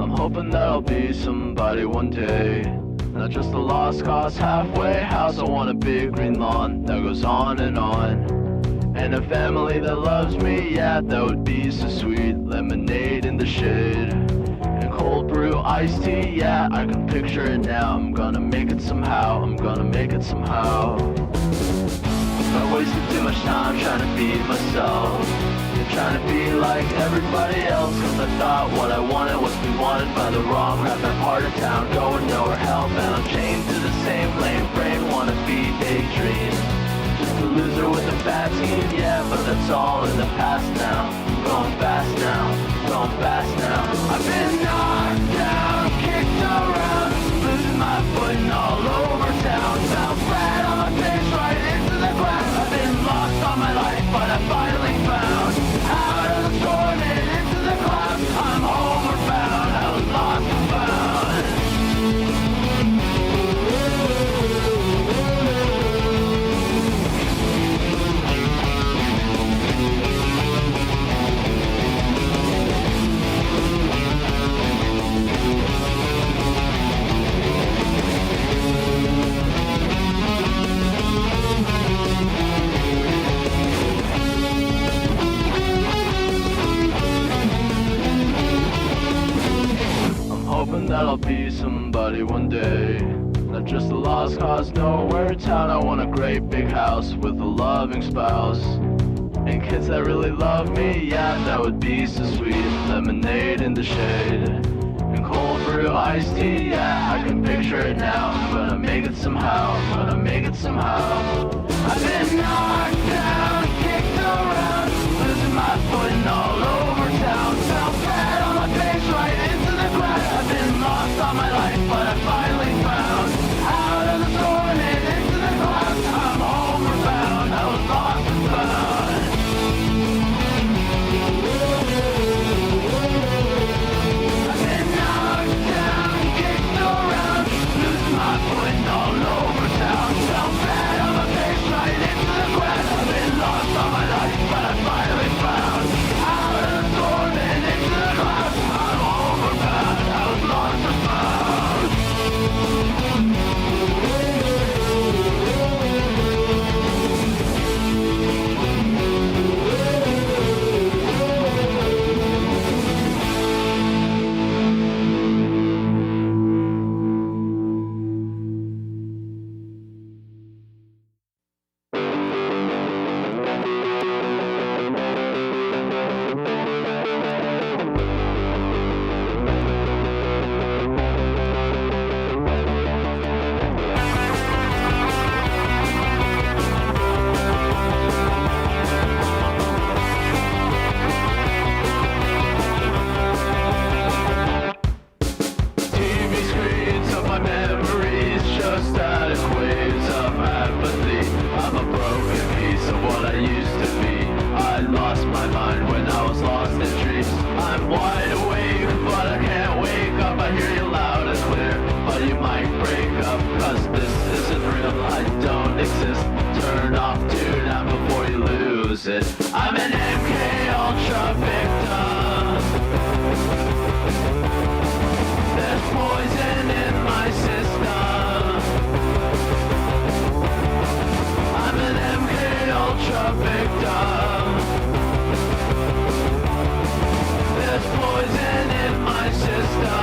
I'm hoping that I'll be somebody one day, not just a lost cause halfway house. I want a big green lawn that goes on, and a family that loves me, yeah, that would be so sweet. Lemonade in the shade, and cold brew iced tea, yeah, I can picture it now. I'm gonna make it somehow, I'm gonna make it somehow. I wasted too much time trying to be myself, and trying to be like everybody else, cause I thought what I wanted was be wanted by the wrong crap. That part of town going nowhere, hellbound, I'm chained to the same lame brain, wanna be daydream. Just a loser with a bad scheme, yeah, but that's all in the past now. I'm going fast now, going fast now. I've been knocked down, kicked around, losing my footing all over town. Fell flat on my face right into the ground. I've been lost all my life, but I finally found out of the storm and into the clouds. I'm homeward bound, I was lost and found. Hoping that I'll be somebody one day, not just a lost cause nowhere town. I want a great big house with a loving spouse, and kids that really love me, yeah, that would be so sweet. Lemonade in the shade, and cold brew iced tea, yeah, I can picture it now. I'm gonna make it somehow, I'm gonna make it somehow. I've been knocked down, kicked around, losing my footing all over town. Fell flat on my face right into the ground. I've been lost all my life, but I finally found out of the storm and into the clouds. I'm homeward bound, I was lost and found. I've been knocked down, kicked around, losing my footing all over town. Fell flat on my face right into the ground. I've been lost all my life, but I finally found out of the storm and into the clouds. I'm homeward bound, I was lost and found. I'm an MK Ultra victim. There's poison in my system. I'm an MK Ultra victim. There's poison in my system.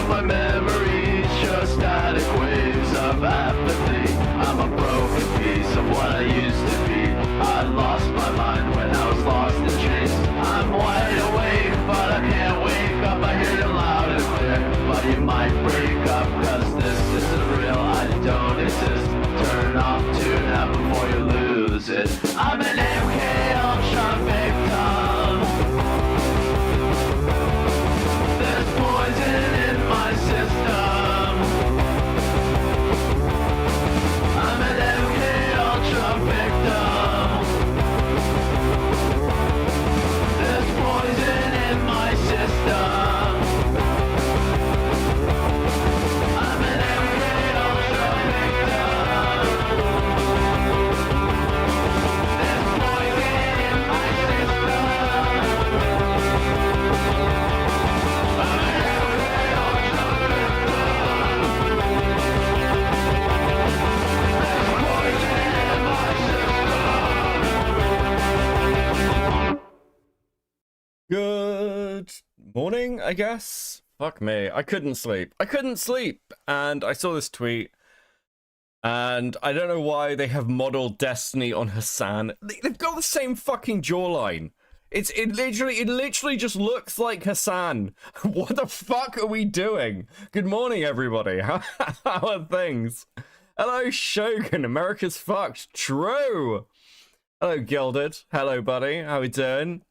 My memories, just static waves of apathy. I'm a broken piece of what I used to be. I lost my mind when I was lost in trees. I'm wide awake, but I can't wake up. I hear you loud and clear, but you might break up, cause this isn't real, I don't exist. Turn off tune out before you lose it. I'm an MK Ultra victim. There's poison in my system. I'm an MK Ultra victim. Good morning, I guess. Fuck me. I couldn't sleep. And I saw this tweet. And I don't know why they have modeled Destiny on Hassan. They've got the same fucking jawline. It literally just looks like Hassan. What the fuck are we doing? Good morning, everybody. How are things? Hello, Shogun. America's fucked. True. Hello, Gilded. Hello, buddy. How we doing?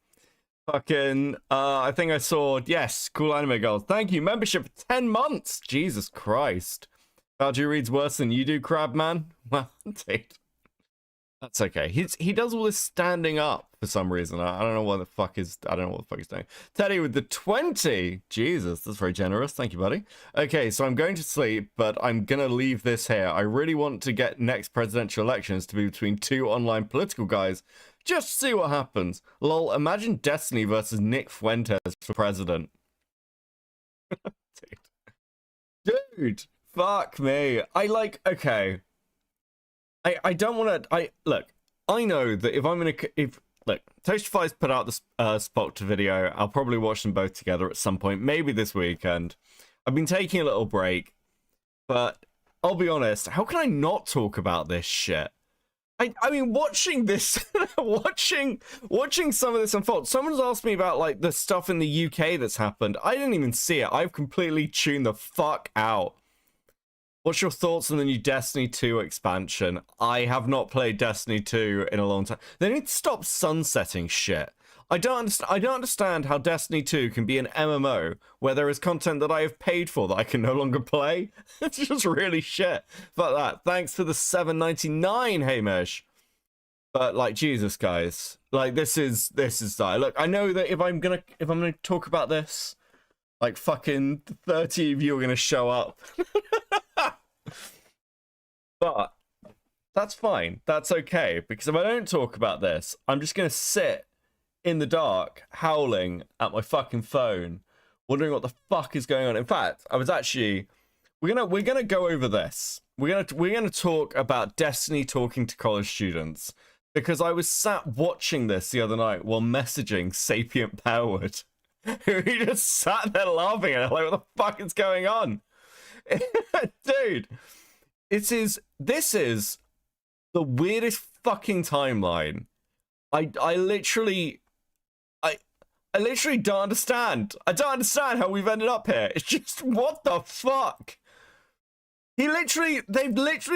Fucking, I think I saw, yes, cool anime girls. Thank you, membership for 10 months. Jesus Christ. Valju reads worse than you do, Crabman. Well, dude. That's okay. He does all this standing up for some reason. I don't know what the fuck is, I don't know what the fuck he's doing. Teddy with the 20. Jesus, that's very generous. Thank you, buddy. Okay, so I'm going to sleep, but I'm gonna leave this here. I really want to get next presidential elections to be between two online political guys. Just see what happens. Lol, imagine Destiny versus Nick Fuentes for president. Dude, fuck me. Okay. I don't want to, look, I know that if I'm going to, look, Toastify's put out this Spot video. I'll probably watch them both together at some point, maybe this weekend. I've been taking a little break, but I'll be honest, how can I not talk about this shit? I mean, watching this, watching some of this unfold. Someone's asked me about, like, the stuff in the UK that's happened. I didn't even see it. I've completely tuned the fuck out. What's your thoughts on the new Destiny 2 expansion? I have not played Destiny 2 in a long time. They need to stop sunsetting shit. I don't understand how Destiny 2 can be an MMO where there is content that I have paid for that I can no longer play. It's just really shit. Fuck that. Thanks for the $7.99, Hamish. But like, Jesus, guys, like this is that. Look, I know that if I'm gonna talk about this, like fucking 30 of you are gonna show up. But that's fine. That's okay, because if I don't talk about this, I'm just gonna sit in the dark, howling at my fucking phone, wondering what the fuck is going on. In fact, I was actually, we're gonna go over this. We're gonna talk about Destiny talking to college students, because I was sat watching this the other night while messaging Sapient Powered, who just sat there laughing at it, like, what the fuck is going on? Dude, this is the weirdest fucking timeline. I literally don't understand. I don't understand how we've ended up here. It's just, what the fuck? They've literally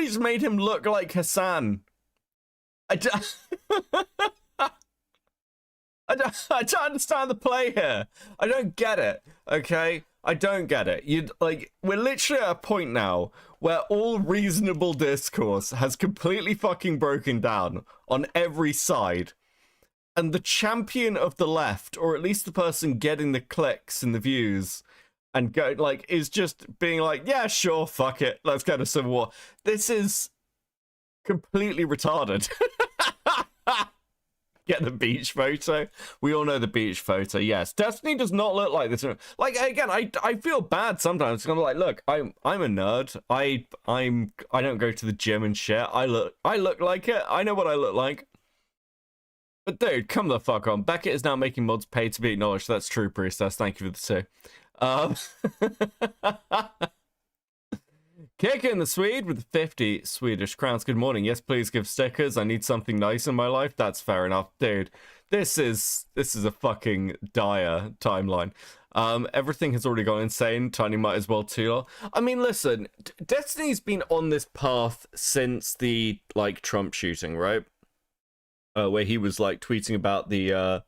just made him look like Hassan. I don't understand the play here. I don't get it, okay? I don't get it. We're literally at a point now where all reasonable discourse has completely fucking broken down on every side. And the champion of the left, or at least the person getting the clicks and the views, and go, like, is just being like, yeah, sure, fuck it, let's go to civil war. This is completely retarded. Get the beach photo. We all know the beach photo. Yes, Destiny does not look like this. Like, again, I feel bad sometimes. I'm like, look, I'm a nerd. I don't go to the gym and shit. I look like it. I know what I look like. But dude, come the fuck on. Beckett is now making mods pay to be acknowledged. That's true, Priestess. Thank you for the two. Kicking the Swede with 50 Swedish crowns. Good morning. Yes, please give stickers. I need something nice in my life. That's fair enough. Dude, this is a fucking dire timeline. Everything has already gone insane. Tiny might as well too. I mean, listen, Destiny's been on this path since the, like, Trump shooting, right? Where he was, like, tweeting about the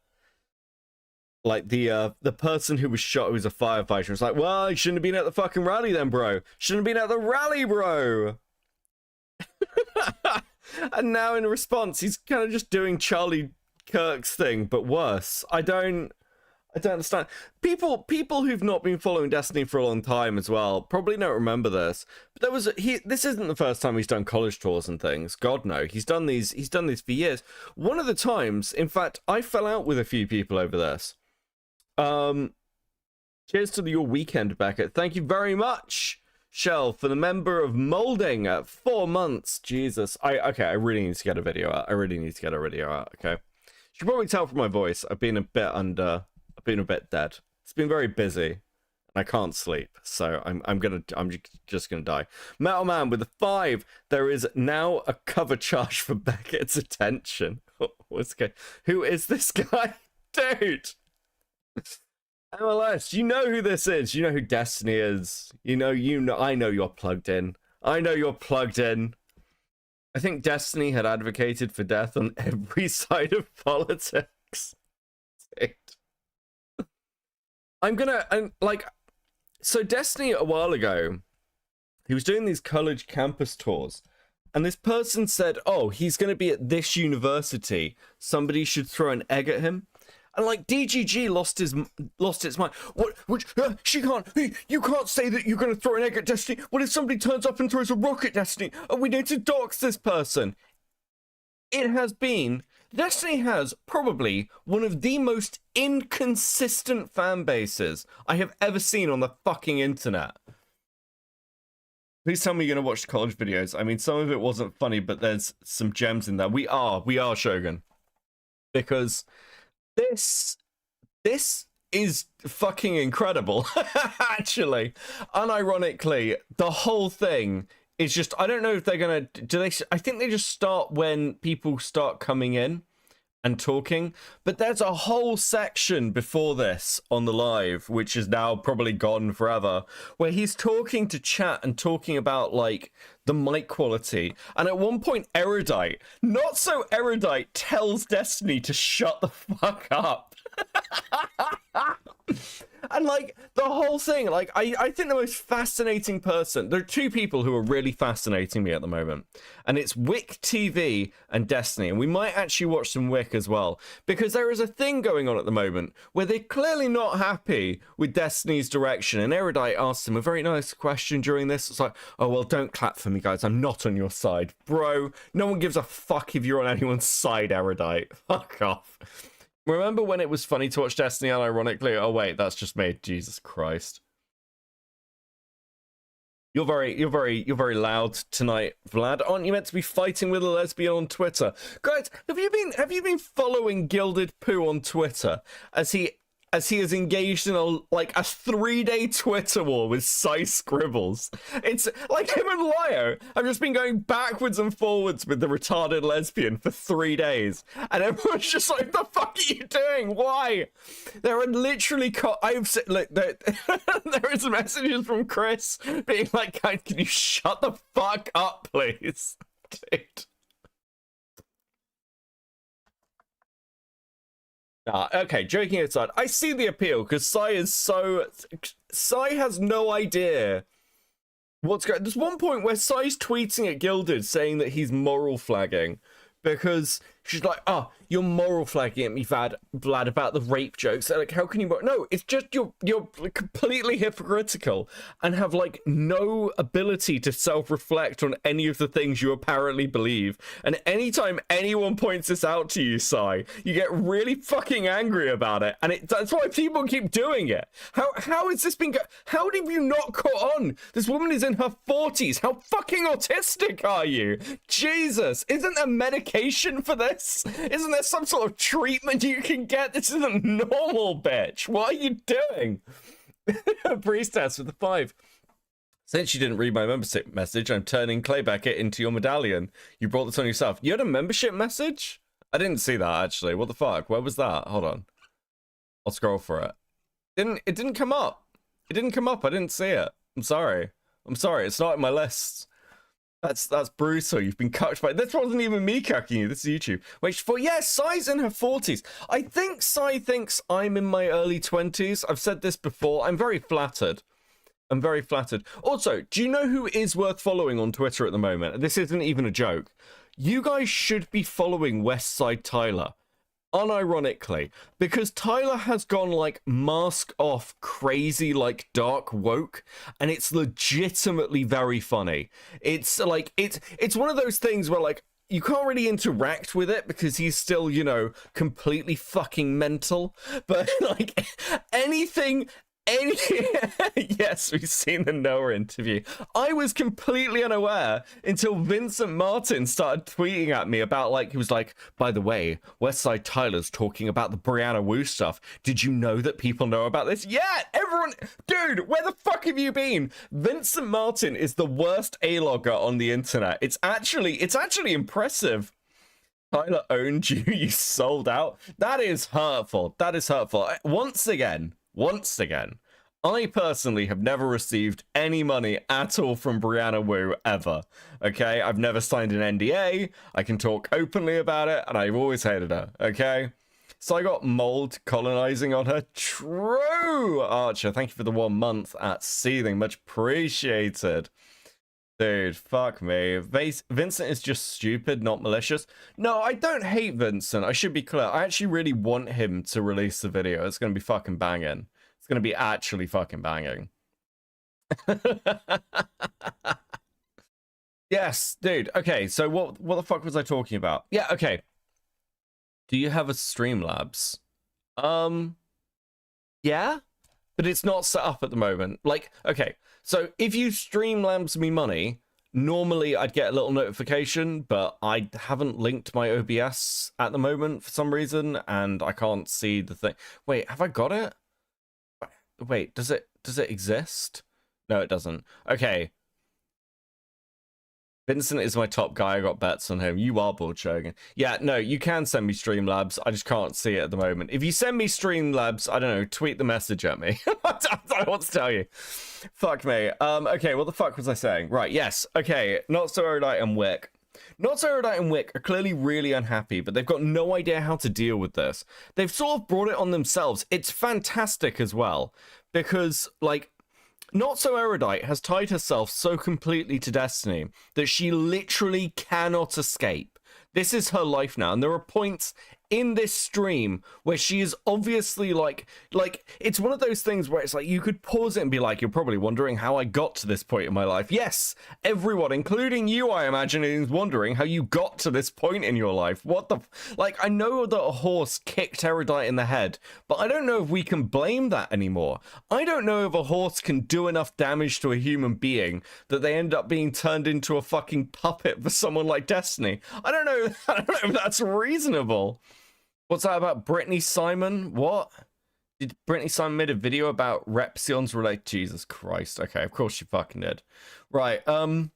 person who was shot, who was a firefighter, was like, well, you shouldn't have been at the fucking rally then, bro. Shouldn't have been at the rally, bro. And now in response, he's kind of just doing Charlie Kirk's thing, but worse. I don't understand. People who've not been following Destiny for a long time as well probably don't remember this. But this isn't the first time he's done college tours and things. God no, he's done these for years. One of the times, in fact, I fell out with a few people over this. Cheers to your weekend, Beckett. Thank you very much, Shell, for the member of molding at 4 months. Jesus. I really need to get a video out. Okay. You should probably tell from my voice. I've been a bit under I've been a bit dead. It's been very busy. I can't sleep, so I'm just gonna die. Metal Man with a 5. There is now a cover charge for Beckett's attention. What's going? Who is this guy, dude? MLS, you know who this is. You know who Destiny is. You know. I know you're plugged in. I know you're plugged in. I think Destiny had advocated for death on every side of politics. Dude. So Destiny a while ago, he was doing these college campus tours, and this person said, oh, he's going to be at this university. Somebody should throw an egg at him. And like DGG lost its mind. What? Which? She can't. You can't say that you're going to throw an egg at Destiny. What if somebody turns up and throws a rock at Destiny? Oh, we need to dox this person. Destiny has probably one of the most inconsistent fan bases I have ever seen on the fucking internet. Please tell me you're going to watch the college videos. I mean, some of it wasn't funny, but there's some gems in there. We are Shogun. Because this is fucking incredible, actually. Unironically, the whole thing is just, I don't know if they're gonna I think they just start when people start coming in and talking, but there's a whole section before this on the live, which is now probably gone forever, where he's talking to chat and talking about like the mic quality, and at one point Erudite, not so Erudite, tells Destiny to shut the fuck up. And like the whole thing, like I think the most fascinating person, there are two people who are really fascinating me at the moment, and it's Wick TV and Destiny, and we might actually watch some Wick as well, because there is a thing going on at the moment where they're clearly not happy with Destiny's direction, and Erudite asked him a very nice question during this. It's like, oh well, don't clap for me guys, I'm not on your side. Bro, no one gives a fuck if you're on anyone's side, Erudite. Fuck off. Remember when it was funny to watch Destiny unironically? Oh wait, that's just me. Jesus Christ. You're very loud tonight, Vlad. Aren't you meant to be fighting with a lesbian on Twitter? Guys, have you been following Gilded Poo on Twitter as he is engaged in a 3-day Twitter war with Cy Scribbles? It's like him and Lio have just been going backwards and forwards with the retarded lesbian for 3 days, and everyone's just like, "The fuck are you doing? Why?" There are literally there is messages from Chris being like, "Guys, can you shut the fuck up, please?" Dude. Okay, joking aside, I see the appeal because Sai has no idea what's going. There's one point where Sai's tweeting at Gilded saying that he's moral flagging because she's like, "Oh, you're moral flagging at me, Vlad, about the rape jokes." Like, how can you? No, it's just you're completely hypocritical and have like no ability to self-reflect on any of the things you apparently believe. And anytime anyone points this out to you, Sai, you get really fucking angry about it, and that's why people keep doing it. How has this been? How have you not caught on? This woman is in her 40s. How fucking autistic are you? Jesus, isn't there medication for this? Isn't there some sort of treatment you can get? This isn't normal, bitch. What are you doing? Priestess with the 5. Since you didn't read my membership message, I'm turning Clay Beckett into your medallion. You brought this on yourself. You had a membership message? I didn't see that, actually. What the fuck? Where was that? Hold on. I'll scroll for it. It didn't come up. It didn't come up. I didn't see it. I'm sorry. It's not in my list. That's brutal. You've been cucked by... This wasn't even me cucking you. This is YouTube. Wait, Sai's in her 40s. I think Sai thinks I'm in my early 20s. I've said this before. I'm very flattered. Also, do you know who is worth following on Twitter at the moment? This isn't even a joke. You guys should be following Westside Tyler. Unironically, because Tyler has gone like mask off crazy like dark woke, and it's legitimately very funny. It's like it's one of those things where like you can't really interact with it because he's still, you know, completely fucking mental, but like anything any... Yes, we've seen the Noah interview. I was completely unaware until Vincent Martin started tweeting at me about, like, he was like, by the way, Westside Tyler's talking about the Brianna Wu stuff. Did you know that people know about this? Yeah, everyone... Dude, where the fuck have you been? Vincent Martin is the worst A-logger on the internet. It's actually impressive. Tyler owned you, you sold out. That is hurtful. That is hurtful. Once again, I personally have never received any money at all from Brianna Wu ever. Okay, I've never signed an NDA. I can talk openly about it, and I've always hated her. Okay, so I got mold colonizing on her. True, Archer. Thank you for the 1 month at Seething. Much appreciated. Dude, fuck me. Vincent is just stupid, not malicious. No, I don't hate Vincent. I should be clear. I actually really want him to release the video. It's going to be fucking banging. It's going to be actually fucking banging. Yes, dude. Okay, so what the fuck was I talking about? Yeah, okay. Do you have a Streamlabs? Yeah, but it's not set up at the moment. Like, okay. So if you Streamlabs me money, normally I'd get a little notification, but I haven't linked my OBS at the moment for some reason, and I can't see the thing. Wait, have I got it? Wait, does it exist? No, it doesn't. Okay. Vincent is my top guy. I got bets on him. You are bored showing. Yeah, no, you can send me Streamlabs. I just can't see it at the moment. If you send me Streamlabs, I don't know, tweet the message at me. I don't know what to tell you. Fuck me. Okay, what the fuck was I saying? Right, yes. Okay, Not So Erudite and Wick. Not So Erudite and Wick are clearly really unhappy, but they've got no idea how to deal with this. They've sort of brought it on themselves. It's fantastic as well, because, like, Not So Erudite has tied herself so completely to Destiny that she literally cannot escape. This is her life now, and there are points in this stream where she is obviously like it's one of those things where it's like you could pause it and be like, you're probably wondering how I got to this point in my life. Yes, everyone, including you, I imagine, is wondering how you got to this point in your life. What the like, I know that a horse kicked Erudite in the head, but I don't know if we can blame that anymore. I don't know if a horse can do enough damage to a human being that they end up being turned into a fucking puppet for someone like Destiny. I don't know if that's reasonable. What's that about Brittany Simon? What? Did Brittany Simon made a video about Repsions related? Jesus Christ. Okay, of course she fucking did. Right, and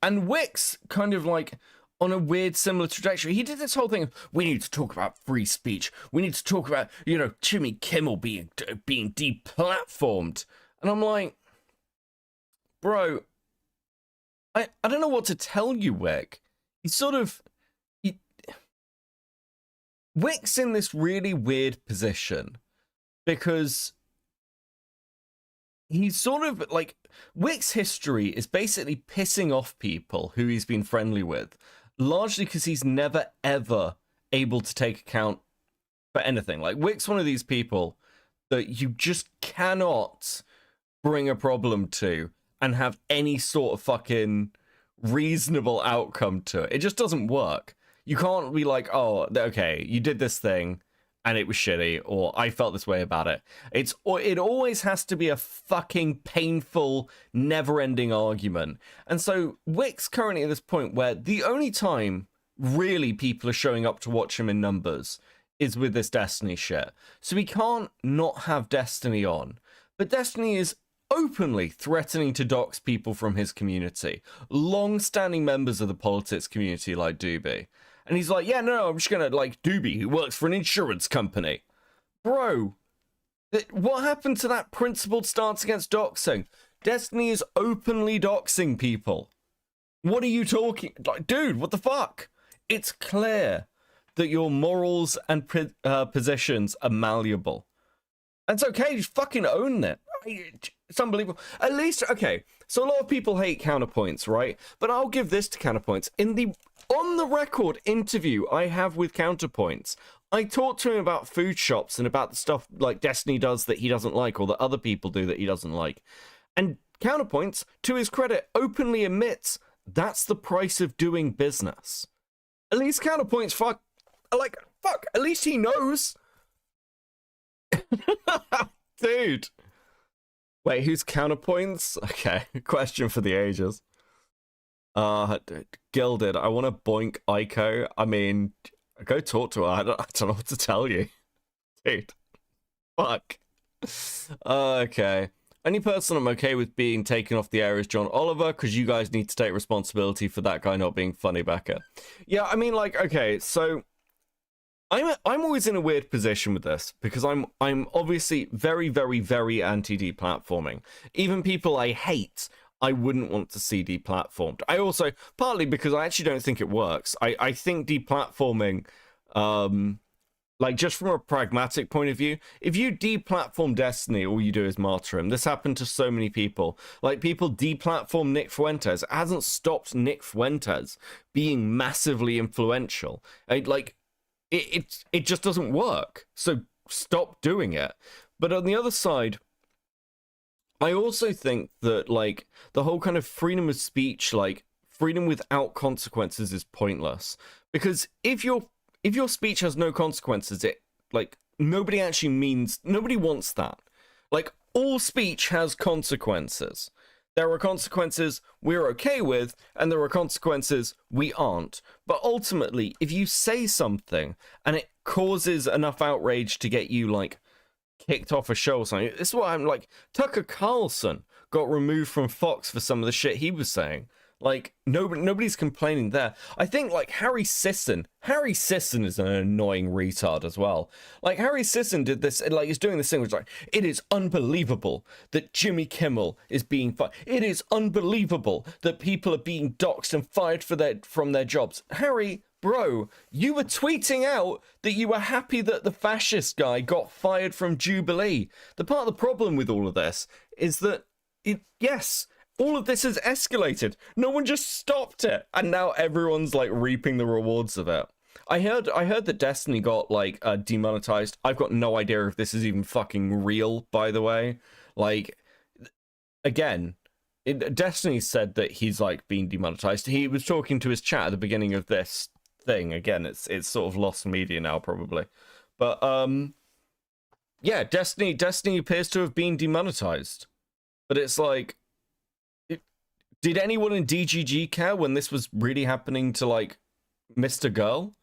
Wick's kind of like on a weird similar trajectory. He did this whole thing of, we need to talk about free speech. We need to talk about, you know, Jimmy Kimmel being deplatformed. And I'm like, bro, I don't know what to tell you, Wick. He's sort of... Wick's in this really weird position because he's sort of like, Wick's history is basically pissing off people who he's been friendly with, largely because he's never ever able to take account for anything. Like, Wick's one of these people that you just cannot bring a problem to and have any sort of fucking reasonable outcome to it. It just doesn't work. You can't be like, oh, okay, you did this thing and it was shitty, or I felt this way about it. It always has to be a fucking painful, never-ending argument. And so Wick's currently at this point where the only time really people are showing up to watch him in numbers is with this Destiny shit. So he can't not have Destiny on. But Destiny is openly threatening to dox people from his community. Long-standing members of the politics community like Doobie. And he's like, yeah, no, I'm just gonna, like, Doobie, who works for an insurance company. Bro, what happened to that principled stance against doxing? Destiny is openly doxing people. What are you talking... Like, dude, what the fuck? It's clear that your morals and positions are malleable. It's okay, just fucking own it. It's unbelievable. At least, okay, so a lot of people hate Counterpoints, right? But I'll give this to Counterpoints. In the on-the-record interview I have with Counterpoints, I talked to him about food shops and about the stuff like Destiny does that he doesn't like, or that other people do that he doesn't like. And Counterpoints, to his credit, openly admits that's the price of doing business. At least Counterpoints, fuck, at least he knows. Dude. Wait, who's counterpoints? Okay, question for the ages. Gilded, I want to boink Aiko. I mean, go talk to her. I don't know what to tell you. Dude. Fuck. Okay. Only person I'm okay with being taken off the air is John Oliver, because you guys need to take responsibility for that guy not being funny back at. Yeah, I mean, like, okay, so I'm always in a weird position with this, because I'm obviously very, very, very anti-deplatforming. Even people I hate, I wouldn't want to see deplatformed. I also, partly because I actually don't think it works. I think deplatforming, like, just from a pragmatic point of view, if you deplatform Destiny, all you do is Martyrdom. This happened to so many people. Like, people deplatform Nick Fuentes. It hasn't stopped Nick Fuentes being massively influential. It just doesn't work. So stop doing it. But on the other side, I also think that, like, the whole kind of freedom of speech, like, freedom without consequences is pointless. Because if your speech has no consequences, it, like, nobody wants that. Like, all speech has consequences. There are consequences we're okay with, and there are consequences we aren't. But ultimately, if you say something and it causes enough outrage to get you, like, kicked off a show or something, this is what I'm like. Tucker Carlson got removed from Fox for some of the shit he was saying. Like, nobody's complaining there. I think, like, Harry Sisson is an annoying retard as well. Like, Harry Sisson did this, like, he's doing this thing which is like, it is unbelievable that Jimmy Kimmel is being fired. It is unbelievable that people are being doxxed and fired from their jobs. Harry, bro, you were tweeting out that you were happy that the fascist guy got fired from Jubilee. The part of the problem with all of this is that, yes, all of this has escalated. No one just stopped it. And now everyone's, like, reaping the rewards of it. I heard that Destiny got, like, demonetized. I've got no idea if this is even fucking real, by the way. Like, again, Destiny said that he's, like, being demonetized. He was talking to his chat at the beginning of this thing. Again, it's sort of lost media now, probably. But, yeah, Destiny appears to have been demonetized. But it's like, did anyone in DGG care when this was really happening to, like, Mr. Girl?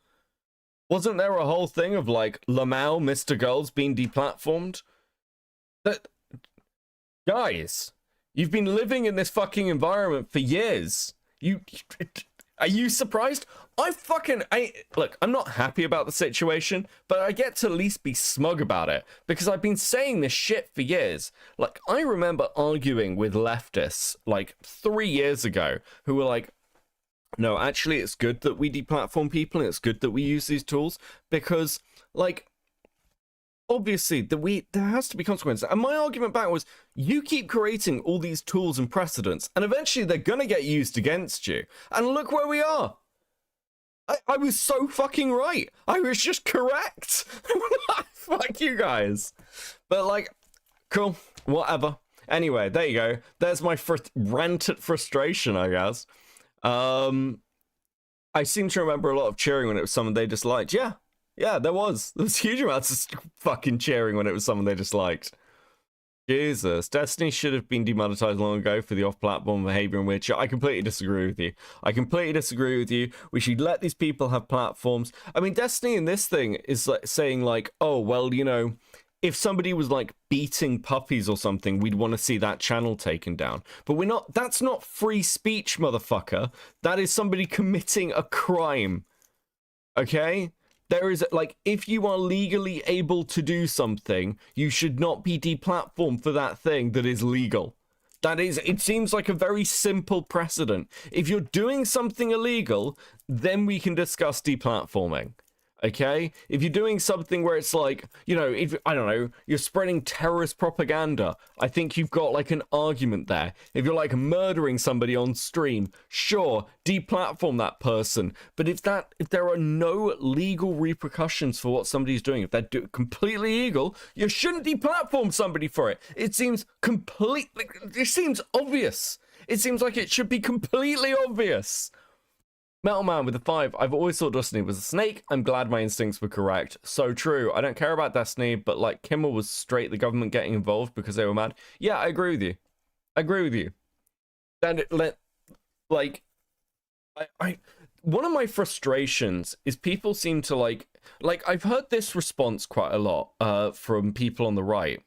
Wasn't there a whole thing of, like, Lamau, Mr. Girls being deplatformed? That, guys, you've been living in this fucking environment for years. Are you surprised? Look, I'm not happy about the situation, but I get to at least be smug about it, because I've been saying this shit for years. Like, I remember arguing with leftists, like, 3 years ago, who were like, no, actually, it's good that we deplatform people, and it's good that we use these tools, because, like, obviously, there has to be consequences. And my argument back was, you keep creating all these tools and precedents, and eventually they're gonna get used against you. And look where we are. I was so fucking right. I was just correct. Fuck you guys. But, like, cool, whatever. Anyway, there you go. There's my rant at frustration, I guess. I seem to remember a lot of cheering when it was someone they disliked. Yeah, there was huge amounts of fucking cheering when it was someone they disliked. Jesus, Destiny should have been demonetized long ago for the off-platform behavior and weird shit. I completely disagree with you. We should let these people have platforms. I mean, Destiny in this thing is like saying, like, oh, well, you know, if somebody was, like, beating puppies or something, we'd want to see that channel taken down. But we're not. That's not free speech, motherfucker. That is somebody committing a crime. Okay? There is, like, if you are legally able to do something, you should not be deplatformed for that thing that is legal. That is, it seems like a very simple precedent. If you're doing something illegal, then we can discuss deplatforming. Okay? If you're doing something where it's like, you know, if, I don't know, you're spreading terrorist propaganda, I think you've got, like, an argument there. If you're, like, murdering somebody on stream, sure, deplatform that person. But if there are no legal repercussions for what somebody's doing, if they're completely illegal, you shouldn't deplatform somebody for it. It seems it seems obvious. It seems like it should be completely obvious. Metal Man with a 5. I've always thought Destiny was a snake. I'm glad my instincts were correct. So true. I don't care about Destiny, but like Kimmel was straight the government getting involved because they were mad. Yeah, I agree with you. I agree with you. And I one of my frustrations is people seem to like I've heard this response quite a lot from people on the right,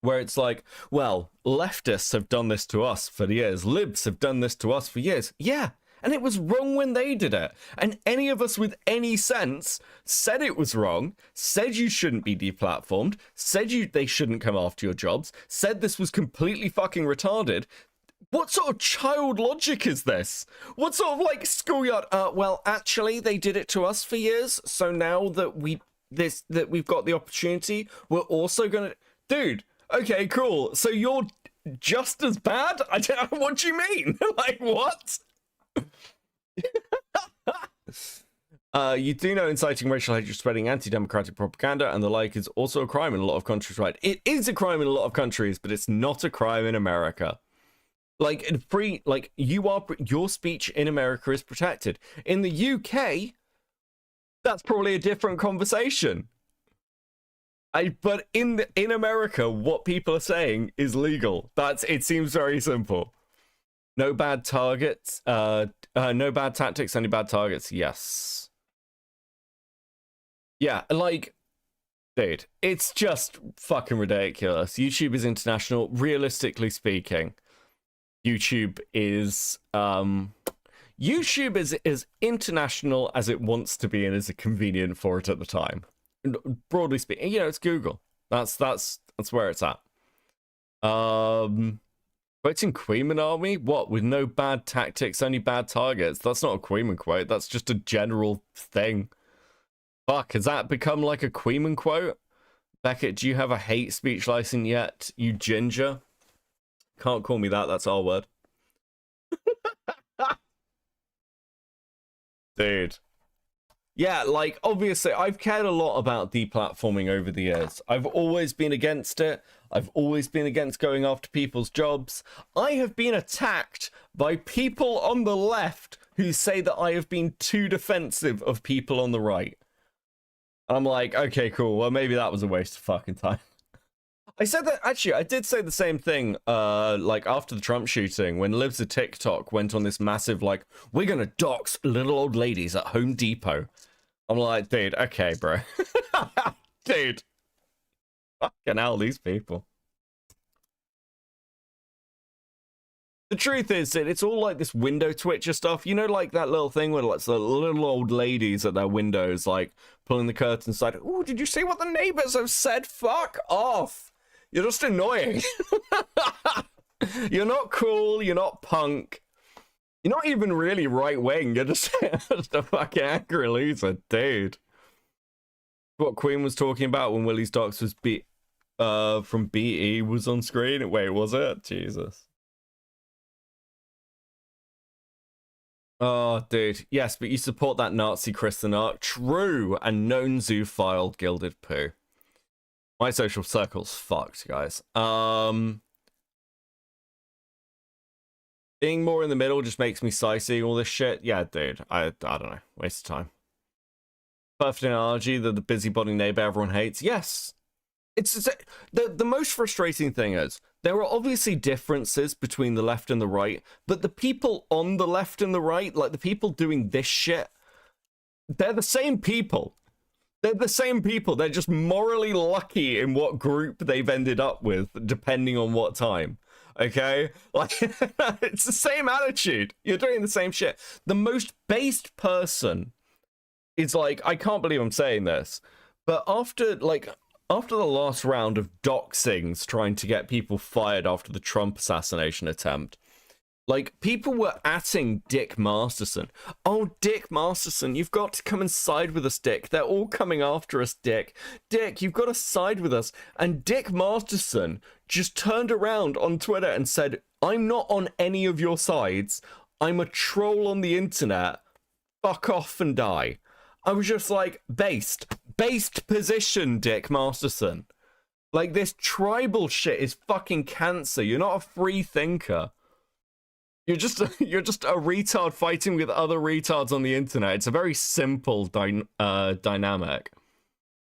where it's like, well, leftists have done this to us for years, libs have done this to us for years. Yeah, and it was wrong when they did it. And any of us with any sense said it was wrong, said you shouldn't be deplatformed, said they shouldn't come after your jobs, said this was completely fucking retarded. What sort of child logic is this? What sort of like schoolyard? Well, actually, they did it to us for years, so now that we've got the opportunity, we're also gonna, dude. Okay, cool. So you're just as bad? I don't know what do you mean. Like what? You do know inciting racial hatred, spreading anti-democratic propaganda and the like is also a crime in a lot of countries, right? It is a crime in a lot of countries, but it's not a crime in America. Like your speech in America is protected. In the UK, that's probably a different conversation. But in America, what people are saying is legal. It seems very simple. No bad targets. No bad tactics, only bad targets. Yes. Yeah, like, dude, it's just fucking ridiculous. YouTube is international. Realistically speaking, YouTube is as international as it wants to be and is convenient for it at the time. Broadly speaking, you know, it's Google. That's where it's at. Quoting Queeman Army? What? With no bad tactics, only bad targets? That's not a Queeman quote. That's just a general thing. Fuck, has that become like a Queeman quote? Beckett, do you have a hate speech license yet, you ginger? Can't call me that, that's our word. Dude. Yeah, like, obviously, I've cared a lot about deplatforming over the years. I've always been against it. I've always been against going after people's jobs. I have been attacked by people on the left who say that I have been too defensive of people on the right. And I'm like, okay, cool. Well, maybe that was a waste of fucking time. I said that, actually, I did say the same thing, like, after the Trump shooting, when Libs of TikTok went on this massive, like, we're gonna dox little old ladies at Home Depot. I'm like, dude, okay, bro. Dude. Fucking hell, these people. The truth is that it's all like this window twitcher stuff. You know, like that little thing where like the little old ladies at their windows, like, pulling the curtains aside. Ooh, did you see what the neighbors have said? Fuck off. You're just annoying. You're not cool. You're not punk. You're not even really right-wing. You're just, just a fucking angry loser, dude. What Queen was talking about when Willie's Docs was from BE was on screen. Wait, was it? Jesus. Oh, dude. Yes, but you support that Nazi Kristen art. True. And known zoophile gilded poo. My social circle's fucked, guys. Being more in the middle just makes me sightseeing all this shit. Yeah, dude. I don't know. Waste of time. Perfect analogy that the busybody neighbor everyone hates. Yes. It's the most frustrating thing is there are obviously differences between the left and the right, but the people on the left and the right, like the people doing this shit, they're the same people. They're the same people. They're just morally lucky in what group they've ended up with, depending on what time. Okay? Like, it's the same attitude. You're doing the same shit. The most based person is like, I can't believe I'm saying this, but after the last round of doxings trying to get people fired after the Trump assassination attempt, like, people were atting Dick Masterson. Oh, Dick Masterson, you've got to come and side with us, Dick. They're all coming after us, Dick. Dick, you've got to side with us. And Dick Masterson just turned around on Twitter and said, I'm not on any of your sides. I'm a troll on the internet. Fuck off and die. I was just like, based position, Dick Masterson. Like, this tribal shit is fucking cancer. You're not a free thinker. you're just a retard fighting with other retards on the internet. It's a very simple dynamic.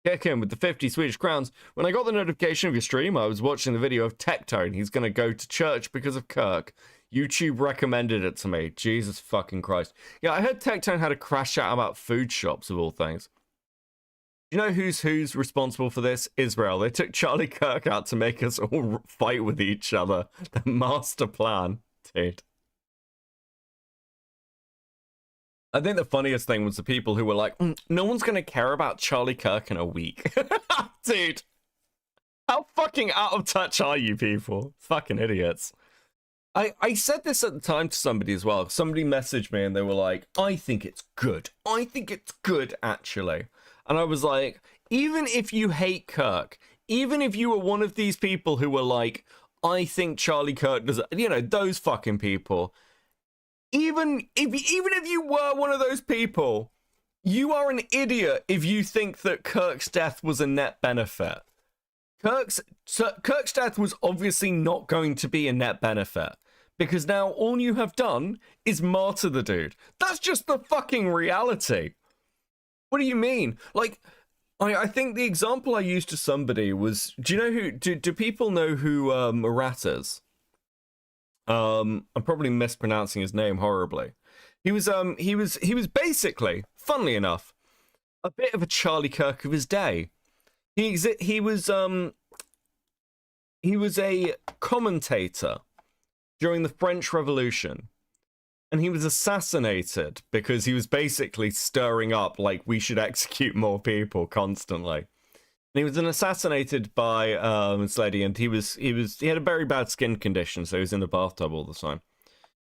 Kick in with the 50 Swedish crowns. When I got the notification of your stream, I was watching the video of Tectone. He's gonna go to church because of Kirk. YouTube recommended it to me. Jesus fucking Christ. Yeah, I heard Tectone had a crash out about food shops of all things. You know who's responsible for this? Israel. They took Charlie Kirk out to make us all fight with each other. The master plan, dude. I think the funniest thing was the people who were like, no one's going to care about Charlie Kirk in a week. Dude, how fucking out of touch are you people? Fucking idiots. I said this at the time to somebody as well. Somebody messaged me and they were like, I think it's good. I think it's good, actually. And I was like, even if you hate Kirk, even if you were one of these people who were like, I think Charlie Kirk does, you know, those fucking people, even if you were one of those people, you are an idiot if you think that Kirk's death was a net benefit. Kirk's death was obviously not going to be a net benefit, because now all you have done is martyr the dude. That's just the fucking reality. What do you mean? Like, I think the example I used to somebody was, do you know who, do people know who Murat is? I'm probably mispronouncing his name horribly. He was basically, funnily enough, a bit of a Charlie Kirk of his day. He was a commentator during the French Revolution, and he was assassinated because he was basically stirring up like we should execute more people constantly. And he was assassinated by this lady, and he had a very bad skin condition, so he was in the bathtub all the time.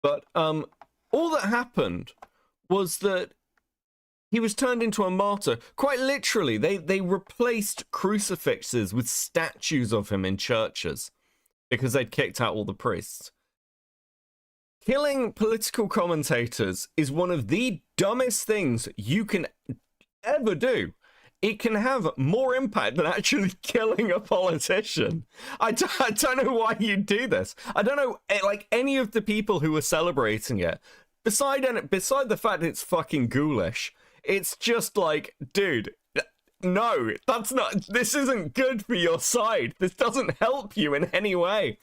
But all that happened was that he was turned into a martyr. Quite literally, they replaced crucifixes with statues of him in churches because they'd kicked out all the priests. Killing political commentators is one of the dumbest things you can ever do. It can have more impact than actually killing a politician. I don't know why you do this. I don't know, like, any of the people who are celebrating it. Beside the fact it's fucking ghoulish, it's just like, dude, no, this isn't good for your side. This doesn't help you in any way.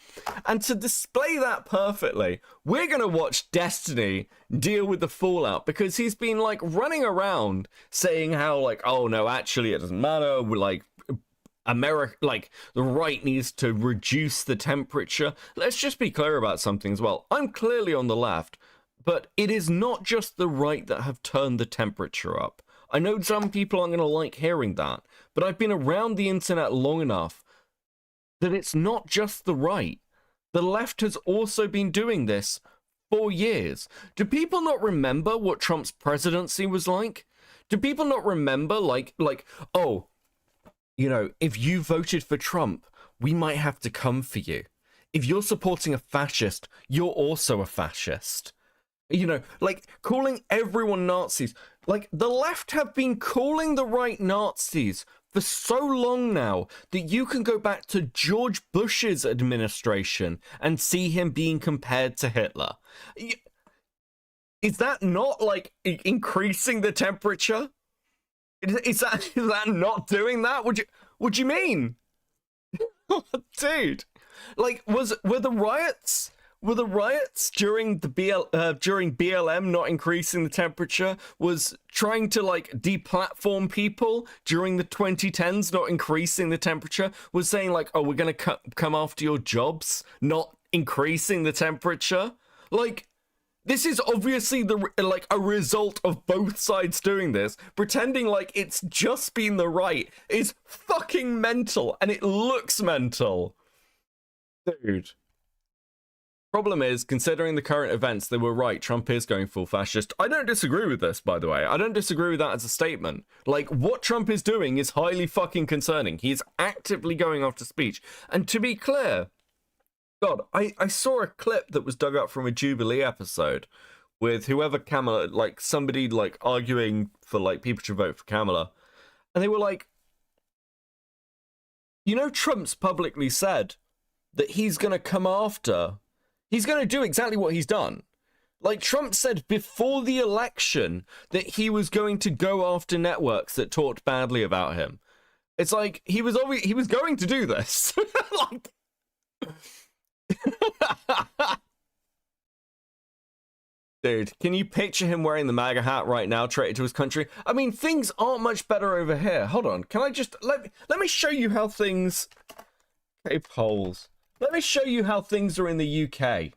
And to display that perfectly, we're going to watch Destiny deal with the fallout, because he's been like running around saying how like, oh no, actually it doesn't matter. We're like, America, like the right needs to reduce the temperature. Let's just be clear about something as well. I'm clearly on the left, but it is not just the right that have turned the temperature up. I know some people aren't going to like hearing that, but I've been around the internet long enough that it's not just the right. The left has also been doing this for years. Do people not remember what Trump's presidency was like? Do people not remember, like, oh, you know, if you voted for Trump, we might have to come for you. If you're supporting a fascist, you're also a fascist. You know, like, calling everyone Nazis. Like, the left have been calling the right Nazis for so long now that you can go back to George Bush's administration and see him being compared to Hitler. Is that not, like, increasing the temperature? Is that not doing that? What do you mean? Dude, like, were the riots... Were the riots during during BLM not increasing the temperature? Was trying to like deplatform people during the 2010s not increasing the temperature? Was saying like, oh, we're gonna come after your jobs, not increasing the temperature? Like, this is obviously a result of both sides doing this. Pretending like it's just been the right is fucking mental, and it looks mental, dude. Problem is, considering the current events, they were right. Trump is going full fascist. I don't disagree with this, by the way. I don't disagree with that as a statement. Like, what Trump is doing is highly fucking concerning. He is actively going after speech. And to be clear, God, I saw a clip that was dug up from a Jubilee episode with whoever Kamala, like, somebody, like, arguing for, like, people should vote for Kamala. And they were like, you know, Trump's publicly said that he's going to come after... He's going to do exactly what he's done. Like, Trump said before the election that he was going to go after networks that talked badly about him. It's like he was going to do this. Like, dude, can you picture him wearing the MAGA hat right now, traitor to his country? I mean, things aren't much better over here. Hold on, can I just let me show you how things? Okay, polls. Let me show you how things are in the UK.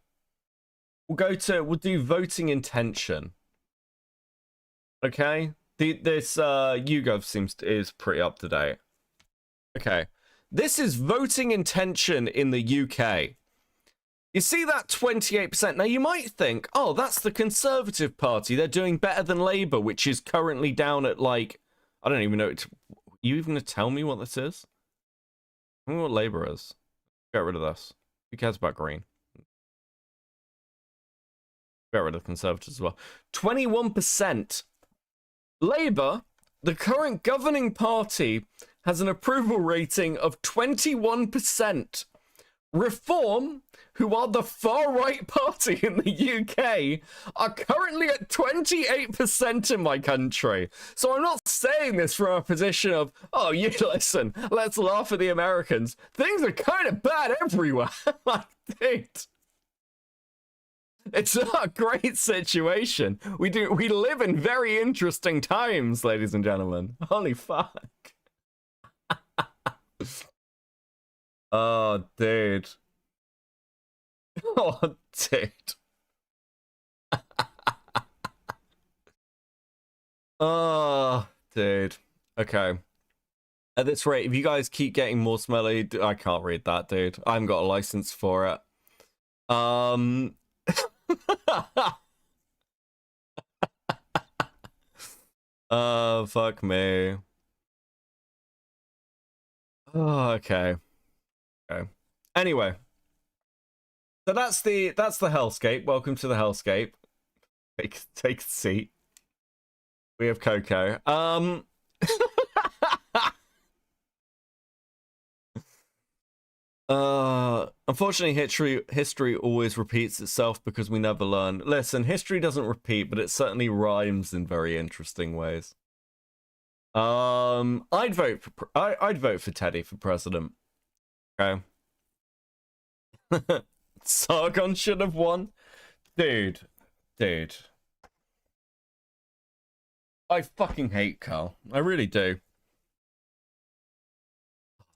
We'll do voting intention. Okay, this YouGov is pretty up to date. Okay, this is voting intention in the UK. You see that 28%? Now you might think, oh, that's the Conservative Party. They're doing better than Labour, which is currently down at like, I don't even know. You even gonna tell me what this is? Tell me what Labour is. Get rid of this. Who cares about Green? Get rid of the Conservatives as well. 21%. Labour, the current governing party, has an approval rating of 21%. Reform, who are the far-right party in the UK, are currently at 28% in my country. So I'm not saying this from a position of, oh, you listen, let's laugh at the Americans. Things are kind of bad everywhere. Like, dude. It's not a great situation. We live in very interesting times, ladies and gentlemen. Holy fuck. Oh, dude. Oh, dude. Oh, dude. Okay. At this rate, if you guys keep getting more smelly, I can't read that, dude. I haven't got a license for it. Fuck me. Oh, okay. Okay. Anyway. So that's the hellscape. Welcome to the hellscape. Take a seat. We have Coco. Unfortunately, history always repeats itself because we never learn. Listen, history doesn't repeat, but it certainly rhymes in very interesting ways. I'd vote for Teddy for president. Okay. Sargon should have won. Dude. I fucking hate Carl. I really do.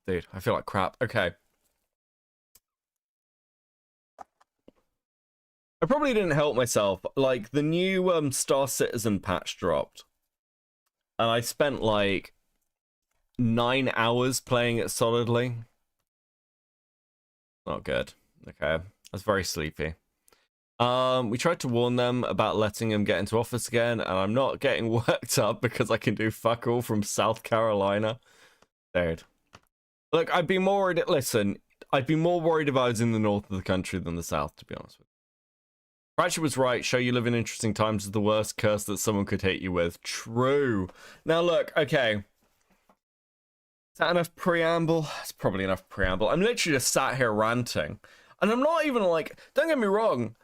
Dude, I feel like crap. Okay. I probably didn't help myself. Like, the new Star Citizen patch dropped. And I spent like 9 hours playing it solidly. Not good. Okay. I was very sleepy. We tried to warn them about letting him get into office again, and I'm not getting worked up because I can do fuck all from South Carolina. Dude. Look, I'd be more worried. Listen, I'd be more worried if I was in the north of the country than the south, to be honest with you. Pratchett was right. Show you live in interesting times is the worst curse that someone could hit you with. True. Now, look, okay. Is that enough preamble? It's probably enough preamble. I'm literally just sat here ranting. And I'm not even like, don't get me wrong.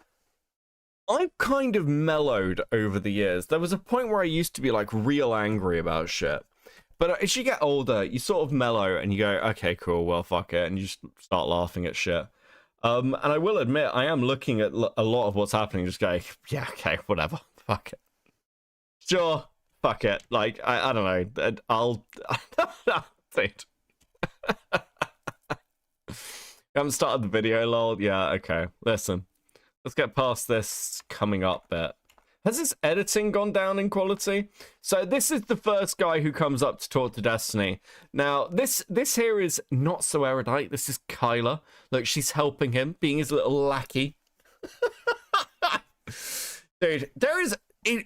I've kind of mellowed over the years. There was a point where I used to be like real angry about shit. But as you get older, you sort of mellow and you go, okay, cool, well, fuck it. And you just start laughing at shit. And I will admit, I am looking at a lot of what's happening, just going, yeah, okay, whatever. Fuck it. Sure, fuck it. Like, I don't know. I'll... Dude. Haven't started the video, lol. Yeah, okay. Listen. Let's get past this coming up bit. Has this editing gone down in quality? So this is the first guy who comes up to talk to Destiny. Now, this here is not so erudite. This is Kyla. Look, she's helping him, being his little lackey. Dude, there is...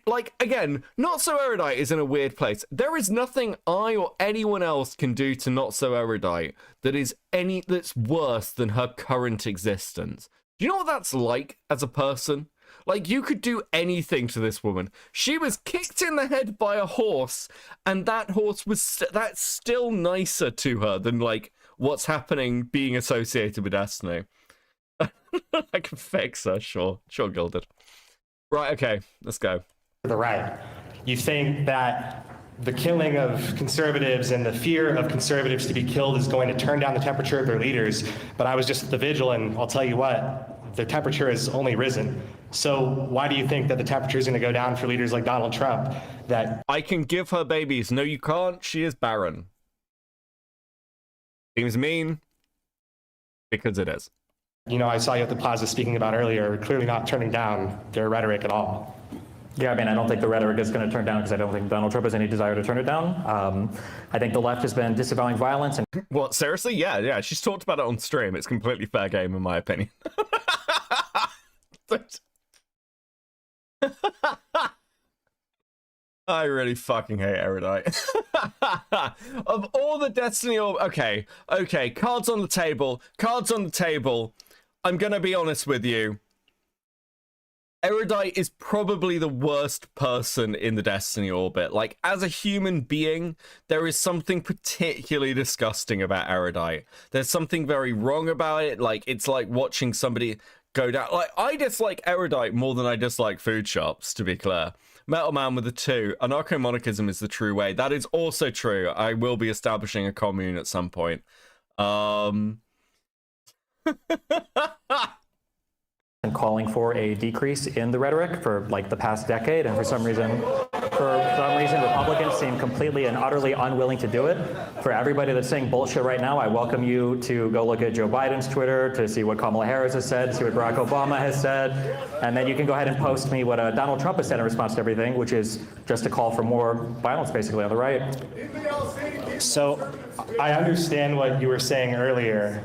like, again, not so erudite is in a weird place. There is nothing I or anyone else can do to not so erudite that's worse than her current existence. Do you know what that's like as a person? Like, you could do anything to this woman. She was kicked in the head by a horse, and that horse was that's still nicer to her than, like, what's happening being associated with Destiny. I can fix her, sure, Gilded. Right, okay, let's go. The right. You think that the killing of conservatives and the fear of conservatives to be killed is going to turn down the temperature of their leaders. But I was just at the vigil, and I'll tell you what, the temperature has only risen. So why do you think that the temperature is going to go down for leaders like Donald Trump? That I can give her babies. No, you can't. She is barren. Seems mean, because it is. You know, I saw you at the plaza speaking about earlier, are clearly not turning down their rhetoric at all. Yeah, I mean, I don't think the rhetoric is going to turn down because I don't think Donald Trump has any desire to turn it down. I think the left has been disavowing violence. And What, seriously? Yeah. She's talked about it on stream. It's completely fair game, in my opinion. I really fucking hate Erudite. Of all the Destiny or okay, cards on the table. I'm gonna be honest with you. Erudite is probably the worst person in the Destiny orbit. Like, as a human being, there is something particularly disgusting about Erudite. There's something very wrong about it. Like, it's like watching somebody go down. Like, I dislike Erudite more than I dislike food shops, to be clear. Metal Man with a 2. Anarcho-monarchism is the true way. That is also true. I will be establishing a commune at some point. and calling for a decrease in the rhetoric for like the past decade, and for some reason Republicans seem completely and utterly unwilling to do it. For everybody that's saying bullshit right now, I welcome you to go look at Joe Biden's Twitter to see what Kamala Harris has said, see what Barack Obama has said, and then you can go ahead and post me what Donald Trump has said in response to everything, which is just a call for more violence basically on the right. So I understand what you were saying earlier.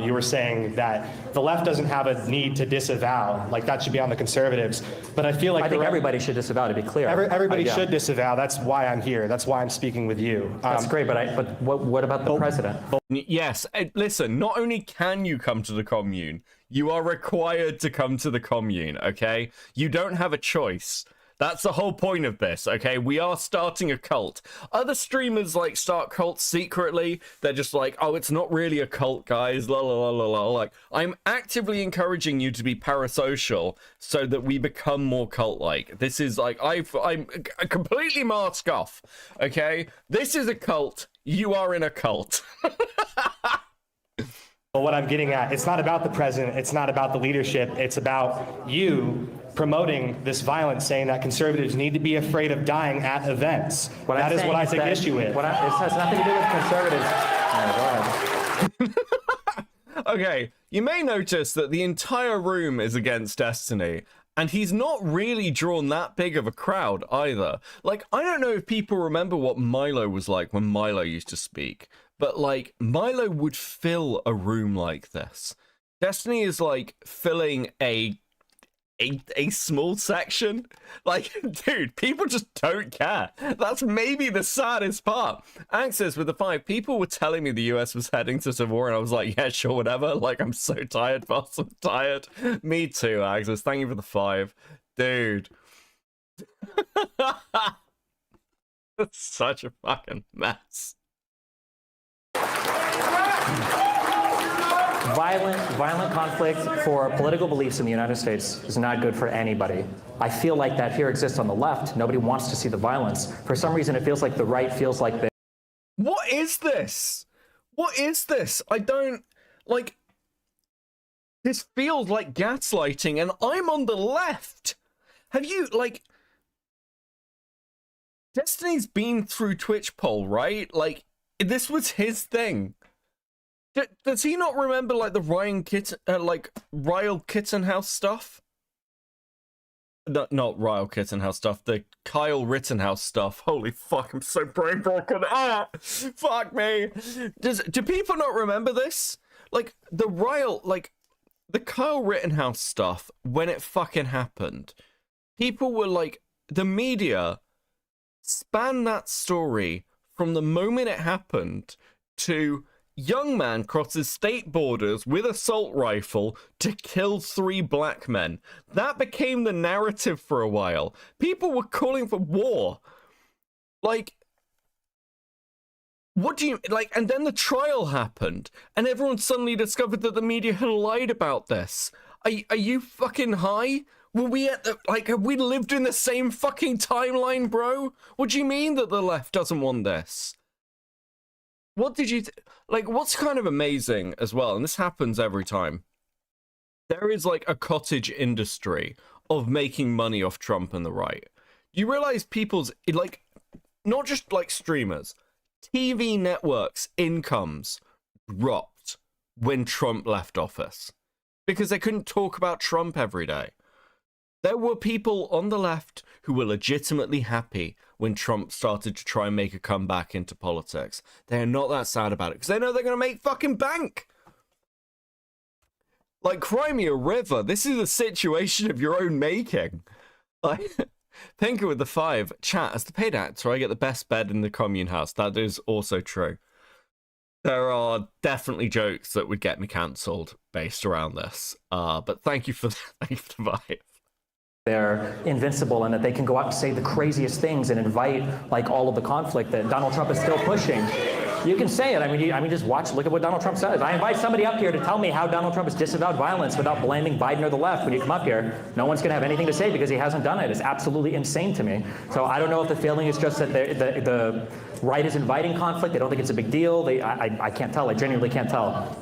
You were saying that the left doesn't have a need to disavow, like that should be on the conservatives. But I feel like I think everybody should disavow, to be clear. Everybody should disavow. That's why I'm here. That's why I'm speaking with you. That's great, but what about the president? Yes, listen, not only can you come to the commune, you are required to come to the commune, okay? You don't have a choice. That's the whole point of this, okay? We are starting a cult. Other streamers, like, start cults secretly. They're just like, oh, it's not really a cult, guys, la la la la la. Like, I'm actively encouraging you to be parasocial so that we become more cult-like. This is, like, I'm completely mask off, okay? This is a cult. You are in a cult. Well, what I'm getting at, it's not about the president, it's not about the leadership, it's about you promoting this violence, saying that conservatives need to be afraid of dying at events. That is what I take issue with. It has nothing to do with conservatives. Oh, Okay, you may notice that the entire room is against Destiny, and he's not really drawn that big of a crowd either. Like, I don't know if people remember what Milo was like when Milo used to speak, but, like, Milo would fill a room like this. Destiny is, like, filling a small section. Like, dude, people just don't care. That's maybe the saddest part. Axis with the 5, people were telling me the US was heading to civil war, and I was like, yeah, sure, whatever. Like, I'm so tired, boss, I'm tired. Me too, Axis. Thank you for the 5. Dude. That's such a fucking mess. Violent conflict for political beliefs in the United States is not good for anybody. I feel like that here exists on the left. Nobody wants to see the violence. For some reason, it feels like the right feels like they... What is this? What is this? I don't... Like... This feels like gaslighting, and I'm on the left. Have you, like... Destiny's been through Twitch poll, right? Like, this was his thing. Does he not remember, like, the Ryle Kittenhouse stuff? No, not Ryle Kittenhouse stuff, the Kyle Rittenhouse stuff. Holy fuck, I'm so brain broken. Ah! Fuck me! Do people not remember this? Like, the Kyle Rittenhouse stuff, when it fucking happened, people were like, the media spanned that story from the moment it happened to... Young man crosses state borders with assault rifle to kill 3 black men. That became the narrative for a while. People were calling for war. Like, what do you, like, and then the trial happened, and everyone suddenly discovered that the media had lied about this. Are you fucking high? Were we at the, like, have we lived in the same fucking timeline, bro? What do you mean that the left doesn't want this? What did you, like, what's kind of amazing as well, and this happens every time, there is like a cottage industry of making money off Trump and the right. You realize people's, like, not just like streamers, TV networks' incomes dropped when Trump left office because they couldn't talk about Trump every day. There were people on the left who were legitimately happy when Trump started to try and make a comeback into politics. They're not that sad about it because they know they're going to make fucking bank. Like, cry me a river. This is a situation of your own making. Like, Pinker with the 5. Chat, as the paid actor, I get the best bed in the commune house. That is also true. There are definitely jokes that would get me cancelled based around this. But thank you for the vibe. They're invincible and that they can go out and say the craziest things and invite like all of the conflict that Donald Trump is still pushing. You can say it. I mean, just look at what Donald Trump says. I invite somebody up here to tell me how Donald Trump has disavowed violence without blaming Biden or the left. When you come up here, no one's going to have anything to say because he hasn't done it. It's absolutely insane to me. So I don't know if the feeling is just that the right is inviting conflict. They don't think it's a big deal. I can't tell. I genuinely can't tell.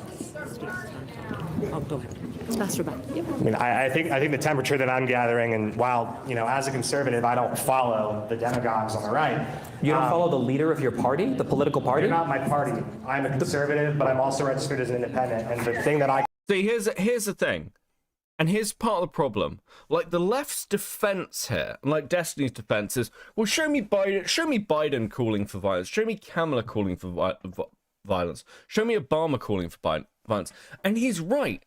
Oh, go ahead. That's Rebecca. Yep. I mean, I think the temperature that I'm gathering, and while, you know, as a conservative, I don't follow the demagogues on the right. You don't follow the leader of your party, the political party? They're not my party. I'm a conservative, but I'm also registered as an independent. And the thing that I See, here's the thing, and here's part of the problem. Like, the left's defense here, and like Destiny's defense is, well, show me Biden calling for violence, show me Kamala calling for violence, show me Obama calling for violence, and he's right.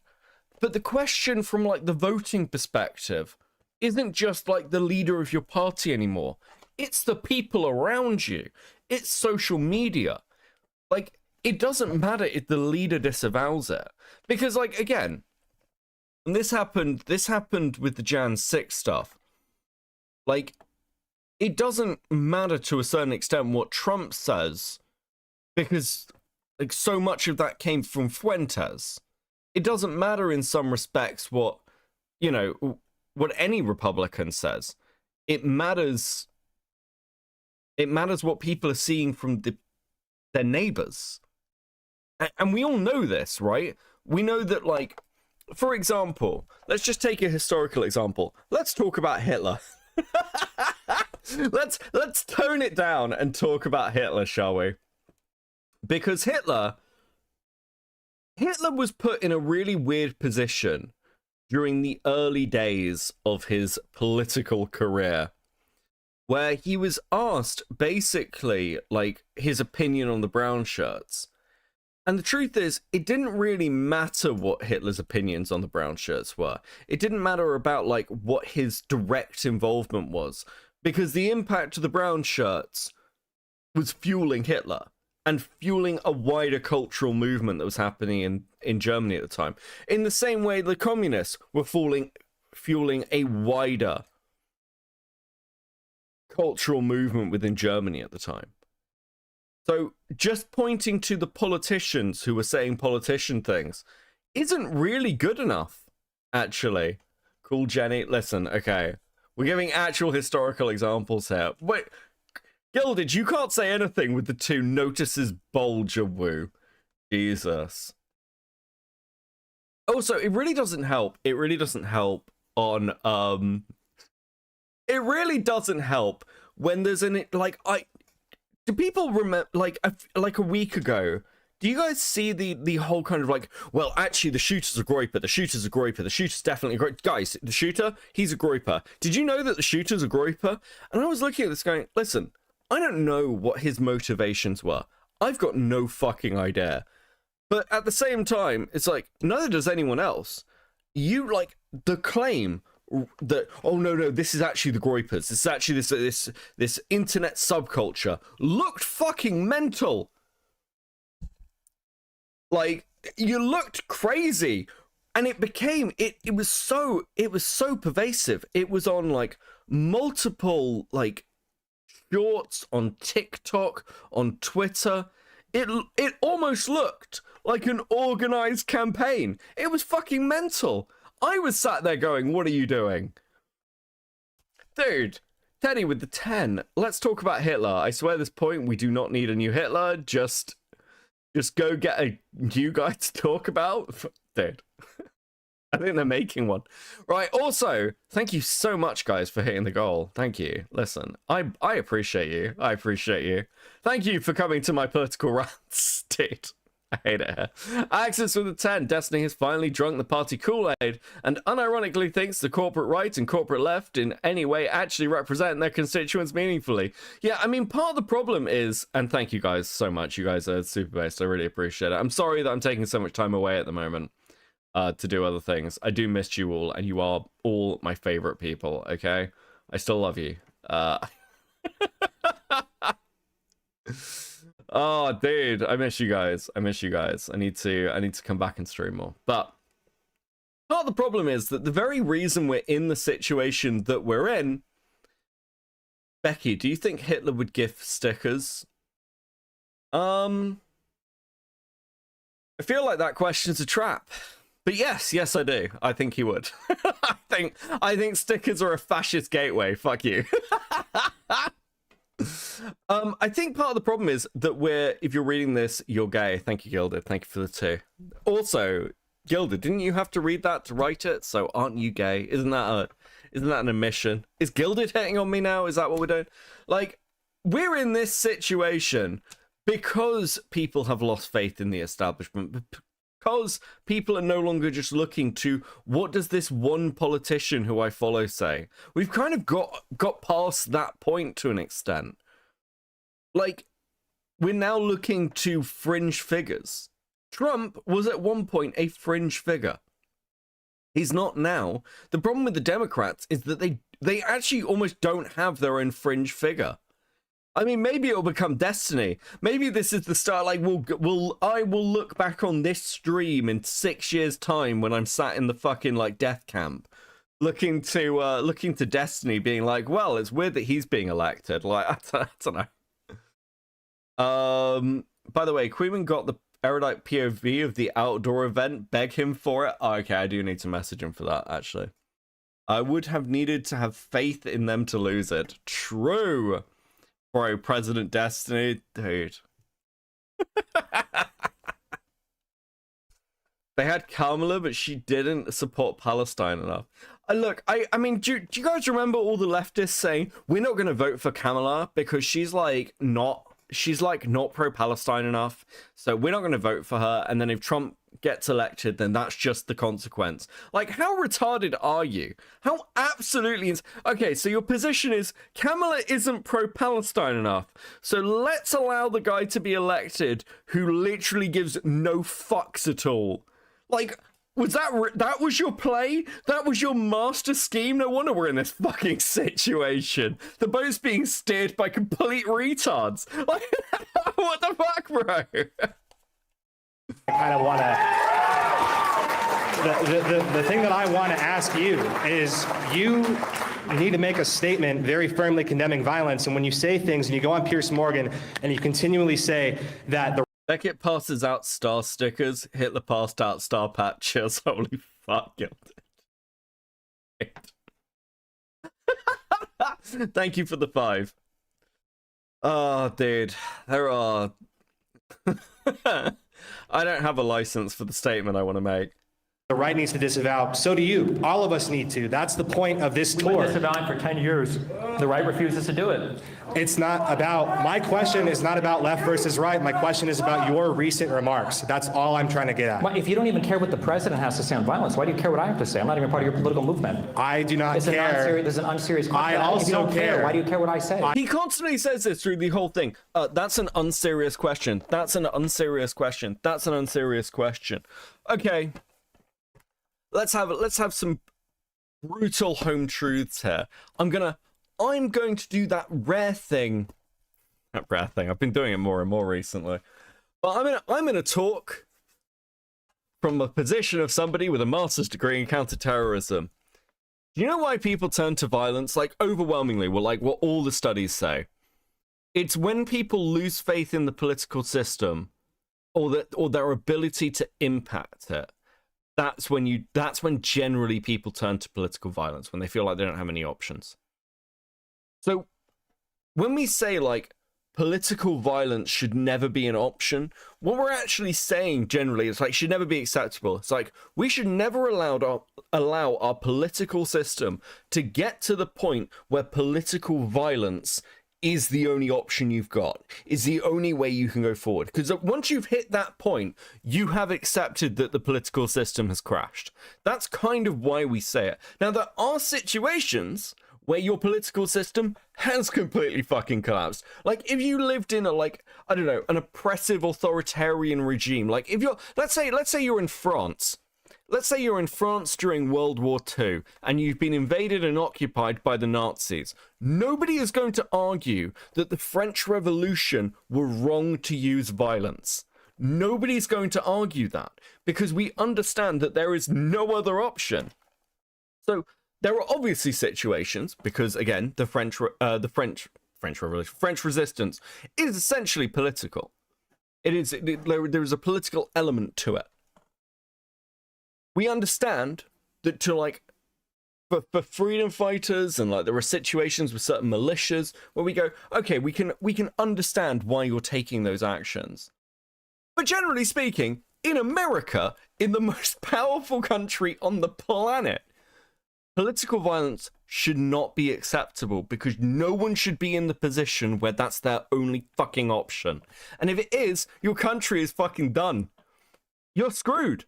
But the question from like the voting perspective isn't just like the leader of your party anymore. It's the people around you. It's social media. Like, it doesn't matter if the leader disavows it. Because, like, again, and this happened with the Jan 6 stuff. Like, it doesn't matter to a certain extent what Trump says, because like so much of that came from Fuentes. It doesn't matter in some respects what, you know, what any Republican says. It matters what people are seeing from their neighbors. And we all know this, right? We know that, like, for example, let's just take a historical example. Let's talk about Hitler. Let's tone it down and talk about Hitler, shall we? Because Hitler was put in a really weird position during the early days of his political career, where he was asked basically like his opinion on the brown shirts. And the truth is, it didn't really matter what Hitler's opinions on the brown shirts were. It didn't matter about like what his direct involvement was, because the impact of the brown shirts was fueling Hitler and fueling a wider cultural movement that was happening in Germany at the time. In the same way the communists were fueling a wider cultural movement within Germany at the time. So just pointing to the politicians who were saying politician things isn't really good enough, actually. Cool, Jenny. Listen, okay. We're giving actual historical examples here. Wait, Gilded, you can't say anything with the two notices bulge of woo. Jesus. Also, it really doesn't help. It really doesn't help on, it really doesn't help when there's an, like, do people remember, like a week ago, do you guys see the whole kind of like, well, actually, the shooter's a groiper, the shooter's a groiper, the shooter's definitely a groiper. Guys, the shooter, he's a groiper. Did you know that the shooter's a groiper? And I was looking at this going, listen, I don't know what his motivations were. I've got no fucking idea. But at the same time, it's like, neither does anyone else. You, like, the claim that, oh no, this is actually the groipers, this is actually this internet subculture, looked fucking mental. Like, you looked crazy, and it became it was so pervasive. It was on like multiple like shorts on TikTok, on Twitter. It almost looked like an organized campaign. It was fucking mental. I was sat there going, what are you doing? Dude, Teddy with the 10. Let's talk about Hitler. I swear at this point, we do not need a new Hitler. Just go get a new guy to talk about. Dude. I think they're making one. Right, also, thank you so much, guys, for hitting the goal. Thank you. Listen, I appreciate you. I appreciate you. Thank you for coming to my political rants, dude. I hate it here. Axis with a 10. Destiny has finally drunk the party Kool-Aid and unironically thinks the corporate right and corporate left in any way actually represent their constituents meaningfully. Yeah, I mean, part of the problem is, and thank you guys so much. You guys are super based. I really appreciate it. I'm sorry that I'm taking so much time away at the moment to do other things. I do miss you all, and you are all my favorite people, okay? I still love you. Oh, dude, I miss you guys. I miss you guys. I need to come back and stream more. But part of the problem is that the very reason we're in the situation that we're in... Becky, do you think Hitler would gift stickers? I feel like that question's a trap. But yes, I do. I think he would. I think stickers are a fascist gateway. Fuck you. I think part of the problem is that if you're reading this, you're gay. Thank you, Gilded. Thank you for the 2. Also, Gilded, didn't you have to read that to write it? So aren't you gay? Isn't that an admission? Is Gilded hitting on me now? Is that what we're doing? Like, we're in this situation because people have lost faith in the establishment. Because people are no longer just looking to what does this one politician who I follow say. We've kind of got past that point to an extent. Like, we're now looking to fringe figures. Trump was at one point a fringe figure. He's not now. The problem with the Democrats is that they actually almost don't have their own fringe figure. I mean, maybe it'll become Destiny. Maybe this is the start. Like, I will look back on this stream in 6 years' time when I'm sat in the fucking like death camp, looking to Destiny, being like, well, it's weird that he's being elected. Like, I don't know. By the way, Queenman got the erudite POV of the outdoor event. Beg him for it. Oh, okay, I do need to message him for that. Actually, I would have needed to have faith in them to lose it. True. Bro, President Destiny, dude. They had Kamala, but she didn't support Palestine enough. Look, I mean, do you guys remember all the leftists saying, we're not going to vote for Kamala because she's not pro-Palestine enough, so we're not going to vote for her, and then if Trump gets elected, then that's just the consequence. Like, how retarded are you? How absolutely... Okay, so your position is Kamala isn't pro-Palestine enough, so let's allow the guy to be elected who literally gives no fucks at all. Like, was that was your play? That was your master scheme? No wonder we're in this fucking situation. The boat's being steered by complete retards. Like, what the fuck, bro? I kind of want to... The thing that I want to ask you is you need to make a statement very firmly condemning violence, and when you say things and you go on Piers Morgan and you continually say that the Beckett passes out star stickers, Hitler passed out star patches. Holy fuck, Gilded. Thank you for the 5. Oh, dude. There are... I don't have a license for the statement I want to make. the right needs to disavow, so do you. All of us need to. That's the point of this We've been tour. disavowing for 10 years. The right refuses to do it. It's not about, my question is not about left versus right. My question is about your recent remarks. That's all I'm trying to get at. If you don't even care what the president has to say on violence, why do you care what I have to say? I'm not even part of your political movement. I do not It's care. This is an unserious question. I If you don't also care. why do you care what I say? He constantly says this through the whole thing. That's an unserious question. That's an unserious question. That's an unserious question. Okay. Let's have some brutal home truths here. I'm going to do that rare thing. That rare thing. I've been doing it more and more recently. But I'm gonna talk from a position of somebody with a master's degree in counterterrorism. Do you know why people turn to violence? Like, overwhelmingly, well, like what all the studies say. It's when people lose faith in the political system or their ability to impact it. That's when generally people turn to political violence, when they feel like they don't have any options. So when we say like political violence should never be an option, what we're actually saying generally is like should never be acceptable. It's like we should never allow our political system to get to the point where political violence is the only option you've got, is the only way you can go forward. Because once you've hit that point, you have accepted that the political system has crashed. That's kind of why we say it. Now, there are situations where your political system has completely fucking collapsed. Like, if you lived in a, like, I don't know, an oppressive authoritarian regime, like, if you're, let's say you're in France. Let's say you're in France during World War II, and you've been invaded and occupied by the Nazis. Nobody is going to argue that the French Revolution were wrong to use violence. Nobody's going to argue that, because we understand that there is no other option. So, there are obviously situations, because again, the French Revolution, French resistance is essentially political. There is a political element to it. We understand that to like, for freedom fighters, and like there are situations with certain militias where we go, okay, we can understand why you're taking those actions. But generally speaking, in America, in the most powerful country on the planet, political violence should not be acceptable, because no one should be in the position where that's their only fucking option. And if it is, your country is fucking done. You're screwed.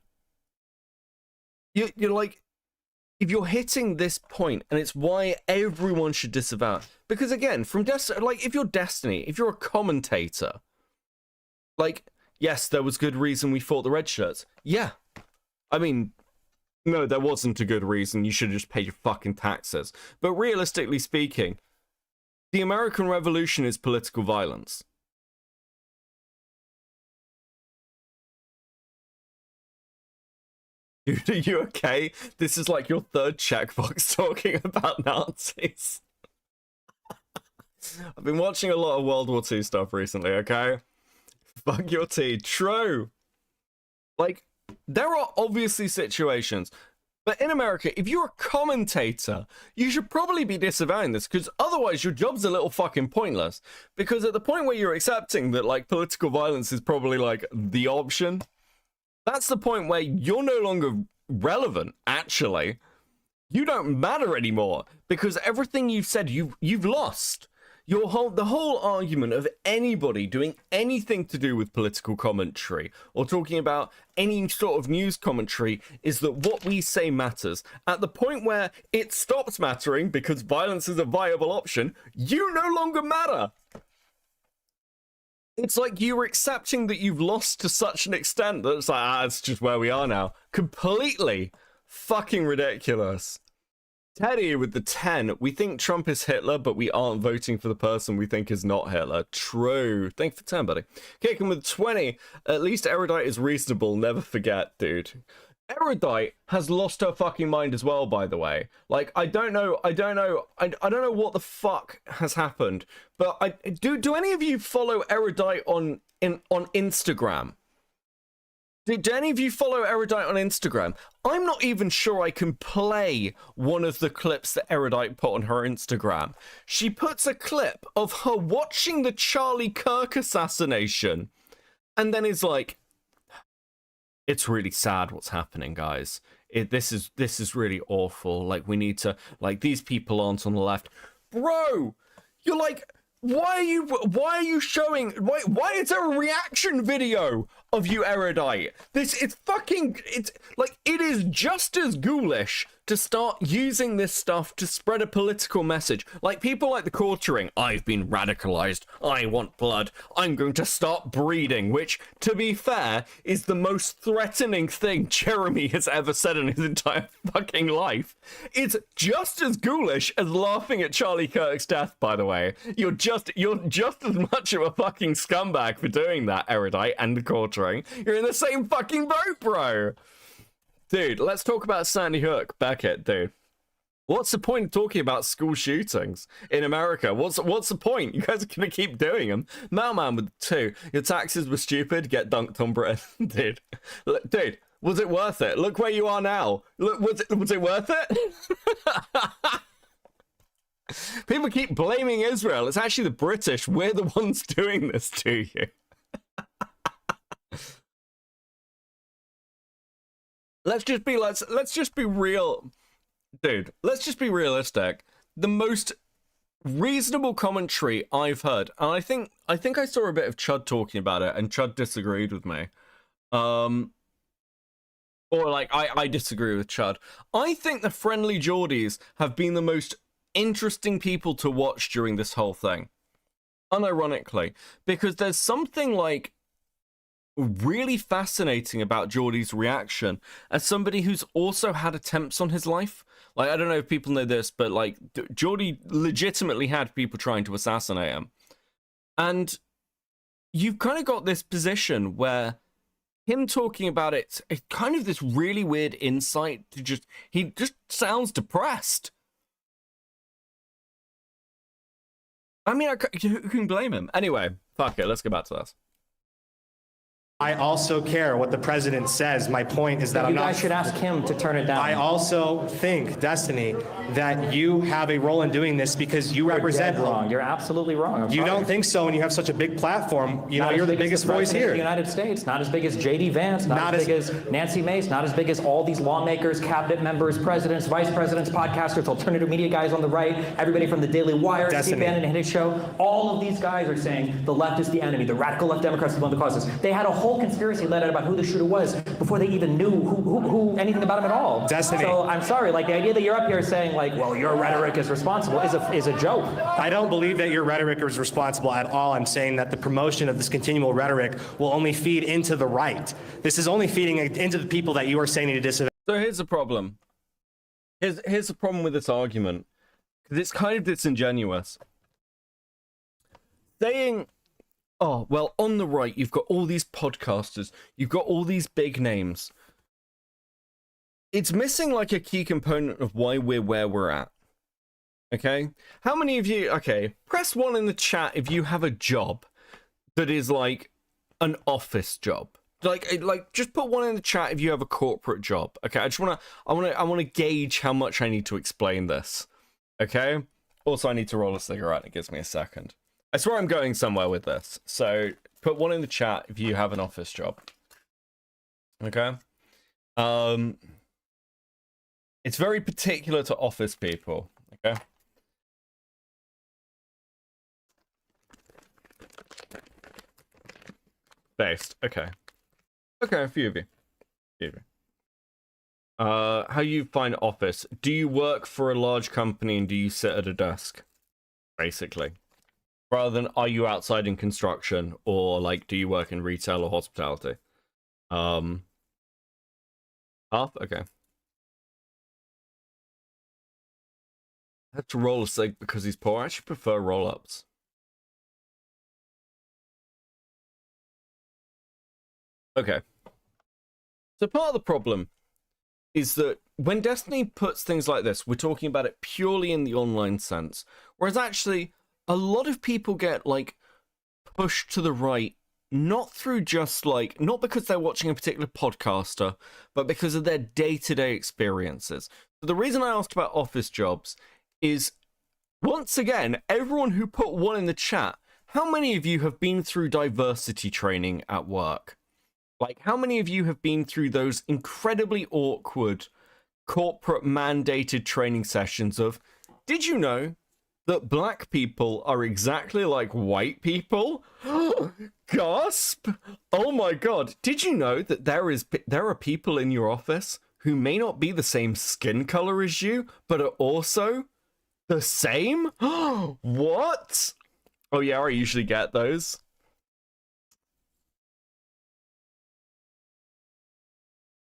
You're like, if you're hitting this point, and it's why everyone should disavow. Because again, from like, if you're Destiny, if you're a commentator, like, yes, there was good reason we fought the red shirts. Yeah. I mean, no, there wasn't a good reason. You should have just paid your fucking taxes. But realistically speaking, the American Revolution is political violence. Dude, are you okay? This is like your third checkbox talking about Nazis. I've been watching a lot of World War II stuff recently, okay? Fuck your tea. True. Like, there are obviously situations, but in America, if you're a commentator, you should probably be disavowing this, because otherwise your job's a little fucking pointless. Because at the point where you're accepting that, like, political violence is probably, like, the option, that's the point where you're no longer relevant, actually. You don't matter anymore, because everything you've said, you've lost. The whole argument of anybody doing anything to do with political commentary or talking about any sort of news commentary is that what we say matters. At the point where it stops mattering because violence is a viable option, you no longer matter. It's like you're accepting that you've lost to such an extent that it's like, it's just where we are now. Completely fucking ridiculous. Teddy with the 10. We think Trump is Hitler, but we aren't voting for the person we think is not Hitler. True. Thank you for 10, buddy. Kicking with 20. At least Erudite is reasonable. Never forget, dude. Erudite has lost her fucking mind as well, by the way. Like, I don't know what the fuck has happened, but do any of you follow Erudite on Instagram? Do any of you follow Erudite on Instagram? I'm not even sure I can play one of the clips that Erudite put on her Instagram. She puts a clip of her watching the Charlie Kirk assassination, and then is like, it's really sad what's happening, guys. This is really awful. Like, we need to, like, these people aren't on the left. Bro, you're like, why are you showing, why is there a reaction video of you, Erudite? It's like, it is just as ghoulish to start using this stuff to spread a political message. Like, people like the Quartering, I've been radicalized, I want blood, I'm going to start breeding, which, to be fair, is the most threatening thing Jeremy has ever said in his entire fucking life. It's just as ghoulish as laughing at Charlie Kirk's death, by the way. You're just as much of a fucking scumbag for doing that, Erudite and the Quartering. You're in the same fucking boat, bro. Dude, let's talk about Sandy Hook. Beckett, dude. What's the point of talking about school shootings in America? What's the point? You guys are gonna keep doing them. Mailman with 2. Your taxes were stupid. Get dunked on Britain. Dude. Dude, was it worth it? Look where you are now. Look, was it worth it? People keep blaming Israel. It's actually the British. We're the ones doing this to you. Let's just be real. Dude, let's just be realistic. The most reasonable commentary I've heard, and I think I saw a bit of Chud talking about it, and Chud disagreed with me. Or like I disagree with Chud. I think the Friendly Geordies have been the most interesting people to watch during this whole thing. Unironically. Because there's something like really fascinating about Geordie's reaction as somebody who's also had attempts on his life. Like, I don't know if people know this, but like Geordie legitimately had people trying to assassinate him. And you've kind of got this position where him talking about it's kind of this really weird insight to he just sounds depressed. I mean, who can blame him? Anyway, fuck it, let's get back to this. I also care what the president says. My point is that You guys should ask him to turn it down. I also think, Destiny, that you have a role in doing this because you represent. You're dead wrong. You're absolutely wrong. I'm You sorry. don't think so when you have such a big platform. You know, Not you're as the big as biggest voice President of here. the United States, not as big as J.D. Vance, not as big as Nancy Mace, not as big as all these lawmakers, cabinet members, presidents, vice presidents, podcasters, alternative media guys on the right, everybody from the Daily Wire, Steve Bannon and his show. All of these guys are saying the left is the enemy, the radical left Democrats are one of the causes. They had a whole conspiracy led out about who the shooter was before they even knew who anything about him at all. Destiny. So I'm sorry, like the idea that you're up here saying like, well, your rhetoric is responsible is a joke. I don't believe that your rhetoric is responsible at all. I'm saying that the promotion of this continual rhetoric will only feed into the right. This is only feeding into the people that you are saying to disavow. So here's the problem. Here's the problem with this argument. Because it's kind of disingenuous. Saying, oh, well, on the right, you've got all these podcasters. You've got all these big names. It's missing, like, a key component of why we're where we're at. Okay? How many of you... Okay, press 1 in the chat if you have a job that is, like, an office job. Like, just put 1 in the chat if you have a corporate job. Okay, I just want to gauge how much I need to explain this. Okay? Also, I need to roll a cigarette. It gives me a second. I swear I'm going somewhere with this. So put 1 in the chat if you have an office job. Okay? It's very particular to office people. Okay? Based. Okay. Okay, a few of you. How you find office? Do you work for a large company and do you sit at a desk? Basically. Rather than are you outside in construction or like do you work in retail or hospitality? Half? Okay. I have to roll a cig because he's poor. I actually prefer roll-ups. Okay. So part of the problem is that when Destiny puts things like this, we're talking about it purely in the online sense. Whereas actually, a lot of people get, like, pushed to the right, not through just, like, not because they're watching a particular podcaster, but because of their day-to-day experiences. So the reason I asked about office jobs is, once again, everyone who put 1 in the chat, how many of you have been through diversity training at work? Like, how many of you have been through those incredibly awkward corporate mandated training sessions of, did you know that black people are exactly like white people? Gasp! Oh my god, did you know that there are people in your office who may not be the same skin color as you, but are also the same? What? Oh yeah, I usually get those.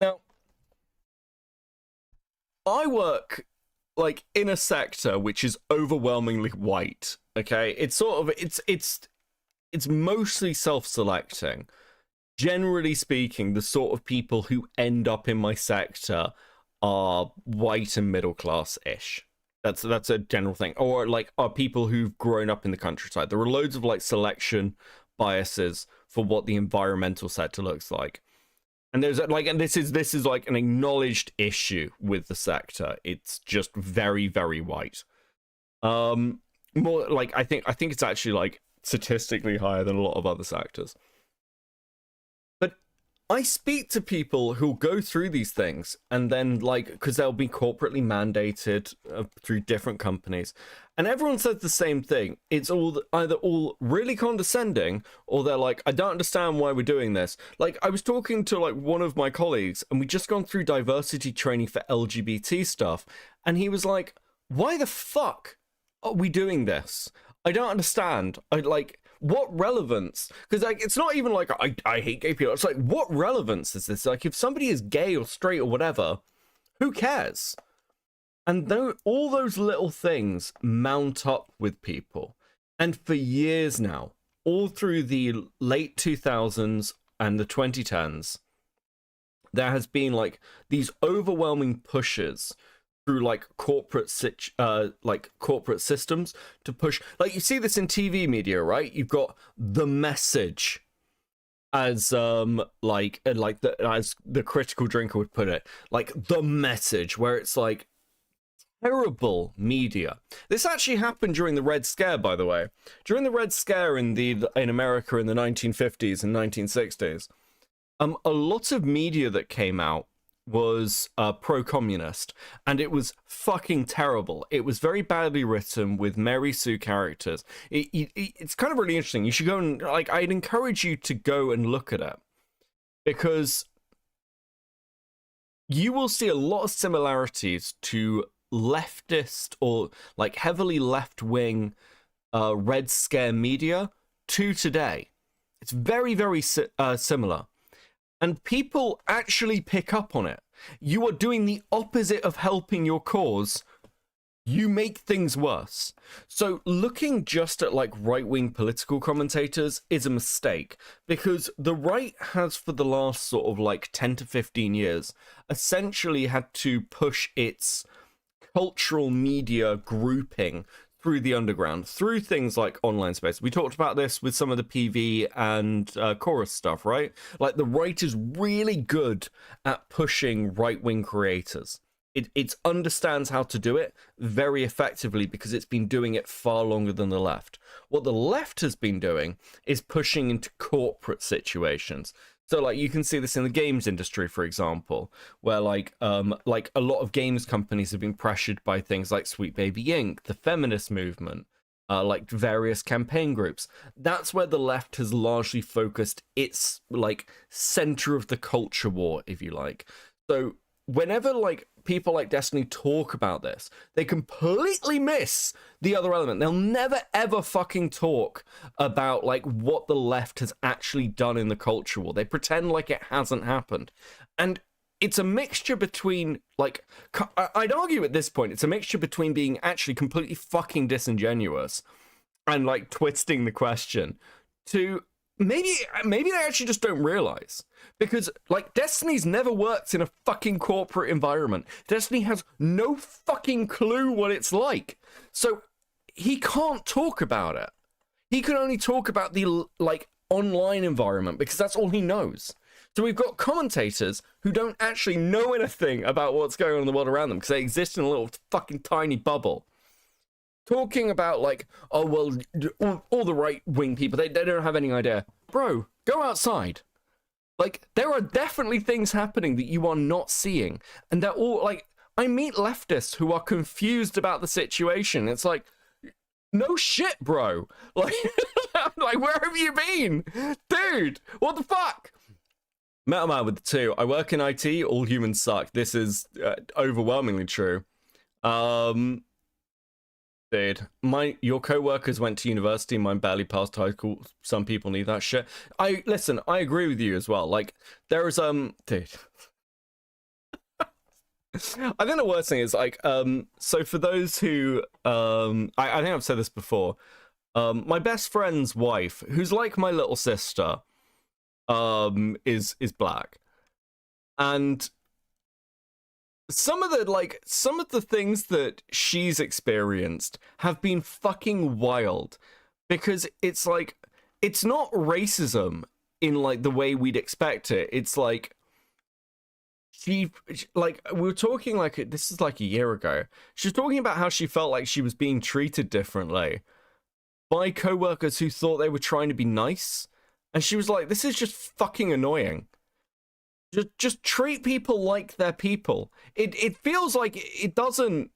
Now, I work like in a sector which is overwhelmingly white. Okay, it's sort of it's mostly self-selecting. Generally speaking, the sort of people who end up in my sector are white and middle class-ish. That's a general thing. Or like are people who've grown up in the countryside. There are loads of like selection biases for what the environmental sector looks like. And there's like, and this is like an acknowledged issue with the sector. It's just very, very white. More like I think it's actually like statistically higher than a lot of other sectors. But I speak to people who go through these things and then like, because they'll be corporately mandated through different companies, and everyone says the same thing. It's all either all really condescending, or they're like, I don't understand why we're doing this. Like, I was talking to like one of my colleagues, and we just gone through diversity training for LGBT stuff, and he was like, why the fuck are we doing this? I don't understand. I like, what relevance? Because like, it's not even like I hate gay people. It's like, what relevance is this? Like, if somebody is gay or straight or whatever, who cares? And all those little things mount up with people. And for years now, all through the late 2000s and the 2010s, there has been like these overwhelming pushes through like corporate systems to push, like, you see this in TV media, right? You've got the message as as the critical drinker would put it, like the message, where it's like terrible media. This actually happened during the Red Scare, by the way. During the Red Scare in America in the 1950s and 1960s, a lot of media that came out was pro-communist, and it was fucking terrible. It was very badly written with Mary Sue characters. It's kind of really interesting. You should go and, like, I'd encourage you to go and look at it, because you will see a lot of similarities to leftist or like heavily left-wing Red Scare media to today. It's very, very similar. And people actually pick up on it. You are doing the opposite of helping your cause. You make things worse. So looking just at like right-wing political commentators is a mistake, because the right has for the last sort of like 10 to 15 years essentially had to push its cultural media grouping through the underground, through things like online space. We talked about this with some of the PV and chorus stuff, right? Like, the right is really good at pushing right-wing creators. It understands how to do it very effectively because it's been doing it far longer than the left. What the left has been doing is pushing into corporate situations. So, like, you can see this in the games industry, for example, where, like a lot of games companies have been pressured by things like Sweet Baby Inc., the feminist movement, like various campaign groups. That's where the left has largely focused its, like, center of the culture war, if you like. So, whenever, like, people like Destiny talk about this, they completely miss the other element. They'll never ever fucking talk about like what the left has actually done in the culture war. They pretend like it hasn't happened. And it's a mixture between, like, I'd argue at this point, it's a mixture between being actually completely fucking disingenuous and like twisting the question to maybe they actually just don't realize. Because, like, Destiny's never worked in a fucking corporate environment. Destiny has no fucking clue what it's like. So he can't talk about it. He can only talk about the, like, online environment because that's all he knows. So we've got commentators who don't actually know anything about what's going on in the world around them because they exist in a little fucking tiny bubble. Talking about, like, oh, well, all the right-wing people, they don't have any idea. Bro, go outside. Like, there are definitely things happening that you are not seeing. And they're all, like, I meet leftists who are confused about the situation. It's like, no shit, bro. Like, like, where have you been? Dude, what the fuck? Metal Man with the 2. I work in IT, all humans suck. This is overwhelmingly true. Dude, your co-workers went to university, mine barely passed high school. Some people need that shit. I agree with you as well. Like, there is dude. I think the worst thing is, like, so for those who I think I've said this before, my best friend's wife, who's like my little sister, is black. And some of the things that she's experienced have been fucking wild, because it's like, it's not racism in like the way we'd expect it. It's like, like, we were talking, like, this is like a year ago. She was talking about how she felt like she was being treated differently by co-workers who thought they were trying to be nice. And she was like, this is just fucking annoying. Just treat people like they're people. It feels like it doesn't...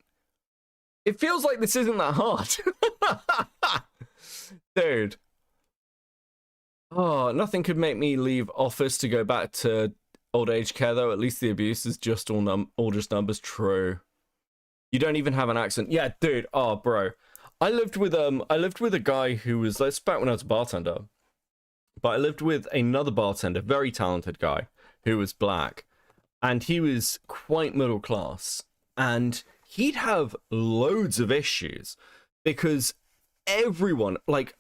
It feels like this isn't that hard. Dude. Oh, nothing could make me leave office to go back to old age care, though. At least the abuse is just all just numbers. True. You don't even have an accent. Yeah, dude. Oh, bro. I lived with a guy who was, that's back when I was a bartender. But I lived with another bartender, very talented guy, who was black. And he was quite middle class. And he'd have loads of issues because everyone, like,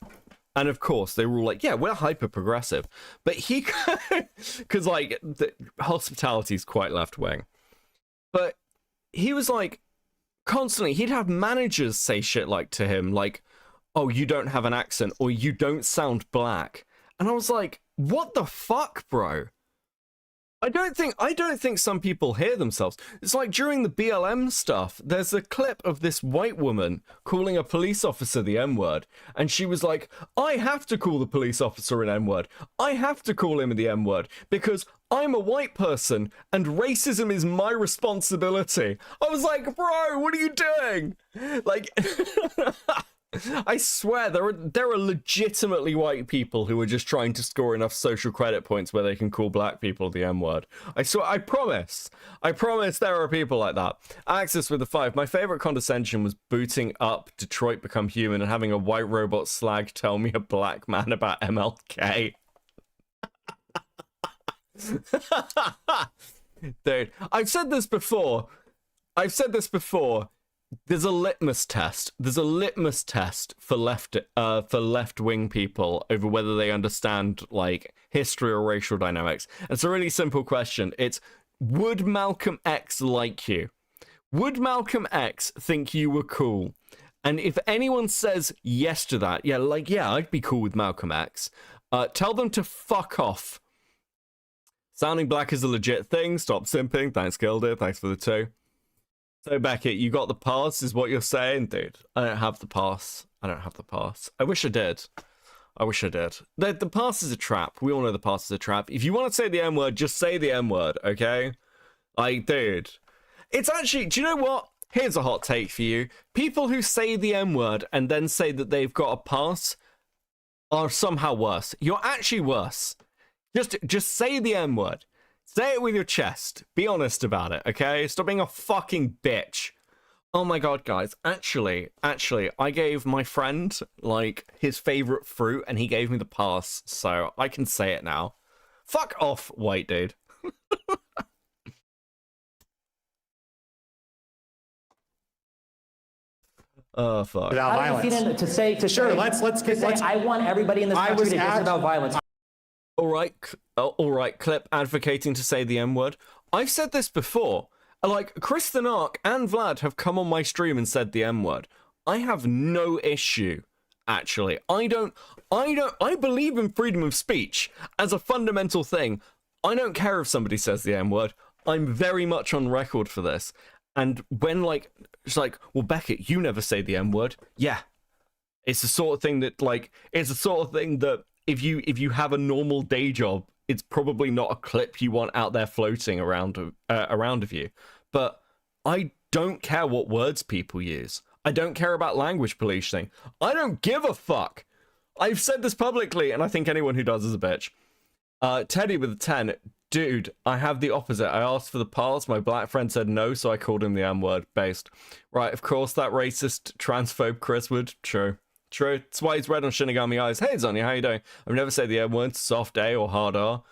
and of course they were all like, yeah, we're hyper progressive, but he, because like the hospitality is quite left wing, but he was like constantly, he'd have managers say shit like to him, like, oh, you don't have an accent or you don't sound black. And I was like, what the fuck, bro? I don't think some people hear themselves. It's like during the BLM stuff, there's a clip of this white woman calling a police officer the N-word, and she was like, I have to call the police officer an N-word. I have to call him the N-word because I'm a white person and racism is my responsibility. I was like, bro, what are you doing? Like, I swear there are legitimately white people who are just trying to score enough social credit points where they can call black people the N-word. I swear, I promise there are people like that. Axis with the 5. My favorite condescension was booting up Detroit Become Human and having a white robot slag tell me a black man about MLK. Dude, I've said this before. There's a litmus test. There's a litmus test for left-wing people over whether they understand like history or racial dynamics. It's a really simple question. It's, would Malcolm X like you? Would Malcolm X think you were cool? And if anyone says yes to that, yeah, I'd be cool with Malcolm X, tell them to fuck off. Sounding black is a legit thing. Stop simping. Thanks, Gilder. Thanks for the 2. So, Beckett, you got the pass, is what you're saying? Dude, I don't have the pass. I wish I did. The pass is a trap. We all know the pass is a trap. If you want to say the N-word, just say the N-word, okay? Like, dude. It's actually, do you know what? Here's a hot take for you. People who say the N-word and then say that they've got a pass are somehow worse. You're actually worse. Just say the N-word. Say it with your chest. Be honest about it, okay? Stop being a fucking bitch. Oh my god, guys. Actually, I gave my friend, like, his favorite fruit, and he gave me the pass, so I can say it now. Fuck off, white dude. Oh, fuck. Without violence. I want everybody in this country to disavow violence. All right, Clip advocating to say the N-word. I've said this before. Like, Chris the Narc and Vlad have come on my stream and said the N-word. I have no issue, actually. I believe in freedom of speech as a fundamental thing. I don't care if somebody says the N-word. I'm very much on record for this. And when, like, it's like, well, Beckett, you never say the N-word. Yeah. It's the sort of thing that, if you have a normal day job, it's probably not a clip you want out there floating around of you. But I don't care what words people use. I don't care about language policing. I don't give a fuck. I've said this publicly, and I think anyone who does is a bitch. Teddy with a 10. Dude, I have the opposite. I asked for the pass. My black friend said no, so I called him the N-word. Based. Right, of course, that racist transphobe Chris would. True. That's why he's red on Shinigami Eyes. Hey, Zonya, how you doing? I've never said the N-word, soft A or hard R.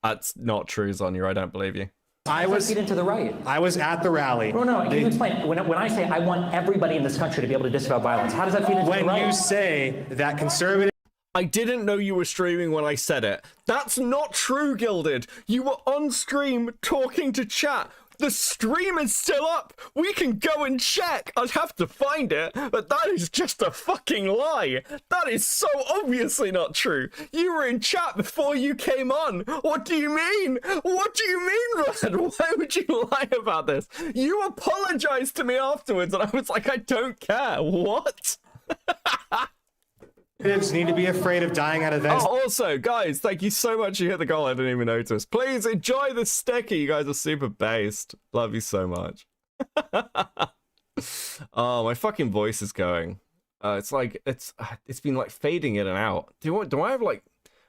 That's not true, Zonya. I don't believe you. I was into the right. I was at the rally. No, can you explain? When I say I want everybody in this country to be able to disavow violence, how does that feed into the right? When you say that conservative... I didn't know you were streaming when I said it. That's not true, Gilded. You were on stream talking to chat. The stream is still up. We can go and check. I'd have to find it, but that is just a fucking lie. That is so obviously not true. You were in chat before you came on. What do you mean? What do you mean, Vlad? Why would you lie about this? You apologized to me afterwards, and I was like, I don't care. What? Kids need to be afraid of dying at events. Oh, also, guys, thank you so much. You hit the goal. I didn't even notice. Please enjoy the sticker. You guys are super based. Love you so much. Oh, my fucking voice is going. It's like it's been like fading in and out. Do I have like?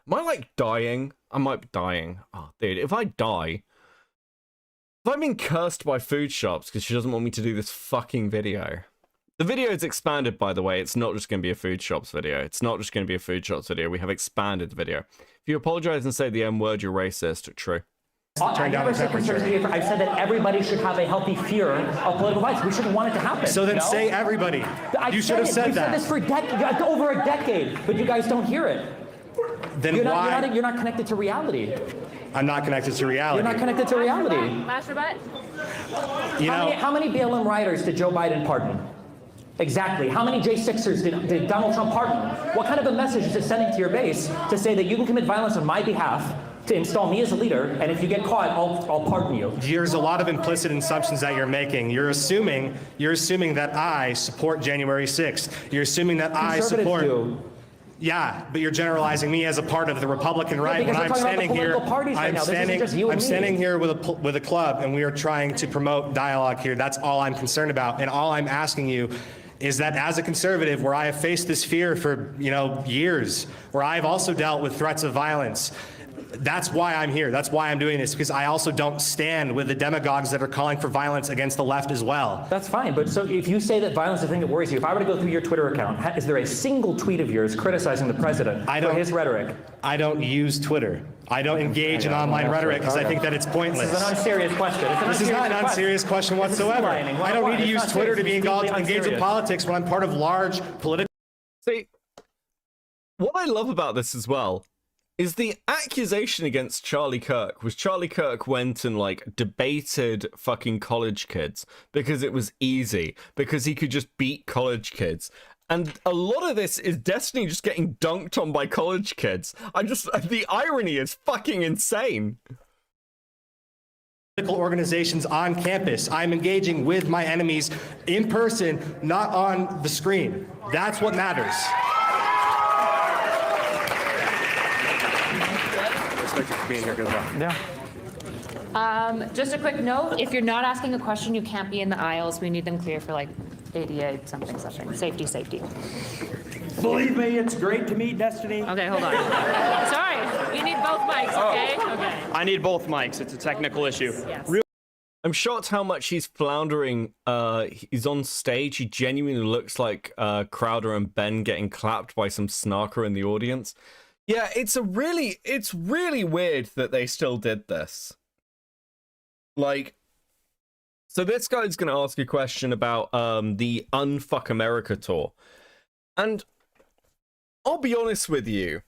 Am I like dying? I might be dying. Oh, dude, if I die, if I'm being cursed by food shops because she doesn't want me to do this fucking video. The video is expanded, by the way. It's not just going to be a food shops video. It's not just going to be a food shops video. We have expanded the video. If you apologize and say the M word, you're racist. True. I never said conservative. I've said that everybody should have a healthy fear of political violence. We shouldn't want it to happen. So then say everybody. You should have said that. We've said this for over a decade, but you guys don't hear it. Then you're why? You're not connected to reality. I'm not connected to reality. You're not connected to reality. Last rebut. You know, How many BLM rioters did Joe Biden pardon? Exactly. How many J6ers did Donald Trump pardon? What kind of a message is it sending to your base to say that you can commit violence on my behalf to install me as a leader, and if you get caught, I'll pardon you? There's a lot of implicit assumptions that you're making. You're assuming that I support January 6th. You're assuming that I support. Do. Yeah, but you're generalizing me as a part of the Republican right. because When we're I'm talking about the standing here, political parties right now. This isn't just you and I'm me. standing here with a club, and we are trying to promote dialogue here. That's all I'm concerned about, and all I'm asking you is that as a conservative, where I have faced this fear for years, where I've also dealt with threats of violence. That's why I'm here. That's why I'm doing this, because I also don't stand with the demagogues that are calling for violence against the left as well. That's fine, but so if you say that violence is the thing that worries you, if I were to go through your Twitter account, is there a single tweet of yours criticizing the president for his rhetoric? I don't use Twitter. I don't engage in online rhetoric because I think that it's pointless. This is an unserious question. This is not an unserious question whatsoever. I don't need to use Twitter to be engaged in politics when I'm part of large political. See, what I love about this as well is the accusation against Charlie Kirk was Charlie Kirk went and like debated fucking college kids because it was easy, because he could just beat college kids. And a lot of this is Destiny just getting dunked on by college kids. The irony is fucking insane. Political organizations on campus. I'm engaging with my enemies in person, not on the screen. That's what matters. Thank you for being here. Good luck. Yeah. Just a quick note, if you're not asking a question, you can't be in the aisles. We need them clear for like ADA something. Safety. Believe me, it's great to meet Destiny. Okay, hold on. Sorry, you need both mics, okay? Okay. I need both mics. It's a technical issue. Yes. I'm shocked how much he's floundering. He's on stage. He genuinely looks like Crowder and Ben getting clapped by some snarker in the audience. Yeah, it's really weird that they still did this. Like, so this guy's going to ask a question about the Unfuck America tour. And I'll be honest with you.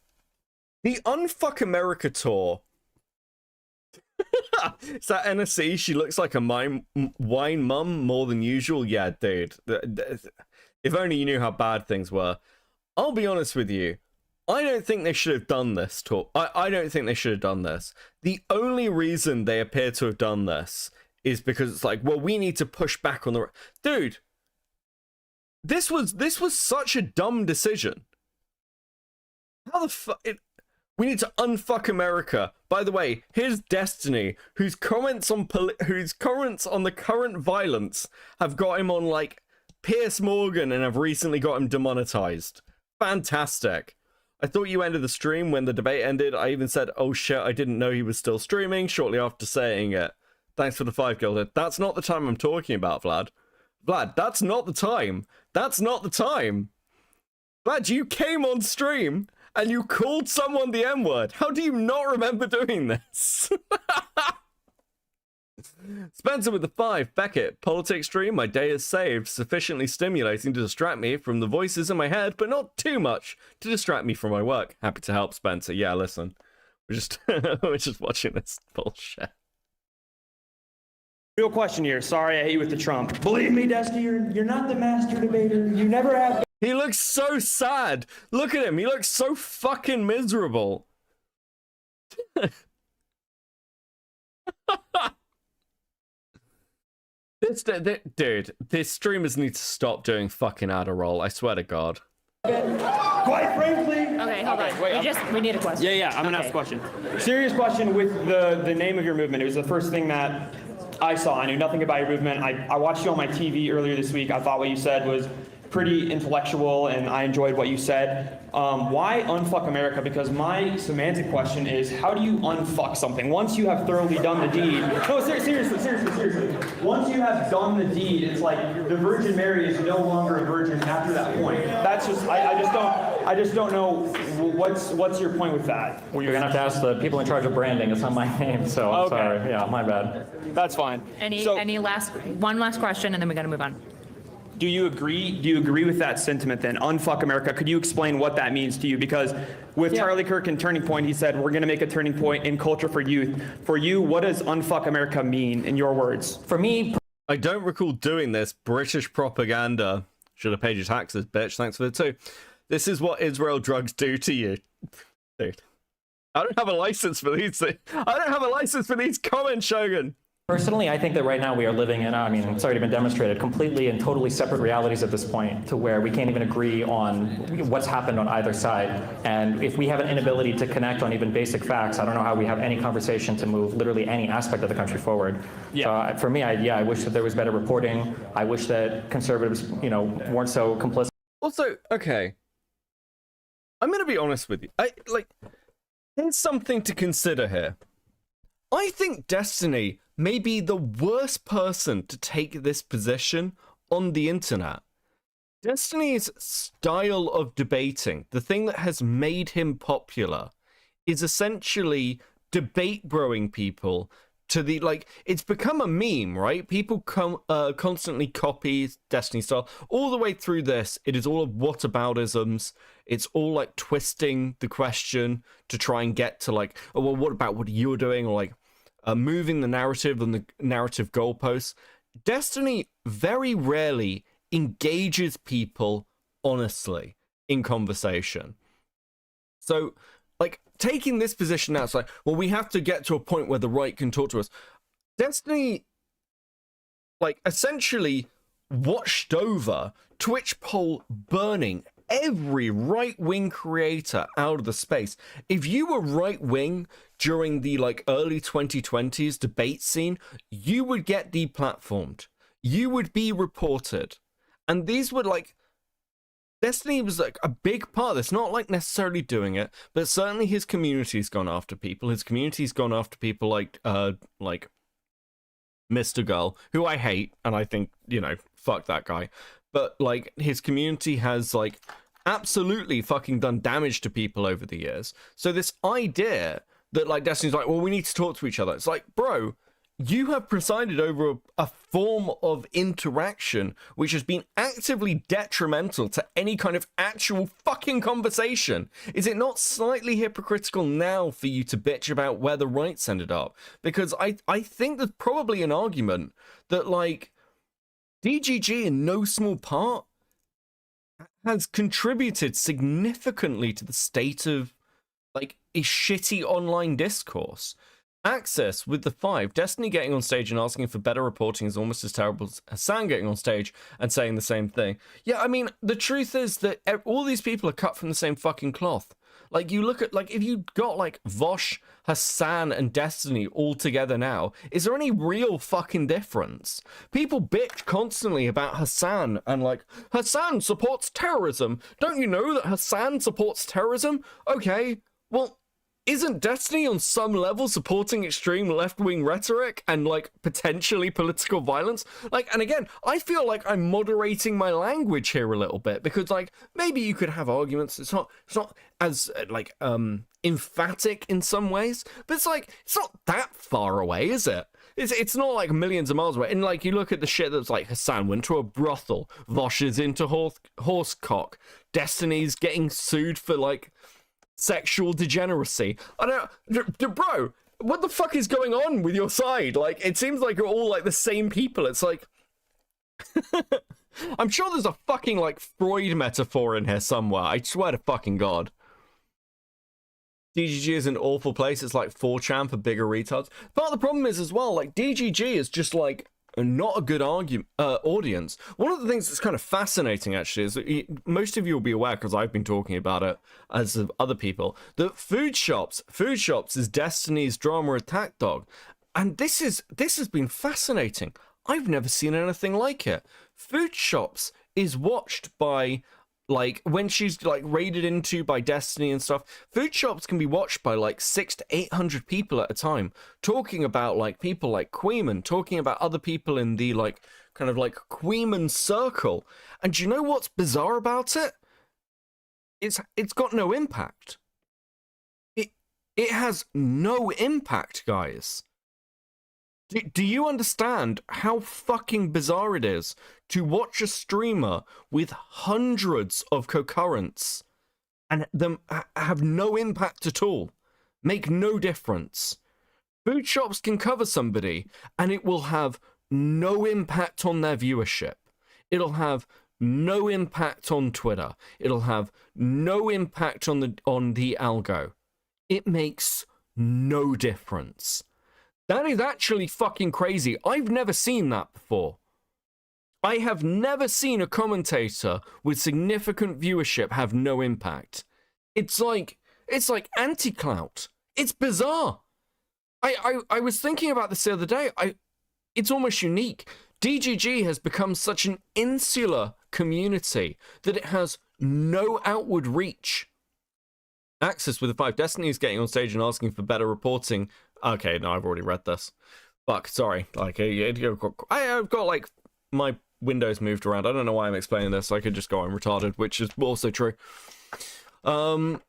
The Unfuck America tour. Is that NSC? She looks like a wine mum more than usual. Yeah, dude. If only you knew how bad things were. I'll be honest with you. I don't think they should have done this tour. I don't think they should have done this. The only reason they appear to have done this is because it's like, well, we need to push back on the... Dude, this was such a dumb decision. How the fuck... We need to unfuck America. By the way, here's Destiny, whose comments on the current violence have got him on, like, Piers Morgan and have recently got him demonetized. Fantastic. I thought you ended the stream when the debate ended. I even said, oh shit, I didn't know he was still streaming shortly after saying it. Thanks for the 5 gilded. That's not the time I'm talking about, Vlad. Vlad, that's not the time. That's not the time. Vlad, you came on stream and you called someone the M-word. How do you not remember doing this? Spencer with the 5. Beckett, politics stream, my day is saved. Sufficiently stimulating to distract me from the voices in my head, but not too much to distract me from my work. Happy to help, Spencer. Yeah, listen. We're just watching this bullshit. Real question here. Sorry, I hate you with the Trump. Believe me, Dusty, you're not the master debater. You never have. He looks so sad. Look at him. He looks so fucking miserable. Dude, this streamers need to stop doing fucking Adderall. I swear to God. Quite frankly. Okay, hold on. We need a question. Yeah, I'm gonna ask a question. Serious question with the name of your movement. It was the first thing that I saw. I knew nothing about your movement. I watched you on my TV earlier this week. I thought what you said was pretty intellectual, and I enjoyed what you said. Why unfuck America? Because my semantic question is, how do you unfuck something? Once you have thoroughly done the deed. No, seriously. Once you have done the deed, it's like the Virgin Mary is no longer a virgin after that point. That's just, I just don't know what's your point with that. Well, you're gonna have to ask the people in charge of branding. It's not my name, so I'm sorry. Yeah, my bad. That's fine. One last question, and then we gotta move on. Do you agree with that sentiment then? Unfuck America. Could you explain what that means to you? Because with Charlie Kirk and Turning Point, he said, we're going to make a turning point in culture for youth. For you, what does unfuck America mean in your words? For me, I don't recall doing this. British propaganda. Should have paid your taxes, bitch. Thanks for the two. This is what Israel drugs do to you. Dude. I don't have a license for these things. I don't have a license for these comments, Shogun. personally, I think that right now we are living in, I mean, it's already been demonstrated, completely and totally separate realities at this point, to where we can't even agree on what's happened on either side. And if we have an inability to connect on even basic facts, I don't know how we have any conversation to move literally any aspect of the country forward. Yeah. So for me, I wish that there was better reporting. I wish that conservatives, weren't so complicit. Also, okay, I'm going to be honest with you. There's something to consider here. I think Destiny may be the worst person to take this position on the internet. Destiny's style of debating, the thing that has made him popular, is essentially debate broing people to the, it's become a meme, right? People constantly copy Destiny style. All the way through this, it is all of whataboutisms. It's all twisting the question to try and get to oh, well, what about what you're doing? Or moving the narrative and the narrative goalposts. Destiny very rarely engages people honestly in conversation. So, taking this position now, it's well, we have to get to a point where the right can talk to us. Destiny, essentially watched over Twitch poll burning every right-wing creator out of the space. If you were right-wing during the early 2020s debate scene, you would get deplatformed. You would be reported. And these would Destiny was a big part of this, not necessarily doing it, but certainly his community's gone after people. His community's gone after people like Mr. Girl, who I hate, and I think, fuck that guy. But his community has absolutely fucking done damage to people over the years. So this idea that Destiny's well, we need to talk to each other. It's bro, you have presided over a form of interaction which has been actively detrimental to any kind of actual fucking conversation. Is it not slightly hypocritical now for you to bitch about where the rights ended up? Because I think there's probably an argument that DGG in no small part has contributed significantly to the state of a shitty online discourse. Access with the 5, Destiny getting on stage and asking for better reporting is almost as terrible as Hassan getting on stage and saying the same thing. Yeah, I mean, the truth is that all these people are cut from the same fucking cloth. You look at, if you got, Vosh, Hassan, and Destiny all together now, is there any real fucking difference? People bitch constantly about Hassan, and, Hassan supports terrorism. Don't you know that Hassan supports terrorism? Okay, well, isn't Destiny on some level supporting extreme left-wing rhetoric and potentially political violence? And again, I feel I'm moderating my language here a little bit, because maybe you could have arguments. It's not as emphatic in some ways, but it's not that far away, is it? It's not millions of miles away. And you look at the shit that's Hassan went to a brothel, Vosh is into horse cock, Destiny's getting sued for sexual degeneracy. I don't, bro. what the fuck is going on with your side? Like, it seems like you're all like the same people. It's like, I'm sure there's a fucking like Freud metaphor in here somewhere. I swear to fucking God. DGG is an awful place. It's like 4chan for bigger retards. Part of the problem is as well, like DGG is just like not a good audience. One of the things that's kind of fascinating actually is that most of you will be aware, because I've been talking about it as of other people, that food shops is Destiny's drama attack dog. And this has been fascinating. I've never seen anything like it. Food shops is watched by, like, when she's like raided into by Destiny and stuff, food shops can be watched by like 600 to 800 people at a time, talking about like people like Queeman, talking about other people in the like kind of like Queeman circle. And do you know what's bizarre about it? It's got no impact. It has no impact, guys. Do you understand how fucking bizarre it is to watch a streamer with hundreds of concurrents and them have no impact at all, make no difference? Food shops can cover somebody and it will have no impact on their viewership. It'll have no impact on Twitter. It'll have no impact on the algo. It makes no difference. That is actually fucking crazy. I've never seen that before. I have never seen a commentator with significant viewership have no impact. It's like anti-clout. It's bizarre. I was thinking about this the other day. It's almost unique. DGG has become such an insular community that it has no outward reach. Axis with the 5 Destiny is getting on stage and asking for better reporting. Okay, no, I've already read this. Fuck, sorry. Like, I've got like my windows moved around. I don't know why I'm explaining this. I could just go I'm retarded, which is also true. DGG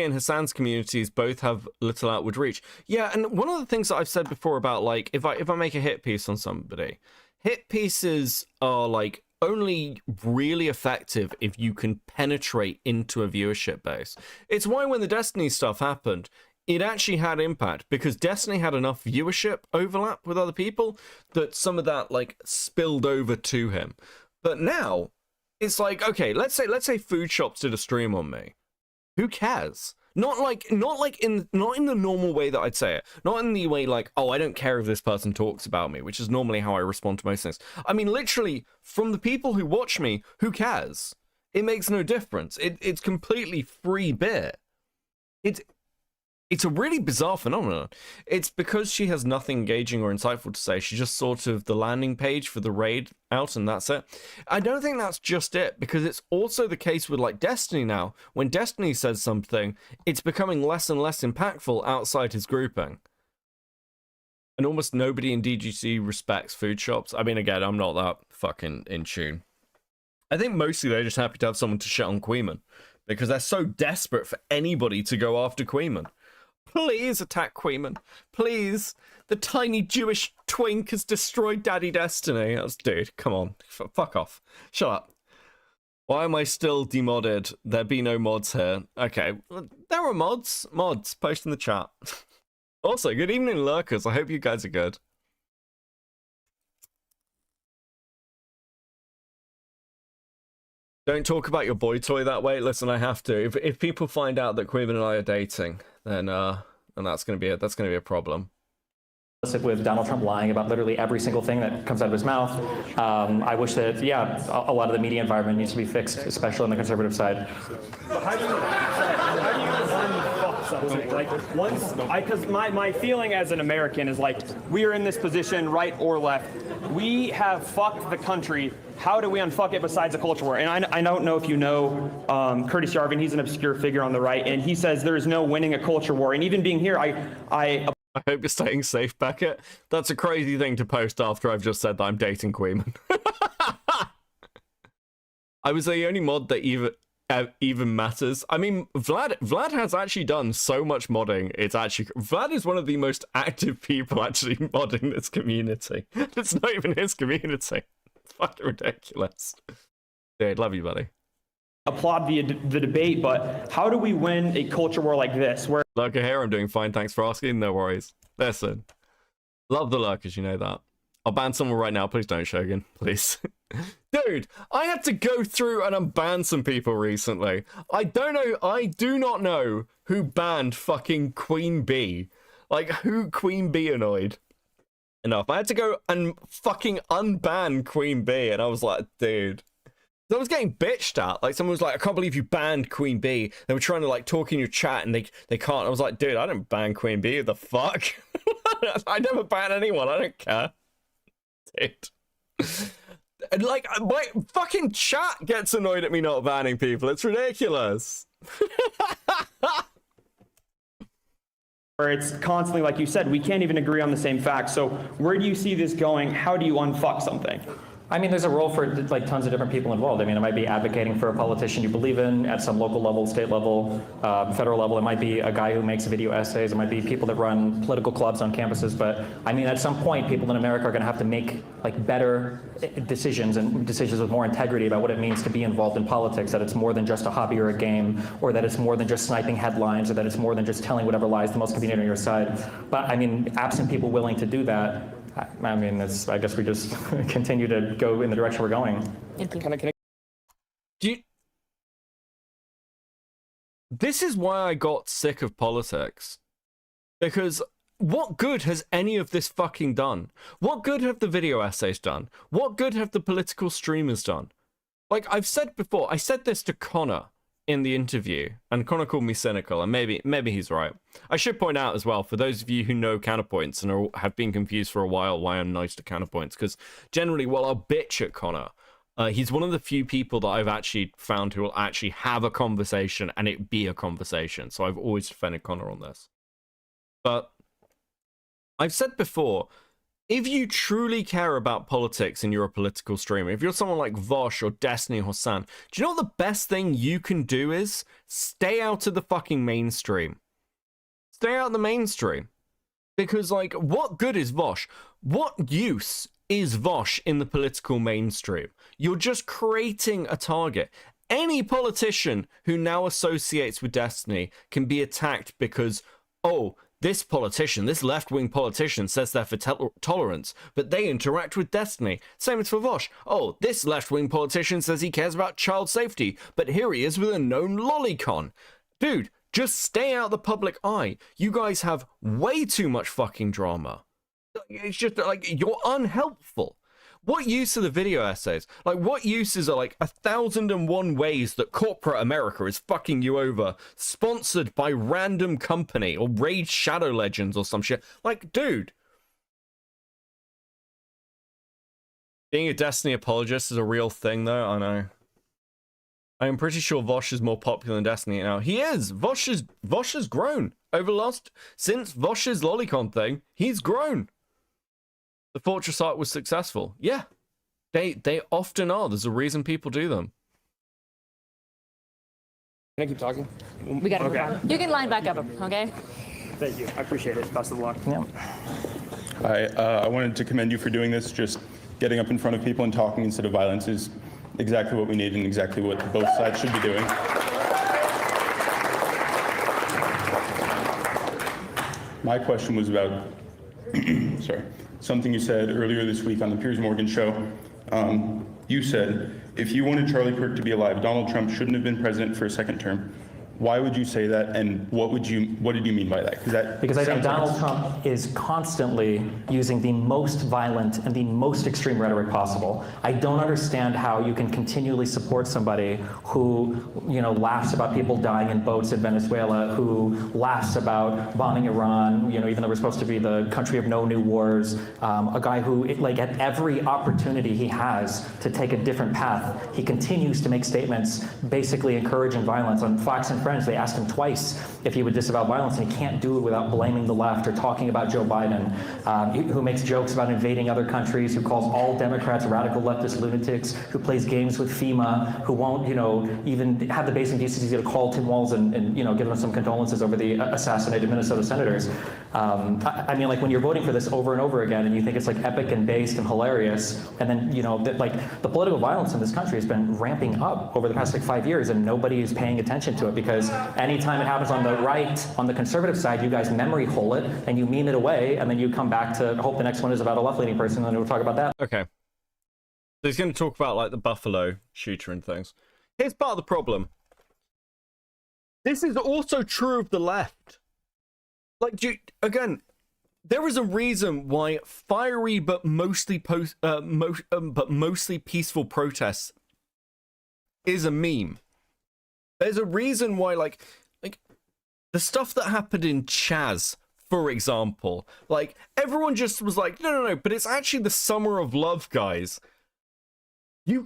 and Hassan's communities both have little outward reach. Yeah, and one of the things that I've said before about like if I make a hit piece on somebody, hit pieces are like only really effective if you can penetrate into a viewership base. It's why when the Destiny stuff happened, it actually had impact, because Destiny had enough viewership overlap with other people that some of that like spilled over to him. But now it's like, okay, let's say food shops did a stream on me. Who cares? Not in the normal way that I'd say it. Not in the way like, oh, I don't care if this person talks about me, which is normally how I respond to most things. I mean, literally, from the people who watch me, who cares? It makes no difference. It's completely free beer. It's a really bizarre phenomenon. It's because she has nothing engaging or insightful to say. She's just sort of the landing page for the raid out, and that's it. I don't think that's just it, because it's also the case with like Destiny now. When Destiny says something, it's becoming less and less impactful outside his grouping. And almost nobody in DGC respects food shops. I mean, again, I'm not that fucking in tune. I think mostly they're just happy to have someone to shit on Queeman, because they're so desperate for anybody to go after Queeman. Please attack Queeman. Please. The tiny Jewish twink has destroyed Daddy Destiny. Dude, come on. Fuck off. Shut up. Why am I still demodded? There be no mods here. Okay. There are mods. Mods. Post in the chat. Also, good evening, lurkers. I hope you guys are good. Don't talk about your boy toy that way. Listen, I have to. If people find out that Queeman and I are dating, then that's gonna be a problem. With Donald Trump lying about literally every single thing that comes out of his mouth, I wish that a lot of the media environment needs to be fixed, especially on the conservative side. Because my feeling as an American is like, we are in this position, right or left. We have fucked the country. How do we unfuck it besides a culture war? And I don't know if you know Curtis Yarvin. He's an obscure figure on the right, and he says there is no winning a culture war. And even being here, I hope you're staying safe, Beckett. That's a crazy thing to post after I've just said that I'm dating Queeman. I was the only mod that even matters. I mean, Vlad has actually done so much modding. Vlad is one of the most active people actually modding this community. It's not even his community. It's fucking ridiculous. Dude, love you, buddy. applaud the debate, but how do we win a culture war like this, where Lurker here, I'm doing fine, thanks for asking, no worries. Listen, love the lurkers, you know that. I'll ban someone right now, please don't, Shogun, please. Dude, I had to go through and unban some people recently. I do not know who banned fucking Queen Bee. Like, who Queen Bee annoyed enough. I had to go and fucking unban Queen Bee, and I was like, dude. I was getting bitched at. Like, someone was like, I can't believe you banned Queen Bee. They were trying to, like, talk in your chat, and they can't. I was like, dude, I didn't ban Queen Bee. The fuck? I never ban anyone. I don't care. Dude. And, like, my fucking chat gets annoyed at me not banning people. It's ridiculous. where it's constantly, like you said, we can't even agree on the same facts. So where do you see this going? How do you unfuck something? I mean, there's a role for like tons of different people involved. I mean, it might be advocating for a politician you believe in at some local level, state level, federal level. It might be a guy who makes video essays. It might be people that run political clubs on campuses. But I mean, at some point, people in America are going to have to make like better decisions and decisions with more integrity about what it means to be involved in politics. That it's more than just a hobby or a game, or that it's more than just sniping headlines, or that it's more than just telling whatever lies the most convenient on your side. But I mean, absent people willing to do that, I mean, I guess we just continue to go in the direction we're going. This is why I got sick of politics. Because what good has any of this fucking done? What good have the video essays done? What good have the political streamers done? Like I've said before, I said this to Connor in the interview, and Connor called me cynical, and maybe he's right. I should point out as well, for those of you who know counterpoints and have been confused for a while why I'm nice to counterpoints, because generally, while I'll bitch at Connor, he's one of the few people that I've actually found who will actually have a conversation and it be a conversation. So I've always defended Connor on this. But I've said before, if you truly care about politics and you're a political streamer, if you're someone like Vosh or Destiny or San, do you know what the best thing you can do is? Stay out of the fucking mainstream. Stay out of the mainstream. Because, like, what good is Vosh? What use is Vosh in the political mainstream? You're just creating a target. Any politician who now associates with Destiny can be attacked because, oh, this politician, this left-wing politician says they're for tolerance, but they interact with Destiny. Same as for Vosh. Oh, this left-wing politician says he cares about child safety, but here he is with a known lolicon. Dude, just stay out of the public eye. You guys have way too much fucking drama. It's just like, you're unhelpful. What use are the video essays? Like, what uses are like 1,001 ways that corporate America is fucking you over, sponsored by random company or Raid Shadow Legends or some shit? Like, dude. Being a Destiny apologist is a real thing, though, I know. I am pretty sure Vosh is more popular than Destiny now. He is! Vosh has grown. Since Vosh's lolicon thing, he's grown. The Fortress arc was successful. Yeah, they often are. There's a reason people do them. Can I keep talking? We got to move on. You can line back up, okay? Thank you. I appreciate it. Best of luck. Yeah. I wanted to commend you for doing this. Just getting up in front of people and talking instead of violence is exactly what we need and exactly what both sides should be doing. My question was about, sorry, something you said earlier this week on the Piers Morgan show. You said, if you wanted Charlie Kirk to be alive, Donald Trump shouldn't have been president for a second term. Why would you say that, and what did you mean by that? Because I think Donald Trump is constantly using the most violent and the most extreme rhetoric possible. I don't understand how you can continually support somebody who, you know, laughs about people dying in boats in Venezuela, who laughs about bombing Iran, you know, even though we're supposed to be the country of no new wars. A guy who, like, at every opportunity he has to take a different path, he continues to make statements basically encouraging violence. On Fox and Friends, they asked him twice if he would disavow violence, and he can't do it without blaming the left or talking about Joe Biden, who makes jokes about invading other countries, who calls all Democrats radical leftist lunatics, who plays games with FEMA, who won't, you know, even have the basic decency to call Tim Walz and you know, give them some condolences over the assassinated Minnesota senators. I mean, like when you're voting for this over and over again and you think it's like epic and based and hilarious, and then, you know, like the political violence in this country has been ramping up over the past like 5 years and nobody is paying attention to it, because anytime it happens on the right, on the conservative side, you guys memory hole it and you meme it away, and then you come back to hope the next one is about a left-leaning person and then we'll talk about that. Okay. So he's going to talk about like the Buffalo shooter and things. Here's part of the problem. This is also true of the left. Like, again, there is a reason why fiery but mostly mostly peaceful protests is a meme. There's a reason why, like the stuff that happened in Chaz, for example, like everyone just was like, no, but it's actually the summer of love, guys. You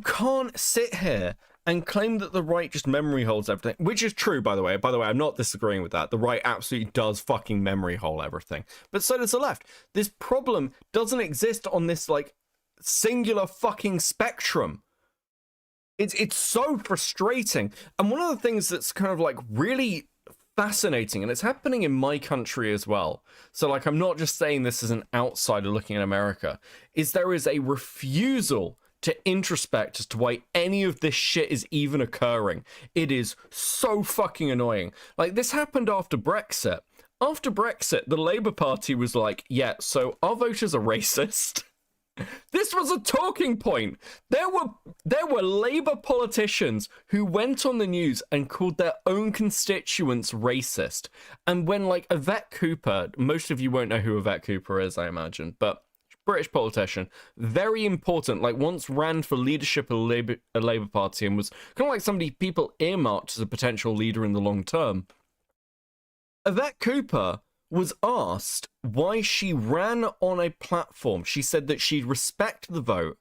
can't sit here and claim that the right just memory holds everything, which is true, by the way. By the way, I'm not disagreeing with that. The right absolutely does fucking memory hole everything. But so does the left. This problem doesn't exist on this, like, singular fucking spectrum. It's so frustrating. And one of the things that's kind of, like, really fascinating, and it's happening in my country as well, so, like, I'm not just saying this as an outsider looking at America, is there is a refusal to introspect as to why any of this shit is even occurring. It is so fucking annoying. Like, this happened after Brexit. After Brexit, the Labour Party was like, yeah, so our voters are racist. This was a talking point. There were Labour politicians who went on the news and called their own constituents racist. And when, like, Yvette Cooper, most of you won't know who Yvette Cooper is, I imagine, but British politician, very important, like once ran for leadership of a Labour Party and was kind of like somebody people earmarked as a potential leader in the long term. Yvette Cooper was asked why she ran on a platform. She said that she'd respect the vote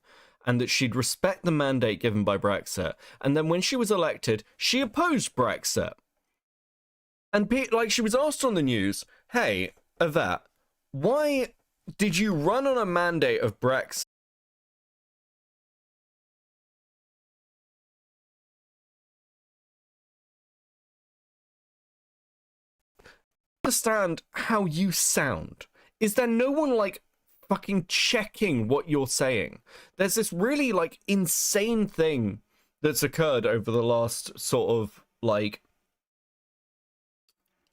and that she'd respect the mandate given by Brexit. And then when she was elected, she opposed Brexit. And like, she was asked on the news, hey, Yvette, why did you run on a mandate of Brexit? Understand how you sound. Is there no one, like, fucking checking what you're saying? There's this really, like, insane thing that's occurred over the last sort of, like,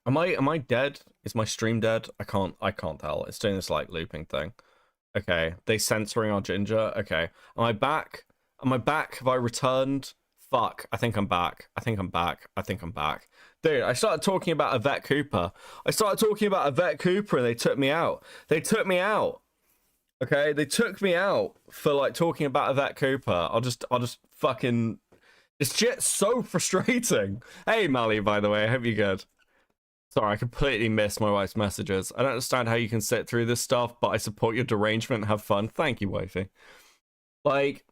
Am I dead? Is my stream dead? I can't tell. It's doing this like looping thing. Okay, they censoring our ginger. Okay, am I back? Am I back? Have I returned? Fuck, I think I'm back. I think I'm back. Dude, I started talking about Yvette Cooper. And they took me out. Okay, they took me out for like talking about Yvette Cooper. I'll just fucking. It's just so frustrating. Hey, Mally, by the way, I hope you're good. Sorry, I completely missed my wife's messages. I don't understand how you can sit through this stuff, but I support your derangement. Have fun. Thank you, wifey. Like,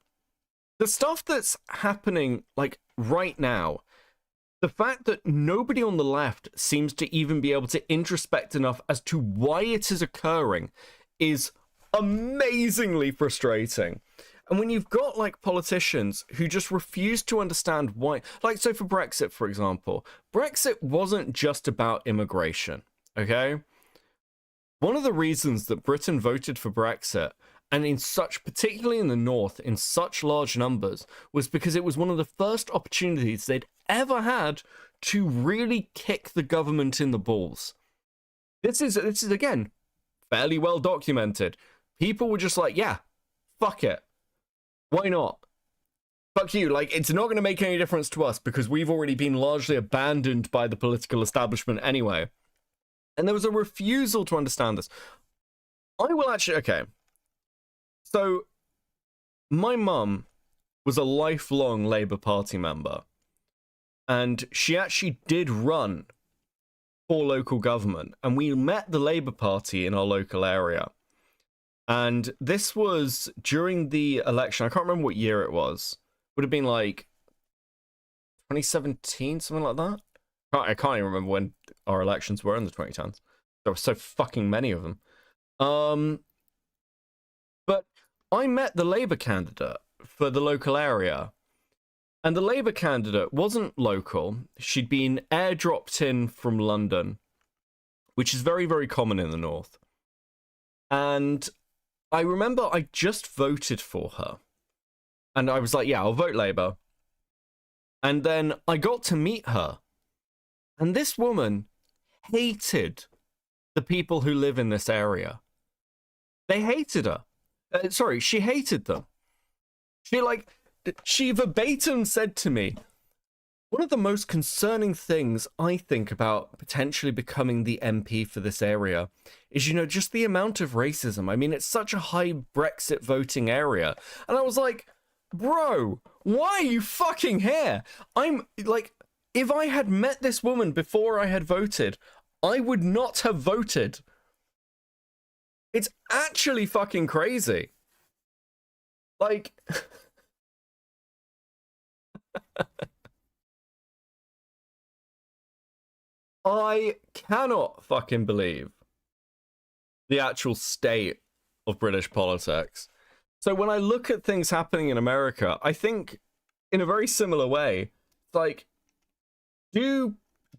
the stuff that's happening, like, right now, the fact that nobody on the left seems to even be able to introspect enough as to why it is occurring is amazingly frustrating. And when you've got, like, politicians who just refuse to understand why, like, so for Brexit, for example, Brexit wasn't just about immigration, okay? One of the reasons that Britain voted for Brexit, and in such, particularly in the north, in such large numbers, was because it was one of the first opportunities they'd ever had to really kick the government in the balls. This is again, fairly well documented. People were just like, yeah, fuck it. Why not? Fuck you, like, it's not going to make any difference to us because we've already been largely abandoned by the political establishment anyway. And there was a refusal to understand this. I will actually, okay. So, my mum was a lifelong Labour Party member. And she actually did run for local government. And we met the Labour Party in our local area. And this was during the election. I can't remember what year it was. Would have been like 2017, something like that. I can't even remember when our elections were in the 2010s. There were so fucking many of them. But I met the Labour candidate for the local area. And the Labour candidate wasn't local. She'd been airdropped in from London, which is very, very common in the North. And I remember I just voted for her. And I was like, yeah, I'll vote Labour. And then I got to meet her. And this woman hated the people who live in this area. They hated her. Sorry, she hated them. She verbatim said to me, one of the most concerning things I think about potentially becoming the MP for this area is, you know, just the amount of racism. I mean, it's such a high Brexit voting area. And I was like, bro, why are you fucking here? I'm like, if I had met this woman before I had voted, I would not have voted. It's actually fucking crazy. Like... I cannot fucking believe the actual state of British politics. So when I look at things happening in America, I think in a very similar way, like, do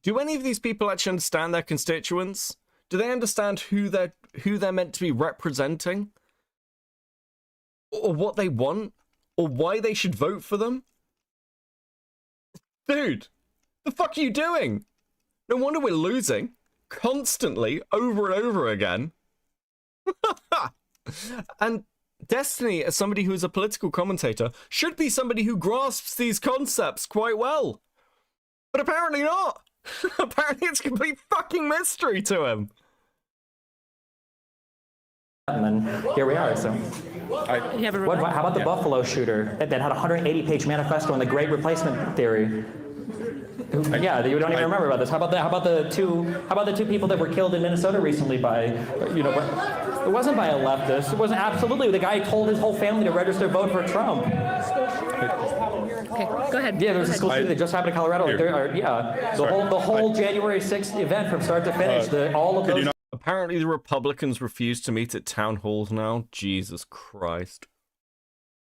any of these people actually understand their constituents? Do they understand who they're meant to be representing? Or what they want? Or why they should vote for them? Dude, the fuck are you doing? No wonder we're losing constantly over and over again. And Destiny, as somebody who is a political commentator, should be somebody who grasps these concepts quite well. But apparently not. Apparently it's a complete fucking mystery to him. And then here we are. So, how about the Buffalo shooter that had a 180-page manifesto on the Great Replacement theory? Yeah, you don't even remember about this. How about the two people that were killed in Minnesota recently by, you know, it wasn't by a leftist. It wasn't absolutely the guy who told his whole family to register to vote for Trump. Okay, go ahead. Yeah, there was a school shooting that just happened in Colorado. The whole January 6th event from start to finish. All of those. Apparently the Republicans refuse to meet at town halls now. Jesus Christ.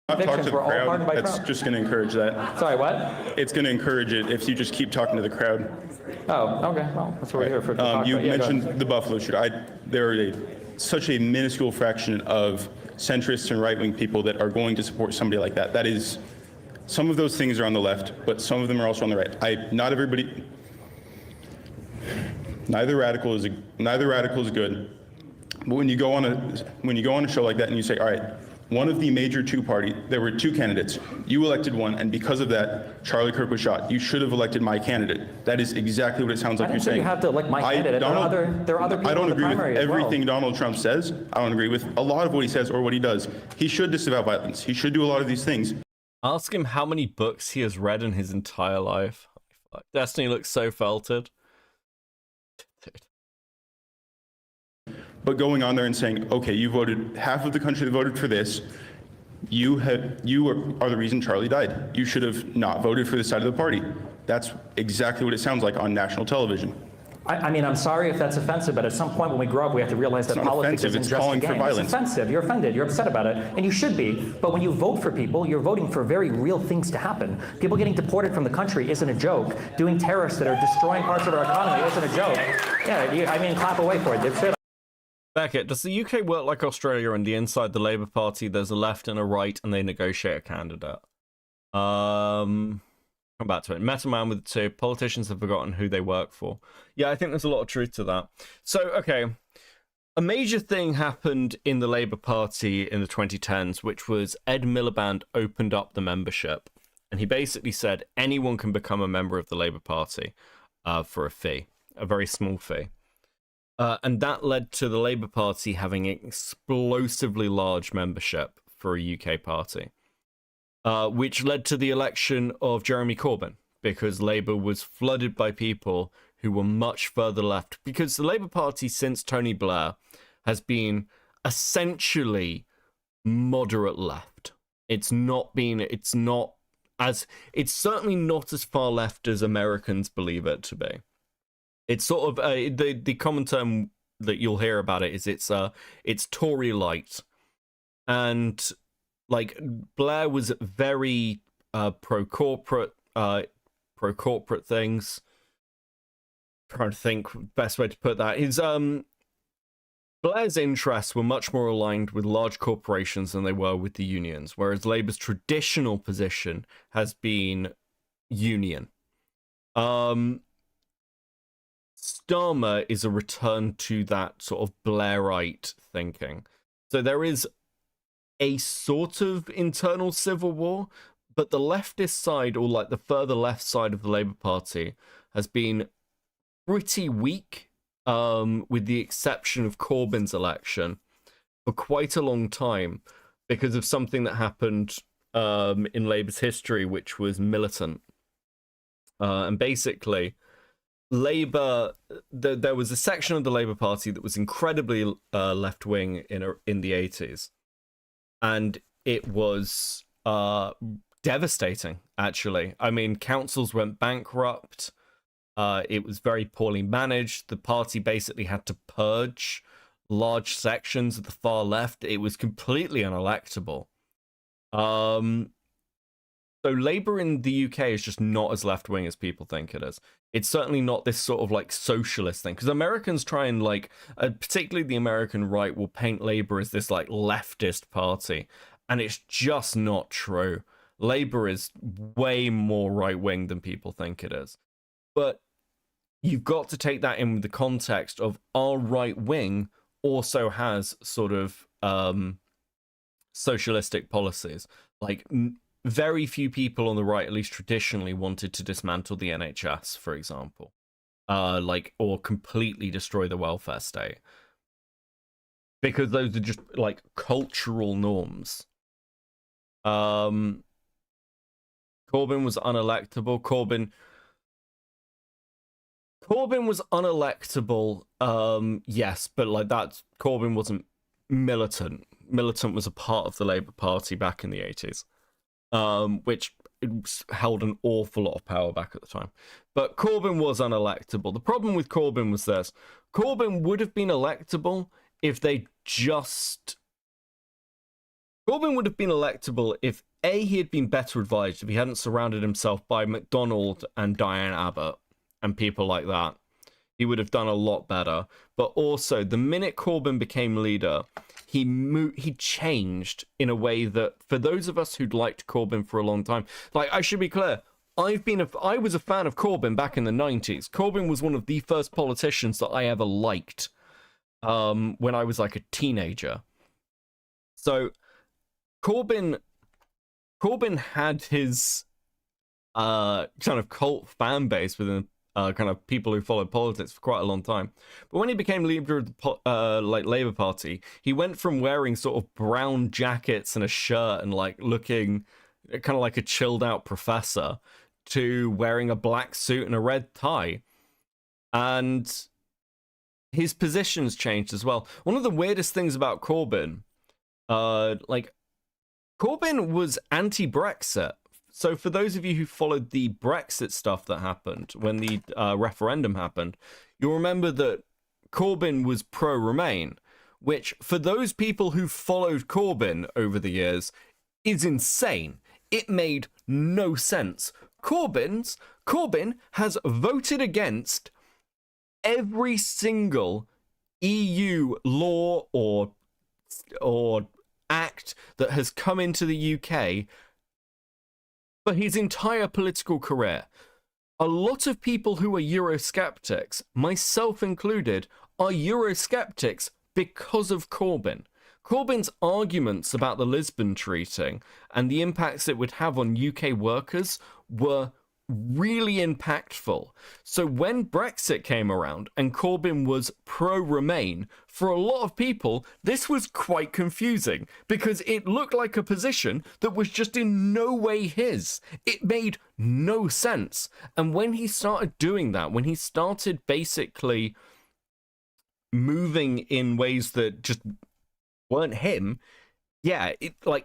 Not talk to the crowd. That's just going to encourage that. Sorry, what? It's going to encourage it if you just keep talking to the crowd. Oh, okay. Well, that's what we're here for. You mentioned the Buffalo shooter. There are such a minuscule fraction of centrists and right-wing people that are going to support somebody like that. That is, some of those things are on the left, but some of them are also on the right. Not everybody. Neither radical is good. But when you go on a show like that and you say, all right, one of the major there were two candidates. You elected one, and because of that, Charlie Kirk was shot. You should have elected my candidate. That is exactly what it sounds like you're saying. You have to elect my candidate. There are other people I don't in the agree with primary as well. everything Donald Trump says. I don't agree with a lot of what he says or what he does. He should disavow violence. He should do a lot of these things. Ask him how many books he has read in his entire life. Destiny looks so felted. But going on there and saying, okay, you voted, half of the country that voted for this, you are the reason Charlie died. You should have not voted for this side of the party. That's exactly what it sounds like on national television. I mean, I'm sorry if that's offensive, but at some point when we grow up, we have to realize that politics isn't just a game. It's offensive. You're offended. You're upset about it, and you should be. But when you vote for people, you're voting for very real things to happen. People getting deported from the country isn't a joke. Doing terrorists that are destroying parts of our economy isn't a joke. Yeah, I mean, clap away for it. Beckett, does the UK work like Australia? On the inside the Labour Party, there's a left and a right, and they negotiate a candidate. Come back to it. Met a man with two. Politicians have forgotten who they work for. Yeah, I think there's a lot of truth to that. So, okay. A major thing happened in the Labour Party in the 2010s, which was Ed Miliband opened up the membership. And he basically said anyone can become a member of the Labour Party for a fee, a very small fee. And that led to the Labour Party having an explosively large membership for a UK party. Which led to the election of Jeremy Corbyn, because Labour was flooded by people who were much further left. Because the Labour Party, since Tony Blair, has been essentially moderate left. It's certainly not as far left as Americans believe it to be. It's sort of the common term that you'll hear about it is it's Tory light, and like Blair was very pro-corporate things. Trying to think best way to put that. His Blair's interests were much more aligned with large corporations than they were with the unions, whereas Labour's traditional position has been union. Starmer is a return to that sort of Blairite thinking. So there is a sort of internal civil war, but the leftist side, or like the further left side of the Labour Party, has been pretty weak, with the exception of Corbyn's election, for quite a long time, because of something that happened in Labour's history, which was militant. And basically, Labour, there was a section of the Labour Party that was incredibly left-wing in the 80s. And it was devastating, actually. I mean, councils went bankrupt. It was very poorly managed. The party basically had to purge large sections of the far left. It was completely unelectable. So Labour in the UK is just not as left-wing as people think it is. It's certainly not this sort of like socialist thing, because Americans try and like, particularly the American right, will paint Labour as this like leftist party, and it's just not true. Labour is way more right-wing than people think it is. But you've got to take that in with the context of our right wing also has sort of socialistic policies. Like very few people on the right, at least traditionally, wanted to dismantle the NHS, for example, or completely destroy the welfare state, because those are just like cultural norms. Corbyn was unelectable. Corbyn was unelectable, yes, but like that, Corbyn wasn't militant. Militant was a part of the Labour Party back in the 80s, which held an awful lot of power back at the time. But Corbyn was unelectable. The problem with Corbyn was this. Corbyn would have been electable if they just... Corbyn would have been electable if, A, he had been better advised, if he hadn't surrounded himself by McDonald and Diane Abbott and people like that. He would have done a lot better. But also, the minute Corbyn became leader, he changed in a way that, for those of us who'd liked Corbyn for a long time, like, I should be clear, I was a fan of Corbyn back in the 90s. Corbyn was one of the first politicians that I ever liked when I was like a teenager. So Corbyn had his kind of cult fan base within kind of people who followed politics for quite a long time. But when he became leader of the Labour Party, he went from wearing sort of brown jackets and a shirt and like looking kind of like a chilled out professor to wearing a black suit and a red tie. And his positions changed as well. One of the weirdest things about Corbyn, Corbyn was anti-Brexit. So for those of you who followed the Brexit stuff that happened when the referendum happened, you'll remember that Corbyn was pro-Remain, which for those people who followed Corbyn over the years is insane. It made no sense. Corbyn has voted against every single EU law or act that has come into the UK for his entire political career. A lot of people who are Eurosceptics, myself included, are Eurosceptics because of Corbyn. Corbyn's arguments about the Lisbon Treaty and the impacts it would have on UK workers were really impactful. So when Brexit came around and Corbyn was pro-Remain, for a lot of people, this was quite confusing because it looked like a position that was just in no way his. It made no sense. And when he started doing that, when he started basically moving in ways that just weren't him, yeah,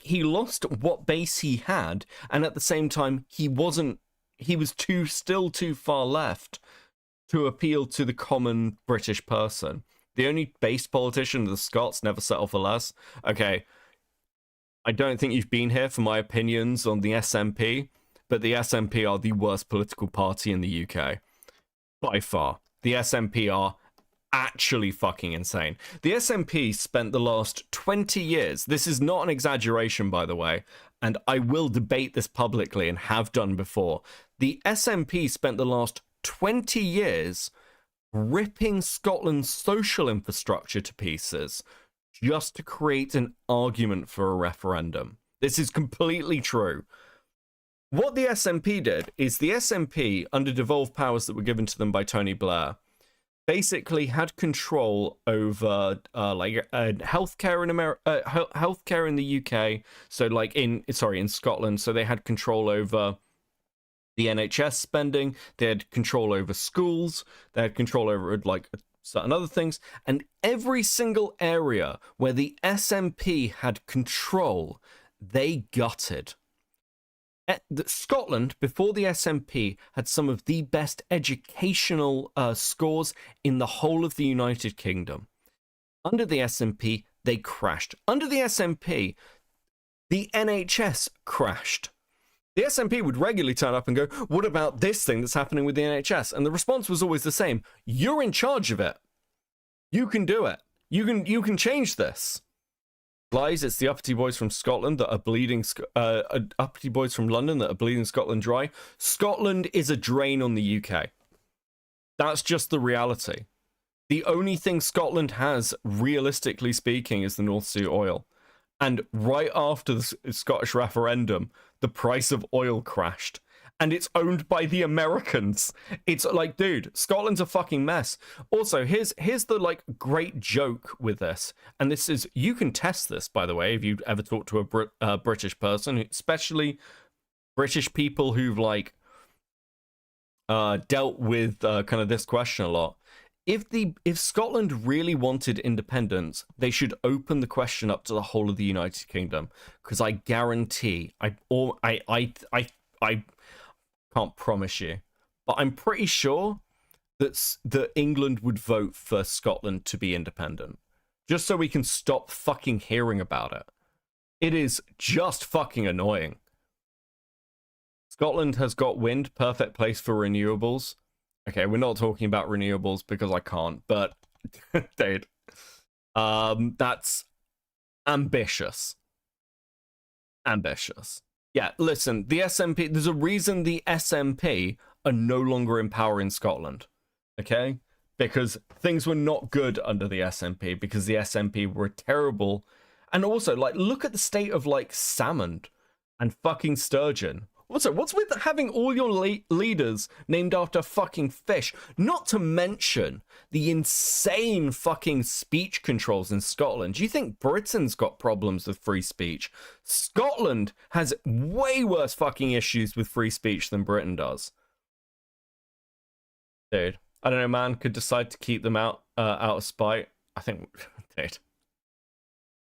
he lost what base he had, and at the same time, he was still too far left to appeal to the common British person. The only base politician, the Scots, never settle for less. Okay, I don't think you've been here for my opinions on the SNP, but the SNP are the worst political party in the UK. By far. The SNP are actually fucking insane. The SNP spent the last 20 years, this is not an exaggeration, by the way, and I will debate this publicly and have done before. The SNP spent the last 20 years ripping Scotland's social infrastructure to pieces just to create an argument for a referendum. This is completely true. What the SNP did is the SNP, under devolved powers that were given to them by Tony Blair, basically had control over healthcare in healthcare in the UK. So in Scotland. So they had control over the NHS spending. They had control over schools. They had control over like certain other things. And every single area where the SNP had control, they gutted. Scotland, before the SNP, had some of the best educational scores in the whole of the United Kingdom. Under the SNP, they crashed. Under the SNP, the NHS crashed. The SNP would regularly turn up and go, what about this thing that's happening with the NHS? And the response was always the same. You're in charge of it. You can do it. You can change this. Lies, it's the uppity boys from Scotland that are bleeding, uppity boys from London that are bleeding Scotland dry. Scotland is a drain on the UK. That's just the reality. The only thing Scotland has, realistically speaking, is the North Sea oil. And right after the Scottish referendum, the price of oil crashed. And it's owned by the Americans. It's like, dude, Scotland's a fucking mess. Also, here's the like great joke with this, and this is, you can test this, by the way, if you've ever talked to a British person, especially British people who've like dealt with kind of this question a lot. If Scotland really wanted independence, they should open the question up to the whole of the United Kingdom, because I guarantee, I can't promise you, but I'm pretty sure that England would vote for Scotland to be independent, just so we can stop fucking hearing about it. It is just fucking annoying. Scotland has got wind, perfect place for renewables. Okay, we're not talking about renewables because I can't, but dude, that's ambitious. Ambitious. Yeah, listen, the SNP, there's a reason the SNP are no longer in power in Scotland, okay? Because things were not good under the SNP, because the SNP were terrible. And also, like, look at the state of, like, salmon and fucking sturgeon. Also, what's with having all your leaders named after fucking fish? Not to mention the insane fucking speech controls in Scotland. Do you think Britain's got problems with free speech? Scotland has way worse fucking issues with free speech than Britain does. Dude, I don't know, man. Could decide to keep them out of spite. I think, dude.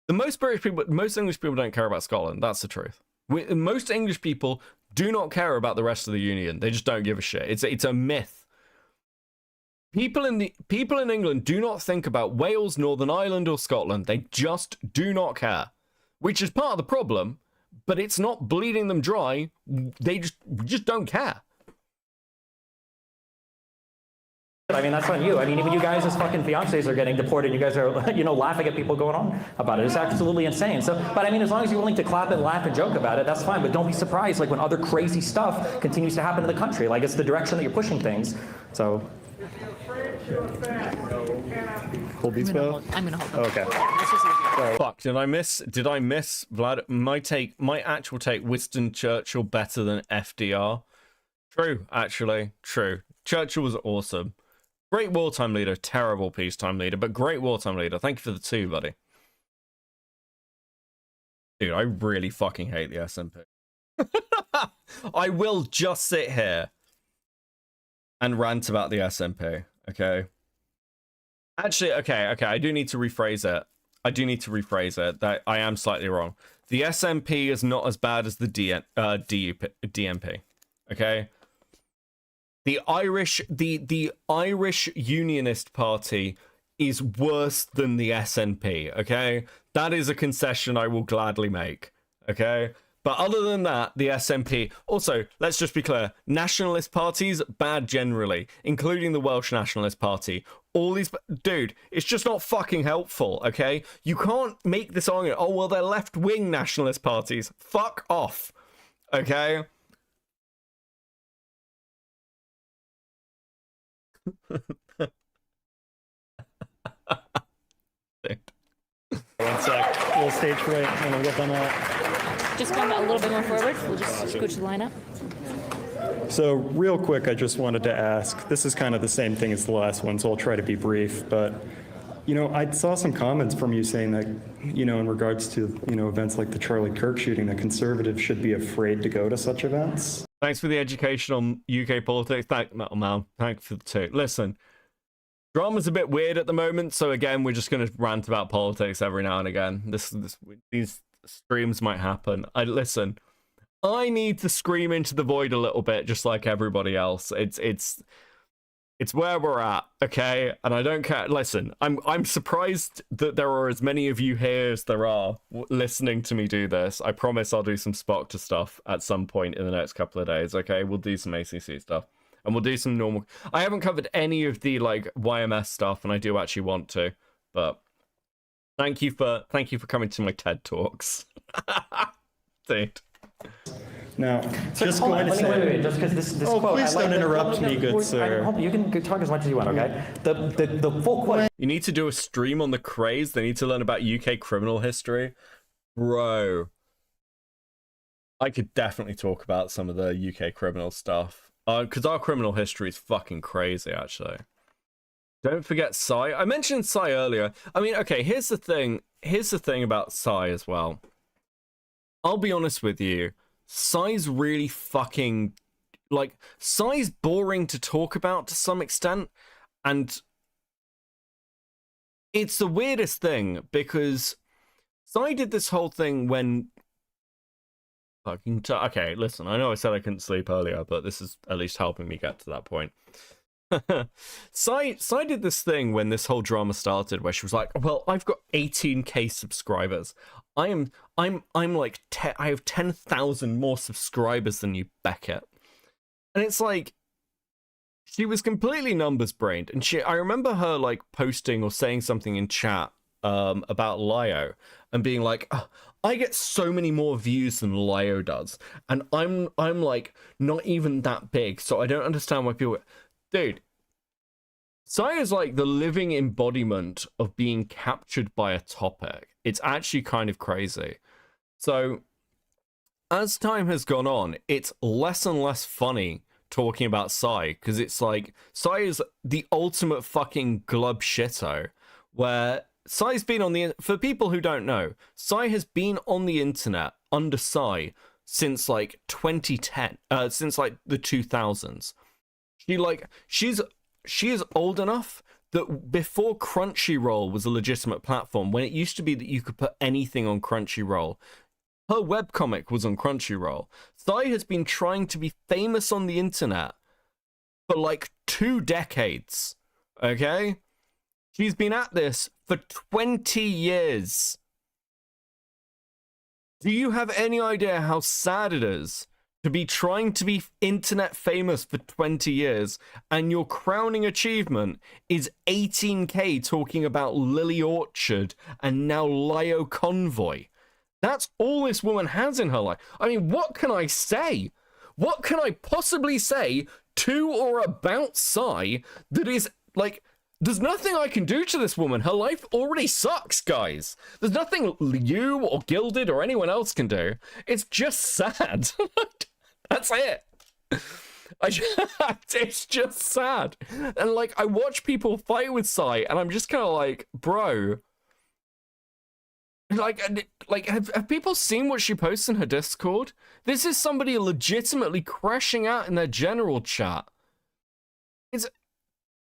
Most English people don't care about Scotland. That's the truth. Most English people do not care about the rest of the union. They just don't give a shit. It's a myth. People in England do not think about Wales, Northern Ireland, or Scotland. They just do not care, which is part of the problem. But it's not bleeding them dry. They just don't care. I mean, that's on you. I mean, even you guys as fucking fiancés are getting deported. You guys are, you know, laughing at people going on about it. It's absolutely insane. So, but I mean, as long as you're willing to clap and laugh and joke about it, that's fine. But don't be surprised, like, when other crazy stuff continues to happen in the country. Like, it's the direction that you're pushing things. So. Hold these both? I'm gonna hold them. Okay. Yeah, this is easier. Fuck, did I miss Vlad? My actual take, Winston Churchill better than FDR? True, actually. True. Churchill was awesome. Great wartime leader, terrible peacetime leader, but great wartime leader. Thank you for the 2, buddy. Dude, I really fucking hate the SNP. I will just sit here and rant about the SNP, okay? Actually, okay, I do need to rephrase it. That I am slightly wrong. The SNP is not as bad as the DNP, okay? The Irish Unionist Party is worse than the SNP, okay? That is a concession I will gladly make. Okay? But other than that, the SNP... Also, let's just be clear. Nationalist parties, bad generally, including the Welsh Nationalist Party. All these... Dude, it's just not fucking helpful, okay? You can't make this argument, oh, well, they're left-wing nationalist parties. Fuck off, okay? One sec. Little stage right, and we'll get them out. Just come a little bit more forward. We'll just scooch the line up. So real quick, I just wanted to ask, this is kind of the same thing as the last one, so I'll try to be brief, but, you know, I saw some comments from you saying that, you know, in regards to, you know, events like the Charlie Kirk shooting, that conservatives should be afraid to go to such events. Thanks for the education on UK politics. Metal Man, thanks for the tip. Listen, drama's a bit weird at the moment, so again, we're just going to rant about politics every now and again. These streams might happen. Listen, I need to scream into the void a little bit, just like everybody else. It's where we're at, okay? And I don't care. Listen, I'm surprised that there are as many of you here as there are listening to me do this. I promise I'll do some Spock to stuff at some point in the next couple of days, okay? We'll do some ACC stuff. And we'll do some normal... I haven't covered any of the, like, YMS stuff, and I do actually want to. But thank you for coming to my TED Talks. Dude. Now, So just hold going on, to say... wait, just because this Oh, quote... please don't interrupt me, good sir. You can talk as much as you want, okay? The full quote... You need to do a stream on the craze. They need to learn about UK criminal history. Bro. I could definitely talk about some of the UK criminal stuff. Because our criminal history is fucking crazy, actually. Don't forget Psy. I mentioned Psy earlier. I mean, okay, here's the thing. Here's the thing about Psy as well. I'll be honest with you. Psy's really fucking... Like, Psy's boring to talk about to some extent. And it's the weirdest thing, because Psy did this whole thing when... Okay, listen, I know I said I couldn't sleep earlier, but this is at least helping me get to that point. Psy did this thing when this whole drama started, where she was like, "Well, I've got 18k subscribers. I'm like, I have 10,000 more subscribers than you, Beckett." And it's like, she was completely numbers brained, and I remember her like posting or saying something in chat about Lio and being like, oh, I get so many more views than Lio does, and I'm like not even that big, so I don't understand why people... Dude, Psy is like the living embodiment of being captured by a topic. It's actually kind of crazy. So as time has gone on, it's less and less funny talking about Psy, because it's like Psy is the ultimate fucking glub shitto, where Psy's been on the... For people who don't know, Psy has been on the internet under Psy since like 2010, since like the 2000s. She is old enough that before Crunchyroll was a legitimate platform, when it used to be that you could put anything on Crunchyroll, her webcomic was on Crunchyroll. Psy has been trying to be famous on the internet for like 2 decades, okay? She's been at this for 20 years. Do you have any idea how sad it is to be trying to be internet famous for 20 years and your crowning achievement is 18k talking about Lily Orchard and now Lio Convoy? That's all this woman has in her life. I mean, what can I say? What can I possibly say to or about Psy that is like... There's nothing I can do to this woman. Her life already sucks, guys. There's nothing you or Gilded or anyone else can do. It's just sad. That's it. It's just sad. And like, I watch people fight with Psy, and I'm just kind of like, bro. Like, have people seen what she posts in her Discord? This is somebody legitimately crashing out in their general chat.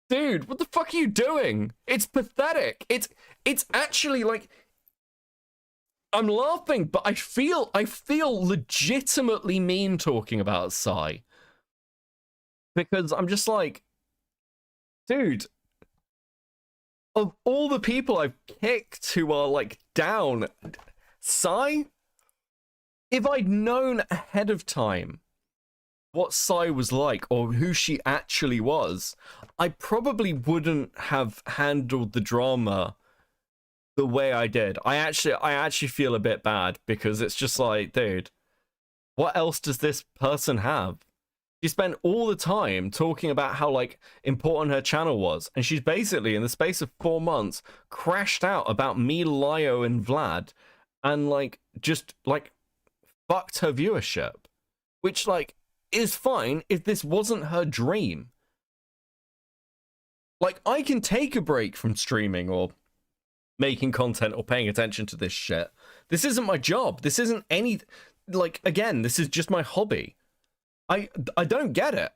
Dude, what the fuck are you doing? It's pathetic. It's actually like, I'm laughing, but I feel legitimately mean talking about Psy. Because I'm just like, dude, of all the people I've kicked who are like down, Psy? if I'd known ahead of time what Psy was like or who she actually was, I probably wouldn't have handled the drama the way I did. I actually feel a bit bad because it's just like, dude, what else does this person have? She spent all the time talking about how like important her channel was, and she's basically in the space of 4 months crashed out about me, Lio, and Vlad, and like just like fucked her viewership, which like is fine if this wasn't her dream. Like, I can take a break from streaming or making content or paying attention to this shit. This isn't my job. This isn't any, like, again, this is just my hobby. I don't get it.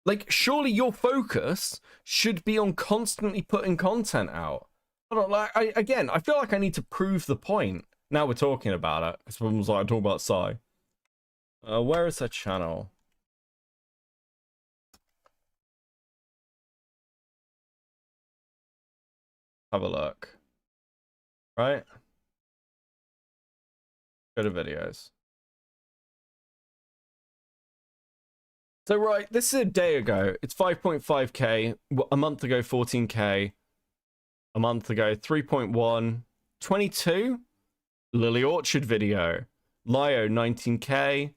Like, surely your focus should be on constantly putting content out. Again, I feel like I need to prove the point. Now we're talking about it. Because someone's like, I talk about Psy. Where is her channel? Have a look. Right? Go to videos. So, right, this is a day ago. It's 5.5k. A month ago, 14k. A month ago, 3.1. 22? Lily Orchard video. Lio, 19k.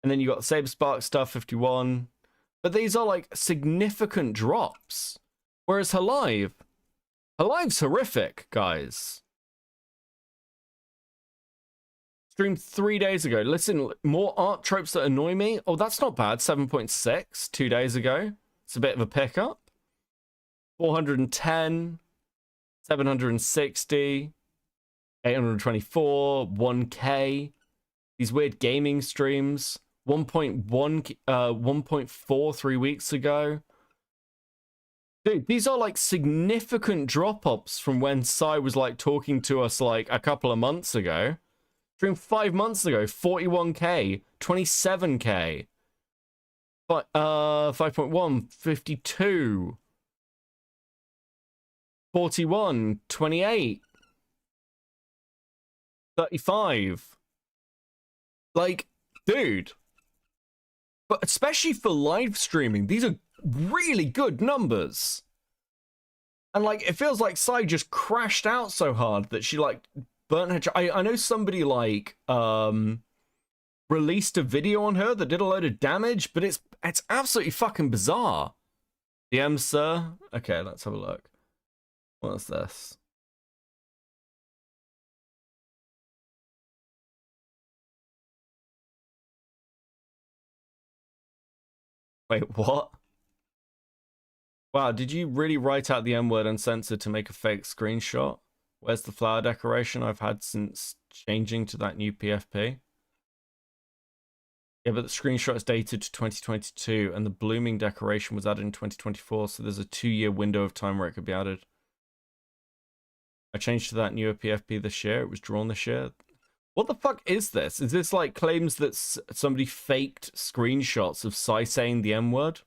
And then you got Saber Spark stuff, 51. But these are like significant drops. Whereas her live's horrific, guys. Streamed 3 days ago. Listen, more art tropes that annoy me. Oh, that's not bad. 7.6 2 days ago. It's a bit of a pickup. 410, 760, 824, 1k. These weird gaming streams. 1.4 3 weeks ago. Dude, these are like significant drop-offs from when Psy was like talking to us like a couple of months ago. Stream 5 months ago, 41k, 27k. But 5.1, 52. 41, 28. 35. Like, dude. But especially for live streaming, these are really good numbers. And like, it feels like Psy just crashed out so hard that she like burnt her. I know somebody like released a video on her that did a load of damage, but it's absolutely fucking bizarre. DM, sir. Okay, let's have a look. What's this? Wait, what? Wow, did you really write out the M-word uncensored to make a fake screenshot? Where's the flower decoration I've had since changing to that new PFP? Yeah, but the screenshot is dated to 2022, and the blooming decoration was added in 2024, so there's a 2-year window of time where it could be added. I changed to that newer PFP this year. It was drawn this year. What the fuck is this? Is this like claims that somebody faked screenshots of Psy saying the M-word?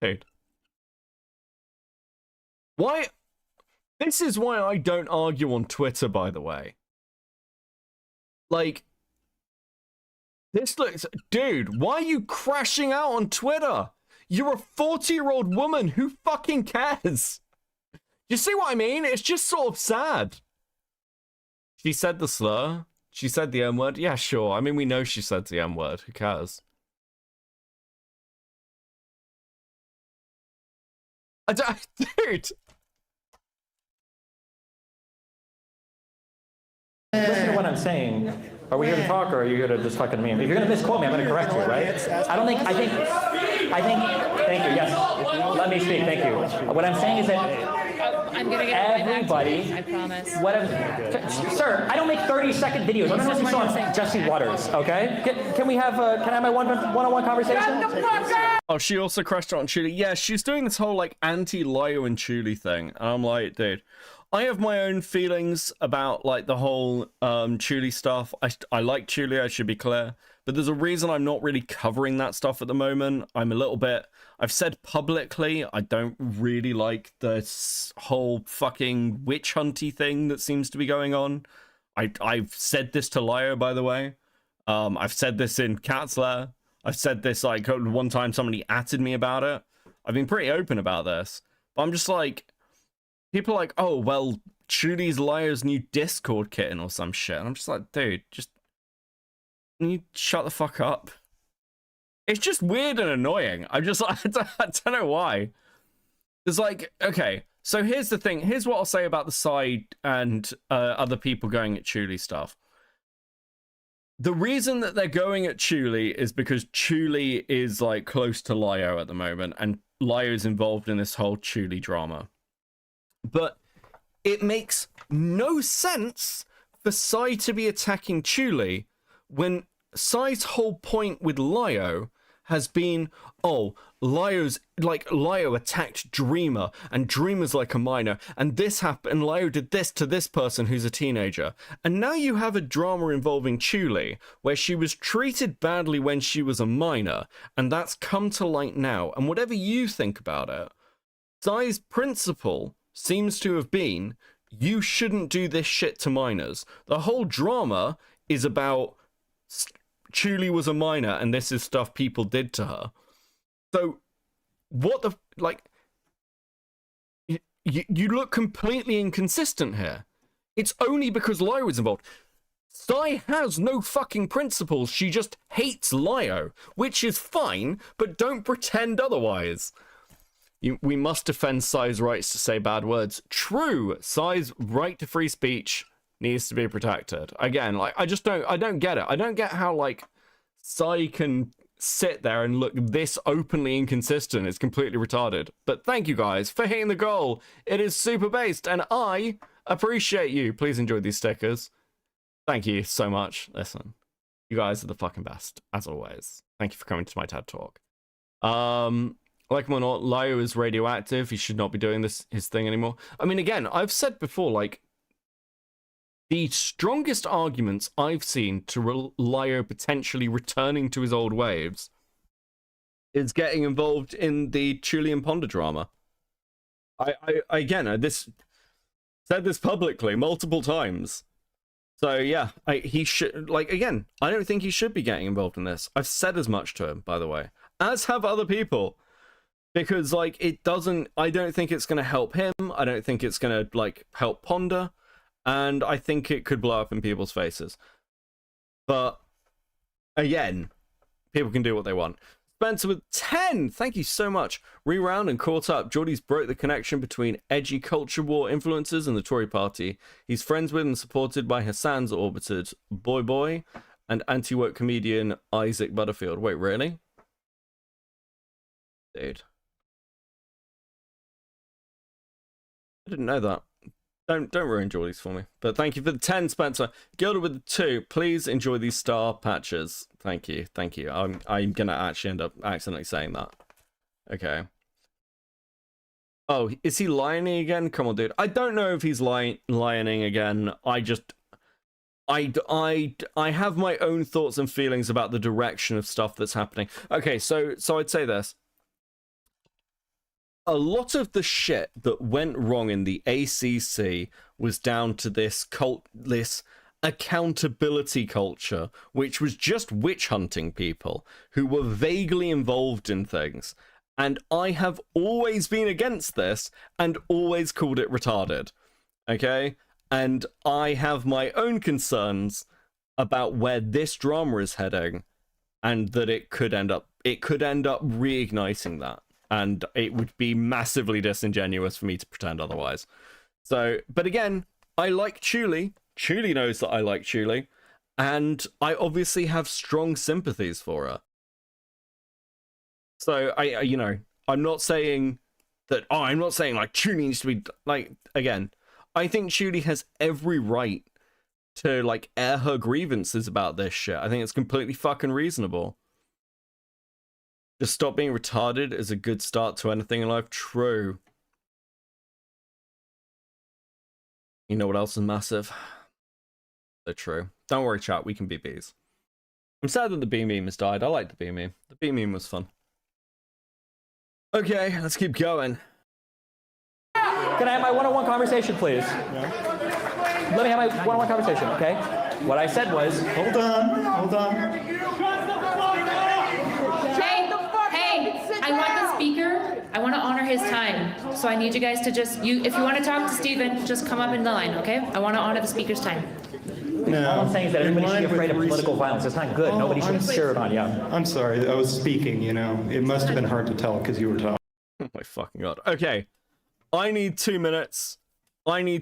Dude. Why? This is why I don't argue on Twitter, by the way. Like, this looks... Dude, why are you crashing out on Twitter? You're a 40-year-old woman. Who fucking cares? You see what I mean? It's just sort of sad. She said the slur. She said the M-word. Yeah, sure. I mean, we know she said the M-word. Who cares? Dude. Listen to what I'm saying. Are we here to talk, or are you here to just fucking me? If you're going to misquote me, I'm going to correct you, right? I think, thank you, yes. Let me speak, thank you. What I'm saying is that I'm gonna get everybody, I promise. Sir, I don't make 30-second videos. I don't know if you saw Jesse Waters, okay? Can we have, can I have my one-on-one conversation? Oh, she also crashed out on Chuli. Yeah, she's doing this whole, like, anti-Lio and Chuli thing. And I'm like, dude, I have my own feelings about, like, the whole Chuli stuff. I like Chuli, I should be clear. but there's a reason I'm not really covering that stuff at the moment. I've said publicly, I don't really like this whole fucking witch hunty thing that seems to be going on. I've said this to Lio, by the way. I've said this in Katzler. I've said this, like, one time somebody atted me about it. I've been pretty open about this. But I'm just like, people are like, oh, well, Chuli's Lio's new Discord kitten or some shit. And I'm just like, dude, just, can you shut the fuck up? It's just weird and annoying. I'm just like, I don't know why. It's like, okay, so here's the thing. Here's what I'll say about the side and other people going at Chuli stuff. The reason that they're going at Chuli is because Chuli is, like, close to Lio at the moment, and Lio is involved in this whole Chuli drama. But it makes no sense for Sai to be attacking Chuli when Sai's whole point with Lio has been, oh, Lio attacked Dreamer, and Dreamer's like a minor, and this happened, and Lio did this to this person who's a teenager. And now you have a drama involving Chuli, where she was treated badly when she was a minor, and that's come to light now. And whatever you think about it, Sai's principle seems to have been, you shouldn't do this shit to minors. The whole drama is about Chuli was a minor, and this is stuff people did to her. So, what the, like, you look completely inconsistent here. It's only because Lio is involved. Sai has no fucking principles, she just hates Lio, which is fine, but don't pretend otherwise. We must defend Sai's rights to say bad words. True, Sai's right to free speech needs to be protected. Again, like, I don't get it. I don't get how, like, Sai can sit there and look this openly inconsistent. It's completely retarded. But thank you guys for hitting the goal. It is super based, and I appreciate you. Please enjoy these stickers. Thank you so much. Listen, you guys are the fucking best, as always. Thank you for coming to my TED Talk. Like him or not, Lio is radioactive. He should not be doing his thing anymore. I mean, again, I've said before, like, the strongest arguments I've seen to Lio potentially returning to his old waves is getting involved in the Chuli and Ponder drama. I said this publicly multiple times. So yeah, he should, like, again, I don't think he should be getting involved in this. I've said as much to him, by the way, as have other people. Because, like, I don't think it's going to help him. I don't think it's going to, like, help Ponder. And I think it could blow up in people's faces. But, again, people can do what they want. Spencer with 10, thank you so much. Reround and caught up. Geordie's broke the connection between edgy culture war influences and the Tory party. He's friends with and supported by Hassan's orbited Boy and anti-woke comedian Isaac Butterfield. Wait, really? Dude. I didn't know that. Don't ruin Geordie's for me. But thank you for the 10, Spencer. Gilda with the 2. Please enjoy these star patches. Thank you. Thank you. I'm gonna actually end up accidentally saying that. Okay. Oh, is he lioning again? Come on, dude. I don't know if he's lioning again. I have my own thoughts and feelings about the direction of stuff that's happening. Okay, so I'd say this. A lot of the shit that went wrong in the ACC was down to this accountability culture, which was just witch hunting people who were vaguely involved in things. And I have always been against this and always called it retarded. Okay? And I have my own concerns about where this drama is heading, and that it could end up reigniting that. And it would be massively disingenuous for me to pretend otherwise. So, but again, I like Chuli. Chuli knows that I like Chuli. And I obviously have strong sympathies for her. So, I'm not saying that, I'm not saying, like, Chuli needs to be, like, again, I think Chuli has every right to, like, air her grievances about this shit. I think it's completely fucking reasonable. Just stop being retarded is a good start to anything in life. True. You know what else is massive? So true. Don't worry, chat. We can be bees. I'm sad that the B meme has died. I like the B meme. The B meme was fun. Okay, let's keep going. Can I have my one-on-one conversation, please? Let me have my one-on-one conversation, okay? What I said was, Hold on. Hey, I want the speaker. I want to honor his time. So I need you guys to just, if you want to talk to Stephen, just come up in the line, okay? I want to honor the speaker's time. No. all I'm saying is that everybody should be afraid of political violence. It's not good. Nobody should share it on you. I'm sorry, I was speaking, you know. It must have been hard to tell because you were talking. Oh my fucking god. Okay. I need 2 minutes. I'm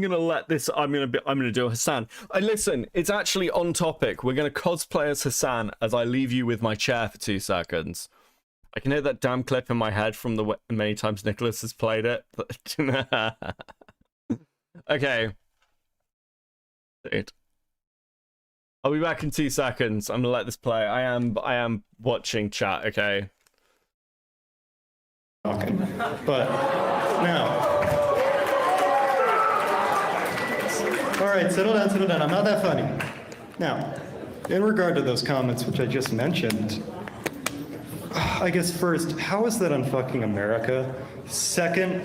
gonna let this. I'm gonna do Hassan. Listen, it's actually on topic. We're gonna cosplay as Hassan as I leave you with my chair for 2 seconds. I can hear that damn clip in my head from the many times Nicholas has played it. Okay. Dude. I'll be back in 2 seconds. I'm gonna let this play. I am watching chat. Okay. But now. All right, settle down. I'm not that funny. Now, in regard to those comments which I just mentioned, I guess first, how is that unfucking America? Second,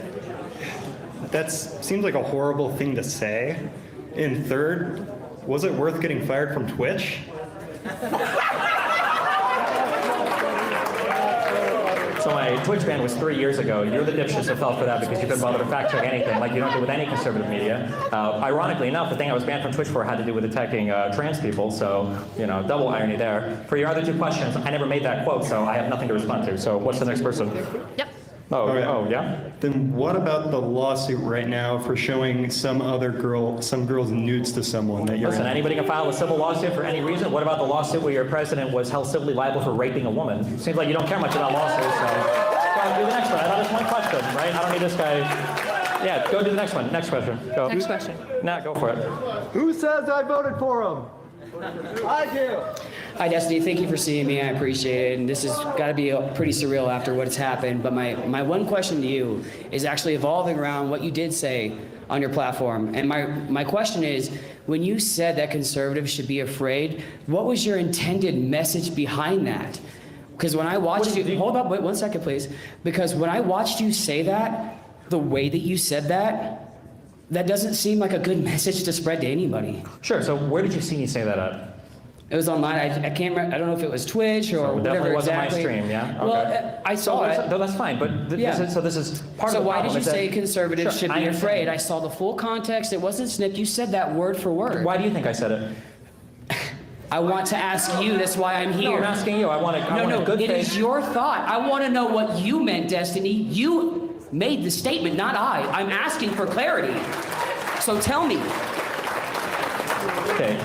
that seems like a horrible thing to say. And third, was it worth getting fired from Twitch? So my Twitch ban was 3 years ago. You're the dipshits who fell for that because you couldn't bother to fact check anything, like you don't do with any conservative media. Ironically enough, the thing I was banned from Twitch for had to do with attacking trans people, so, you know, double irony there. For your other 2 questions, I never made that quote, so I have nothing to respond to. So what's the next person? Yep. Oh, Okay. oh, yeah? Then what about the lawsuit right now for showing some girl's nudes to someone that you're Listen, in? anybody can file a civil lawsuit for any reason. What about the lawsuit where your president was held civilly liable for raping a woman? Seems like you don't care much about lawsuits, so go do the next one. I thought it was one question, right? I don't need this guy. Yeah, go do the next one. Next question. Go. Next question. Nah, go for it. Who says I voted for him? I do. Hi, Destiny. Thank you for seeing me. I appreciate it. And this has got to be pretty surreal after what's happened. But my one question to you is actually evolving around what you did say on your platform. And my question is, when you said that conservatives should be afraid, what was your intended message behind that? Because when I watched you, hold up, wait 1 second, please. Because when I watched you say that, the way that you said that doesn't seem like a good message to spread to anybody. Sure, so where did you see me say that at? It was online. I can't remember. I don't know if it was Twitch or whatever Definitely wasn't exactly. my stream, yeah? Okay. Well, I saw it. No, that's fine, but Yeah. this is part So of the why problem. did you is that- say conservatives Sure, should I be understand. afraid? I saw the full context. It wasn't snipped. You said that word for word. Why do you think I said it? I want to ask you. That's why I'm here. No, I'm asking you. I want a good It faith. is your thought. I want to know what you meant, Destiny. You made the statement, not I. I'm asking for clarity. So tell me. Okay.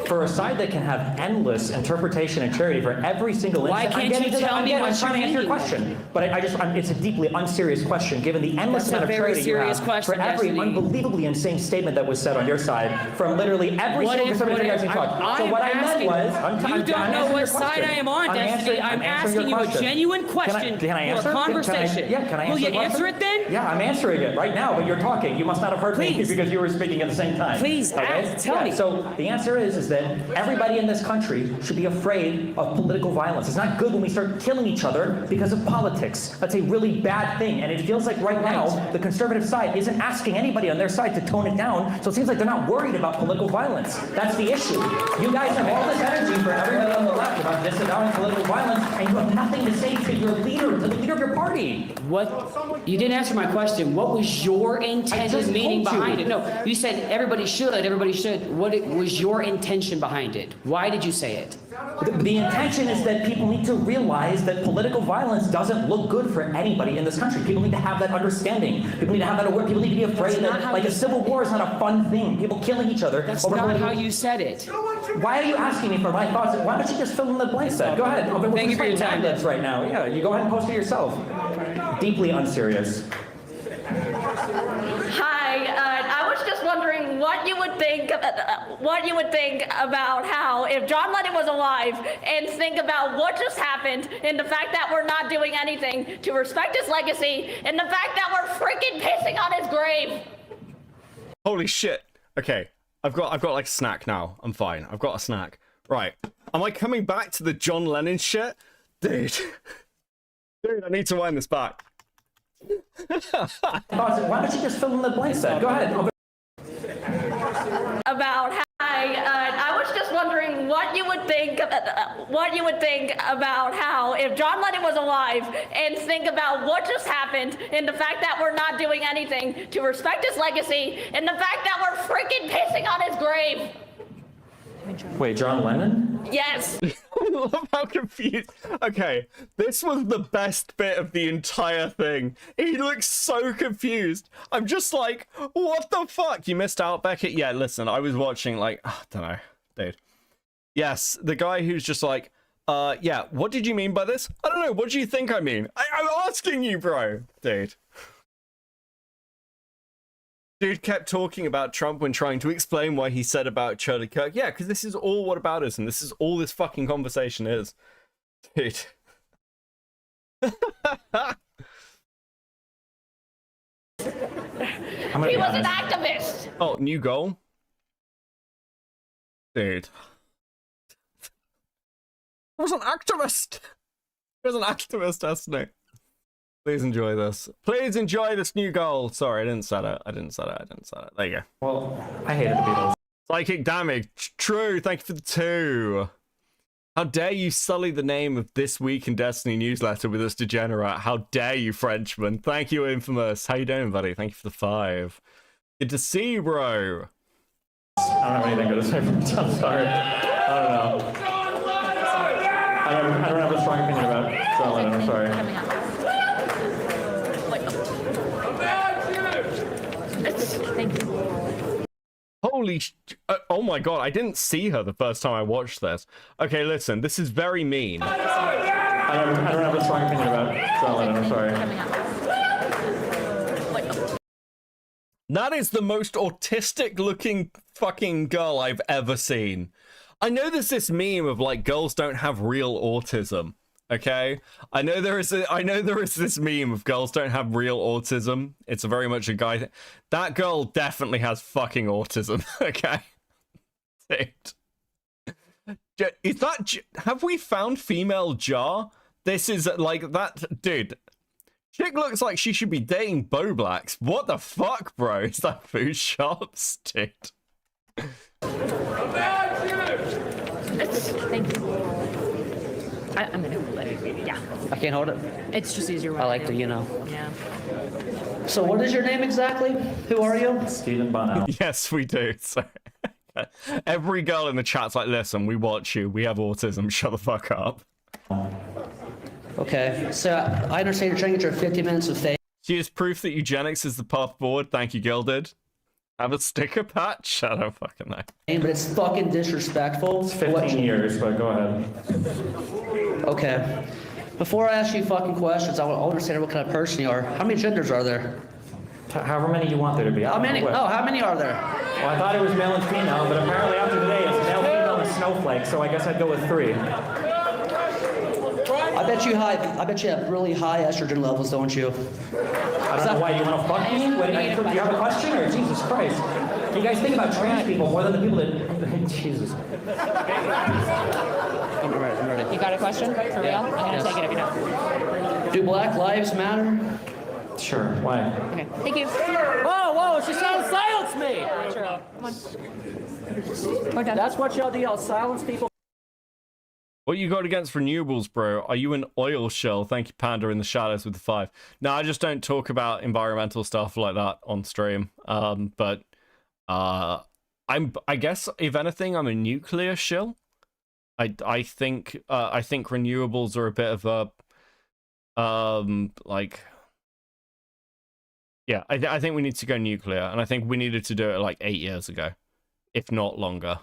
For a side that can have endless interpretation and charity for every single Why instance, can't you tell me I'm what trying to you answer your mean? question, but it's a deeply unserious question given the endless That's a amount of very charity you serious have question, for every Destiny. unbelievably insane statement that was said on your side from literally every single conservative thing I've seen talk. So what I meant was, you don't know what side I am on, Destiny. I'm asking you a genuine question Can I answer? for a conversation. Can I answer? Will you the question? answer it then? Yeah, I'm answering it right now, but you're talking. You must not have heard me Please. because you were speaking at the same time. Please, tell me. So the answer is that everybody in this country should be afraid of political violence. It's not good when we start killing each other because of politics. That's a really bad thing. And it feels like right now, the conservative side isn't asking anybody on their side to tone it down. So it seems like they're not worried about political violence. That's the issue. You guys have all this energy for everybody on the left about disavowing political violence, and you have nothing to say to your leader, to the leader of your party. What? You didn't answer my question. What was your intended meaning behind it? No, you said everybody should. What was your intention behind it? Why did you say it? The intention is that people need to realize that political violence doesn't look good for anybody in this country. People need to have that understanding. People need to have that awareness. People need to be afraid that, like, a civil war is not a fun thing. People killing each other. That's not how you said it. Why are you asking me for my thoughts? Why don't you just fill in the blanks then? Go ahead. Thank you for your time. Right now. Yeah, you go ahead and post it yourself. Deeply unserious. Hi, I was just wondering what you would think about how if John Lennon was alive, and think about what just happened, and the fact that we're not doing anything to respect his legacy, and the fact that we're freaking pissing on his grave. Holy shit. Okay. I've got like a snack now. I'm fine. I've got a snack. Right. Am I coming back to the John Lennon shit? Dude. Dude, I need to wind this back. Why don't you just fill in the blanks then? Go ahead. About how I was just wondering what you would think about how if John Lennon was alive, and think about what just happened and the fact that we're not doing anything to respect his legacy and the fact that we're freaking pissing on his grave. Wait, John Lennon? Yes. I love how confused. Okay, this was the best bit of the entire thing. He looks so confused. I'm just like, what the fuck? You missed out, Beckett? Yeah, listen, I was watching like, I don't know, dude. Yes, the guy who's just like, yeah, what did you mean by this? I don't know, what do you think I mean? I'm asking you, bro. Dude. Dude kept talking about Trump when trying to explain why he said about Charlie Kirk. Yeah, because this is all whataboutism. This is all this fucking conversation is. Dude. He was an activist. Oh, new goal? Dude. He was an activist. He was an activist, hasn't he? Please enjoy this. Please enjoy this new goal. Sorry, I didn't set it. There you go. Well, I hated the Beatles. Psychic damage. True. Thank you for the 2. How dare you sully the name of This Week in Destiny newsletter with this degenerate? How dare you, Frenchman? Thank you, Infamous. How you doing, buddy? Thank you for the 5. Good to see you, bro. I don't have anything good to say from John. Sorry. I don't know. I don't have a strong opinion about John Lennon. I'm sorry. Thank you. Holy oh my god, I didn't see her the first time I watched this. Okay, listen, this is very mean. I don't have a strong opinion about John Lennon. I'm sorry. That is the most autistic looking fucking girl I've ever seen. I know there's this meme of like girls don't have real autism. Okay, I know there is this meme of girls don't have real autism. It's very much a guy thing. That girl definitely has fucking autism. Okay, is that? Have we found female Jar? This is like that, dude. Chick looks like she should be dating Bo Blacks. What the fuck, bro? Is that food shops, dude? Thank you. I'm gonna let it. Yeah. I can't hold it. It's just easier. I like to, you know. Yeah. So what is your name exactly? Who are you? Stephen Bono. Yes, we do. So, every girl in the chat's like, listen, we watch you. We have autism. Shut the fuck up. Okay. So I understand you're trying to get your 50 minutes of fame. She is proof that eugenics is the path forward. Thank you, Gilded. Have a sticker patch? I don't fucking know. But it's fucking disrespectful. It's 15 years, but go ahead. Okay. Before I ask you fucking questions, I want to understand what kind of person you are. How many genders are there? However many you want there to be. How many? Oh, how many are there? Well, I thought it was male and female, but apparently after today it's male, female, and snowflake, so I guess I'd go with 3. I bet you have really high estrogen levels, don't you? I don't know why. You want to fuck me? Do you have a question, or Jesus Christ? You guys think about trans people more than the people that... Jesus. I'm ready. You got a question for real? I'm gonna take it if you don't. Do Black Lives Matter? Sure. Why? Okay. Thank you. Whoa, she's trying to silence me! Come on. We're done. That's what y'all do, y'all silence people. What you got against renewables, bro? Are you an oil shell? Thank you, Panda, in the shadows with the 5. No, I just don't talk about environmental stuff like that on stream. But I guess if anything, I'm a nuclear shill. I think renewables are a bit of a like. Yeah, I think we need to go nuclear, and I think we needed to do it like 8 years ago, if not longer.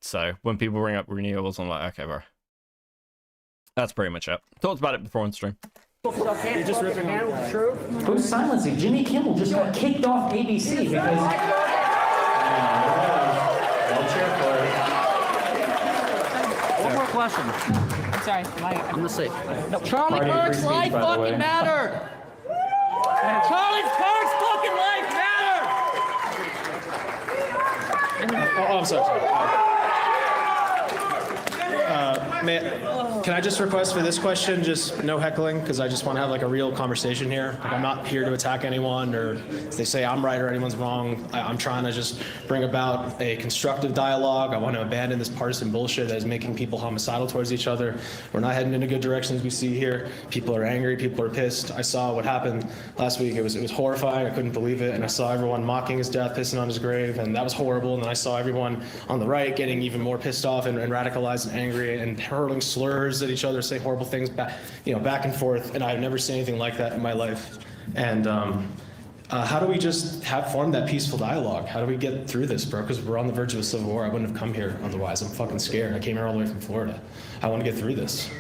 So when people bring up renewables, I'm like, okay, bro. That's pretty much it. Talked about it before on stream. You just ripping handle the truth? Who's silencing? Jimmy Kimmel just got kicked off ABC because... I'll cheer for it. One more question. I'm sorry. I'm gonna say. No, Charlie Kirk's life fucking mattered. Charlie Kirk's fucking life mattered. Oh, I'm sorry. Can I just request for this question, just no heckling, because I just want to have like a real conversation here. Like, I'm not here to attack anyone, or if they say I'm right or anyone's wrong. I'm trying to just bring about a constructive dialogue. I want to abandon this partisan bullshit that is making people homicidal towards each other. We're not heading in a good direction as we see here. People are angry, people are pissed. I saw what happened last week. It was horrifying. I couldn't believe it. And I saw everyone mocking his death, pissing on his grave, and that was horrible. And then I saw everyone on the right getting even more pissed off and radicalized and angry and hurling slurs at each other, saying horrible things back, back and forth. And I've never seen anything like that in my life. And how do we just form that peaceful dialogue? How do we get through this, bro? Because we're on the verge of a civil war. I wouldn't have come here otherwise. I'm fucking scared. I came here all the way from Florida. I want to get through this.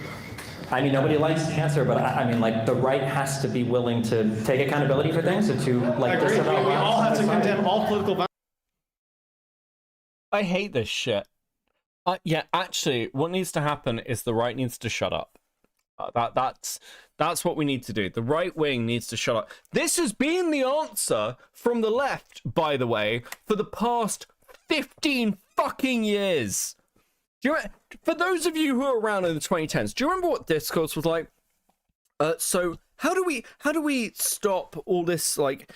I mean, nobody likes cancer, but I mean, like, the right has to be willing to take accountability for things and to, like, disavow. We all have to condemn all political violence. I hate this shit. Yeah, actually, what needs to happen is the right needs to shut up. That's what we need to do. The right wing needs to shut up. This has been the answer from the left, by the way, for the past 15 fucking years. For those of you who are around in the 2010s, do you remember what discourse was like? So how do we stop all this, like,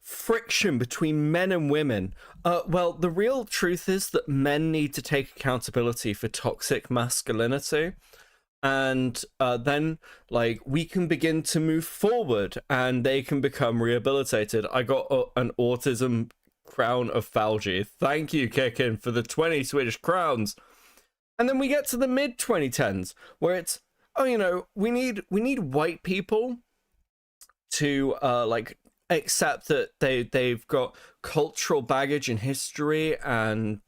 friction between men and women? Well, the real truth is that men need to take accountability for toxic masculinity, and then, like, we can begin to move forward and they can become rehabilitated. I got an autism crown of Falgi. Thank you, Kickin, for the 20 Swedish crowns. And then we get to the mid 2010s where it's, we need white people to like accept that they've got cultural baggage and history and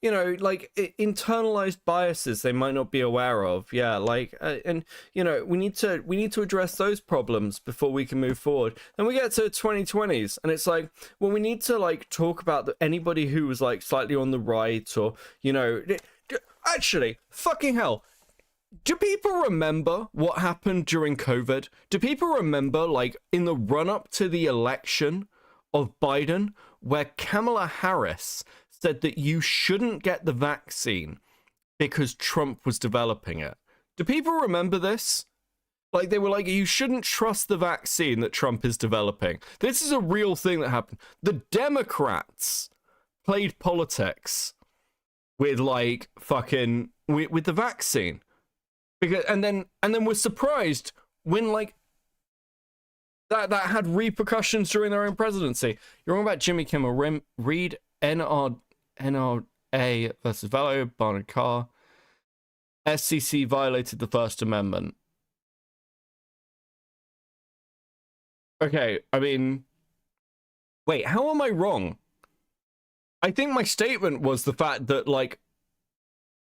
like internalized biases they might not be aware of. Yeah, like and we need to address those problems before we can move forward. Then we get to 2020s and it's like, well, we need to like talk about anybody who was like slightly on the right, or actually, fucking hell, do people remember what happened during COVID? Do people remember, like, in the run-up to the election of Biden, where Kamala Harris said that you shouldn't get the vaccine because Trump was developing it? Do people remember this? Like, they were like, you shouldn't trust the vaccine that Trump is developing. This is a real thing that happened. The Democrats played politics with, like, fucking, with the vaccine. Because, and then we're surprised when, like, that had repercussions during their own presidency. You're wrong about Jimmy Kimmel. Read NRA versus Velo, Barnard Carr. SCC violated the First Amendment. Okay, I mean, wait, how am I wrong? I think my statement was the fact that, like,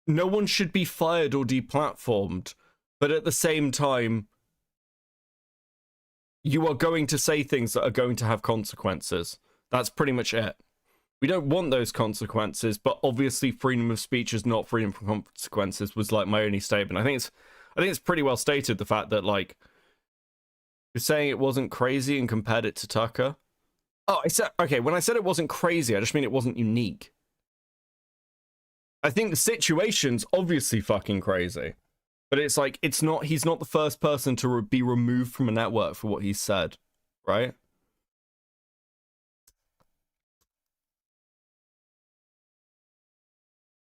no one should be fired or deplatformed, but at the same time, you are going to say things that are going to have consequences. That's pretty much it. We don't want those consequences, but obviously freedom of speech is not freedom from consequences was, like, my only statement. I think it's pretty well stated, the fact that, like, you're saying it wasn't crazy and compared it to Tucker. Oh, okay, when I said it wasn't crazy, I just mean it wasn't unique. I think the situation's obviously fucking crazy, but it's like, he's not the first person to be removed from a network for what he said, right?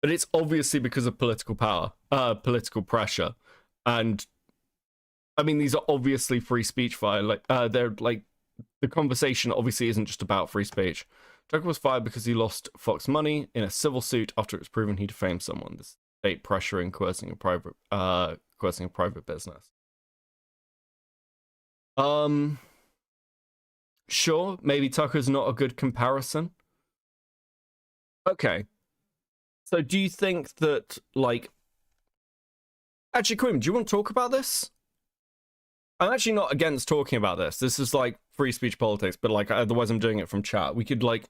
But it's obviously because of political power, political pressure. And I mean, these are obviously free speech they're like, the conversation obviously isn't just about free speech. Tucker was fired because he lost Fox money in a civil suit after it was proven he defamed someone. The state pressuring, coercing a private business. Sure, maybe Tucker's not a good comparison. Okay. So do you think that, like... Actually, Quinn, do you want to talk about this? I'm actually not against talking about this. This is, like, free speech politics, but, like, otherwise I'm doing it from chat. We could, like,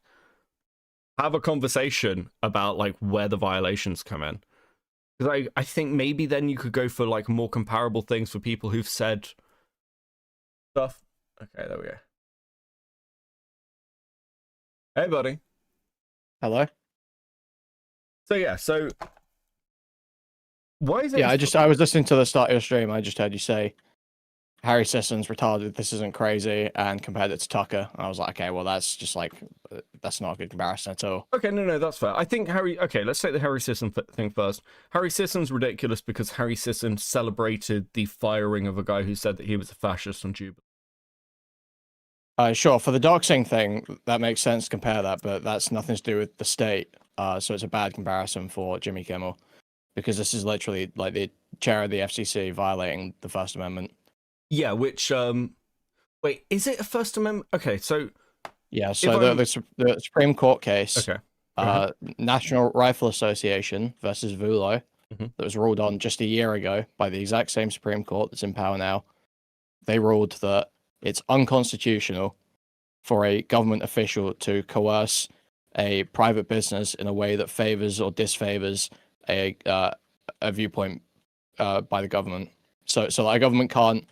have a conversation about, like, where the violations come in. Because I think maybe then you could go for, like, more comparable things for people who've said stuff. Okay, there we go. Hey, buddy. Hello. So, yeah, so Why is it? Yeah, I was listening to the start of your stream. I just heard you say Harry Sisson's retarded. This isn't crazy, and compared it to Tucker. I was like, okay, well, that's just like that's not a good comparison at all. Okay, no, that's fair. I think Harry. Okay, let's take the Harry Sisson thing first. Harry Sisson's ridiculous because Harry Sisson celebrated the firing of a guy who said that he was a fascist on Jubilee. Sure, for the doxing thing, that makes sense to compare that, but that's nothing to do with the state. So it's a bad comparison for Jimmy Kimmel, because this is literally like the chair of the FCC violating the First Amendment. Yeah, which wait, is it a First Amendment? Okay, so yeah, so the Supreme Court case, okay, National Rifle Association versus Vulo, that was ruled on just a year ago by the exact same Supreme Court that's in power now. They ruled that it's unconstitutional for a government official to coerce a private business in a way that favors or disfavors a viewpoint by the government. So a government can't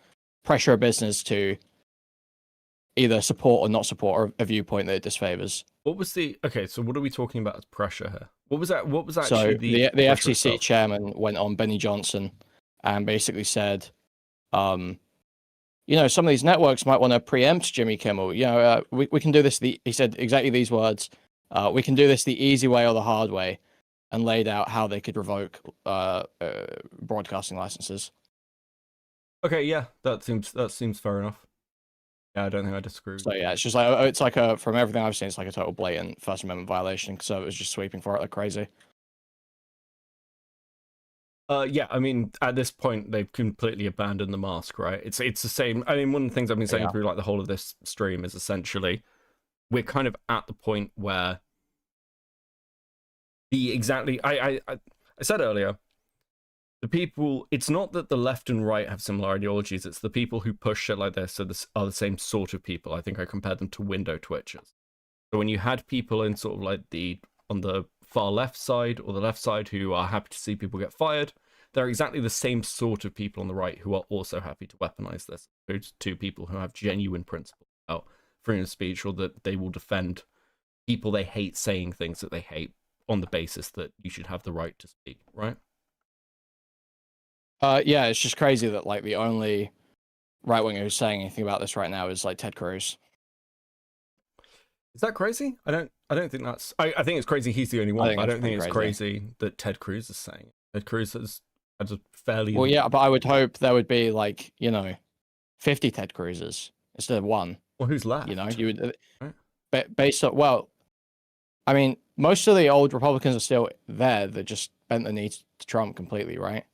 pressure a business to either support or not support a viewpoint that it disfavors. What was the so what are we talking about as pressure here? What was that? What was So actually the FCC chairman went on Benny Johnson and basically said, you know, some of these networks might want to preempt Jimmy Kimmel. You know, we can do this. He said exactly these words. We can do this the easy way or the hard way, and laid out how they could revoke broadcasting licenses. Okay, yeah, that seems fair enough. Yeah, I don't think I disagree. So yeah, it's just like from everything I've seen, it's like a total blatant First Amendment violation. So it was just sweeping for it like crazy. Yeah, I mean, at this point, they've completely abandoned the mask, right? It's the same. I mean, one of the things I've been saying through like the whole of this stream is essentially we're kind of at the point where I said earlier, the people, it's not that the left and right have similar ideologies, it's the people who push shit like this are the same sort of people. I think I compared them to window twitchers. So when you had people in sort of like on the far left side or the left side who are happy to see people get fired, they're exactly the same sort of people on the right who are also happy to weaponize this. Those two people who have genuine principles about freedom of speech, or that they will defend people they hate saying things that they hate on the basis that you should have the right to speak, right? Yeah, it's just crazy that like the only right winger who's saying anything about this right now is like Ted Cruz. Is that crazy? I don't think that's. I think it's crazy he's the only one. I don't think it's crazy that Ted Cruz is saying it. Ted Cruz has a fairly. Well, yeah, but I would hope there would be like 50 Ted Cruzes instead of one. Well, who's left? You know, you would based on I mean, most of the old Republicans are still there that just bent the knee to Trump completely, right?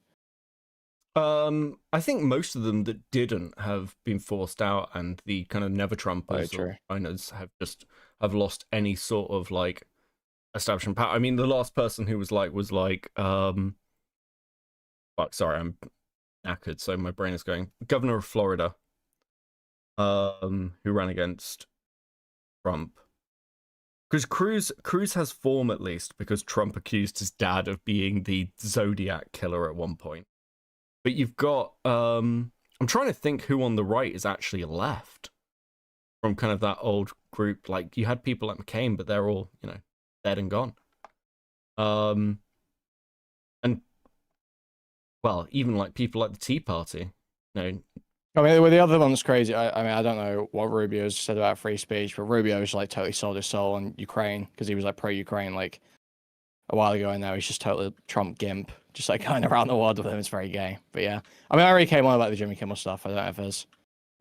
I think most of them that didn't have been forced out, and the kind of never Trumpers or Chinese have lost any sort of like establishment power. I mean, the last person who was like fuck, sorry, I'm knackered, so my brain is going. Governor of Florida, who ran against Trump. Because Cruz has form at least, because Trump accused his dad of being the Zodiac killer at one point. But you've got, I'm trying to think who on the right is actually left from kind of that old group. Like, you had people like McCain, but they're all, dead and gone. And, well, even like people like the Tea Party, I mean, well, the other one that's crazy. I mean, I don't know what Rubio's said about free speech, but Rubio's like totally sold his soul on Ukraine because he was like pro-Ukraine like a while ago, and now he's just totally Trump gimp, just like going around the world with him. It's very gay. But yeah, I mean, I already came on about the Jimmy Kimmel stuff. I don't know if there's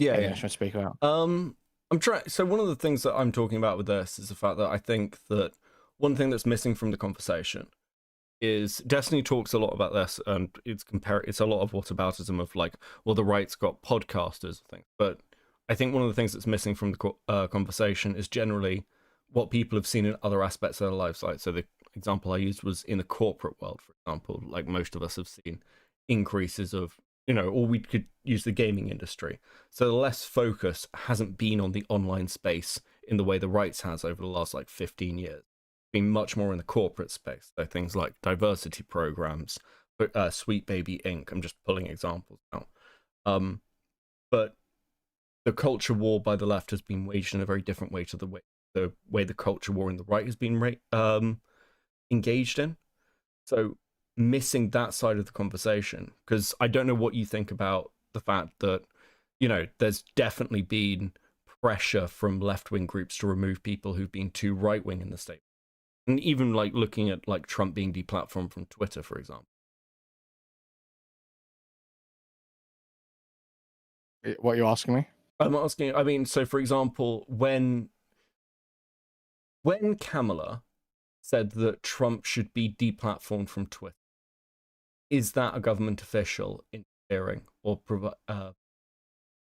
anything else to speak about. I'm trying. So one of the things that I'm talking about with this is the fact that I think that one thing that's missing from the conversation is Destiny talks a lot about this, and it's a lot of whataboutism of like, well, the right's got podcasters and things. But I think one of the things that's missing from the conversation is generally what people have seen in other aspects of their lives. Like, so the example I used was in the corporate world, for example. Like, most of us have seen increases of, or we could use the gaming industry. So the less focus hasn't been on the online space in the way the rights has over the last like 15 years. Been much more in the corporate space. So things like diversity programs, Sweet Baby Inc. I'm just pulling examples out. But the culture war by the left has been waged in a very different way to the way the culture war in the right has been engaged in. So missing that side of the conversation, because I don't know what you think about the fact that, you know, there's definitely been pressure from left-wing groups to remove people who've been too right-wing in the state. And even like looking at like Trump being deplatformed from Twitter, for example. What are you asking me? I'm asking, I mean, so for example, when Kamala said that Trump should be deplatformed from Twitter, is that a government official interfering or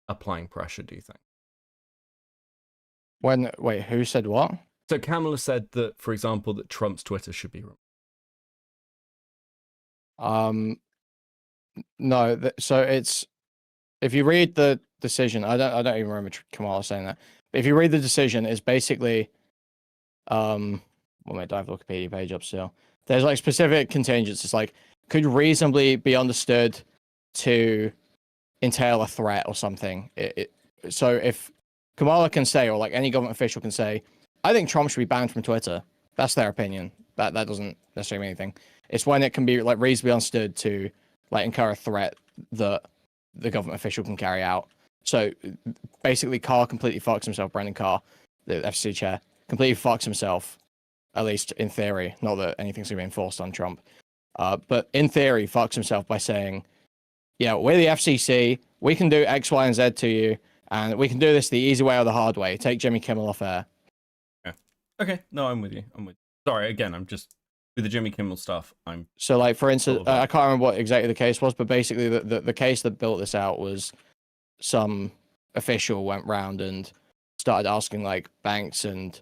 applying pressure, do you think? Wait, who said what? So Kamala said that, for example, that Trump's Twitter should be removed. No, so it's, if you read the decision, I don't even remember Kamala saying that. But if you read the decision, it's basically, well, mate, I have the Wikipedia page up still. There's like specific contingents. It's like, could reasonably be understood to entail a threat or something. So if Kamala can say, or like any government official can say, I think Trump should be banned from Twitter, that's their opinion. That doesn't necessarily mean anything. It's when it can be like reasonably understood to like incur a threat that the government official can carry out. So basically, Carr completely fucks himself. Brendan Carr, the FCC chair, completely fucks himself, at least in theory. Not that anything's going to be enforced on Trump. But in theory, fucks himself by saying, yeah, we're the FCC. We can do X, Y, and Z to you. And we can do this the easy way or the hard way. Take Jimmy Kimmel off air. Yeah. Okay. No, I'm with you. Sorry, again, I'm just, with the Jimmy Kimmel stuff, So, like, for instance, I can't remember what exactly the case was, but basically the case that built this out was some official went round and started asking, like, banks and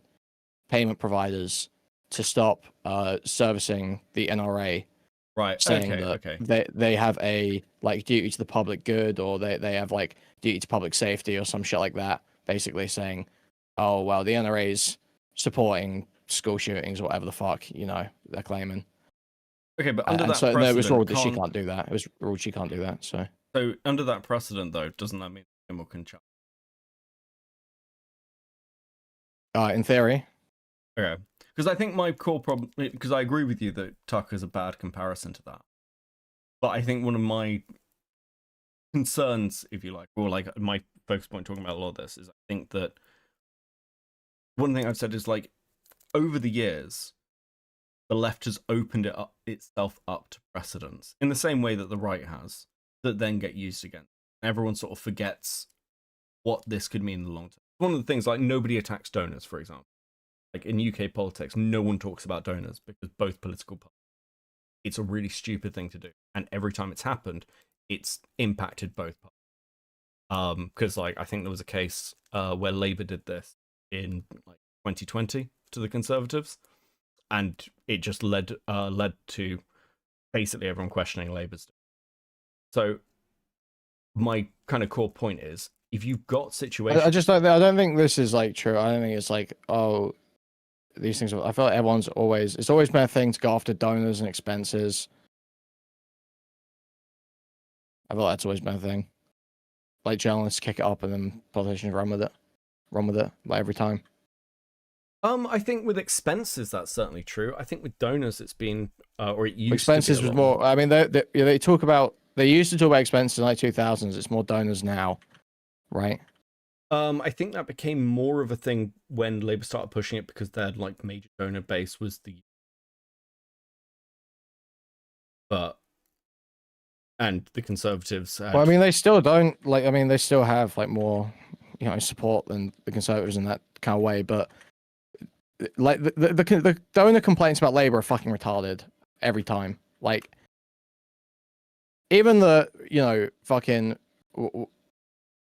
payment providers to stop servicing the NRA. Right. Saying that they have a like duty to the public good, or they have like duty to public safety or some shit like that. Basically saying, oh well, the NRA's supporting school shootings or whatever the fuck, you know, they're claiming. Okay, but under that so precedent, it was ruled that she can't do that. It was ruled she can't do that. So under that precedent, though, doesn't that mean Kimmel can charge? In theory. Okay. Because I think my core problem, because I agree with you that Tucker's a bad comparison to that. But I think one of my concerns, if you like, or like my focus point talking about a lot of this, is I think that one thing I've said is like, over the years, the left has opened itself up to precedents in the same way that the right has, that then get used again. Everyone sort of forgets what this could mean in the long term. One of the things, like, nobody attacks donors, for example. Like in UK politics, no one talks about donors because both political parties. It's a really stupid thing to do, and every time it's happened, it's impacted both parties. Because like I think there was a case where Labour did this in like 2020 to the Conservatives, and it just led to basically everyone questioning Labour's. So my kind of core point is, if you've got situations, I don't think this is like true. I don't think it's like, oh, these things. I feel like it's always been a thing to go after donors and expenses. I feel like that's always been a thing. Like journalists kick it up and then politicians run with it like every time. I think with expenses that's certainly true. I think with donors it's been or it used expenses to be was more. I mean, they talk about, they used to talk about expenses in like 2000s. It's more donors now, right? I think that became more of a thing when Labour started pushing it because their like major donor base was and the Conservatives. Well, I mean, they still don't like. I mean, they still have like more, you know, support than the Conservatives in that kind of way. But like the donor complaints about Labour are fucking retarded every time. Like even the, you know, fucking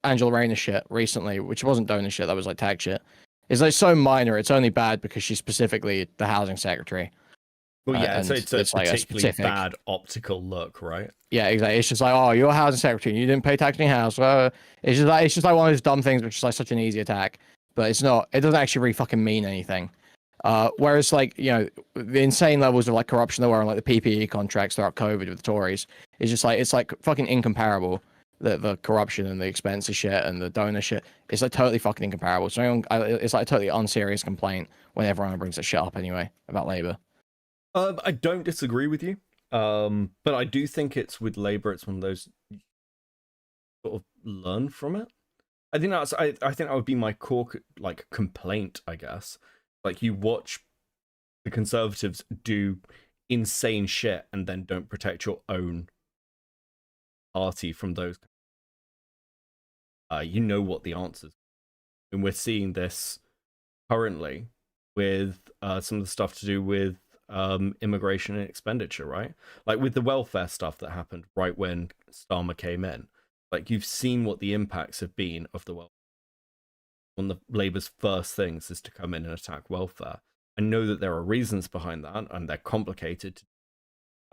Angela Rayner shit recently, which wasn't donor shit, that was like tag shit, is like so minor. It's only bad because she's specifically the housing secretary. Well, yeah, so it's a like particularly bad optical look, right? Yeah, exactly. It's just like, oh, you're a housing secretary and you didn't pay tax on your house. It's just like one of those dumb things, which is like such an easy attack. But it's not. It doesn't actually really fucking mean anything. Whereas, like, you know, the insane levels of like corruption there were on like the PPE contracts throughout COVID with the Tories, it's just like, it's like fucking incomparable. The corruption and the expensive shit and the donor shit, it's like totally fucking incomparable. So it's like a totally unserious complaint when everyone brings that shit up anyway about Labour. I don't disagree with you. But I do think it's with Labour, it's one of those sort of learn from it. I think I think that would be my core like complaint, I guess. Like you watch the Conservatives do insane shit and then don't protect your own party from those. You know what the answers, and we're seeing this currently with some of the stuff to do with immigration and expenditure, right? Like with the welfare stuff that happened right when Starmer came in. Like you've seen what the impacts have been of the welfare. One of the Labour's first things is to come in and attack welfare. I know that there are reasons behind that, and they're complicated.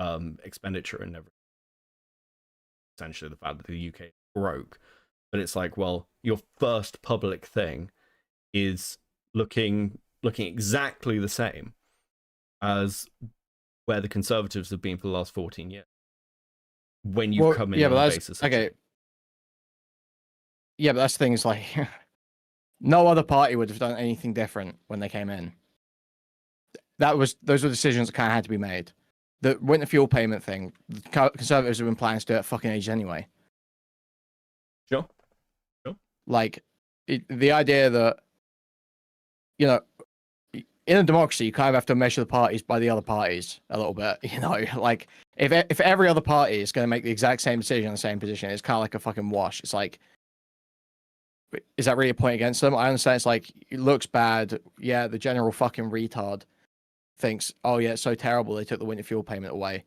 Expenditure and everything. Essentially, the fact that the UK broke, but it's like, well, your first public thing is looking exactly the same as where the Conservatives have been for the last 14 years. When you come in on the basis of okay. Yeah, but that's the thing, is like no other party would have done anything different when they came in. Those were decisions that kind of had to be made. The winter fuel payment thing, the Conservatives have been planning to do it fucking ages anyway. Sure. Like, the idea that, you know, in a democracy, you kind of have to measure the parties by the other parties a little bit, you know? Like, if every other party is going to make the exact same decision on the same position, it's kind of like a fucking wash. It's like, is that really a point against them? I understand it's like, it looks bad. Yeah, the general fucking retard thinks, oh yeah, it's so terrible they took the winter fuel payment away.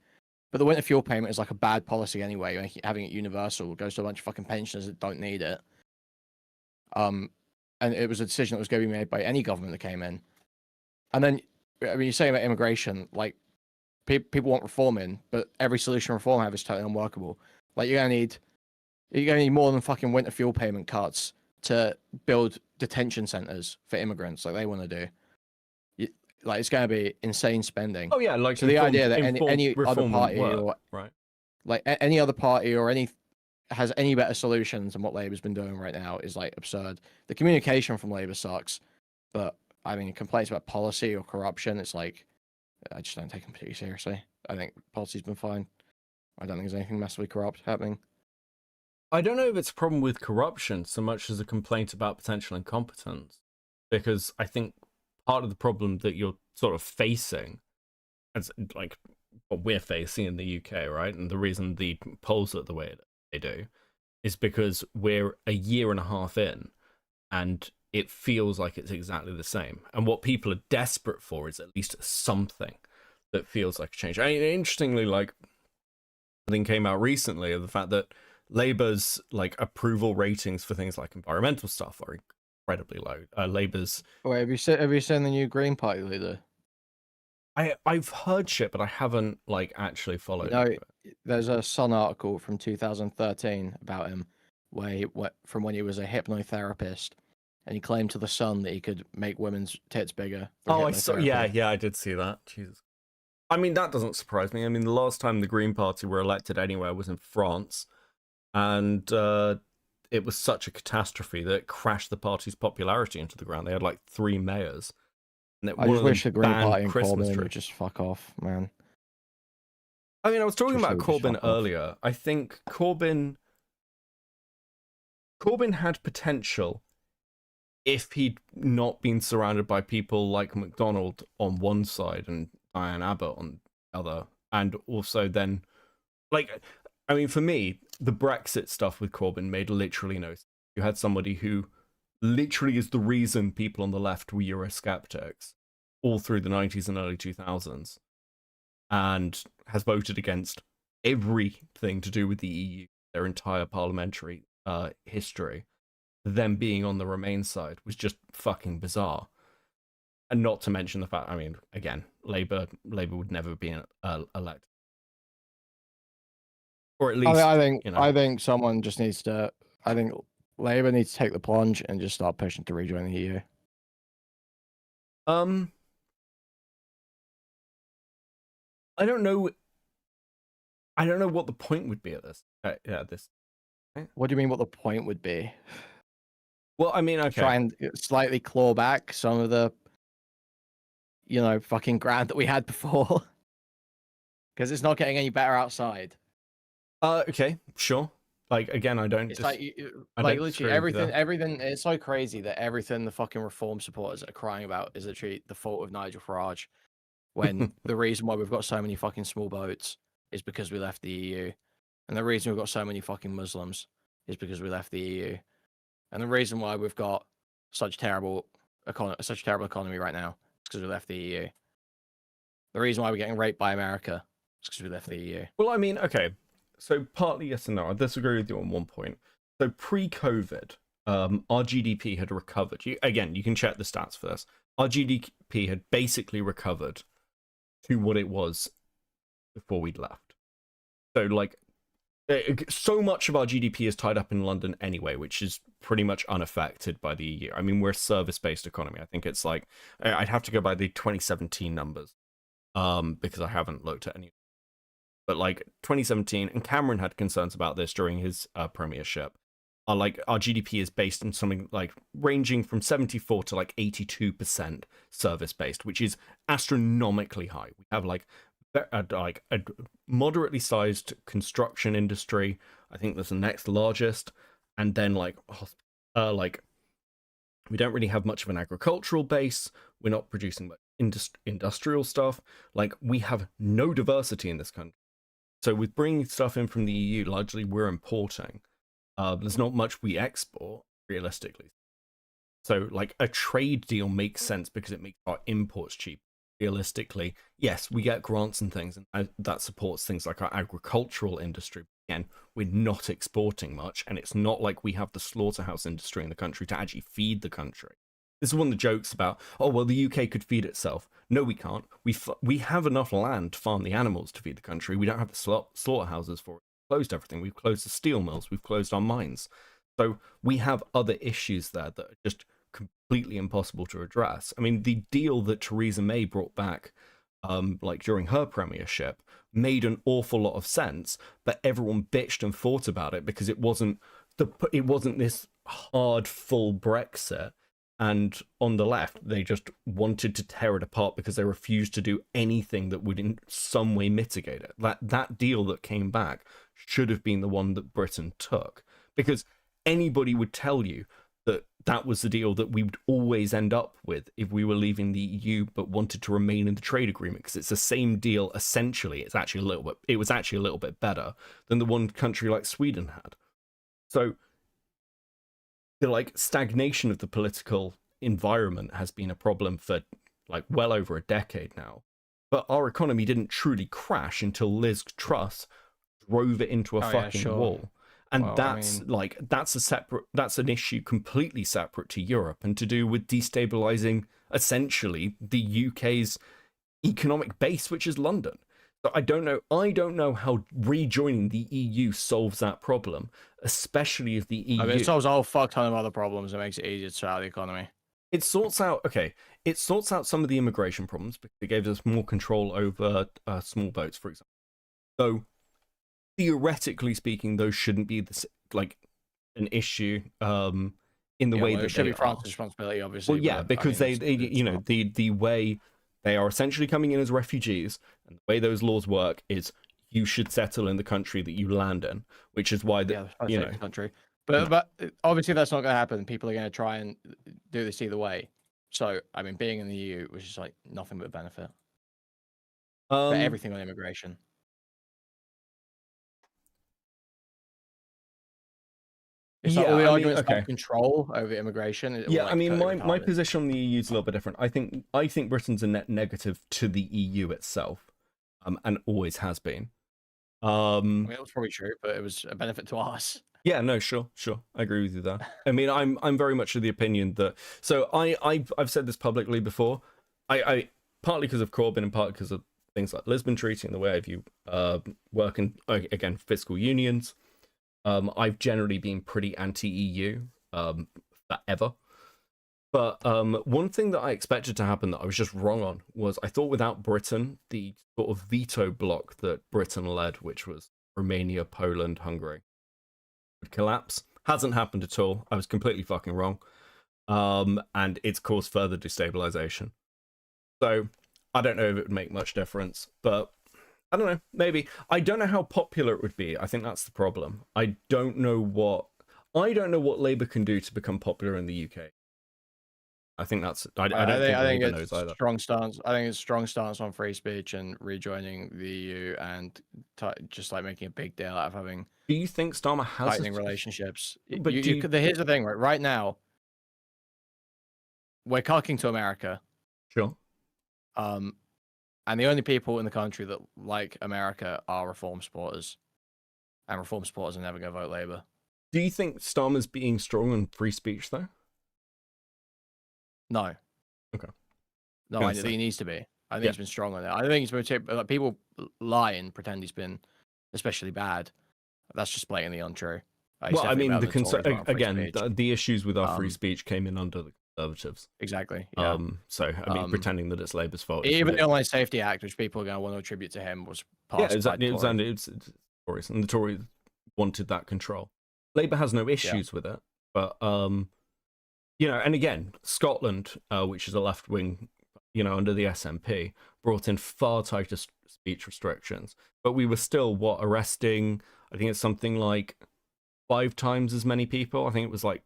But the winter fuel payment is like a bad policy anyway. Having it universal goes to a bunch of fucking pensioners that don't need it. And it was a decision that was going to be made by any government that came in. And then, I mean, you're saying about immigration, like, people want reforming, but every solution reform have is totally unworkable. Like, you're gonna need more than fucking winter fuel payment cuts to build detention centers for immigrants, like they want to do. Like, it's going to be insane spending. Oh yeah, like so the idea that any other party or right, like any other party or any has any better solutions than what Labour's been doing right now is like absurd. The communication from Labour sucks, but I mean, complaints about policy or corruption, it's like, I just don't take them particularly seriously. I think policy's been fine. I don't think there's anything massively corrupt happening. I don't know if it's a problem with corruption so much as a complaint about potential incompetence, because I think part of the problem that you're sort of facing, as like what we're facing in the UK, right, and the reason the polls are the way they do, is because we're a year and a half in, and it feels like it's exactly the same. And what people are desperate for is at least something that feels like a change. I mean, interestingly, like, something came out recently of the fact that Labour's like approval ratings for things like environmental stuff are incredibly low. Labour's. Wait, have you seen the new Green Party leader? I've heard shit, but I haven't like actually followed. There's a Sun article from 2013 about him, from when he was a hypnotherapist, and he claimed to the Sun that he could make women's tits bigger. Oh, I saw. Yeah, I did see that. Jesus. I mean, that doesn't surprise me. I mean, the last time the Green Party were elected anywhere was in France, and it was such a catastrophe that it crashed the party's popularity into the ground. They had like 3 mayors. And I just wish the Green Party and Corbyn would just fuck off, man. I mean, I was talking about Corbyn earlier. I think Corbyn had potential if he'd not been surrounded by people like McDonald on one side and Diane Abbott on the other, and also then, like, I mean, for me, the Brexit stuff with Corbyn made literally no sense. You had somebody who literally is the reason people on the left were Eurosceptics all through the 90s and early 2000s, and has voted against everything to do with the EU, their entire parliamentary history. Them being on the Remain side was just fucking bizarre. And not to mention the fact, I mean, again, Labour would never be elected. Or at least, I think someone just needs to. I think Labour needs to take the plunge and just start pushing to rejoin the EU. I don't know. I don't know what the point would be at this. What do you mean? What the point would be? Well, I mean, okay. Try and slightly claw back some of the, fucking ground that we had before. because it's not getting any better outside. Okay, sure. Like again, I don't. It's I like don't literally disagree with you there. everything. It's so crazy that everything the fucking reform supporters are crying about is literally the fault of Nigel Farage, when the reason why we've got so many fucking small boats is because we left the EU, and the reason we've got so many fucking Muslims is because we left the EU, and the reason why we've got such a terrible economy right now is because we left the EU. The reason why we're getting raped by America is because we left the EU. Well, I mean, okay. So partly yes and no. I disagree with you on one point. So pre-COVID, our GDP had recovered. You can check the stats for this. Our GDP had basically recovered to what it was before we'd left. So like, so much of our GDP is tied up in London anyway, which is pretty much unaffected by the EU. I mean, we're a service-based economy. I think it's like, I'd have to go by the 2017 numbers, because I haven't looked at any. But like 2017, and Cameron had concerns about this during his premiership. Like our GDP is based on something like ranging from 74 to like 82% service based, which is astronomically high. We have like a moderately sized construction industry. I think that's the next largest, and then like we don't really have much of an agricultural base. We're not producing much industrial stuff. Like we have no diversity in this country. So with bringing stuff in from the EU, largely we're importing. There's not much we export, realistically. So like a trade deal makes sense because it makes our imports cheap. Realistically, yes, we get grants and things, and that supports things like our agricultural industry. Again, we're not exporting much, and it's not like we have the slaughterhouse industry in the country to actually feed the country. This is one of the jokes about, oh, well, the UK could feed itself. No, we can't. We have enough land to farm the animals to feed the country. We don't have the slaughterhouses for it. We've closed everything. We've closed the steel mills. We've closed our mines. So we have other issues there that are just completely impossible to address. I mean, the deal that Theresa May brought back, like during her premiership, made an awful lot of sense, but everyone bitched and fought about it because it wasn't this hard, full Brexit. And on the left, they just wanted to tear it apart because they refused to do anything that would in some way mitigate it. That deal that came back should have been the one that Britain took, because anybody would tell you that that was the deal that we would always end up with if we were leaving the EU but wanted to remain in the trade agreement, because it's the same deal essentially. It was actually a little bit better than the one country like Sweden had. So the like stagnation of the political environment has been a problem for like well over a decade now. But our economy didn't truly crash until Liz Truss drove it into a wall. And well, that's an issue completely separate to Europe and to do with destabilizing essentially the UK's economic base, which is London. So I don't know how rejoining the EU solves that problem, especially if the EU... I mean, it solves a whole fuck ton of other problems. It makes it easier to sort out the economy. It sorts out some of the immigration problems because it gives us more control over small boats, for example. So theoretically speaking, those shouldn't be like an issue in the way that it should they be France's responsibility, obviously. Well, yeah, because the way they are essentially coming in as refugees, and the way those laws work is you should settle in the country that you land in, which is why the country. But obviously that's not going to happen. People are going to try and do this either way. So I mean, being in the EU was just like nothing but a benefit for everything on immigration. It's like all the arguments about control over immigration. I mean, my position on the EU is a little bit different. I think Britain's a net negative to the EU itself, and always has been. I mean, it was probably true, but it was a benefit to us. Yeah, no, sure, I agree with you there. I mean, I'm very much of the opinion that. So I've said this publicly before. I partly because of Corbyn and partly because of things like Lisbon Treaty and the way I view work in again fiscal unions. I've generally been pretty anti-EU forever. But one thing that I expected to happen that I was just wrong on was I thought without Britain, the sort of veto bloc that Britain led, which was Romania, Poland, Hungary, would collapse. Hasn't happened at all. I was completely fucking wrong. And it's caused further destabilization. So I don't know if it would make much difference, but I don't know. Maybe. I don't know how popular it would be. I think that's the problem. I don't know what Labour can do to become popular in the UK. I think that's. I don't think Labour knows either. Strong stance. I think it's strong stance on free speech and rejoining the EU and just like making a big deal out of having. Do you think Starmer has tightening relationships? But here's the thing, right? Right now, we're cucking to America. Sure. And the only people in the country that like America are reform supporters, and reform supporters are never going to vote Labour. Do you think Starmer's being strong on free speech though? No. Okay. No, I think he needs to be. I think he's been strong on it. I think he's been like, people lie and pretend he's been especially bad. That's just blatantly untrue. Well, I mean, the issues with our free speech came in under the Conservatives. Exactly. Yeah. So I mean, pretending that it's Labour's fault. Even the Online Safety Act, which people are going to want to attribute to him, was passed by the Tories. And the Tories wanted that control. Labour has no issues with it, but you know, and again, Scotland, which is a left wing, you know, under the SNP, brought in far tighter speech restrictions, but we were still arresting. I think it's something like 5 times as many people. I think it was like.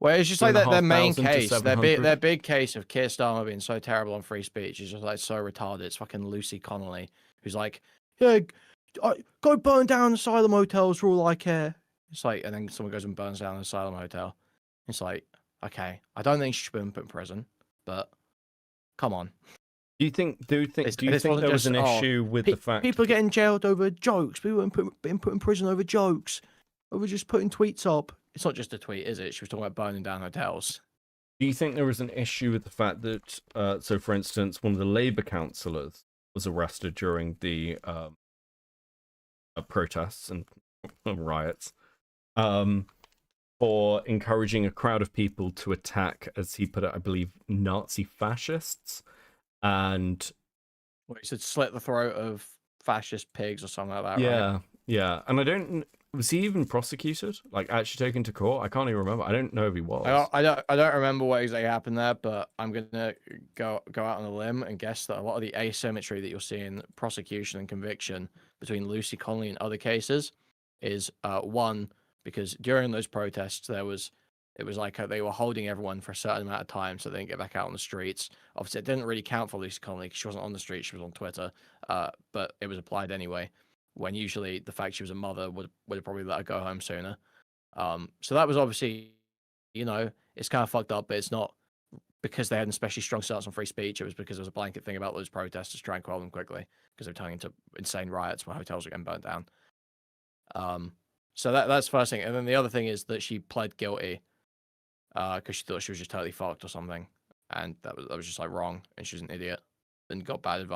Well, it's just like their main case, their big case of Keir Starmer being so terrible on free speech is just like so retarded. It's fucking Lucy Connolly, who's like, yeah, go burn down asylum hotels for all I care. It's like, and then someone goes and burns down an asylum hotel. It's like, okay, I don't think she should be put in prison, but come on. Do you think there was an issue with the fact people are getting jailed over jokes? People being put in prison over jokes, over just putting tweets up. It's not just a tweet, is it? She was talking about burning down hotels. Do you think there was an issue with the fact that, so for instance, one of the Labour councillors was arrested during the protests and riots for encouraging a crowd of people to attack, as he put it, I believe, Nazi fascists? And well, he said slit the throat of fascist pigs or something like that. Yeah, right? Yeah. And was he even prosecuted? Like actually taken to court? I can't even remember. I don't know if he was. I don't remember what exactly happened there, but I'm gonna go out on a limb and guess that a lot of the asymmetry that you'll see in prosecution and conviction between Lucy Connolly and other cases is one, because during those protests it was like they were holding everyone for a certain amount of time so they didn't get back out on the streets. Obviously, it didn't really count for Lucy Connolly because she wasn't on the street; she was on Twitter. But it was applied anyway. When usually the fact she was a mother would have probably let her go home sooner. So that was obviously, you know, it's kind of fucked up, but it's not because they had an especially strong stance on free speech. It was because there was a blanket thing about those protesters trying to quell them quickly because they're turning into insane riots where hotels are getting burnt down. So that's the first thing. And then the other thing is that she pled guilty because she thought she was just totally fucked or something. And that was just like wrong. And she was an idiot and got bad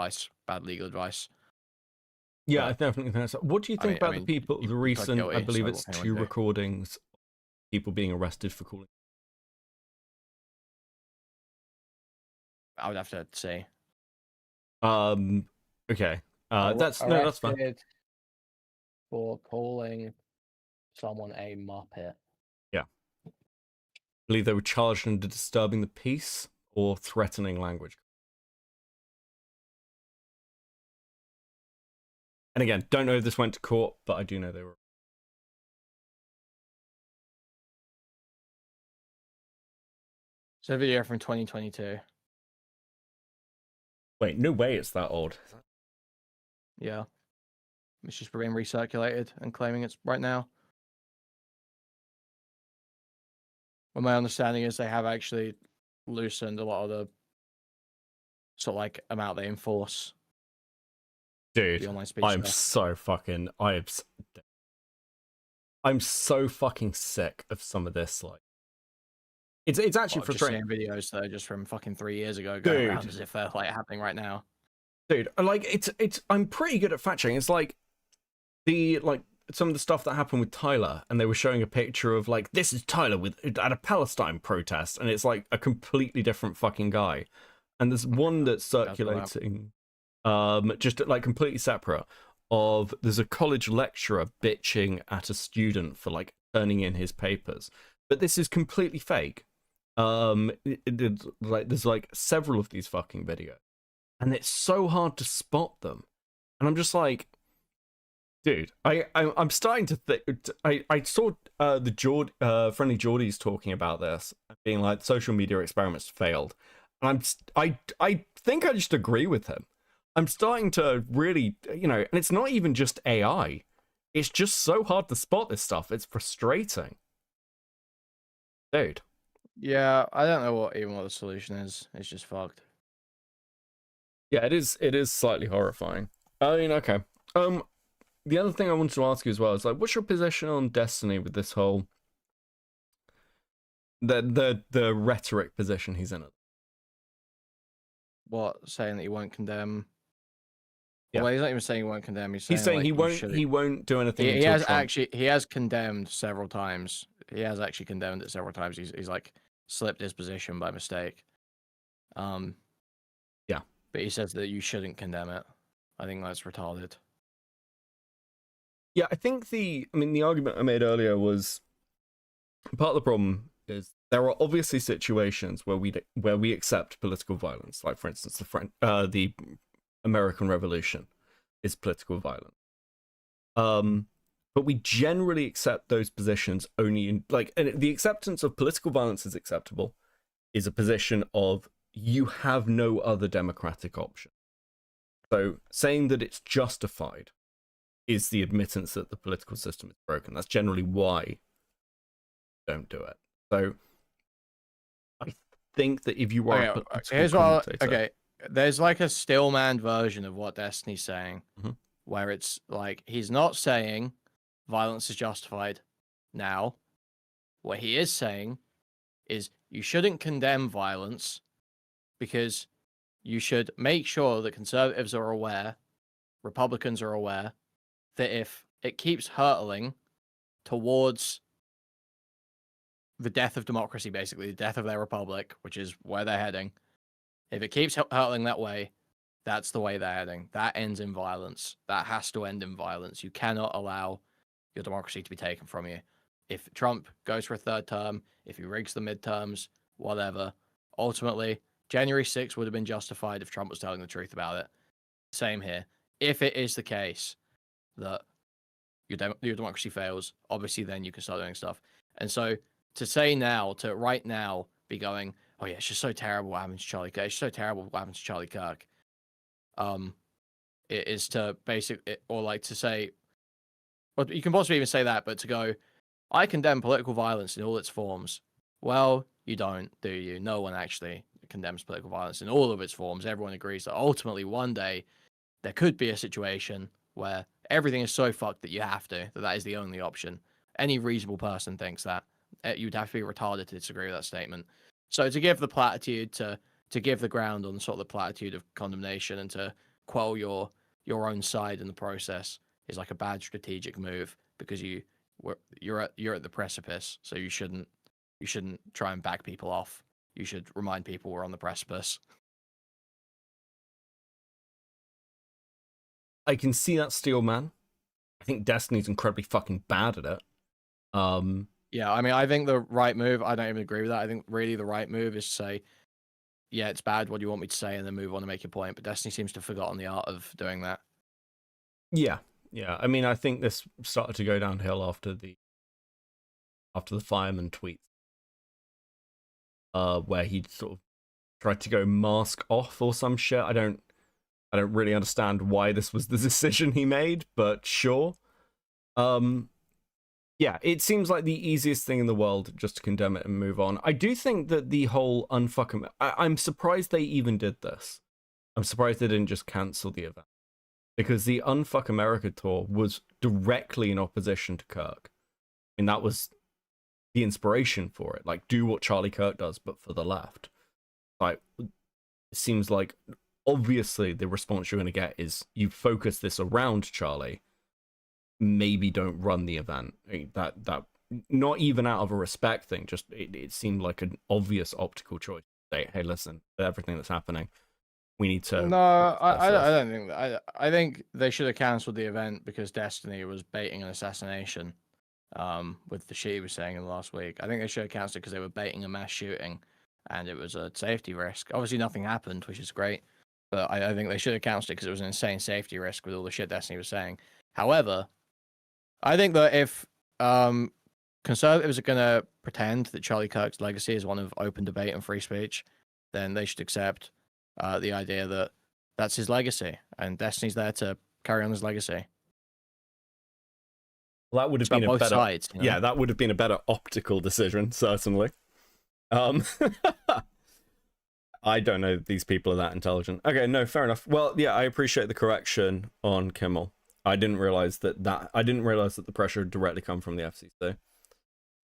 legal advice. Yeah, I definitely think so. What do you think about the people, the recent, I believe it's 2 recordings, people being arrested for calling? I would have to say. Okay. That's fine. For calling someone a muppet. Yeah. I believe they were charged under disturbing the peace or threatening language. And again, don't know if this went to court, but I do know they were. It's a video from 2022. Wait, no way it's that old. Yeah. It's just being recirculated and claiming it's right now. Well, my understanding is they have actually loosened a lot of the sort of like amount they enforce. Dude, I'm so fucking sick of some of this. Like, it's actually frustrating. Just seeing videos that are just from fucking 3 years ago going around as if they're like happening right now. Dude, like it's I'm pretty good at fact checking. It's like some of the stuff that happened with Tyler, and they were showing a picture of like, this is Tyler at a Palestine protest, and it's like a completely different fucking guy. And there's one that's circulating. Just like completely separate of there's a college lecturer bitching at a student for like turning in his papers, but this is completely fake. There's like several of these fucking videos, and it's so hard to spot them And I'm just like, dude, I'm starting to think. I saw the friendly Geordies talking about this, being like social media experiments failed, and I think I just agree with him. I'm starting to really, and it's not even just AI. It's just so hard to spot this stuff. It's frustrating, dude. Yeah, I don't know what the solution is. It's just fucked. Yeah, it is. It is slightly horrifying. I mean, okay. The other thing I wanted to ask you as well is like, what's your position on Destiny with this whole the rhetoric position he's in it? What, saying that he won't condemn? Yeah. Well, he's not even saying he won't condemn. He's He's saying like, he won't do anything. He has Trump... he has condemned several times. He has actually condemned it several times. He's like slipped his position by mistake. Yeah. But he says that you shouldn't condemn it. I think that's retarded. Yeah, I think the argument I made earlier was part of the problem is there are obviously situations where we accept political violence, like for instance the American Revolution is political violence. But we generally accept those positions only in and the acceptance of political violence is acceptable is a position of you have no other democratic option. So saying that it's justified is the admittance that the political system is broken. That's generally why you don't do it. So I think that if you are there's like a stillman version of what Destiny's saying, where it's like he's not saying violence is justified now. What he is saying is you shouldn't condemn violence because you should make sure that conservatives are aware, Republicans are aware, that if it keeps hurtling towards the death of democracy, basically, the death of their republic, which is where they're heading, if it keeps hurtling that way, that's the way they're heading. That ends in violence. That has to end in violence. You cannot allow your democracy to be taken from you. If Trump goes for a third term, if he rigs the midterms, whatever, ultimately, January 6th would have been justified if Trump was telling the truth about it. Same here. If it is the case that your democracy fails, obviously then you can start doing stuff. And so to say now, to right now be going, oh yeah, it's just so terrible what happened to Charlie Kirk. It's so terrible what happened to Charlie Kirk. It is to or like to say, well, you can possibly even say that, but to go, I condemn political violence in all its forms. Well, you don't, do you? No one actually condemns political violence in all of its forms. Everyone agrees that ultimately one day there could be a situation where everything is so fucked that you have to, that is the only option. Any reasonable person thinks that. You'd have to be retarded to disagree with that statement. So to give the platitude, to give the ground on sort of the platitude of condemnation and to quell your own side in the process is like a bad strategic move because you're at the precipice. So you shouldn't try and back people off. You should remind people we're on the precipice. I can see that steel man. I think Destiny's incredibly fucking bad at it. Yeah, I mean, I think the right move, I don't even agree with that. I think really the right move is to say, yeah, it's bad, what do you want me to say, and then move on and make your point. But Destiny seems to have forgotten the art of doing that. Yeah. I mean, I think this started to go downhill after the fireman tweets. Where he sort of tried to go mask off or some shit. I don't really understand why this was the decision he made, but sure. Yeah, it seems like the easiest thing in the world just to condemn it and move on. I do think that the whole I'm surprised they even did this. I'm surprised they didn't just cancel the event. Because the Unfuck America tour was directly in opposition to Kirk. I mean, that was the inspiration for it. Like, do what Charlie Kirk does, but for the left. Like, it seems like obviously the response you're going to get is you focus this around Charlie. Maybe don't run the event. I mean, that not even out of a respect thing. Just it seemed like an obvious optical choice. Say, hey, listen, everything that's happening, we need to. No, I don't think that. I think they should have cancelled the event because Destiny was baiting an assassination. With the shit he was saying in the last week, I think they should have cancelled because they were baiting a mass shooting, and it was a safety risk. Obviously, nothing happened, which is great. But I think they should have cancelled it because it was an insane safety risk with all the shit Destiny was saying. However, I think that if conservatives are going to pretend that Charlie Kirk's legacy is one of open debate and free speech, then they should accept the idea that that's his legacy, and Destiny's there to carry on his legacy. Well, that would have been a both better, sides, you know? yeah, that would have been a better optical decision, certainly. I don't know if these people are that intelligent. Okay, no, fair enough. Well, yeah, I appreciate the correction on Kimmel. I didn't realize that the pressure had directly come from the FCC.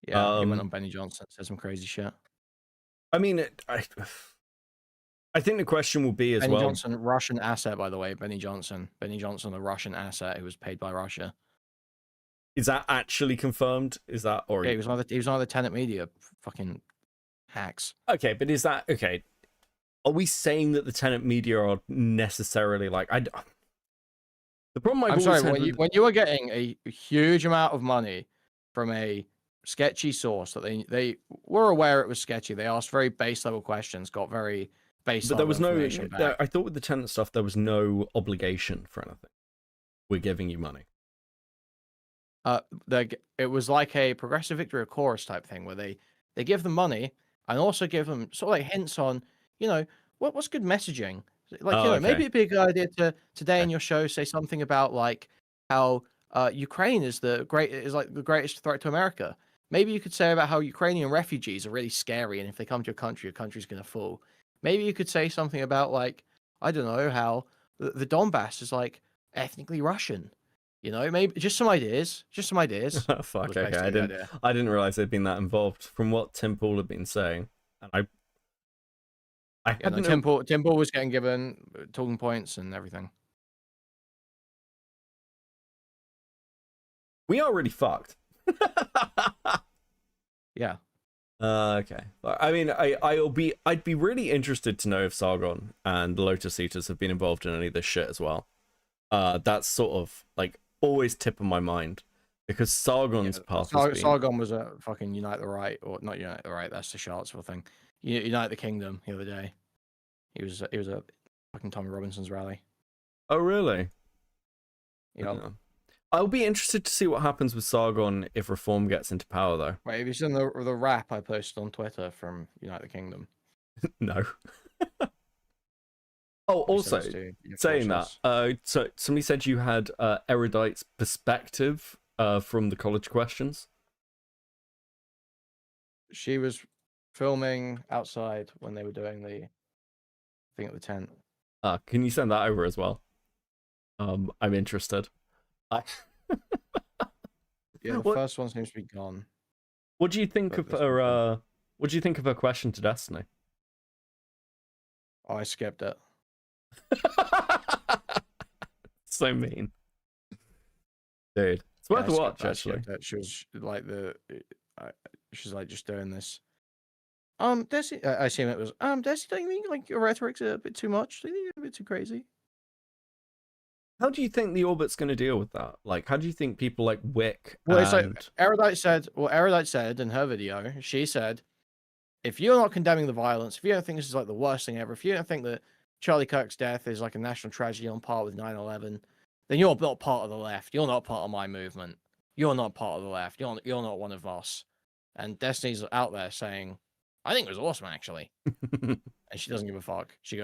Yeah, he went on Benny Johnson, said some crazy shit. I mean, I think the question will be as Benny well. Johnson, Russian asset, by the way. Benny Johnson, a Russian asset who was paid by Russia. Is that actually confirmed? Is that or yeah, he was one of the Tenet Media fucking hacks. Okay, but is that okay? Are we saying that the Tenet Media are necessarily like the problem I'm sorry, when you were getting a huge amount of money from a sketchy source that they were aware it was sketchy, they asked very base level questions, got very base level information back. I thought with the Tenet stuff there was no obligation for anything. We're giving you money. It was like a progressive victory of chorus type thing where they give them money and also give them sort of like hints on, you know, what's good messaging. Like, maybe it'd be a good idea to today in your show say something about like how Ukraine is like the greatest threat to America. Maybe you could say about how Ukrainian refugees are really scary, and if they come to your country's going to fall. Maybe you could say something about like, I don't know, how the Donbass is like ethnically Russian. You know, maybe just some ideas. Fuck, okay. I didn't realize they'd been that involved from what Tim Pool had been saying, and Tim Pool was getting given talking points and everything. We are really fucked. Yeah. Okay. I mean, I'd be really interested to know if Sargon and the Lotus Eaters have been involved in any of this shit as well. That's sort of like always tip of my mind because Sargon's path. Sargon was a fucking Unite the Right, or not Unite the Right. That's the Charlottesville thing. Unite the Kingdom the other day. He was a fucking Tommy Robinson's rally. Oh really? Yeah. I'll be interested to see what happens with Sargon if Reform gets into power, though. Wait, have you seen the rap I posted on Twitter from Unite the Kingdom? No. Oh, also, saying that, so somebody said you had erudite's perspective from the college questions. She was filming outside when they were doing the thing at the tent. Can you send that over as well? I'm interested. Yeah, the first one seems to be gone. What do you think of her? What do you think of her question to Destiny? Oh, I skipped it. So mean, dude. It's worth a watch, actually. She was like she's like just doing this. Desi, I assume it was. Desi, don't you think like your rhetoric's a bit too much? Do you think it's a bit too crazy? How do you think the Orbit's going to deal with that? Like, how do you think people like Wick? Well, it's like Erudite said in her video. She said, if you're not condemning the violence, if you don't think this is like the worst thing ever, if you don't think that Charlie Kirk's death is like a national tragedy on par with 9/11, then you're not part of the left. You're not part of my movement. You're not part of the left. You're not one of us. And Destiny's out there saying, I think it was awesome, actually. And she doesn't give a fuck. She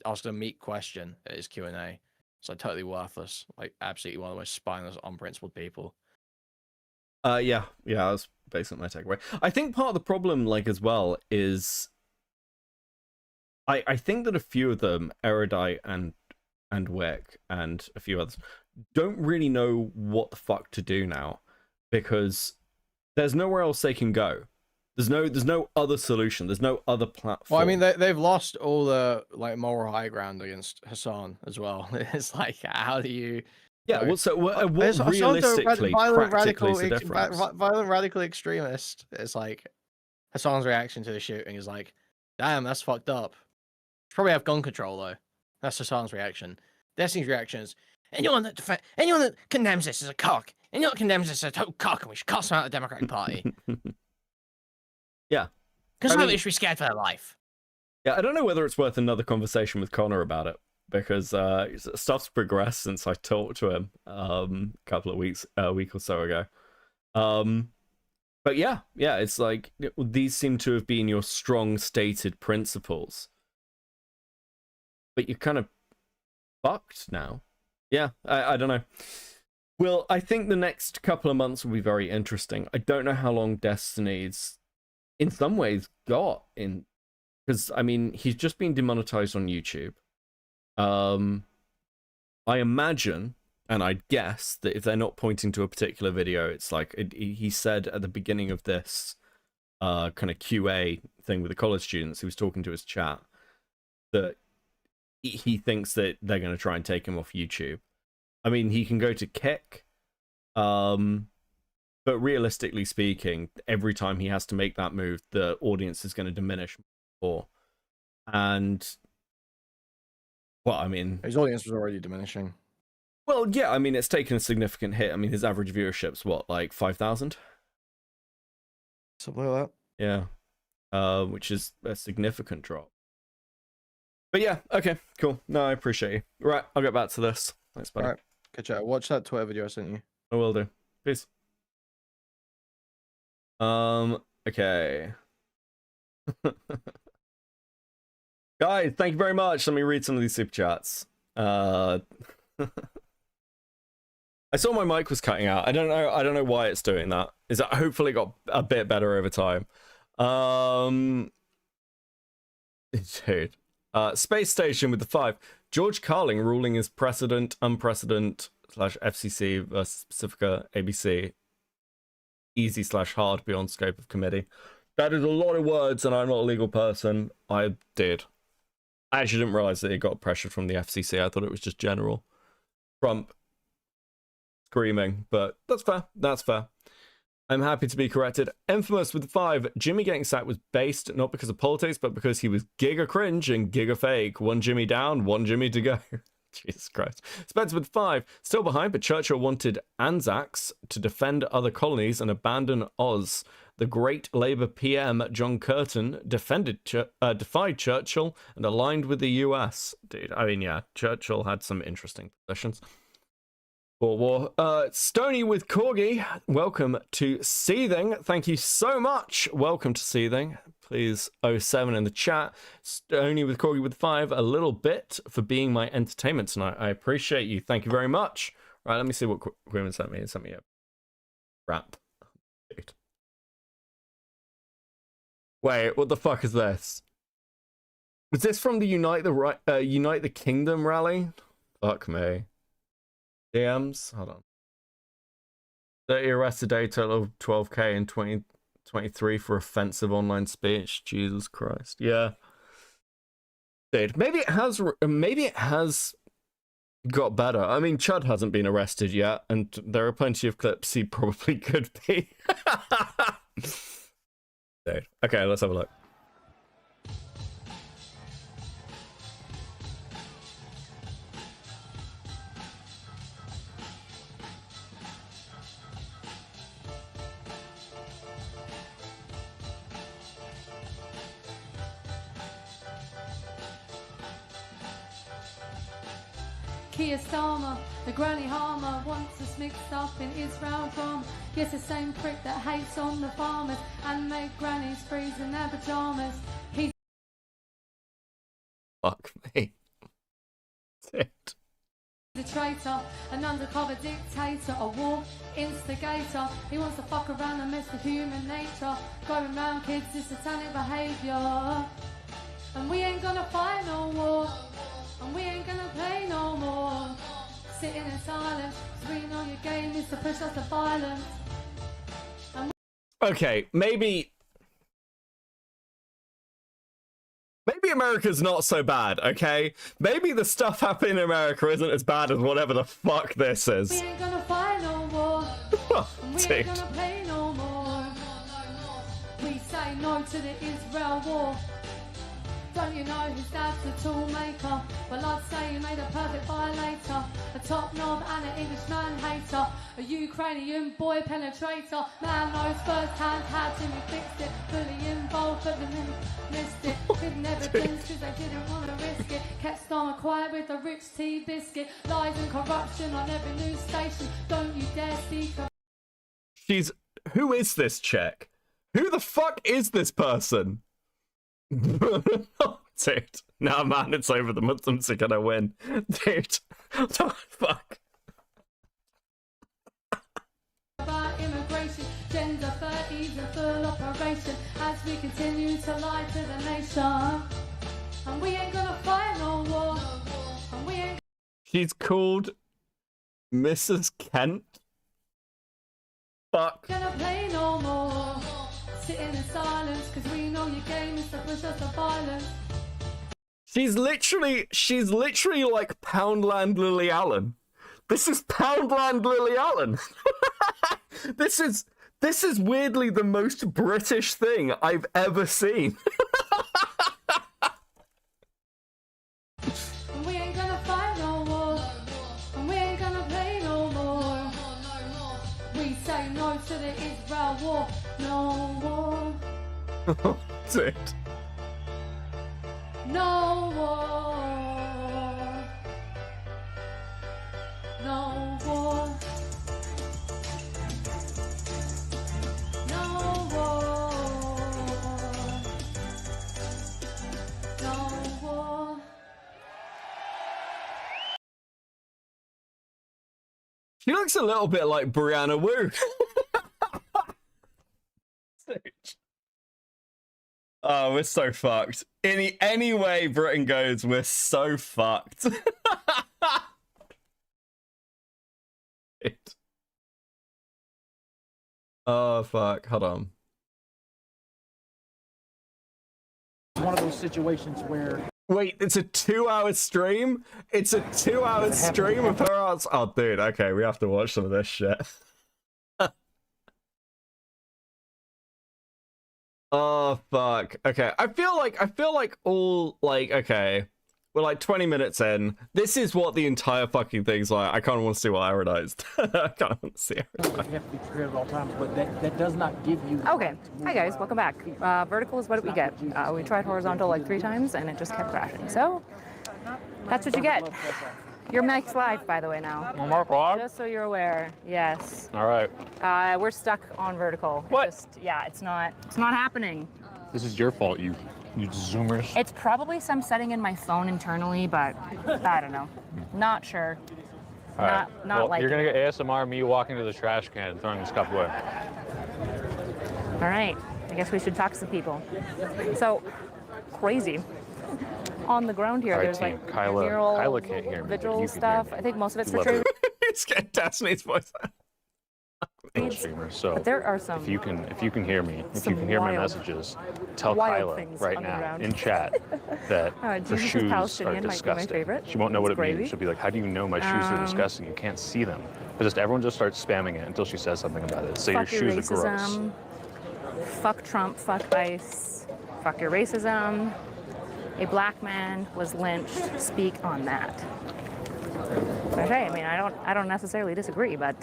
asked a meat question at his Q&A. It's like totally worthless. Like absolutely one of the most spineless, unprincipled people. Yeah, that's basically my takeaway. I think part of the problem, like as well, is I think that a few of them, Erudite and Wick and a few others, don't really know what the fuck to do now because there's nowhere else they can go. There's no other solution. There's no other platform. Well, I mean, they've lost all the like moral high ground against Hassan as well. It's like, how do you? Yeah. Well, so what realistically, violent radical extremist. It's like Hassan's reaction to the shooting is like, damn, that's fucked up. Probably have gun control though. That's Hassan's reaction. Destiny's reaction is anyone that condemns this is a cock. Anyone that condemns this is a total cock, and we should cast them out of the Democratic Party. Yeah. Conservatives should be scared for their life. Yeah, I don't know whether it's worth another conversation with Connor about it, because stuff's progressed since I talked to him a week or so ago. But yeah, it's like these seem to have been your strong stated principles, but you're kind of fucked now. Yeah, I don't know. Well, I think the next couple of months will be very interesting. I don't know how long Destiny's, in some ways, got in, because I mean he's just been demonetized on YouTube. I imagine, and I'd guess, that if they're not pointing to a particular video, it's like he said at the beginning of this kind of QA thing with the college students, he was talking to his chat, that he thinks that they're going to try and take him off YouTube. I mean, he can go to Kick, but realistically speaking, every time he has to make that move, the audience is going to diminish more. And, well, I mean, his audience was already diminishing. Well, yeah, I mean, it's taken a significant hit. I mean, his average viewership's what, like 5,000? Something like that. Yeah. Which is a significant drop. But yeah, okay, cool. No, I appreciate you. Right, I'll get back to this. Thanks, buddy. All right, good chat. Watch that Twitter video I sent you. I will do. Peace. Okay. Guys, thank you very much. Let me read some of these super chats. I saw my mic was cutting out. I don't know why it's doing that. Is that hopefully got a bit better over time. Dude. Space Station with the 5. George Carling ruling as precedent, unprecedented / FCC versus Pacifica ABC. Easy / hard beyond scope of committee. That is a lot of words, and I'm not a legal person. I did. I actually didn't realize that it got pressure from the FCC. I thought it was just general. Trump screaming, but that's fair. That's fair. I'm happy to be corrected. Infamous with the 5. Jimmy getting sacked was based not because of politics, but because he was giga cringe and giga fake. One Jimmy down, one Jimmy to go. Jesus Christ. Spencer with 5. Still behind, but Churchill wanted Anzacs to defend other colonies and abandon Oz. The great Labour PM John Curtin defied Churchill and aligned with the US. Dude, I mean, yeah, Churchill had some interesting positions. War. Stony with Corgi, welcome to Seething. Thank you so much. Welcome to Seething. Please 07 in the chat. Stony with Corgi with 5, a little bit for being my entertainment tonight. I appreciate you. Thank you very much. Right, let me see what Quinn sent me. He sent me a rap. Dude. Wait, what the fuck is this? Was this from the Unite the Kingdom rally? Fuck me. DMs, hold on. 30 arrested day, total of 12k in 2023 for offensive online speech. Jesus Christ. Yeah. Dude, maybe it has got better. I mean, Chud hasn't been arrested yet, and there are plenty of clips he probably could be. Dude. Okay, let's have a look. Keir Starmer, the granny harmer, wants us mixed up in Israel drama. Yes, the same prick that hates on the farmers and make grannies freeze in their pajamas. He's fuck me. a traitor, an undercover dictator, a war instigator. He wants to fuck around and mess with human nature. Going round kids is satanic behaviour. And we ain't gonna fight no war. And we ain't gonna play no more. Sitting in silence, cause we know your game is to push us to violence. Okay, maybe America's not so bad, okay? Maybe the stuff happening in America isn't as bad as whatever the fuck this is. We ain't gonna fight no more. And we ain't gonna play no more. We say no to the Israel war. Don't you know his dad's a toolmaker? Well, I'd say he made a perfect violator. A top knob and an Englishman hater. A Ukrainian boy penetrator. Man knows firsthand how Jimmy fixed it. Fully involved but they missed it. Hidden evidence cause they didn't want to risk it. Kept Starmer quiet with a rich tea biscuit. Lies and corruption on every news station. Don't you dare speak. Who is this chick? Who the fuck is this person? Dude. Nah, man, it's over. The Muslims are gonna win. Dude. What the fuck? About immigration, gender 30s and full operation. As we continue to lie to the nation. And we ain't gonna fight no war. And we ain't. She's called Mrs. Kent. Fuck. Gonna play no more. Sitting in silence, cause we know your game is to push us to violence. She's literally like Poundland Lily Allen. This is Poundland Lily Allen. This is weirdly the most British thing I've ever seen. And we ain't gonna fight no war. And we ain't gonna play no more. We say no to the Israel war. No war. Dude. No war. No war. No war. No war. She looks a little bit like Brianna Wu. Oh, we're so fucked. Any way Britain goes, we're so fucked. Oh, fuck. Hold on. It's one of those situations where... Wait, it's a 2-hour stream? It's a 2-hour stream of her arts? Oh, dude, okay, we have to watch some of this shit. Oh, fuck. Okay, I feel like all, like, okay, we're like 20 minutes in. This is what the entire fucking thing's like. I kind of want to see what Aerodized. I kind of want to see Aerodized. You have to be prepared at all times, but that does not give you... Okay. Hi, guys. Welcome back. Vertical is what we get. We tried horizontal like 3 times, and it just kept crashing. So, that's what you get. Your mic's live, by the way, now. Mark live? Just so you're aware. Yes. All right. We're stuck on vertical. What? Yeah, it's not happening. This is your fault, you zoomers. It's probably some setting in my phone internally, but I don't know. Not sure. All right. Not like you're gonna get ASMR me walking to the trash can and throwing this cup away. All right. I guess we should talk to some people. So, crazy. On the ground here, All right, there's team. like Kyla can't hear me, but vigil you can stuff. hear me. I think most of it's for Love trade. It's getting Destiny's voice. Streamer. So But there are some if you can hear me, if some you can hear my wild- messages, tell wild Kyla things right on the now ground. in chat that her Jesus' shoes are Palestinian might be my disgusting. favorite. She won't know what It's it means. gravy. She'll be like, "How do you know my shoes are disgusting? You can't see them." But everyone just starts spamming it until she says something about it. Say Fuck your shoes are gross. racism. Fuck Trump. Fuck ICE. Fuck your racism. A black man was lynched. Speak on that. Okay, I mean, I don't necessarily disagree, but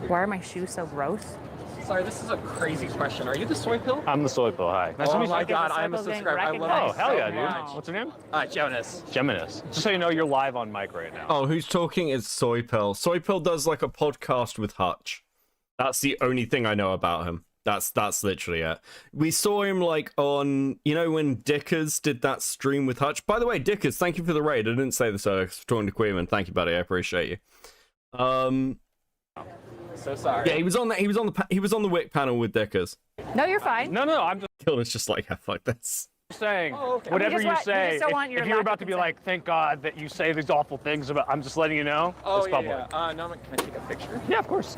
why are my shoes so gross? Sorry, this is a crazy question. Are you the soy pill? I'm the soy pill. Hi. Nice to Oh meet you. my God, I'm a subscriber. I love Oh, hell yeah, so dude. much. What's your name? Geminis. Geminis. Just so you know, you're live on mic right now. Oh, who's talking is Soy Pill. Soy Pill does like a podcast with Hutch. That's the only thing I know about him. That's literally it. We saw him like on, you know, when Dickers did that stream with Hutch. By the way, Dickers, thank you for the raid. I didn't say this earlier 'cause I'm talking to Queerman. Thank you, buddy. I appreciate you. So sorry. Yeah, he was on the Wick panel with Dickers. No, you're fine. No, I'm just Kilda's just like, yeah, fuck this. saying We whatever just you want- we say. just don't want your If you're lack about of to be consent. like, thank God that you say these awful things about, I'm just letting you know. Oh, it's public. yeah. No, can I take a picture? Yeah, of course.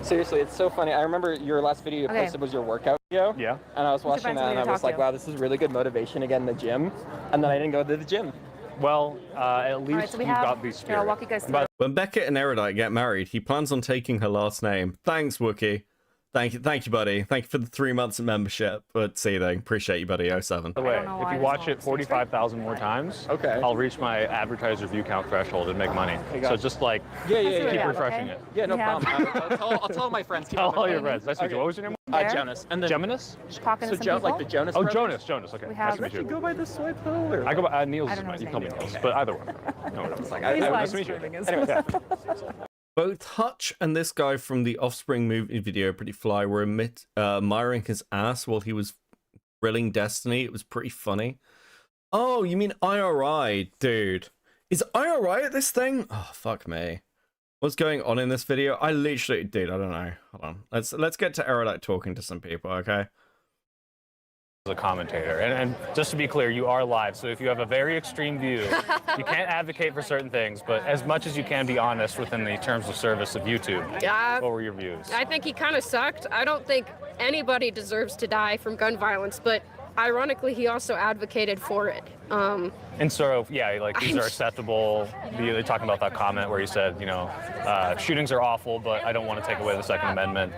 Seriously, it's so funny. I remember your last video you Okay. posted was your workout video. Yeah. And I was We should watching find that and somebody I to was talk like, to. wow, this is really good motivation to get in the gym. And then I didn't go to the gym. Well, at least so we you've have- got the here, spirit. I'll walk you guys through. When Beckett and Erudite get married, he plans on taking her last name. Thanks, Wookie. Thank you, buddy. Thank you for the 3 months of membership. But seething, appreciate you, buddy. 07. By the way, if you watch it 45,000 more times, I'll reach my advertiser view count threshold and make money. So just like keep refreshing it. Yeah, no problem. I'll tell my friends. Tell all your friends. Nice to meet you. What was your name? Jonas. And then Geminus? Talking to some people? like the Jonas. Oh, Brothers? Jonas. Okay. We Nice have- to meet you. Go by the swipe though. Or? I go by Niels. I don't know You his call me name. Niels, but either one. No, It's like, He's nice to meet you. Anyway, Both Hutch and this guy from the Offspring movie video, Pretty Fly, were admiring his ass while he was grilling Destiny. It was pretty funny. Oh, you mean IRI, dude? Is IRI at this thing? Oh, fuck me. What's going on in this video? I literally, dude, I don't know. Hold on. Let's get to Erudite talking to some people, okay? As a commentator, and just to be clear, you are live, so if you have a very extreme view, you can't advocate for certain things, but as much as you can be honest within the terms of service of YouTube. Yeah. What were your views? I think he kind of sucked. I don't think anybody deserves to die from gun violence, but ironically, he also advocated for it. And so, yeah, like these are acceptable. You're talking about that comment where he said, you know, shootings are awful, but I don't want to take away the Second Amendment.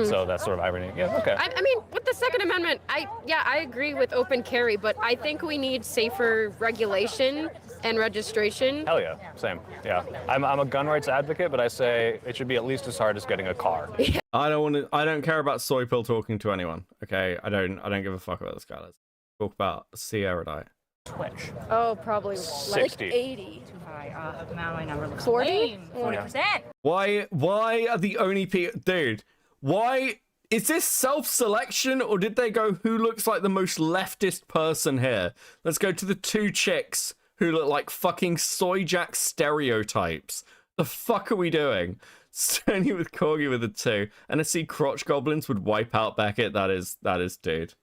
So that's sort of irony. Yeah, okay. I mean, with the Second Amendment, I agree with open carry, but I think we need safer regulation and registration. Hell yeah, same. Yeah, I'm a gun rights advocate, but I say it should be at least as hard as getting a car. I don't care about soy pill talking to anyone. Okay, I don't give a fuck about this guy. Let's talk about C Erudite. Twitch. Oh, probably 60. like 80. Too high. Now my number looks 40? 40%. Why are the only people, dude? Why is this self-selection, or did they go who looks like the most leftist person here? Let's go to the two chicks who look like fucking soy jack stereotypes. The fuck are we doing? Sony with Corgi with a 2, and I see crotch goblins would wipe out Beckett. That is, dude.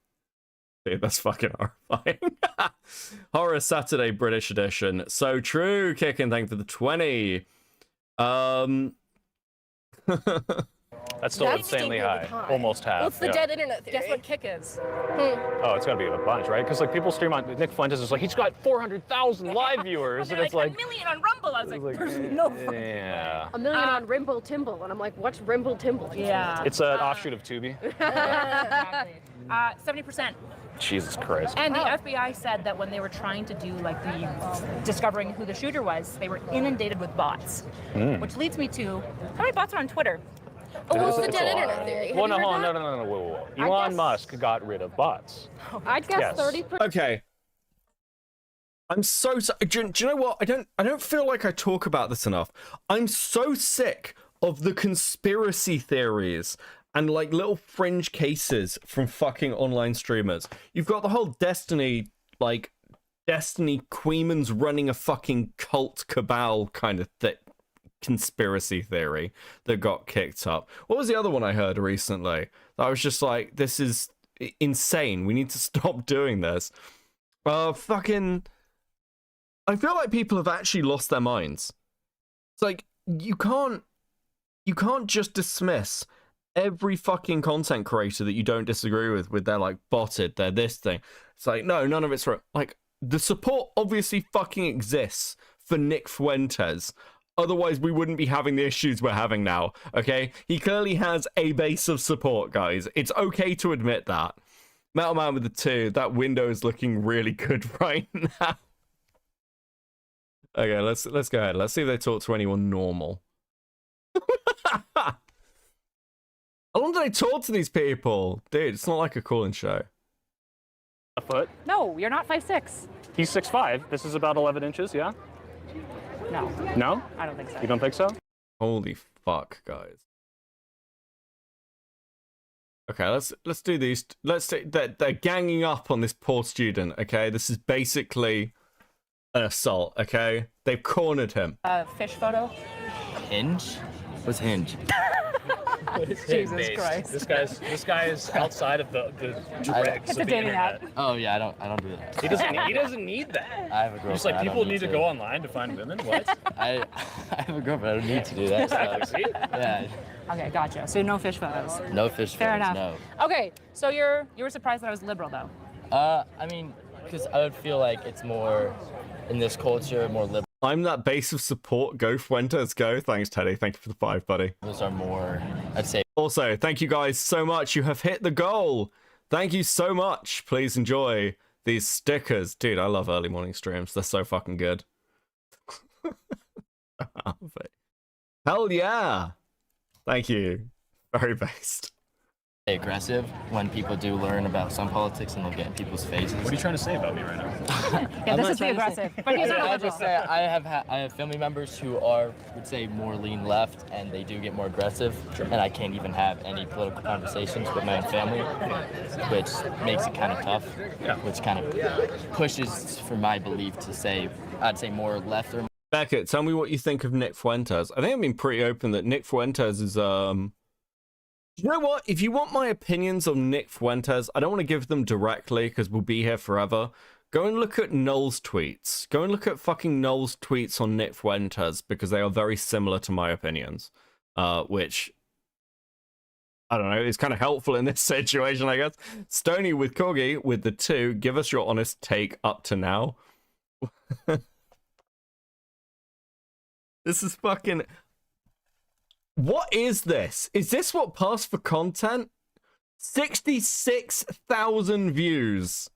Dude, that's fucking horrifying. Horror Saturday British edition. So true, Kicking. Thank you for the 20. That's still insanely high. Almost half. What's the dead internet theory? Guess what kick is? Oh, it's gotta be a bunch, right? Because like people stream on Nick Fuentes is like he's got 400,000 live viewers, and it's like a million on Rumble. I was like, there's no. yeah. A million on Rimble Timble, and I'm like, what's Rimble Timble? Yeah. It's an offshoot of Tubi. Exactly. 70%. Jesus Christ. And the FBI said that when they were trying to do like the discovering who the shooter was, they were inundated with bots. Which leads me to how many bots are on Twitter? Oh, what's the It's dead a lot. internet theory? Well, no, whoa. Elon Musk got rid of bots. I'd guess Yes. 30%. Okay. I'm so do you know what? I don't feel like I talk about this enough. I'm so sick of the conspiracy theories and like little fringe cases from fucking online streamers. You've got the whole Destiny Queeman's running a fucking cult cabal kind of conspiracy theory that got kicked up. What was the other one I heard recently? That I was just like, this is insane. We need to stop doing this. Fucking, I feel like people have actually lost their minds. It's like, you can't just dismiss every fucking content creator that you don't disagree with their like botted, they're this thing. It's like, no, none of it's right. Like, the support obviously fucking exists for Nick Fuentes. Otherwise, we wouldn't be having the issues we're having now, okay? He clearly has a base of support, guys. It's okay to admit that. Metal Man with the 2, that window is looking really good right now. Okay, let's go ahead. Let's see if they talk to anyone normal. How long do they talk to these people? Dude, it's not like a call-in show. A foot. No, you're not 5'6". He's 6'5". This is about 11 inches, yeah? No. No? I don't think so. You don't think so? Holy fuck, guys. Okay, let's do these. Let's take they're ganging up on this poor student, okay? This is basically an assault, okay? They've cornered him. Fish photo. Hinge? What's Hinge? Jesus Christ. This guy is outside of the dregs It's of a the dating internet. app. Oh yeah, I don't do that. He doesn't need that. I have a girlfriend. Just like I people don't need to go online to find women. What? I have a girlfriend. I don't need to do that. Exactly. See? Yeah. Okay, gotcha. So no fish photos. No fish Fair photos, enough. Okay, so you were surprised that I was liberal though. I mean, because I would feel like it's more in this culture, more liberal. I'm that base of support. Go Fuentes, go. Thanks, Teddy. Thank you for the 5, buddy. Those are more, I'd say, Also, thank you guys so much. You have hit the goal. Thank you so much. Please enjoy these stickers. Dude, I love early morning streams. They're so fucking good. Hell yeah. Thank you. Very based. Aggressive when people do learn about some politics and they'll get in people's faces. What are you trying to say about me right now? Yeah, this is the aggressive. But he's not I a just liberal. say I have family members who are, would say, more lean left, and they do get more aggressive. And I can't even have any political conversations with my own family, which makes it kind of tough. Which kind of pushes for my belief to say, I'd say more left or. Beckett, tell me what you think of Nick Fuentes. I think I've been pretty open that Nick Fuentes is You know what? If you want my opinions on Nick Fuentes, I don't want to give them directly because we'll be here forever. Go and look at Noel's tweets. Go and look at fucking Noel's tweets on Nick Fuentes because they are very similar to my opinions. Which, I don't know, is kind of helpful in this situation, I guess. Stony with Corgi with the 2. Give us your honest take up to now. This is fucking... What is this? Is this what passed for content? 66,000 views.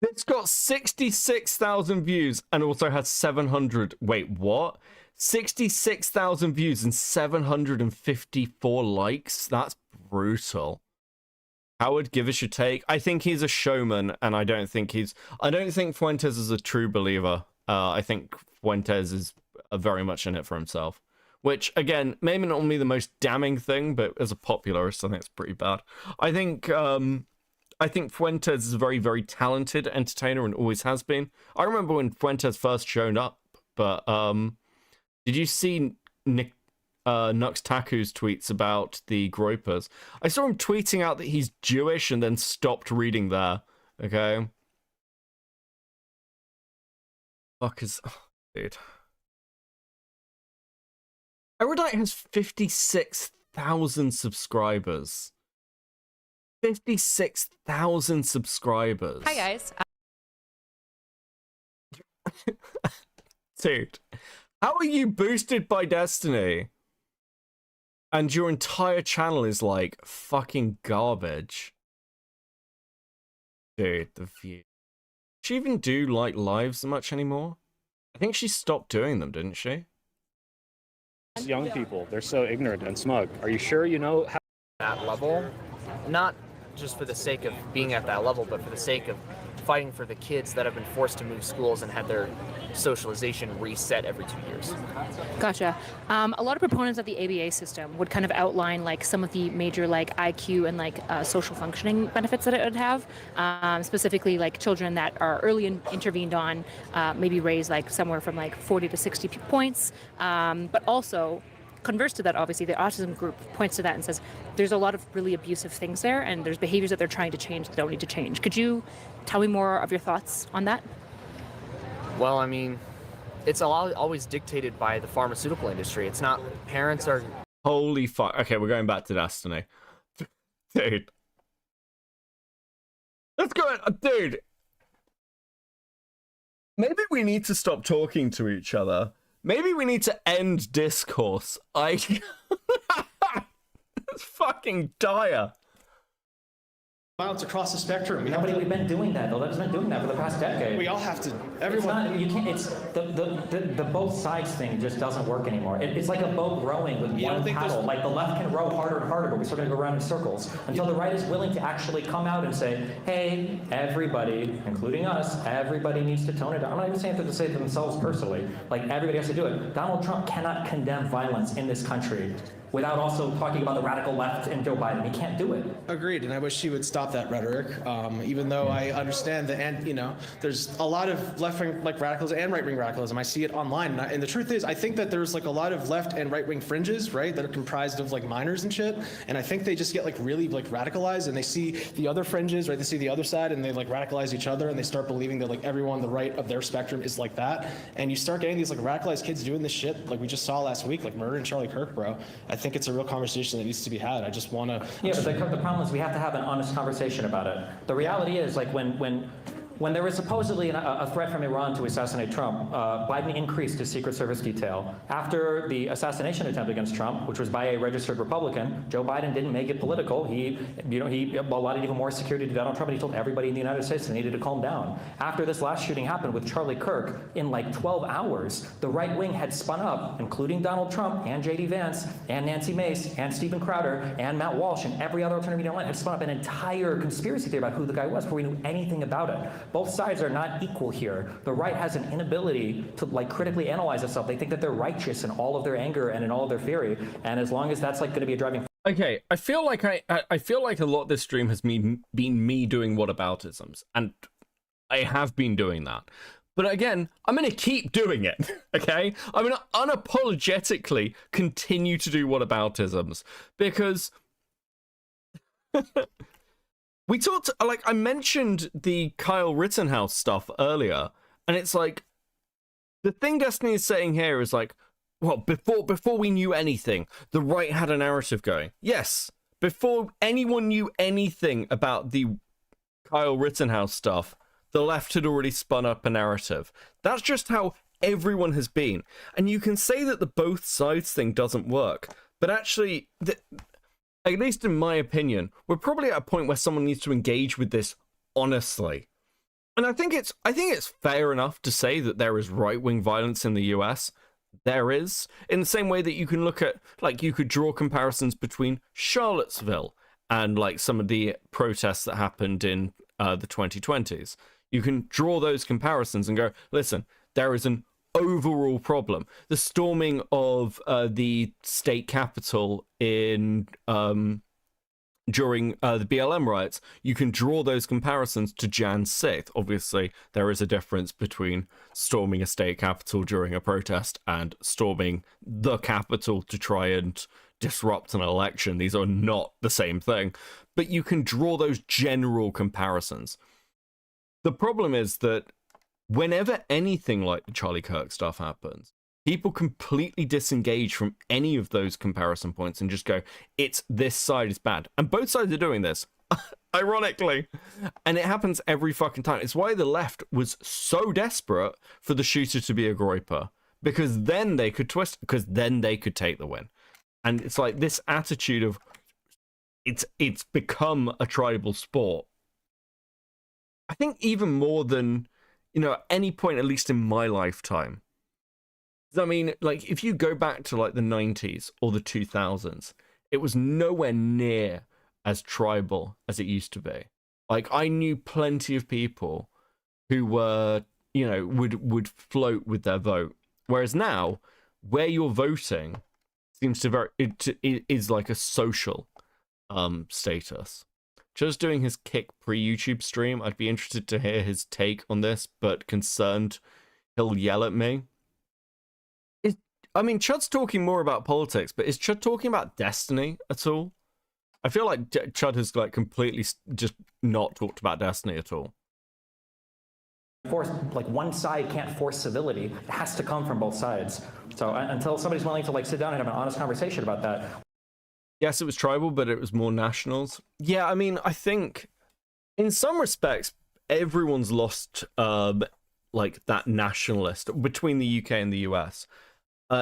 It's got 66,000 views and also has 700... Wait, what? 66,000 views and 754 likes? That's brutal. Howard, give us your take. I think he's a showman and I don't think Fuentes is a true believer. I think Fuentes is very much in it for himself. Which, again, maybe not only the most damning thing, but as a popularist, I think it's pretty bad. I think Fuentes is a very, very talented entertainer and always has been. I remember when Fuentes first showed up, but did you see Nux Taku's tweets about the gropers? I saw him tweeting out that he's Jewish and then stopped reading there. Okay? Fuck is... Oh, dude. Erudite has 56,000 subscribers. 56,000 subscribers. Hi, guys. Dude, how are you boosted by Destiny? And your entire channel is like fucking garbage. Dude, the view. Does she even do like lives much anymore? I think she stopped doing them, didn't she? Young people, they're so ignorant and smug. Are you sure you know how? That level, not just for the sake of being at that level, but for the sake of fighting for the kids that have been forced to move schools and had their socialization reset every 2 years. Gotcha. A lot of proponents of the ABA system would kind of outline like some of the major like IQ and like social functioning benefits that it would have. Specifically, like children that are early intervened on, maybe raised like somewhere from like 40 to 60 points. But also, converse to that, obviously, the autism group points to that and says there's a lot of really abusive things there, and there's behaviors that they're trying to change that don't need to change. Could you tell me more of your thoughts on that? Well, I mean, it's always dictated by the pharmaceutical industry. It's not, parents are... Holy fuck. Okay, we're going back to Destiny. Dude. Let's go, dude. Maybe we need to stop talking to each other. Maybe we need to end discourse. It's fucking dire. Violence across the spectrum. We've been doing that, though. That's been doing that for the past decade. We all have to. Everyone. You can't. It's the both sides thing just doesn't work anymore. It's like a boat rowing with one paddle. Like the left can row harder and harder, but we're still going to go around in circles until the right is willing to actually come out and say, "Hey, everybody, including us, everybody needs to tone it down." I'm not even saying to say to themselves personally. Like everybody has to do it. Donald Trump cannot condemn violence in this country without also talking about the radical left and Joe Biden. He can't do it. Agreed, and I wish he would stop that rhetoric. Even though I understand that, and there's a lot of left-wing like radicalism and right-wing radicalism. I see it online, and the truth is, I think that there's like a lot of left and right-wing fringes, right, that are comprised of like minors and shit. And I think they just get like really like radicalized, and they see the other fringes, right? They see the other side, and they like radicalize each other, and they start believing that like everyone on the right of their spectrum is like that. And you start getting these like radicalized kids doing this shit, like we just saw last week, like murdering Charlie Kirk, bro. I think it's a real conversation that needs to be had. I just want to... Yeah, but the problem is we have to have an honest conversation about it. The reality is, like, when when there was supposedly a threat from Iran to assassinate Trump, Biden increased his Secret Service detail. After the assassination attempt against Trump, which was by a registered Republican, Joe Biden didn't make it political. He allotted even more security to Donald Trump, and he told everybody in the United States they needed to calm down. After this last shooting happened with Charlie Kirk, in like 12 hours, the right wing had spun up, including Donald Trump and J.D. Vance and Nancy Mace and Stephen Crowder and Matt Walsh and every other alternative media online had spun up an entire conspiracy theory about who the guy was before we knew anything about it. Both sides are not equal here. The right has an inability to like critically analyze itself. They think that they're righteous in all of their anger and in all of their fury, and as long as that's like going to be a driving. Okay, I feel like a lot of this stream has been me doing whataboutisms, and I have been doing that. But again, I'm going to keep doing it, okay? I'm going to unapologetically continue to do whataboutisms, because we talked, like, I mentioned the Kyle Rittenhouse stuff earlier, and it's like, the thing Destiny is saying here is like, well, before we knew anything, the right had a narrative going. Yes, before anyone knew anything about the Kyle Rittenhouse stuff, the left had already spun up a narrative. That's just how everyone has been. And you can say that the both sides thing doesn't work, but actually, at least in my opinion, we're probably at a point where someone needs to engage with this honestly. And I think it's fair enough to say that there is right-wing violence in the US. There is, in the same way that you can look at, like, you could draw comparisons between Charlottesville and like some of the protests that happened in the 2020s. You can draw those comparisons and go, listen, there is an overall problem. The storming of the state capitol in during the BLM riots, you can draw those comparisons to Jan 6th. Obviously, there is a difference between storming a state capitol during a protest and storming the capitol to try and disrupt an election. These are not the same thing, but you can draw those general comparisons. The problem is that whenever anything like the Charlie Kirk stuff happens, people completely disengage from any of those comparison points and just go, it's this side is bad. And both sides are doing this, ironically. And it happens every fucking time. It's why the left was so desperate for the shooter to be a groyper. Because then they could twist, because then they could take the win. And it's like this attitude of, it's become a tribal sport. I think even more than, you know, at any point, at least in my lifetime. I mean, like, if you go back to, like, the 90s or the 2000s, it was nowhere near as tribal as it used to be. Like, I knew plenty of people who were, you know, would float with their vote. Whereas now, where you're voting seems to it is like a social status. Just doing his kick pre-YouTube stream, I'd be interested to hear his take on this, but concerned he'll yell at me. I mean, Chud's talking more about politics, but is Chud talking about Destiny at all? I feel like Chud has like completely just not talked about Destiny at all. Force, like, one side can't force civility. It has to come from both sides. So until somebody's willing to like sit down and have an honest conversation about that. Yes, it was tribal, but it was more nationals. Yeah, I mean, I think in some respects, everyone's lost like that nationalist between the UK and the US.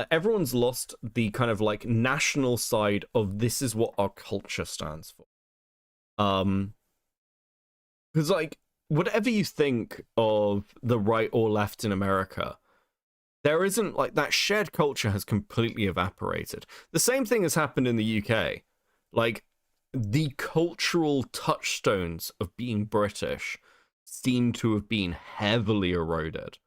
Everyone's lost the kind of like national side of this is what our culture stands for. Because like, whatever you think of the right or left in America, there isn't like that shared culture has completely evaporated. The same thing has happened in the UK. Like, the cultural touchstones of being British seem to have been heavily eroded.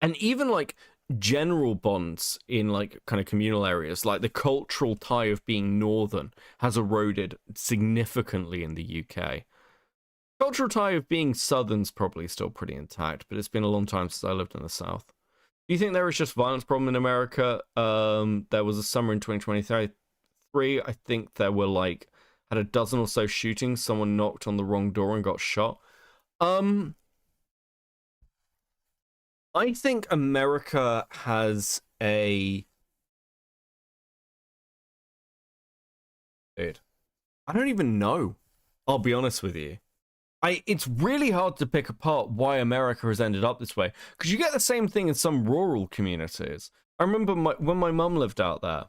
And even like general bonds in like kind of communal areas, like the cultural tie of being Northern has eroded significantly in the UK. Cultural tie of being Southern's probably still pretty intact, but it's been a long time since I lived in the South. Do you think there is just violence problem in America? There was a summer in 2023. I think there were like, had a dozen or so shootings. Someone knocked on the wrong door and got shot. I think America has a... Dude, I don't even know. I'll be honest with you. it's really hard to pick apart why America has ended up this way, because you get the same thing in some rural communities. I remember when my mum lived out there,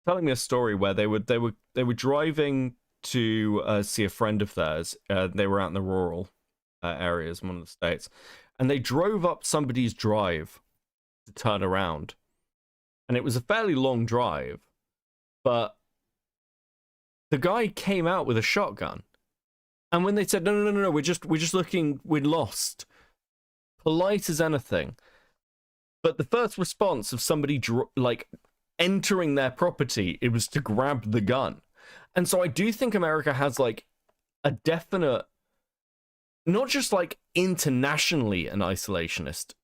telling me a story where they were driving to see a friend of theirs. They were out in the rural areas in one of the states, and they drove up somebody's drive to turn around, and it was a fairly long drive, but the guy came out with a shotgun. And when they said, no, we're just looking, we're lost, polite as anything. But the first response of somebody like entering their property, it was to grab the gun. And so I do think America has like a definite, not just like internationally an isolationist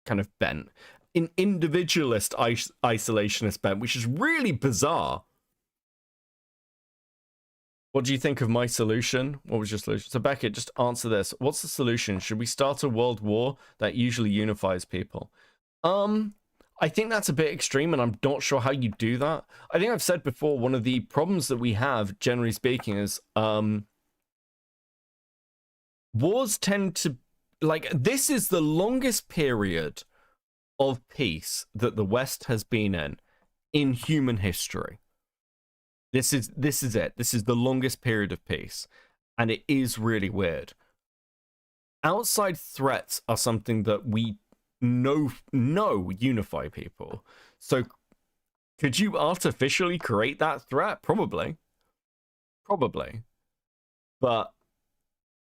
kind of bent, an individualist isolationist bent, which is really bizarre. What do you think of my solution? What was your solution? So Beckett, just answer this. What's the solution? Should we start a world war that usually unifies people? I think that's a bit extreme, and I'm not sure how you do that. I think I've said before, one of the problems that we have, generally speaking, is wars tend to, like, this is the longest period of peace that the West has been in human history. This is it. This is the longest period of peace, and it is really weird. Outside threats are something that we know unify people. So could you artificially create that threat? Probably. But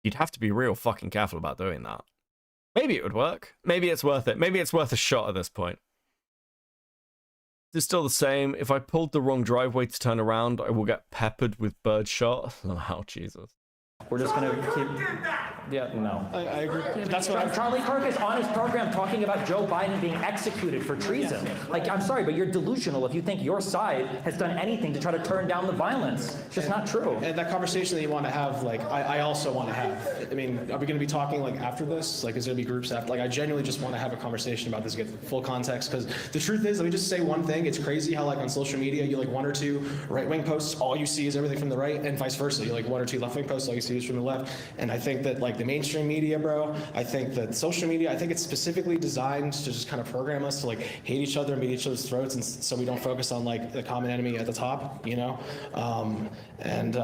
you'd have to be real fucking careful about doing that. Maybe it would work. Maybe it's worth it. Maybe it's worth a shot at this point. It's still the same. If I pulled the wrong driveway to turn around, I will get peppered with birdshot. Oh, Jesus. We're just going to keep... Yeah, no. I agree. That's what Charlie Kirk is on his program talking about Joe Biden being executed for treason. Like, I'm sorry, but you're delusional if you think your side has done anything to try to turn down the violence. It's just not true. And that conversation that you want to have, like, I also want to have. I mean, are we going to be talking, like, after this? Like, is there going to be groups after? Like, I genuinely just want to have a conversation about this, get full context, because the truth is, let me just say one thing. It's crazy how, like, on social media, you like one or two right-wing posts, all you see is everything from the right, and vice versa. You like one or two left-wing posts, all you see is from the left. And I think that, like, the mainstream media, bro, I think that social media, I think it's specifically designed to just kind of program us to, like, hate each other and beat each other's throats, and so we don't focus on, like, the common enemy at the top, you know?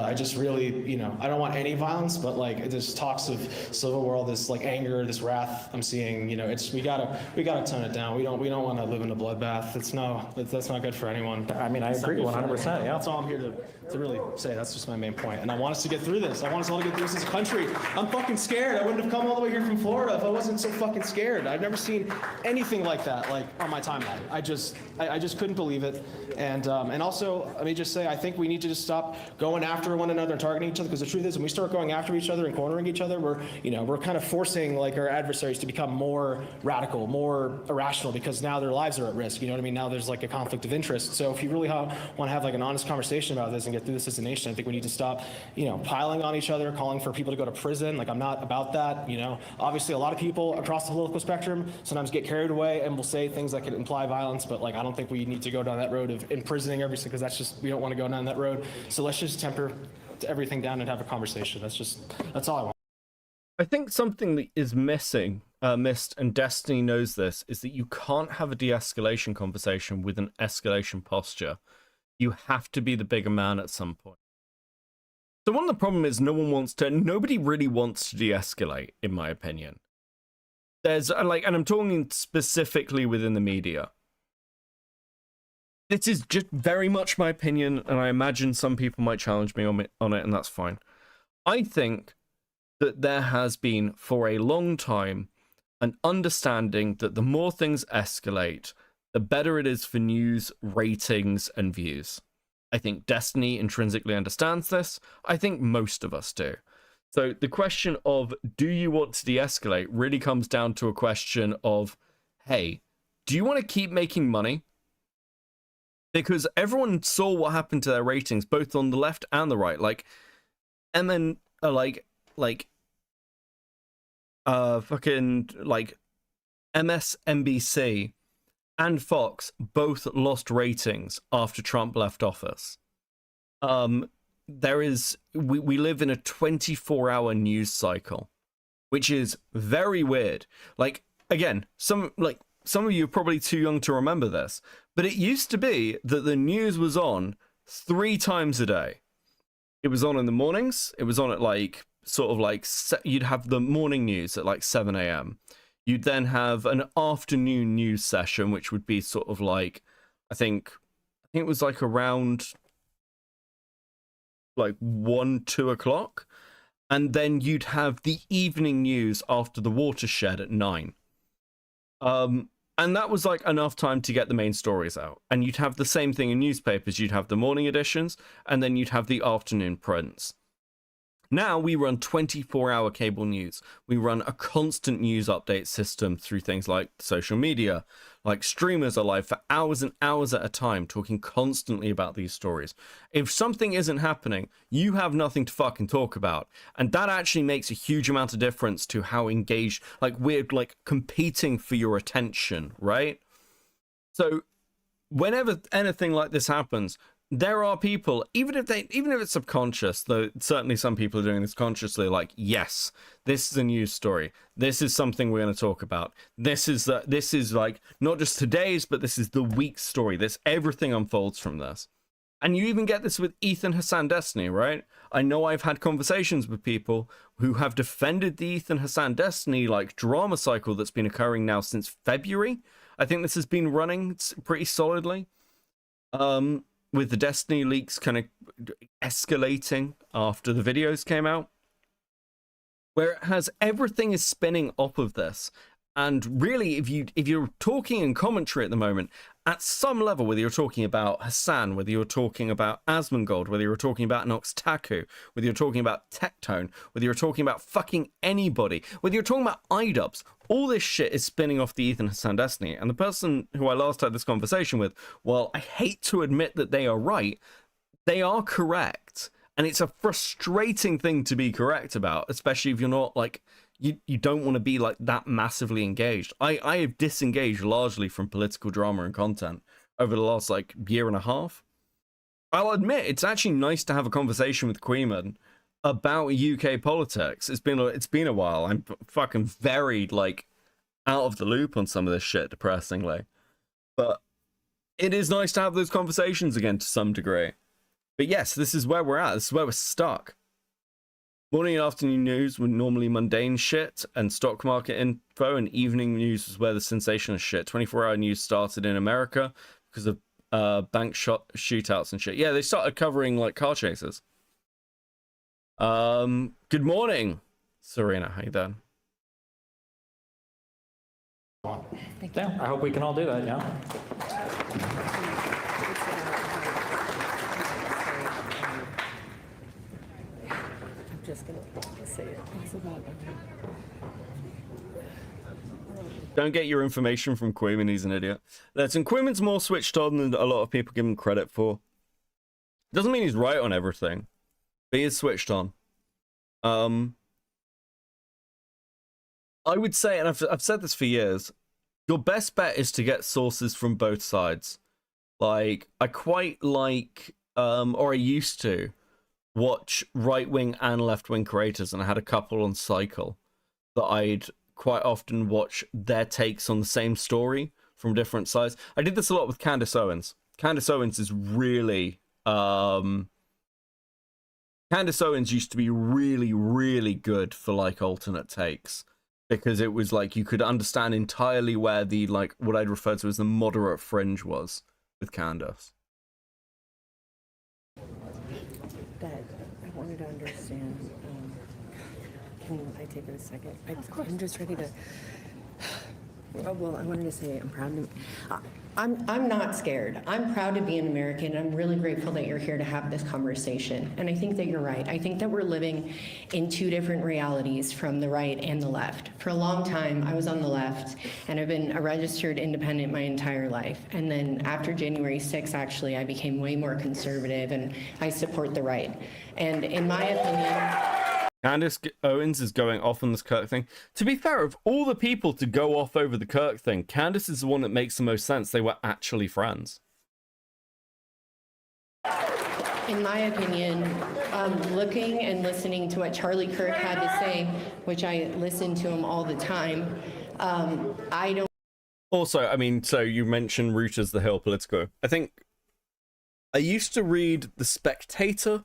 I just really, you know, I don't want any violence, but, like, there's talks of civil war, this, like, anger, this wrath I'm seeing, you know, it's, we gotta tone it down. We don't want to live in a bloodbath. That's not good for anyone. I mean, I agree 100%, yeah. That's all I'm here to really say. That's just my main point. And I want us to get through this. I want us all to get through this as a country. I'm fucking scared. I wouldn't have come all the way here from Florida if I wasn't so fucking scared. I've never seen anything like that, like, on my timeline. I just couldn't believe it. And also, let me just say, I think we need to just stop going after one another and targeting each other, because the truth is, when we start going after each other and cornering each other, we're kind of forcing, like, our adversaries to become more radical, more irrational, because now their lives are at risk. You know what I mean? Now there's, like, a conflict of interest. So if you really want to have, like, an honest conversation about this and get through this as a nation, I think we need to stop, you know, piling on each other, calling for people to go to prison. Like, I'm not about that, you know. Obviously, a lot of people across the political spectrum sometimes get carried away and will say things that could imply violence, but, like, I don't think we need to go down that road of imprisoning everything, because that's just, we don't want to go down that road. So let's just temper everything down and have a conversation. That's all I want. I think something that is missed, and Destiny knows this, is that you can't have a de-escalation conversation with an escalation posture. You have to be the bigger man at some point. So one of the problems is nobody really wants to de-escalate, in my opinion. There's, like, and I'm talking specifically within the media. This is just very much my opinion, and I imagine some people might challenge me on it, and that's fine. I think that there has been, for a long time, an understanding that the more things escalate, the better it is for news, ratings, and views. I think Destiny intrinsically understands this. I think most of us do. So the question of, do you want to de-escalate, really comes down to a question of, hey, do you want to keep making money? Because everyone saw what happened to their ratings, both on the left and the right. Like, MSNBC and Fox both lost ratings after Trump left office. we live in a 24-hour news cycle, which is very weird. Like, again, some of you are probably too young to remember this, but it used to be that the news was on 3 times a day. It was on in the mornings. It was on at like you'd have the morning news at like 7 a.m. You'd then have an afternoon news session, which would be sort of like, I think it was like around like 1, 2 o'clock. And then you'd have the evening news after the watershed at 9. And that was like enough time to get the main stories out. And you'd have the same thing in newspapers. You'd have the morning editions, and then you'd have the afternoon prints. Now we run 24-hour cable news. We run a constant news update system through things like social media. Like, streamers are live for hours and hours at a time, talking constantly about these stories. If something isn't happening, you have nothing to fucking talk about. And that actually makes a huge amount of difference to how engaged, like, we're like competing for your attention, right? So whenever anything like this happens, there are people, even if it's subconscious, though certainly some people are doing this consciously, like, yes, this is a news story. This is something we're going to talk about. This is like not just today's, but this is the week's story. Everything unfolds from this. And you even get this with Ethan Hassan Destiny, right? I know I've had conversations with people who have defended the Ethan Hassan Destiny like drama cycle that's been occurring now since February. I think this has been running pretty solidly. With the Destiny leaks kind of escalating after the videos came out, where it has everything is spinning off of this. And really, if you're talking in commentary at the moment, at some level, whether you're talking about Hassan, whether you're talking about Asmongold, whether you're talking about Nox Taku, whether you're talking about Tectone, whether you're talking about fucking anybody, whether you're talking about iDubbbz, all this shit is spinning off the Ethan Hassan Destiny. And the person who I last had this conversation with, well, I hate to admit that they are right, they are correct. And it's a frustrating thing to be correct about, especially if you're not like, you don't want to be like that massively engaged. I have disengaged largely from political drama and content over the last like year and a half. I'll admit it's actually nice to have a conversation with Queeman about UK politics. It's been a while. I'm fucking very like out of the loop on some of this shit, depressingly. But it is nice to have those conversations again to some degree. But yes, this is where we're at. This is where we're stuck. Morning and afternoon news were normally mundane shit and stock market info, and evening news was where the sensational shit. 24-hour news started in America because of bank shootouts and shit. Yeah, they started covering like car chases. Good morning, Serena. How you doing? Yeah, I hope we can all do that, yeah. Just gonna say it. Don't get your information from Queeman, he's an idiot. Listen, Queeman's more switched on than a lot of people give him credit for. Doesn't mean he's right on everything, but he is switched on. I would say, and I've said this for years, your best bet is to get sources from both sides. Like, I quite like, or I used to, watch right-wing and left-wing creators, and I had a couple on Cycle that I'd quite often watch their takes on the same story from different sides. I did this a lot with Candace Owens. Candace Owens is really Candace Owens used to be really, really good for like alternate takes, because it was like you could understand entirely where the like what I'd refer to as the moderate fringe was with Candace. That I wanted to understand. Can I take it a second? I'm just ready to. Oh, well, I wanted to say I'm proud to. I'm not scared. I'm proud to be an American. I'm really grateful that you're here to have this conversation. And I think that you're right. I think that we're living in two different realities from the right and the left. For a long time, I was on the left, and I've been a registered independent my entire life. And then after January 6th, actually, I became way more conservative, and I support the right. And in my opinion... Candace Owens is going off on this Kirk thing. To be fair, of all the people to go off over the Kirk thing, Candace is the one that makes the most sense. They were actually friends. in my opinion, looking and listening to what Charlie Kirk had to say, which I listen to him all the time, I don't. Also, I mean, so you mentioned Reuters, The Hill, Politico. I think I used to read The Spectator.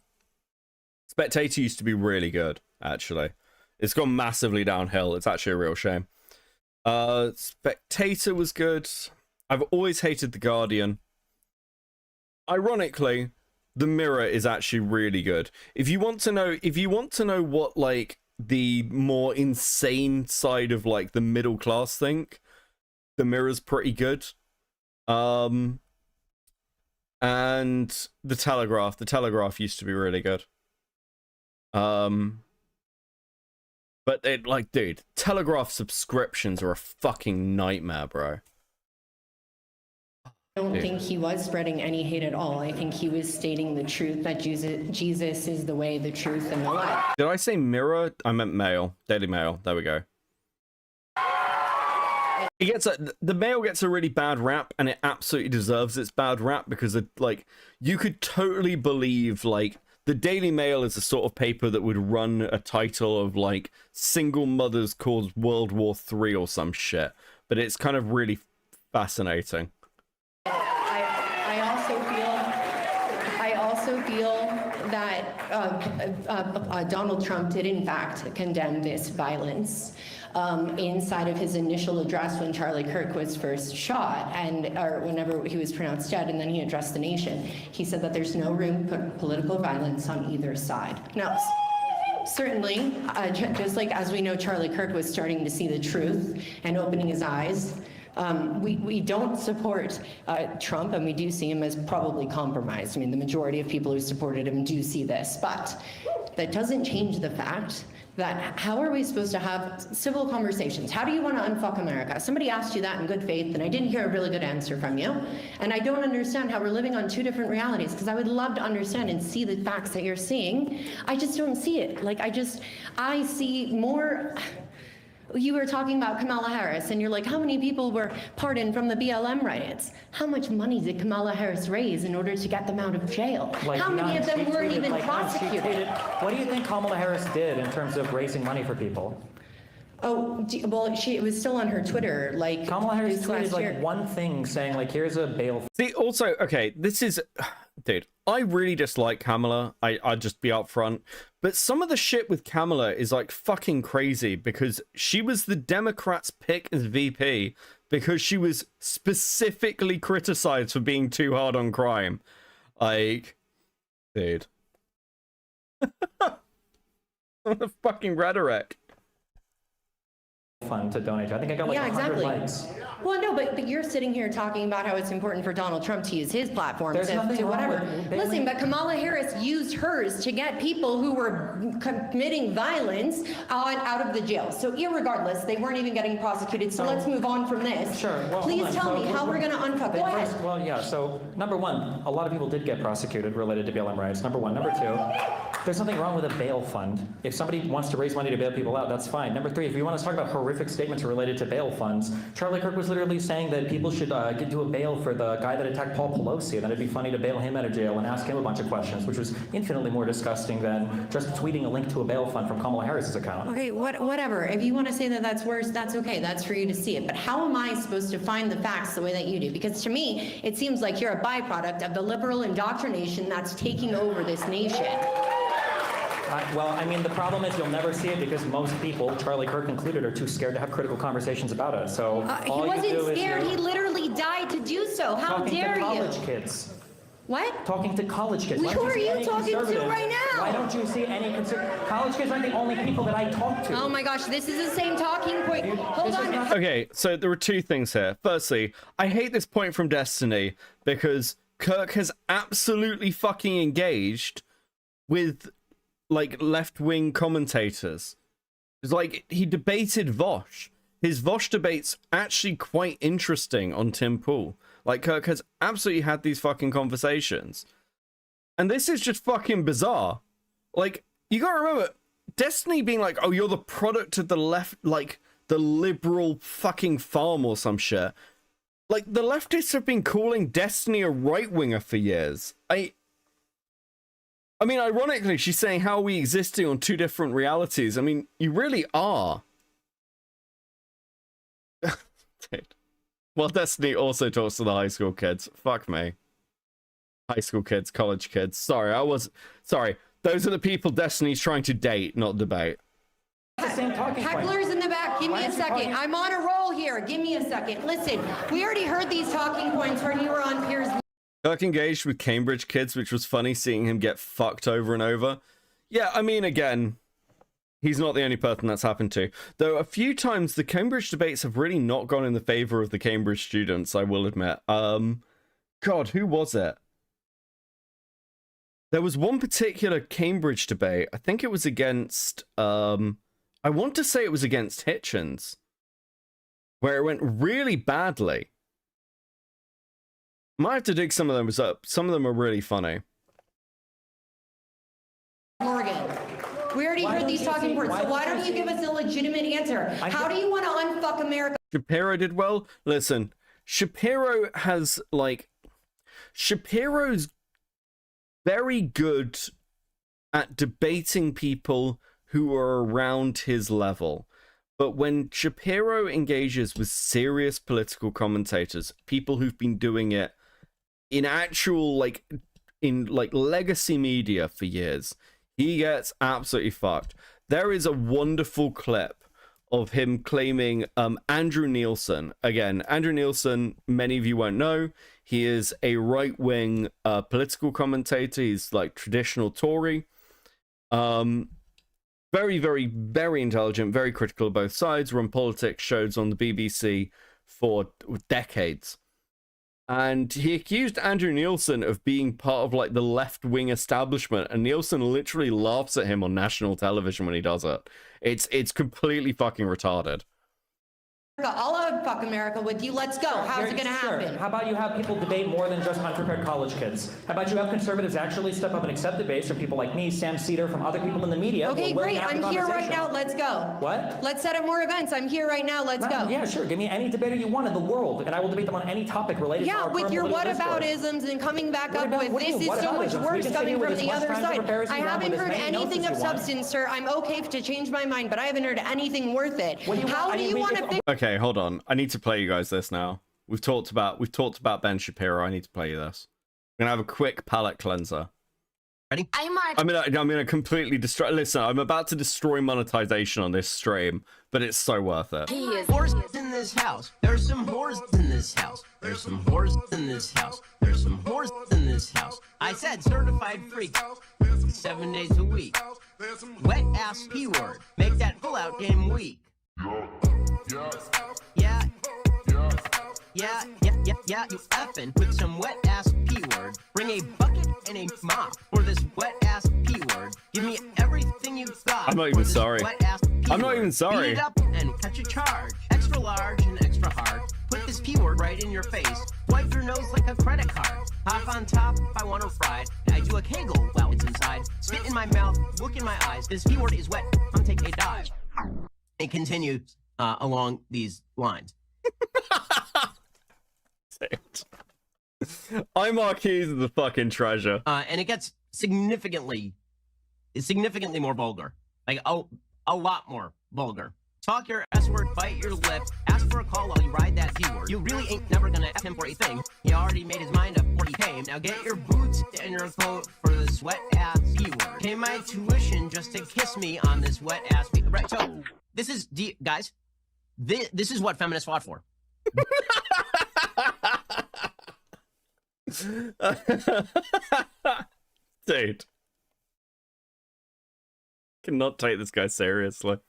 Spectator used to be really good, actually. It's gone massively downhill. It's actually a real shame. Spectator was good. I've always hated The Guardian. Ironically, The Mirror is actually really good. If you want to know what like the more insane side of like the middle class think, The Mirror's pretty good. And The Telegraph used to be really good. But it, like, dude, Telegraph subscriptions are a fucking nightmare, bro. I don't think he was spreading any hate at all. I think he was stating the truth, that Jesus is the way, the truth, and the life. Did I say Mirror? I meant Mail. Daily Mail. There we go. The Mail gets a really bad rap, and it absolutely deserves its bad rap, because it, like, you could totally believe, like, the Daily Mail is the sort of paper that would run a title of, like, Single Mothers Cause World War III or some shit. But it's kind of really fascinating. I also feel that Donald Trump did in fact condemn this violence inside of his initial address when Charlie Kirk was first shot, or whenever he was pronounced dead, and then he addressed the nation. He said that there's no room for political violence on either side. Now, certainly, just like as we know, Charlie Kirk was starting to see the truth and opening his eyes. We don't support Trump, and we do see him as probably compromised. I mean, the majority of people who supported him do see this, but that doesn't change the fact that how are we supposed to have civil conversations? How do you want to unfuck America? Somebody asked you that in good faith, and I didn't hear a really good answer from you. And I don't understand how we're living on two different realities, because I would love to understand and see the facts that you're seeing. I just don't see it. Like, I see more. You were talking about Kamala Harris, and you're like, how many people were pardoned from the BLM riots? How much money did Kamala Harris raise in order to get them out of jail? Like, how many of them weren't even like, prosecuted? What do you think Kamala Harris did in terms of raising money for people? Oh, well, it was still on her Twitter, like, Kamala Harris tweeted year. like one thing saying like, here's a bail. See, also, okay, this is, dude, I really dislike Kamala. I'd just be upfront. But some of the shit with Kamala is like fucking crazy, because she was the Democrats' pick as VP because she was specifically criticized for being too hard on crime. Like, dude. What the fucking rhetoric. Fun to donate to. I think I got like 100 likes. Well, no, but you're sitting here talking about how it's important for Donald Trump to use his platform to whatever. Listen, but Kamala Harris used hers to get people who were committing violence out of the jail. So irregardless, they weren't even getting prosecuted. So let's move on from this. Sure. Well, please tell me how we're going to unfuck. Go ahead. Well, yeah. So number one, a lot of people did get prosecuted related to BLM riots. Number one. Number two, there's nothing wrong with a bail fund. If somebody wants to raise money to bail people out, that's fine. Number three, if you want to talk about horrific statements related to bail funds, Charlie Kirk was literally saying that people should get to a bail for the guy that attacked Paul Pelosi, and that it'd be funny to bail him out of jail and ask him a bunch of questions, which was infinitely more disgusting than just tweeting a link to a bail fund from Kamala Harris's account. Okay, whatever. If you want to say that that's worse, that's okay. That's for you to see it. But how am I supposed to find the facts the way that you do? Because to me, it seems like you're a byproduct of the liberal indoctrination that's taking over this nation. Well, I mean, the problem is you'll never see it because most people, Charlie Kirk included, are too scared to have critical conversations about it. So he wasn't scared. He literally died to do so. How dare you? Talking to college kids. What? Talking to college kids. Who are you talking to right now? Why don't you see any college kids aren't the only people that I talk to. Oh my gosh, this is the same talking point. Hold on. Okay, so there are two things here. Firstly, I hate this point from Destiny because Kirk has absolutely fucking engaged with like left-wing commentators. It's like he debated Vosh. His Vosh debate's actually quite interesting on Tim Pool. Like, Kirk has absolutely had these fucking conversations. And this is just fucking bizarre. Like, you gotta remember, Destiny being like, oh, you're the product of the left, like, the liberal fucking farm or some shit. Like, the leftists have been calling Destiny a right-winger for years. I mean, ironically, she's saying, how are we existing on two different realities? I mean, you really are. Well, Destiny also talks to the high school kids. Fuck me. High school kids, college kids. Sorry. Those are the people Destiny's trying to date, not debate. Hecklers in the back, give me a second. I'm on a roll here. Give me a second. Listen, we already heard these talking points when you were on Piers. Kirk engaged with Cambridge kids, which was funny seeing him get fucked over and over. Yeah, I mean, again, he's not the only person that's happened to. Though a few times the Cambridge debates have really not gone in the favor of the Cambridge students, I will admit. God, who was it? There was one particular Cambridge debate. I think it was against, I want to say it was against Hitchens, where it went really badly. Might have to dig some of them up. Some of them are really funny. Morgan, we already heard these talking points, so why don't you give us a legitimate answer? How do you want to unfuck America? Shapiro did well. Listen, Shapiro has, like, Shapiro's very good at debating people who are around his level. But when Shapiro engages with serious political commentators, people who've been doing it in actual, like, in, like, legacy media for years, he gets absolutely fucked. There is a wonderful clip of him claiming Andrew Nielsen. Again, Andrew Nielsen, many of you won't know, he is a right-wing political commentator. He's like traditional Tory. Very, very, very intelligent, very critical of both sides, run politics shows on the BBC for decades. And he accused Andrew Nielsen of being part of, like, the left-wing establishment, and Nielsen literally laughs at him on national television when he does it. It's completely fucking retarded. I'll unfuck America with you. Let's go. How's it going to happen? How about you have people debate more than just unprepared college kids? How about you have conservatives actually step up and accept debates from people like me, Sam Cedar, from other people in the media? Okay, great. I'm here right now. Let's go. What? Let's set up more events. I'm here right now. Let's go. Yeah, sure. Give me any debater you want in the world, and I will debate them on any topic related to our with your whataboutisms and coming back up with this is so much worse coming from the other side. I haven't heard anything of substance, sir. I'm okay to change my mind, but I haven't heard anything worth it. How do you want to fix? Okay, hold on. I need to play you guys this now. We've talked about Ben Shapiro. I need to play you this. I'm gonna have a quick palate cleanser. Ready? I'm gonna completely destroy. Listen, I'm about to destroy monetization on this stream, but it's so worth it. Whores in this house. There's some whores in this house. There's some whores in this house. There's some whores in this house. I said certified freak. 7 days a week. Wet ass P word. Make that pull-out game weak. Yeah, you effing with some wet ass P word. Bring a bucket and a mop for this wet ass P word. Give me everything you've got. I'm not even sorry. I'm not even sorry. Beat it up and catch a charge. Extra large and extra hard. Put this P word right in your face. Wipe your nose like a credit card. Hop on top if I want to ride. I do a kegel while it's inside. Spit in my mouth, look in my eyes. This P word is wet. I'm taking a dive. It continues along these lines. iMarquise is the fucking treasure. And it gets significantly more vulgar. Like, a lot more vulgar. Talk your S-word, bite your lip, ask for a call while you ride that P-word. You really ain't never gonna ask him for a thing. He already made his mind up before he came. Now get your boots and your coat for this wet-ass P-word. Pay my tuition just to kiss me on this wet-ass P-word. Right, so, this is, guys, this is what feminists fought for. Dude, cannot take this guy seriously.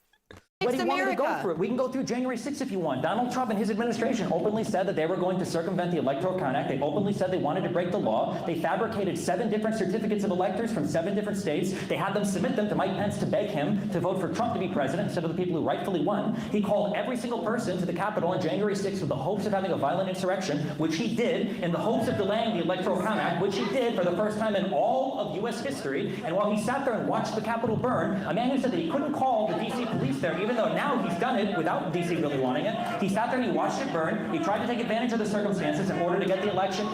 What do you want to go through? We can go through January 6th if you want. Donald Trump and his administration openly said that they were going to circumvent the Electoral Count Act. They openly said they wanted to break the law. They fabricated 7 different certificates of electors from 7 different states. They had them submit them to Mike Pence to beg him to vote for Trump to be president instead of the people who rightfully won. He called every single person to the Capitol on January 6th with the hopes of having a violent insurrection, which he did, in the hopes of delaying the Electoral Count Act, which he did for the first time in all of U.S. history. And while he sat there and watched the Capitol burn, a man who said that he couldn't call the D.C. police there, even even though now he's done it without DC really wanting it. He sat there and he watched it burn. He tried to take advantage of the circumstances in order to get the election,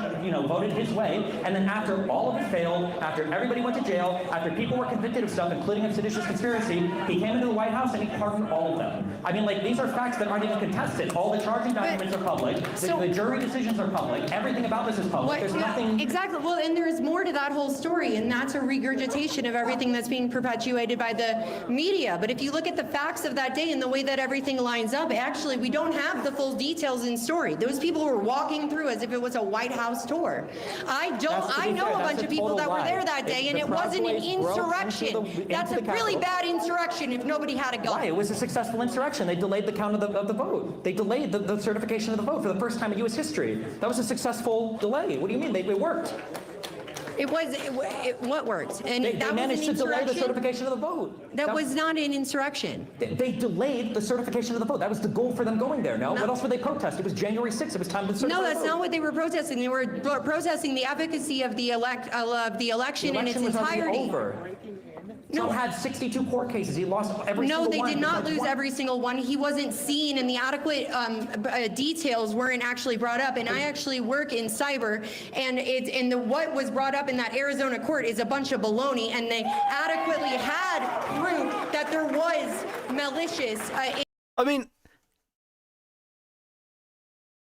voted his way. And then after all of it failed, after everybody went to jail, after people were convicted of stuff, including a seditious conspiracy, he came into the White House and he pardoned all of them. I mean, like, these are facts that aren't even contested. All the charging documents are public. The jury decisions are public. Everything about this is public. There's nothing. Exactly. Well, and there's more to that whole story, and that's a regurgitation of everything that's being perpetuated by the media. But if you look at the facts of that day and the way that everything lines up, actually, we don't have the full details in story. Those people were walking through as if it was a White House tour. I know a bunch of people that were there that day, and it wasn't an insurrection. That's a really bad insurrection if nobody had a gun. Why? It was a successful insurrection. They delayed the count of the vote. They delayed the certification of the vote for the first time in U.S. history. That was a successful delay. What do you mean? It worked. What worked? And they that managed was an to delay the insurrection? certification of the vote. That was not an insurrection. They delayed the certification of the vote. That was the goal for them going there. No? What else would they protest? It was January 6th. It was time to certify No, the that's vote. not what they were protesting. They were protesting the efficacy of the election in its was already entirety. over. Trump had 62 court cases. He lost every single one. No, they did not lose every single one. He wasn't seen, and the adequate details weren't actually brought up. And I actually work in cyber, and what was brought up in that Arizona court is a bunch of baloney, and they adequately had proof that there was malicious. I mean,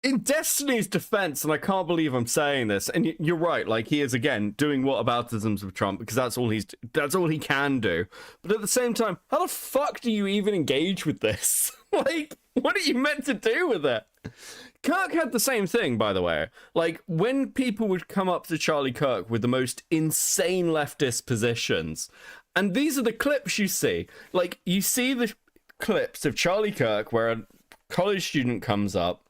in Destiny's defense, and I can't believe I'm saying this, and you're right, like, he is, again, doing whataboutisms with Trump, because that's all he can do. But at the same time, how the fuck do you even engage with this? Like, what are you meant to do with it? Kirk had the same thing, by the way. Like, when people would come up to Charlie Kirk with the most insane leftist positions, and these are the clips you see. Like, you see the clips of Charlie Kirk where a college student comes up,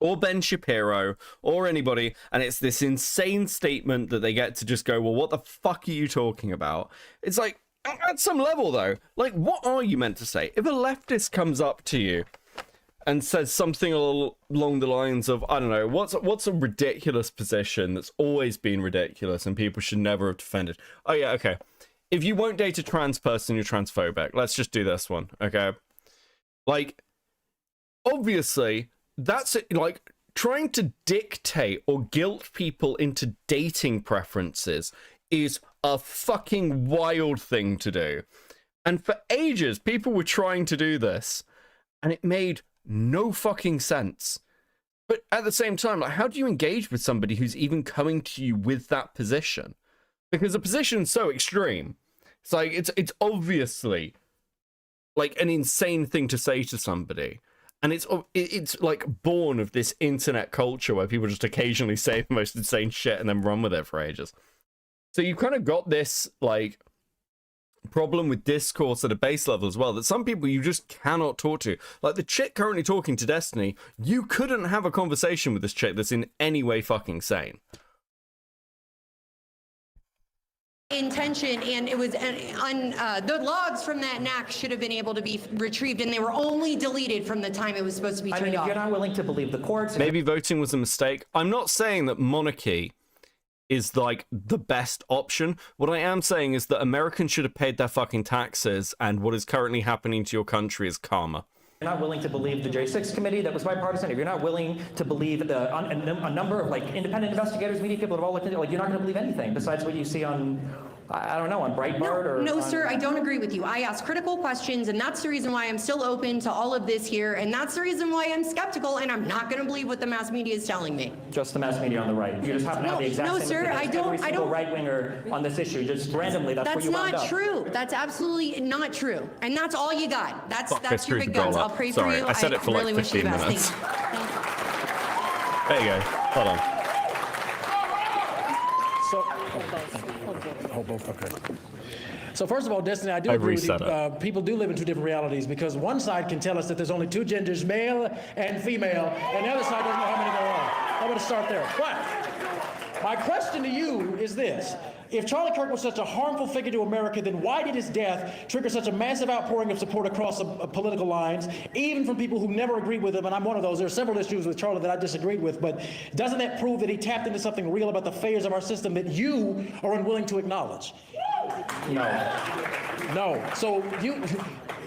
or Ben Shapiro, or anybody, and it's this insane statement that they get to just go, well, what the fuck are you talking about? It's like, at some level, though, like, what are you meant to say? If a leftist comes up to you and says something along the lines of, I don't know, what's a ridiculous position that's always been ridiculous and people should never have defended? Oh, yeah, okay. If you won't date a trans person, you're transphobic. Let's just do this one, okay? Like, obviously, that's it. Like, trying to dictate or guilt people into dating preferences is a fucking wild thing to do. And for ages, people were trying to do this, and it made no fucking sense. But at the same time, like, how do you engage with somebody who's even coming to you with that position? Because the position's so extreme. It's like, it's obviously like an insane thing to say to somebody. And it's like born of this internet culture where people just occasionally say the most insane shit and then run with it for ages. So you've kind of got this like problem with discourse at a base level as well, that some people you just cannot talk to. Like the chick currently talking to Destiny, you couldn't have a conversation with this chick that's in any way fucking sane. Intention, and it was the logs from that NAC should have been able to be retrieved, and they were only deleted from the time it was supposed to be turned off. If you're not willing to believe the courts, maybe voting was a mistake. I'm not saying that monarchy is like the best option. What I am saying is that Americans should have paid their fucking taxes, and what is currently happening to your country is karma. If you're not willing to believe the J6 committee that was bipartisan, if you're not willing to believe a number of like independent investigators, media people that have all looked into it, like you're not going to believe anything besides what you see on, I don't know, on Breitbart No, sir, I don't agree with you. I ask critical questions, and that's the reason why I'm still open to all of this here, and that's the reason why I'm skeptical, and I'm not going to believe what the mass media is telling me. Just the mass media on the right. You just happen to have the exact same sir, I don't. every single right-winger on this issue, just randomly. That's where you wound up. That's not true. That's absolutely not true. And that's all you got. That's your big guns. I'll pray Sorry, for you. I said it for really like 15 minutes. There you go. Hold on. So, hold both. Okay. So first of all, Destiny, I do agree with you. People do live in two different realities, because one side can tell us that there's only two genders, male and female, and the other side doesn't know how many there are. I'm going to start there. But my question to you is this. If Charlie Kirk was such a harmful figure to America, then why did his death trigger such a massive outpouring of support across political lines, even from people who never agreed with him? And I'm one of those. There are several issues with Charlie that I disagreed with, but doesn't that prove that he tapped into something real about the failures of our system that you are unwilling to acknowledge? No. So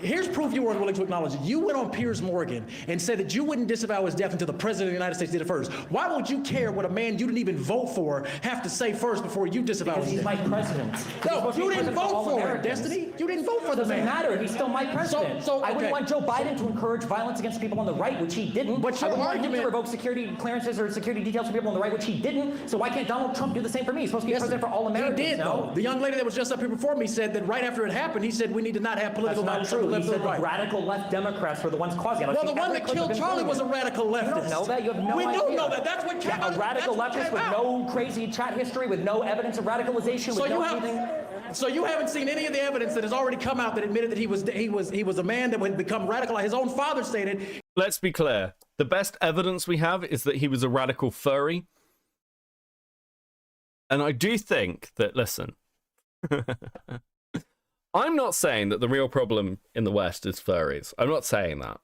here's proof you weren't willing to acknowledge it. You went on Piers Morgan and said that you wouldn't disavow his death until the president of the United States did it first. Why would you care what a man you didn't even vote for have to say first before you disavow his death? Because he's my president. No, you didn't vote for him, Destiny. You didn't vote for the man. Doesn't matter. He's still my president. I wouldn't want Joe Biden to encourage violence against people on the right, which he didn't. But your I wouldn't want him argument to revoke security clearances or security details for people on the right, which he didn't. So why can't Donald Trump do the same for me? He's supposed to be president for all Americans. He did, though. The young lady that was just up here before me said that right after it happened, he said we need to not have political That's not true. left He said or right. the radical left Democrats were the ones causing it. Well, the one that killed Charlie was a radical leftist. You don't know that? You have no idea. We don't know that. That's what came out. A radical leftist with no crazy chat history, with no evidence of radicalization, with no anything. So you haven't seen any of the evidence that has already come out that admitted that he was a man that would become radical. His own father stated. Let's be clear. The best evidence we have is that he was a radical furry. And I do think that, listen, I'm not saying that the real problem in the West is furries. I'm not saying that.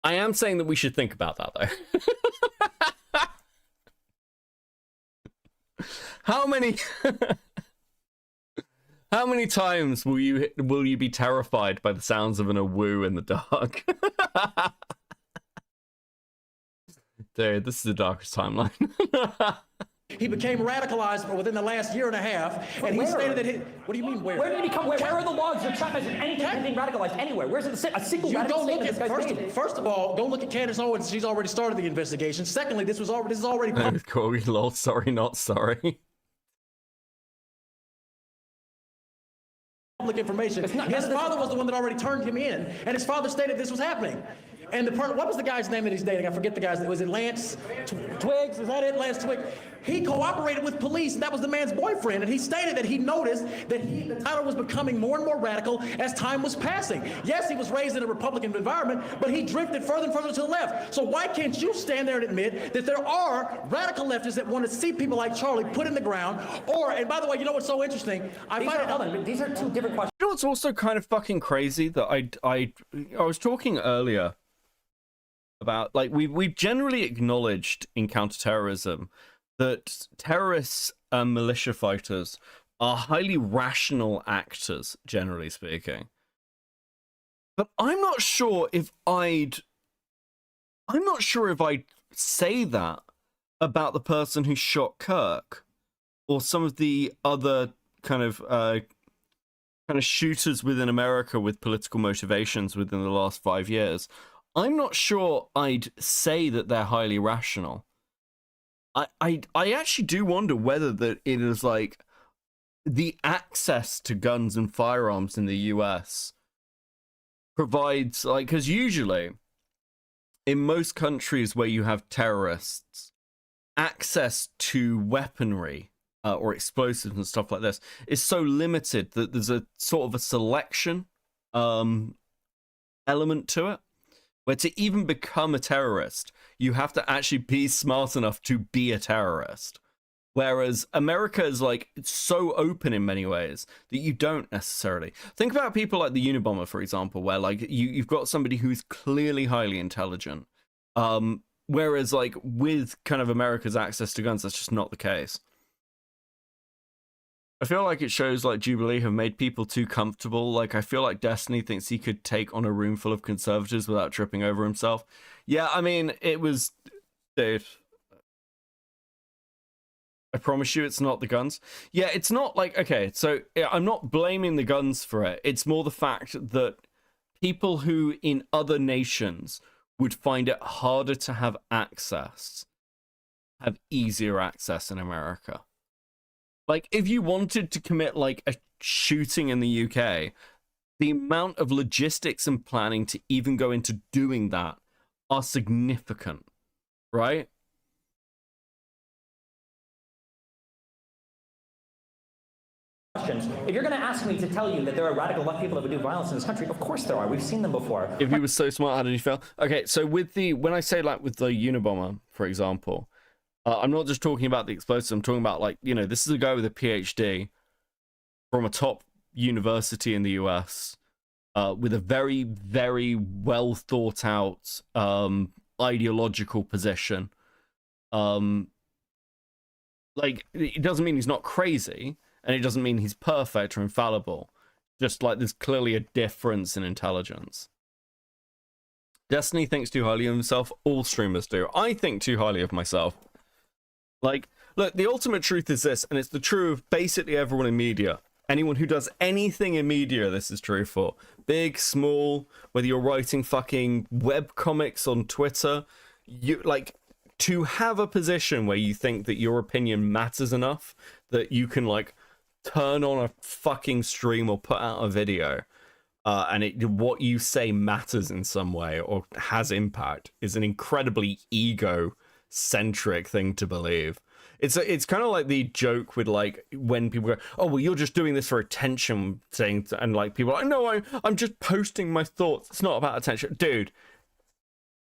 I am saying that we should think about that, though. How many times will you be terrified by the sounds of an awoo in the dark? Dude, this is the darkest timeline. He became radicalized within the last year and a half, and he stated that what do you mean where? Where did he become? Where are the logs or chat messages? Anything being radicalized anywhere? Where's a single radical statement this guy's made? First of all, go look at Candace Owens. She's already started the investigation. Secondly, this is already Corey, lol, sorry, not sorry. Public information. His father was the one that already turned him in, and his father stated this was happening. And what was the guy's name that he's dating? I forget the guy's name. Was it Lance Twiggs? Is that it? Lance Twiggs? He cooperated with police, and that was the man's boyfriend. And he stated that he noticed that the title was becoming more and more radical as time was passing. Yes, he was raised in a Republican environment, but he drifted further and further to the left. So why can't you stand there and admit that there are radical leftists that want to see people like Charlie put in the ground? And by the way, you know what's so interesting? These are two different questions. You know what's also kind of fucking crazy that I was talking earlier about, like, we've generally acknowledged in counterterrorism that terrorists and militia fighters are highly rational actors, generally speaking. But I'm not sure if I'd say that about the person who shot Kirk or some of the other kind of shooters within America with political motivations within the last 5 years. I'm not sure I'd say that they're highly rational. I actually do wonder whether that it is like the access to guns and firearms in the US provides, like, because usually in most countries where you have terrorists, access to weaponry or explosives and stuff like this is so limited that there's a sort of a selection element to it, where to even become a terrorist, you have to actually be smart enough to be a terrorist. Whereas America is like so open in many ways that you don't necessarily. Think about people like the Unabomber, for example, where like you've got somebody who's clearly highly intelligent. Whereas like with kind of America's access to guns, that's just not the case. I feel like it shows like Jubilee have made people too comfortable. Like, I feel like Destiny thinks he could take on a room full of conservatives without tripping over himself. Yeah, I mean, it was... Dude. I promise you it's not the guns. Yeah, it's not like... Okay, so I'm not blaming the guns for it. It's more the fact that people who in other nations would find it harder to have access have easier access in America. Like, if you wanted to commit, like, a shooting in the UK, the amount of logistics and planning to even go into doing that are significant, right? If you're going to ask me to tell you that there are radical left people that would do violence in this country, of course there are. We've seen them before. If he was so smart, how did he fail? Okay, so when I say, like, with the Unabomber, for example... I'm not just talking about the explosives. I'm talking about, like, you know, this is a guy with a PhD from a top university in the US with a very, very well thought out ideological position. Like, it doesn't mean he's not crazy, and it doesn't mean he's perfect or infallible. Just like there's clearly a difference in intelligence. Destiny thinks too highly of himself. All streamers do. I think too highly of myself. Like, look, the ultimate truth is this, and it's the truth of basically everyone in media. Anyone who does anything in media, this is true for. Big, small, whether you're writing fucking web comics on Twitter, you like to have a position where you think that your opinion matters enough that you can like turn on a fucking stream or put out a video and what you say matters in some way or has impact is an incredibly ego-centric thing to believe. It's kind of like the joke with like when people go, oh well, you're just doing this for attention thing, and like people are like, no, I'm just posting my thoughts. It's not about attention, dude.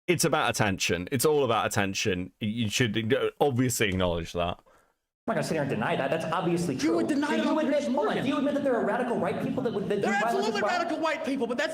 It's about attention. It's all about attention. You should obviously acknowledge that. I'm not gonna sit here and deny that. That's obviously true. You would deny do it you on admit, Piers Morgan. do you admit that there are radical white people that would that They're do violence absolutely as well? radical white people, but that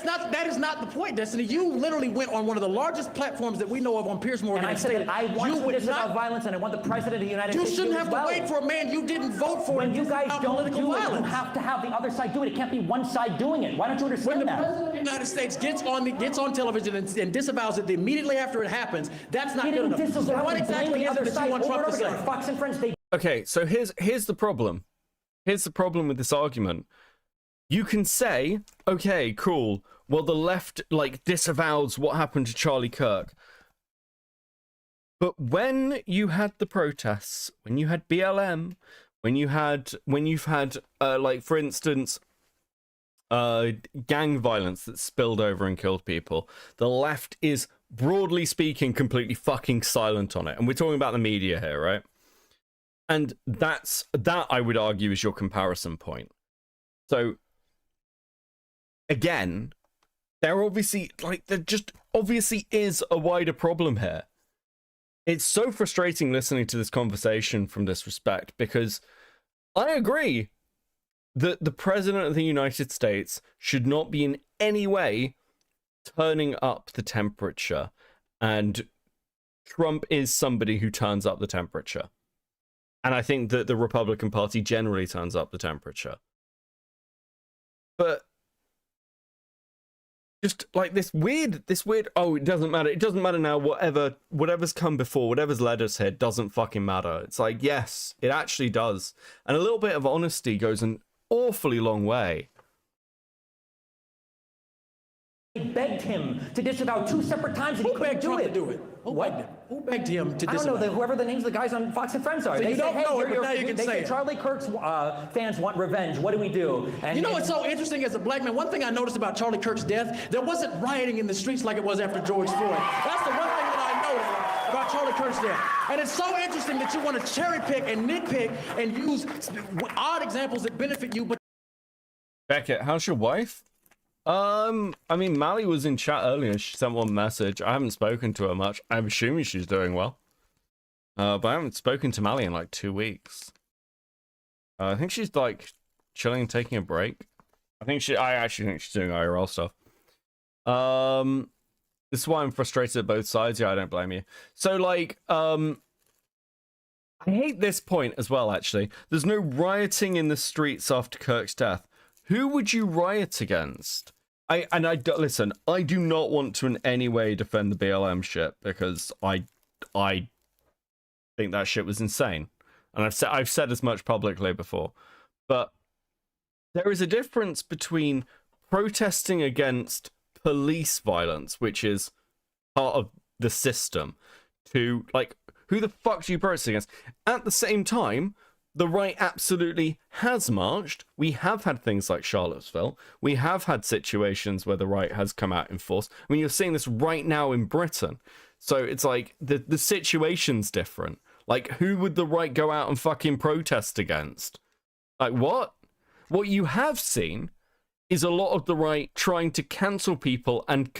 is not the point, Destiny. You literally went on one of the largest platforms that we know of on Piers Morgan And I said that I want to disavow violence and I want the president of the United States to do You it shouldn't as have to well. wait for a man you didn't vote for. When you guys don't political do it, you violence. have to have the other side do it. It can't be one side doing it. Why don't you understand When the that? president of the United States gets on television and disavows it immediately after it happens, that's not He good didn't enough. disavow So what it. exactly Blame is the it other that side you want over Trump and to over say? again. Fox and Friends, they Okay, so here's the problem. Here's the problem with this argument. You can say, okay, cool. Well, the left like disavows what happened to Charlie Kirk. But when you had the protests, when you had BLM, when you've had like for instance gang violence that spilled over and killed people, the left is broadly speaking completely fucking silent on it. And we're talking about the media here, right? And that I would argue is your comparison point. So again, there just obviously is a wider problem here. It's so frustrating listening to this conversation from this respect, because I agree that the president of the United States should not be in any way turning up the temperature, and Trump is somebody who turns up the temperature. And I think that the Republican Party generally turns up the temperature. But just like this weird, oh, it doesn't matter now, whatever's come before, whatever's led us here doesn't fucking matter. It's like, yes, it actually does. And a little bit of honesty goes an awfully long way. They begged him to disavow 2 separate times and he couldn't do it. Who begged him to disavow? I don't know, whoever the names of the guys on Fox and Friends are. So they you said, don't hey, know it, but now you can they say said it. Charlie Kirk's fans want revenge. What do we do? And You know what's so interesting as a black man? One thing I noticed about Charlie Kirk's death, there wasn't rioting in the streets like it was after George Floyd. That's the one thing that I noticed about Charlie Kirk's death. And it's so interesting that you want to cherry pick and nitpick and use odd examples that benefit you, but Beckett, how's your wife? I mean, Mally was in chat earlier. She sent one message. I haven't spoken to her much. I'm assuming she's doing well. But I haven't spoken to Mally in like 2 weeks. I think she's like chilling and taking a break. I actually think she's doing IRL stuff. This is why I'm frustrated at both sides. Yeah, I don't blame you. So like, I hate this point as well, actually. There's no rioting in the streets after Kirk's death. Who would you riot against? Listen, I do not want to in any way defend the BLM shit, because I think that shit was insane. And I've said as much publicly before. But there is a difference between protesting against police violence, which is part of the system, to like, who the fuck do you protest against? At the same time, the right absolutely has marched. We have had things like Charlottesville. We have had situations where the right has come out in force. I mean, you're seeing this right now in Britain. So it's like the situation's different. Like, who would the right go out and fucking protest against? Like, what? What you have seen is a lot of the right trying to cancel people and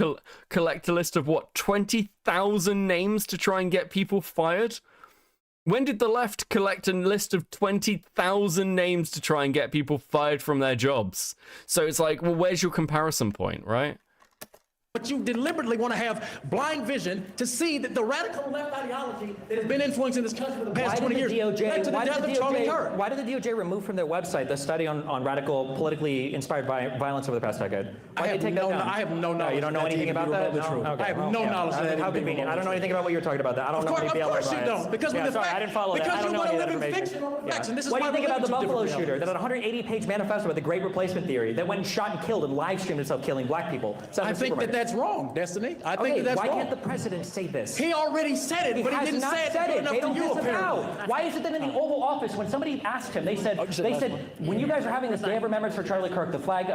collect a list of, what, 20,000 names to try and get people fired? When did the left collect a list of 20,000 names to try and get people fired from their jobs? So it's like, well, where's your comparison point, right? but you deliberately want to have blind vision to see that the radical left ideology that has been influencing this country for the past 20 years led to the death of Charlie Kirk. Why did the DOJ remove from their website the study on radical, politically inspired violence over the past decade? I have no knowledge. You don't know anything about that? No. I have no knowledge of that. How convenient. I don't know anything about what you're talking about. I don't know any BLM riots. Of course you don't. Because I didn't follow that. I don't know any of that information. What do you think about the Buffalo shooter that had a 180-page manifesto with the Great Replacement Theory that went and shot and killed and live streamed himself killing black people? I think that's wrong, Destiny. I think that's wrong. Why can't the president say this? He already said it, but he didn't say it good enough to you, apparently. Why is it that in the Oval Office, when somebody asked him, they said, when you guys are having this Day of Remembrance for Charlie Kirk, the flag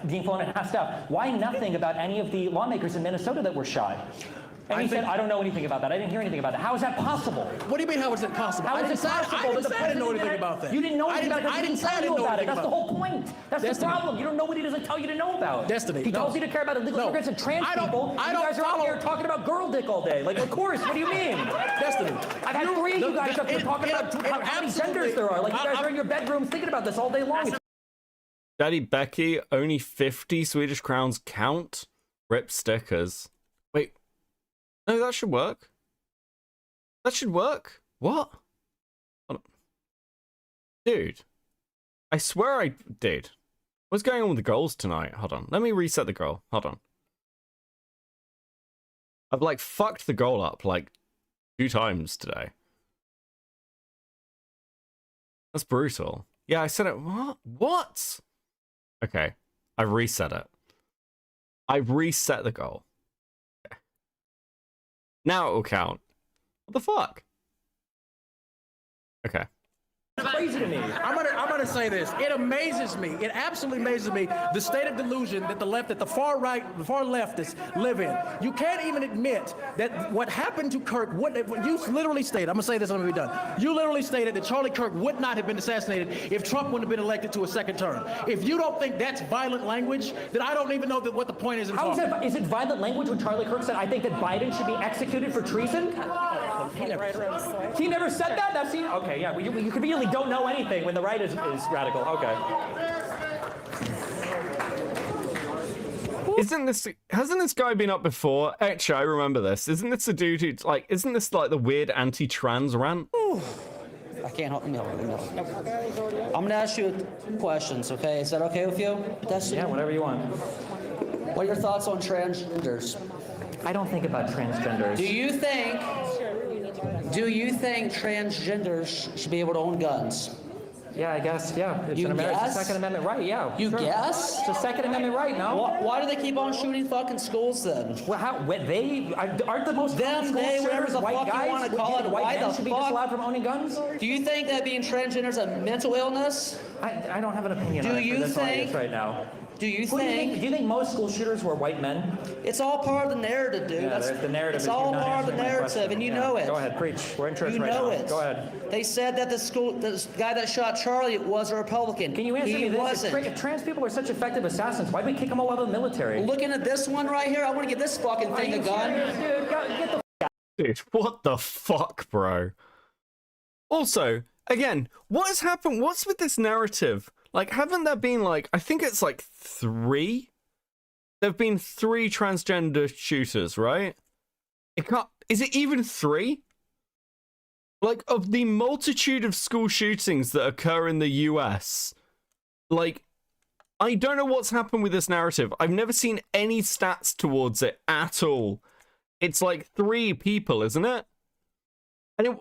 being flown at half staff, why nothing about any of the lawmakers in Minnesota that were shot? And he said, I don't know anything about that. I didn't hear anything about that. How is that possible? What do you mean, how is it possible? How is it possible that the president didn't know anything about that. You didn't know anything about it because he didn't tell you about it. That's the whole point. That's the Destiny. problem. You don't know what he doesn't tell you to know about. Destiny. He tells you to care about illegal immigrants and trans people. You guys are out here talking about girl dick all day. Like, of course. What do you mean? Destiny. I've had 3 of you guys up here talking about how many genders there are. Like, you guys are in your bedrooms thinking about this all day long. Daddy Becky, only 50 Swedish crowns count? Rip stickers. Wait. No, that should work. That should work. What? Dude. I swear I did. What's going on with the goals tonight? Hold on. Let me reset the goal. Hold on. I've like fucked the goal up like 2 times today. That's brutal. Yeah, I said it. What? Okay. I reset it. I reset the goal. Okay. Now it will count. What the fuck? Okay. Crazy to me. I'm gonna say this. It amazes me. It absolutely amazes me the state of delusion that the far right, the far leftists live in. You can't even admit that what happened to Kirk you literally stated. I'm gonna say this. I'm gonna be done. You literally stated that Charlie Kirk would not have been assassinated if Trump wouldn't have been elected to a second term. If you don't think that's violent language, then I don't even know what the point is. How is it violent language when Charlie Kirk said, "I think that Biden should be executed for treason"? He never said that. That's okay. Yeah, you really don't know anything when the right is radical. Okay. Hasn't this guy been up before? Actually, I remember this. Isn't this a dude who's like, isn't this like the weird anti-trans rant? I can't help me. I'm gonna ask you questions, okay? Is that okay with you? Yeah, whatever you want. What are your thoughts on transgenders? I don't think about transgenders. Do you think transgenders should be able to own guns? Yeah, I guess, yeah. It's You an American guess? Second Amendment right, yeah. You sure. guess? It's a Second Amendment right, no? Why do they keep on shooting fucking schools then? Well, aren't the most them, they, whatever the white fuck guys? you want to call it, White why men the should be fuck? disallowed from owning guns? Do you think that being transgender is a mental illness? I don't have an opinion on it for this audience right now. Do you Do you think most school shooters were white men? It's all part of the narrative, dude. Yeah, the narrative It's is all you're not part of the answering my narrative, question. and you Yeah. know it. Go ahead, preach. We're interested You right know now. it. Go ahead. They said that the guy that shot Charlie was a Republican. Can you answer me He this? wasn't. If trans people are such effective assassins, why do we kick them all out of the military? Looking at this one right here, I want to give this fucking thing a gun. Dude, what the fuck, bro? Also, again, what has happened? What's with this narrative? Like, haven't there been like, I think it's like 3? There have been 3 transgender shooters, right? Is it even 3? Like, of the multitude of school shootings that occur in the US, like, I don't know what's happened with this narrative. I've never seen any stats towards it at all. It's like 3 people, isn't it? And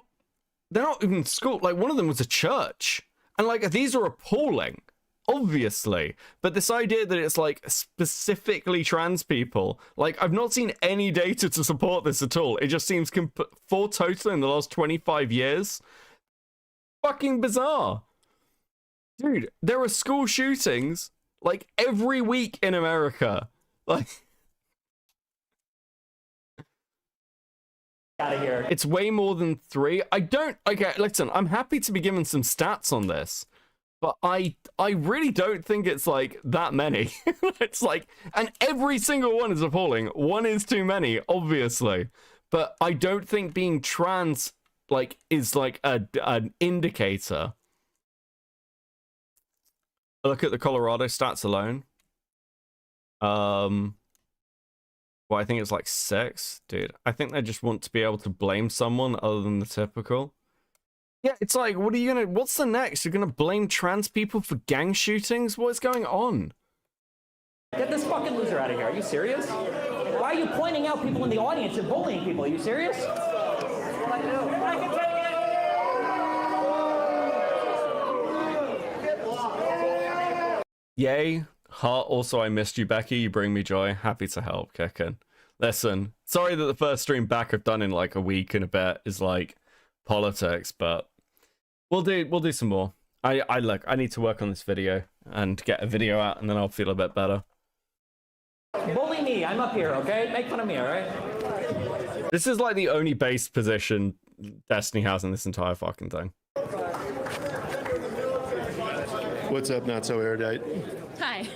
they're not even school. Like, one of them was a church. And, like, these are appalling, obviously. But this idea that it's, like, specifically trans people, like, I've not seen any data to support this at all. It just seems for total in the last 25 years. Fucking bizarre. Dude, there are school shootings, like, every week in America. Like... Out of here. It's way more than 3. Okay, listen, I'm happy to be given some stats on this, but I really don't think it's like that many. It's like, and every single one is appalling. One is too many, obviously, but I don't think being trans like is like an indicator. Look at the Colorado stats alone. Well, I think it's like 6, dude. I think they just want to be able to blame someone other than the typical. Yeah, it's like, what's the next? You're gonna blame trans people for gang shootings? What is going on? Get this fucking loser out of here. Are you serious? Why are you pointing out people in the audience and bullying people? Are you serious? Yay. Heart, also I missed you, Becky. You bring me joy. Happy to help, Kickin. Listen, sorry that the first stream back I've done in like a week and a bit is like politics, but we'll do some more. I need to work on this video and get a video out, and then I'll feel a bit better. Bully me. I'm up here, okay? Make fun of me, all right? This is like the only base position Destiny has in this entire fucking thing. What's up, not so erudite? Hi.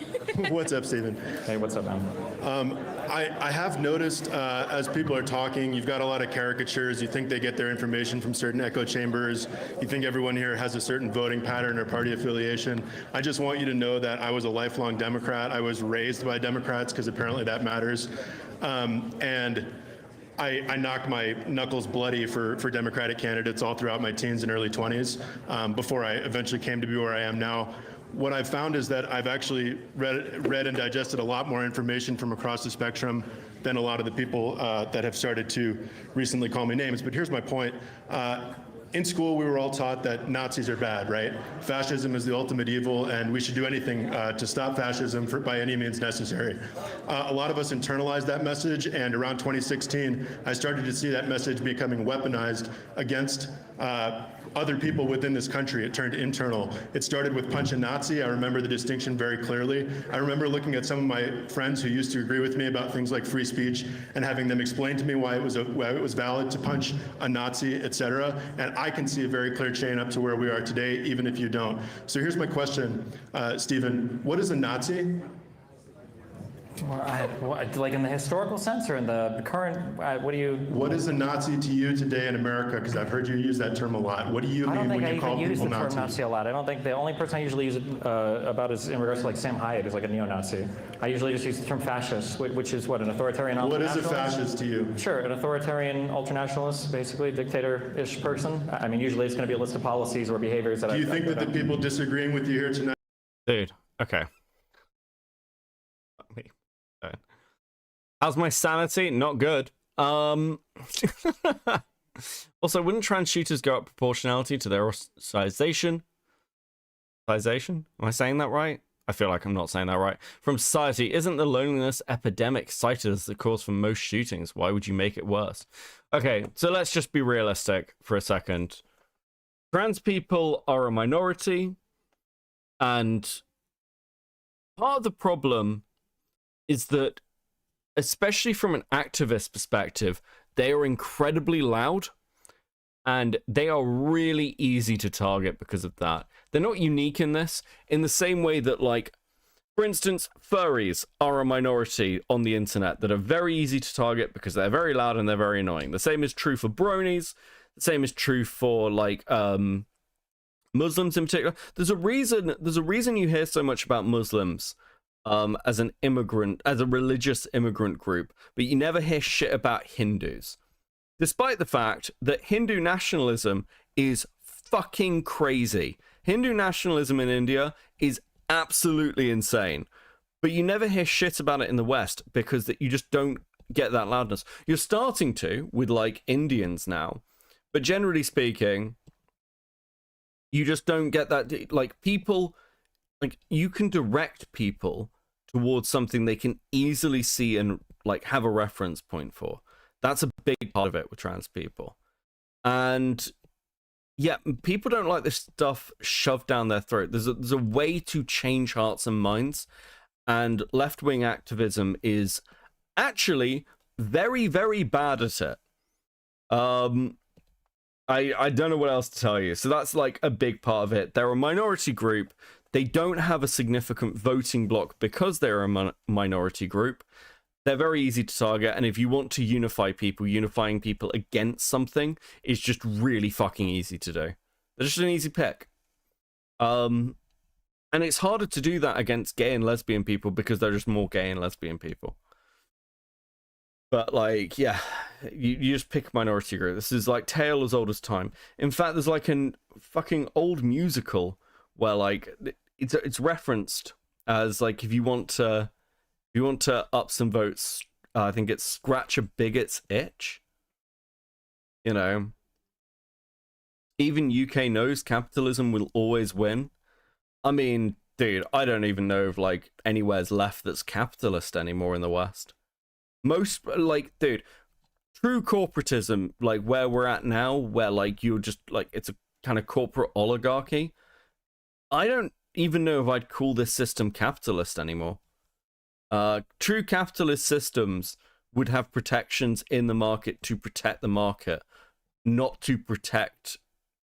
What's up, Stephen? Hey, what's up, man? I have noticed as people are talking, you've got a lot of caricatures. You think they get their information from certain echo chambers. You think everyone here has a certain voting pattern or party affiliation. I just want you to know that I was a lifelong Democrat. I was raised by Democrats because apparently that matters. And I knocked my knuckles bloody for Democratic candidates all throughout my teens and early 20s before I eventually came to be where I am now. What I've found is that I've actually read and digested a lot more information from across the spectrum than a lot of the people that have started to recently call me names. But here's my point. In school, we were all taught that Nazis are bad, right? Fascism is the ultimate evil, and we should do anything to stop fascism by any means necessary. A lot of us internalized that message, and around 2016, I started to see that message becoming weaponized against other people within this country. It turned internal. It started with Punch a Nazi. I remember the distinction very clearly. I remember looking at some of my friends who used to agree with me about things like free speech and having them explain to me why it was valid to punch a Nazi, etc. And I can see a very clear chain up to where we are today, even if you don't. So here's my question, Stephen. What is a Nazi? Like in the historical sense or in the current, what do you... What is a Nazi to you today in America? Because I've heard you use that term a lot. What do you mean when you call people Nazis? I don't think I even use the term Nazi a lot. I don't think the only person I usually use it about is in regards to like Sam Hyatt, who's like a neo-Nazi. I usually just use the term fascist, which is what, an authoritarian ultranationalist? What is a fascist to you? Sure, an authoritarian ultranationalist, basically, dictator-ish person. I mean, usually it's going to be a list of policies or behaviors that Do you think that the people disagreeing with you here tonight... Dude, okay. How's my sanity? Not good. Also, wouldn't trans shooters go up proportionality to their ostracization? Am I saying that right? I feel like I'm not saying that right. From society, isn't the loneliness epidemic cited as the cause for most shootings? Why would you make it worse? Okay, so let's just be realistic for a second. Trans people are a minority, and part of the problem is that, especially from an activist perspective, they are incredibly loud and they are really easy to target because of that. They're not unique in this, in the same way that, like, for instance, furries are a minority on the internet that are very easy to target because they're very loud and they're very annoying. The same is true for bronies. The same is true for, like, Muslims in particular. There's a reason you hear so much about Muslims as an immigrant, as a religious immigrant group, but you never hear shit about Hindus, despite the fact that Hindu nationalism is fucking crazy. Hindu nationalism in India is absolutely insane, but you never hear shit about it in the West because that you just don't get that loudness. You're starting to with like Indians now, but generally speaking, you just don't get that. Like, people, like, you can direct people towards something they can easily see and like have a reference point for. That's a big part of it with trans people. And yeah, people don't like this stuff shoved down their throat. There's a way to change hearts and minds, and left-wing activism is actually very, very bad at it. I don't know what else to tell you. So that's like a big part of it. They're a minority group. They don't have a significant voting bloc because they're a minority group. They're very easy to target, and if you want to unify people, unifying people against something is just really fucking easy to do. They're just an easy pick. And it's harder to do that against gay and lesbian people because they're just more gay and lesbian people. But like, yeah, you just pick a minority group. This is like tale as old as time. In fact, there's like an fucking old musical where like it's referenced as like if you want to up some votes, I think it's scratch a bigot's itch. You know, even UK knows capitalism will always win. I mean, dude, I don't even know if like anywhere's left that's capitalist anymore in the West. Most, like, dude, true corporatism, like where we're at now, where like you're just like it's a kind of corporate oligarchy. I don't even know if I'd call this system capitalist anymore. True capitalist systems would have protections in the market to protect the market, not to protect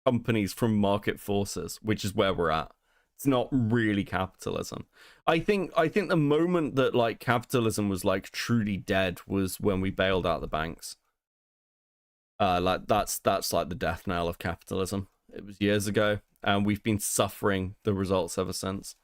companies from market forces, which is where we're at. It's not really capitalism. I think the moment that like capitalism was like truly dead was when we bailed out the banks. Like that's like the death knell of capitalism. It was years ago, and we've been suffering the results ever since.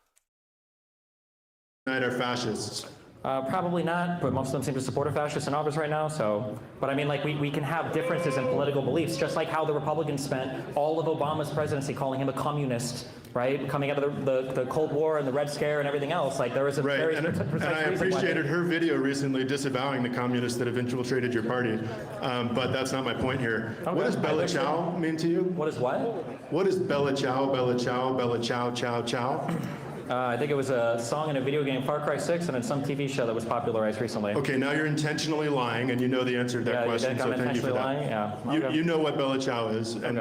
Are fascists? Probably not, but most of them seem to support a fascist in office right now, so... But I mean, like, we can have differences in political beliefs, just like how the Republicans spent all of Obama's presidency calling him a communist, right? Coming out of the Cold War and the Red Scare and everything else, like, there was a very and I appreciated her video recently disavowing the communists that have infiltrated your party, but that's not my point here. Okay. What does Bella Ciao mean to you? What is what? What is Bella Ciao, Bella Ciao, Bella Ciao, Ciao, Ciao? I think it was a song in a video game, Far Cry 6, and in some TV show that was popularized recently. Okay, now you're intentionally lying, and you know the answer to that question, so thank you for that. Lying? Yeah. Okay. You know what Bella Ciao is, and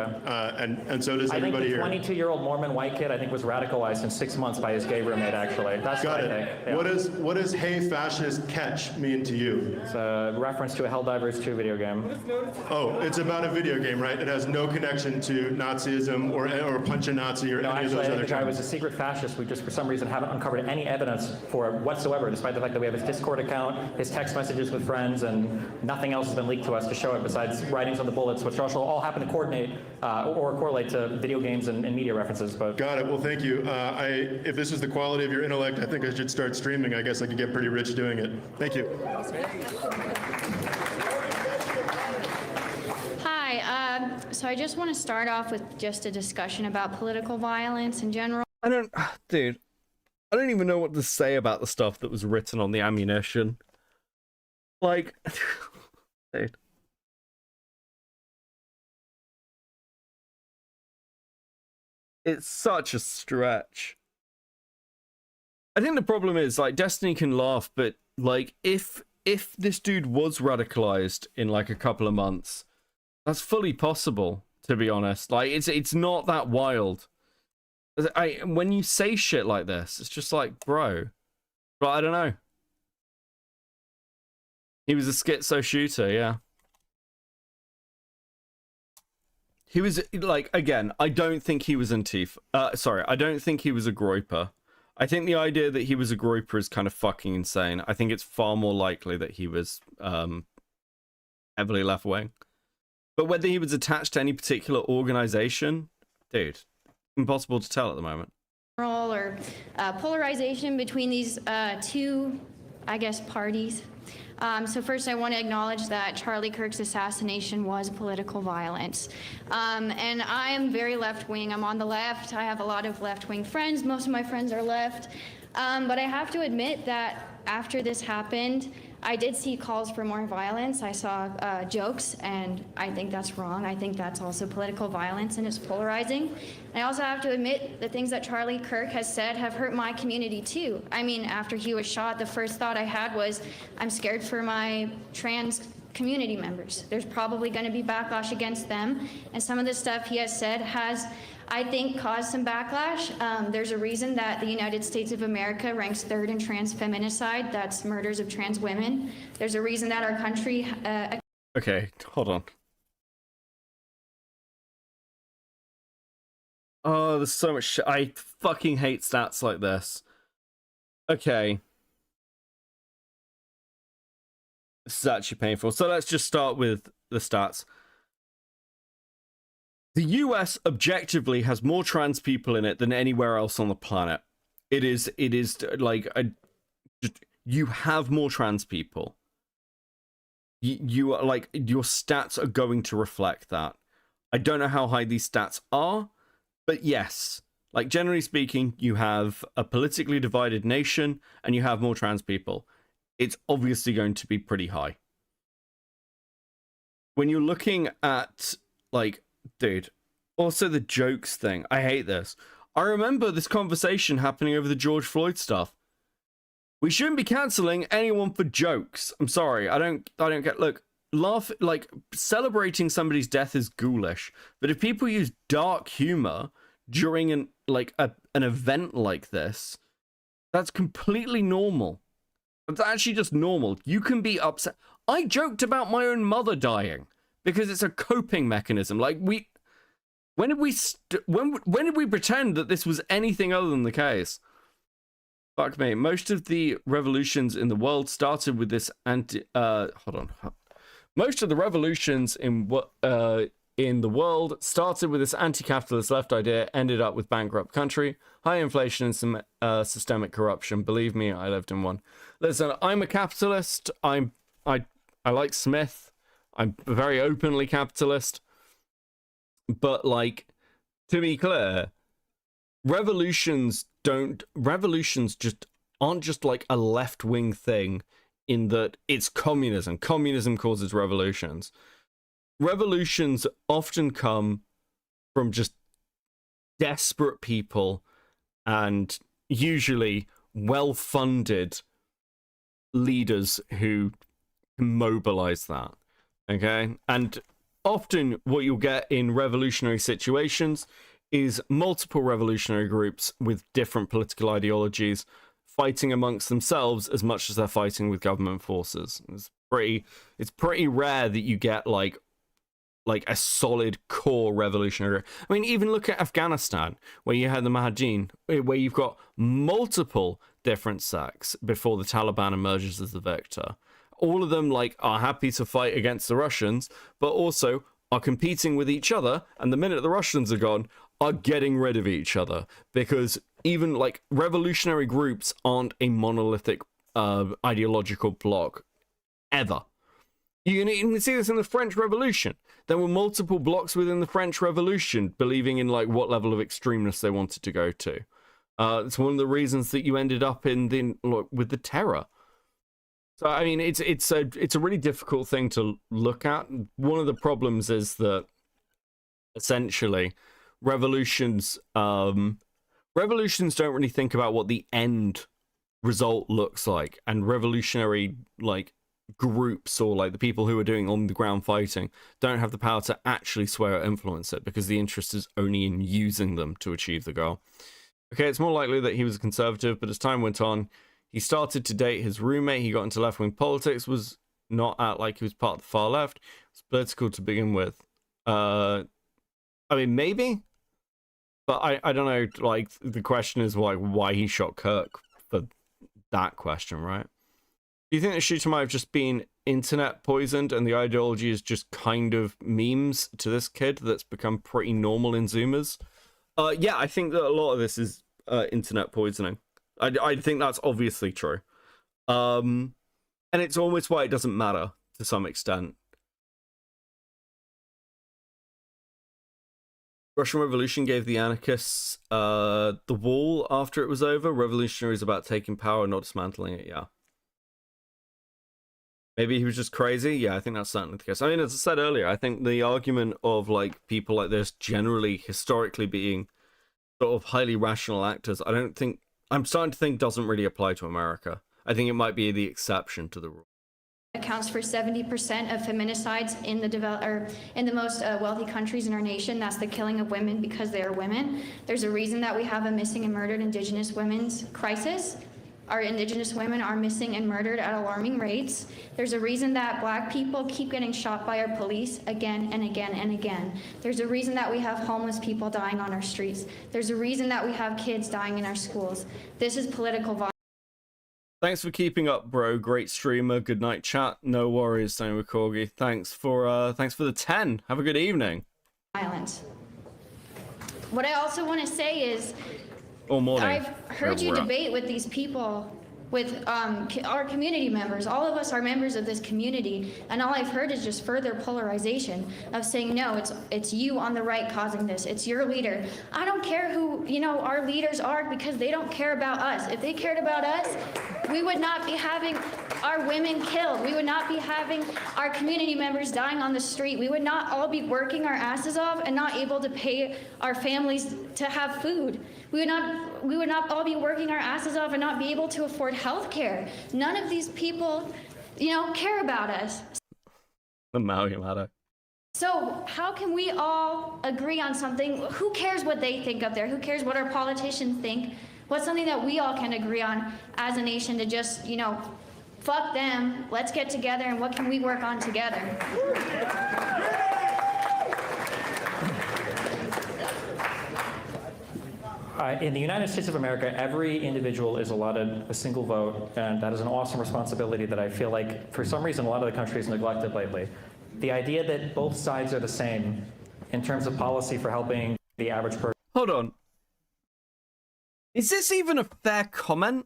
so does everybody here. I think the 22-year-old Mormon white kid, I think, was radicalized in 6 months by his gay roommate, actually. That's Got what it. I think. Yeah. What does hey fascist catch mean to you? It's a reference to a Helldivers 2 video game. Oh, it's about a video game, right? It has no connection to Nazism or Punch a Nazi or any of those I think other the guy terms. was a secret fascist. We just, for some reason, haven't uncovered any evidence for it whatsoever, despite the fact that we have his Discord account, his text messages with friends, and nothing else has been leaked to us to show it besides writings on the bullets, which also all happen to coordinate or correlate to video games and media references. But Got it. Well, thank you. If this is the quality of your intellect, I think I should start streaming. I guess I could get pretty rich doing it. Thank you. Hi. So I just want to start off with just a discussion about political violence in general. Dude, I don't even know what to say about the stuff that was written on the ammunition. Like, dude. It's such a stretch. I think the problem is, like, Destiny can laugh, but, like, if this dude was radicalized in, like, a couple of months, that's fully possible, to be honest. Like, it's not that wild. When you say shit like this, it's just like, bro. But I don't know. He was a schizo shooter, yeah. He was, like, again, I don't think he was Antifa. Sorry, I don't think he was a groyper. I think the idea that he was a groyper is kind of fucking insane. I think it's far more likely that he was heavily left-wing. But whether he was attached to any particular organization, dude, impossible to tell at the moment. Or polarization between these two, I guess, parties. So first I want to acknowledge that Charlie Kirk's assassination was political violence. And I am very left-wing. I'm on the left. I have a lot of left-wing friends. Most of my friends are left. But I have to admit that after this happened, I did see calls for more violence. I saw jokes, and I think that's wrong. I think that's also political violence, and it's polarizing. I also have to admit the things that Charlie Kirk has said have hurt my community too. I mean, after he was shot, the first thought I had was, I'm scared for my trans community members. There's probably going to be backlash against them, and some of the stuff he has said has, I think, caused some backlash. There's a reason that the United States of America ranks third in trans feminicide. That's murders of trans women. There's a reason that our country... Okay, hold on. Oh, there's so much shit. I fucking hate stats like this. Okay. This is actually painful. So let's just start with the stats. The US objectively has more trans people in it than anywhere else on the planet. It is like you have more trans people. you are like, your stats are going to reflect that. I don't know how high these stats are, but yes, like generally speaking, you have a politically divided nation and you have more trans people. It's obviously going to be pretty high. When you're looking at, like, dude, also the jokes thing, I hate this. I remember this conversation happening over the George Floyd stuff. We shouldn't be canceling anyone for jokes. I'm sorry, I don't get, look, celebrating somebody's death is ghoulish, but if people use dark humor during an event like this, that's completely normal. It's actually just normal. You can be upset. I joked about my own mother dying because it's a coping mechanism. Like, when did we pretend that this was anything other than the case? Fuck me. Most of the revolutions in the world started with this Most of the revolutions in the world started with this anti-capitalist left idea, ended up with bankrupt country, high inflation, and some systemic corruption. Believe me, I lived in one. Listen, I'm a capitalist. I like Smith. I'm very openly capitalist. But, like, to be clear, revolutions just aren't just like a left-wing thing in that it's communism. Communism causes revolutions. Revolutions often come from just desperate people and usually well-funded leaders who can mobilize that. Okay? And often what you'll get in revolutionary situations is multiple revolutionary groups with different political ideologies fighting amongst themselves as much as they're fighting with government forces. It's pretty rare that you get like a solid core revolutionary. I mean, even look at Afghanistan, where you had the Mujahideen, where you've got multiple different sects before the Taliban emerges as the victor. All of them are happy to fight against the Russians, but also are competing with each other, and the minute the Russians are gone, are getting rid of each other, because even revolutionary groups aren't a monolithic ideological bloc ever. You can even see this in the French Revolution. There were multiple blocks within the French Revolution believing in what level of extremeness they wanted to go to. It's one of the reasons that you ended up with the Terror. So I mean, it's a really difficult thing to look at. One of the problems is that essentially revolutions don't really think about what the end result looks like, and revolutionary groups or the people who are doing on the ground fighting don't have the power to actually sway or influence it, because the interest is only in using them to achieve the goal. Okay, it's more likely that he was a conservative, but as time went on, he started to date his roommate. He got into left-wing politics, was not he was part of the far left. It was political to begin with. I mean, maybe, but I don't know. The question is why he shot Kirk for that question, right? Do you think the shooter might have just been internet poisoned and the ideology is just kind of memes to this kid that's become pretty normal in Zoomers? Yeah, I think that a lot of this is internet poisoning. I think that's obviously true. And it's almost why it doesn't matter to some extent. Russian Revolution gave the anarchists the wall after it was over. Revolutionaries about taking power, not dismantling it, yeah. Maybe he was just crazy. Yeah, I think that's certainly the case. I mean, as I said earlier, I think the argument of people like this generally historically being sort of highly rational actors, I'm starting to think doesn't really apply to America. I think it might be the exception to the rule. Accounts for 70% of feminicides in the most wealthy countries in our nation. That's the killing of women because they are women. There's a reason that we have a missing and murdered Indigenous women's crisis. Our Indigenous women are missing and murdered at alarming rates. There's a reason that Black people keep getting shot by our police again and again and again. There's a reason that we have homeless people dying on our streets. There's a reason that we have kids dying in our schools. This is political violence. Thanks for keeping up, bro. Great streamer. Good night, chat. No worries, Daniel Corgi. Thanks for the 10. Have a good evening. Violence. What I also want to say is, All morning. I've heard you debate with these people with our community members. All of us are members of this community, and all I've heard is just further polarization of saying, no, it's you on the right causing this. It's your leader. I don't care who, you know, our leaders are, because they don't care about us. If they cared about us, we would not be having our women killed. We would not be having our community members dying on the street. We would not all be working our asses off and not able to pay our families to have food. We would not all be working our asses off and not be able to afford health care. None of these people, you know, care about us. So how can we all agree on something? Who cares what they think up there? Who cares what our politicians think? What's something that we all can agree on as a nation to just, you know, fuck them, let's get together, and what can we work on together? In the United States of America, every individual is allotted a single vote, and that is an awesome responsibility that I feel like, for some reason, a lot of the country has neglected lately. The idea that both sides are the same in terms of policy for helping the average person. Hold on. Is this even a fair comment?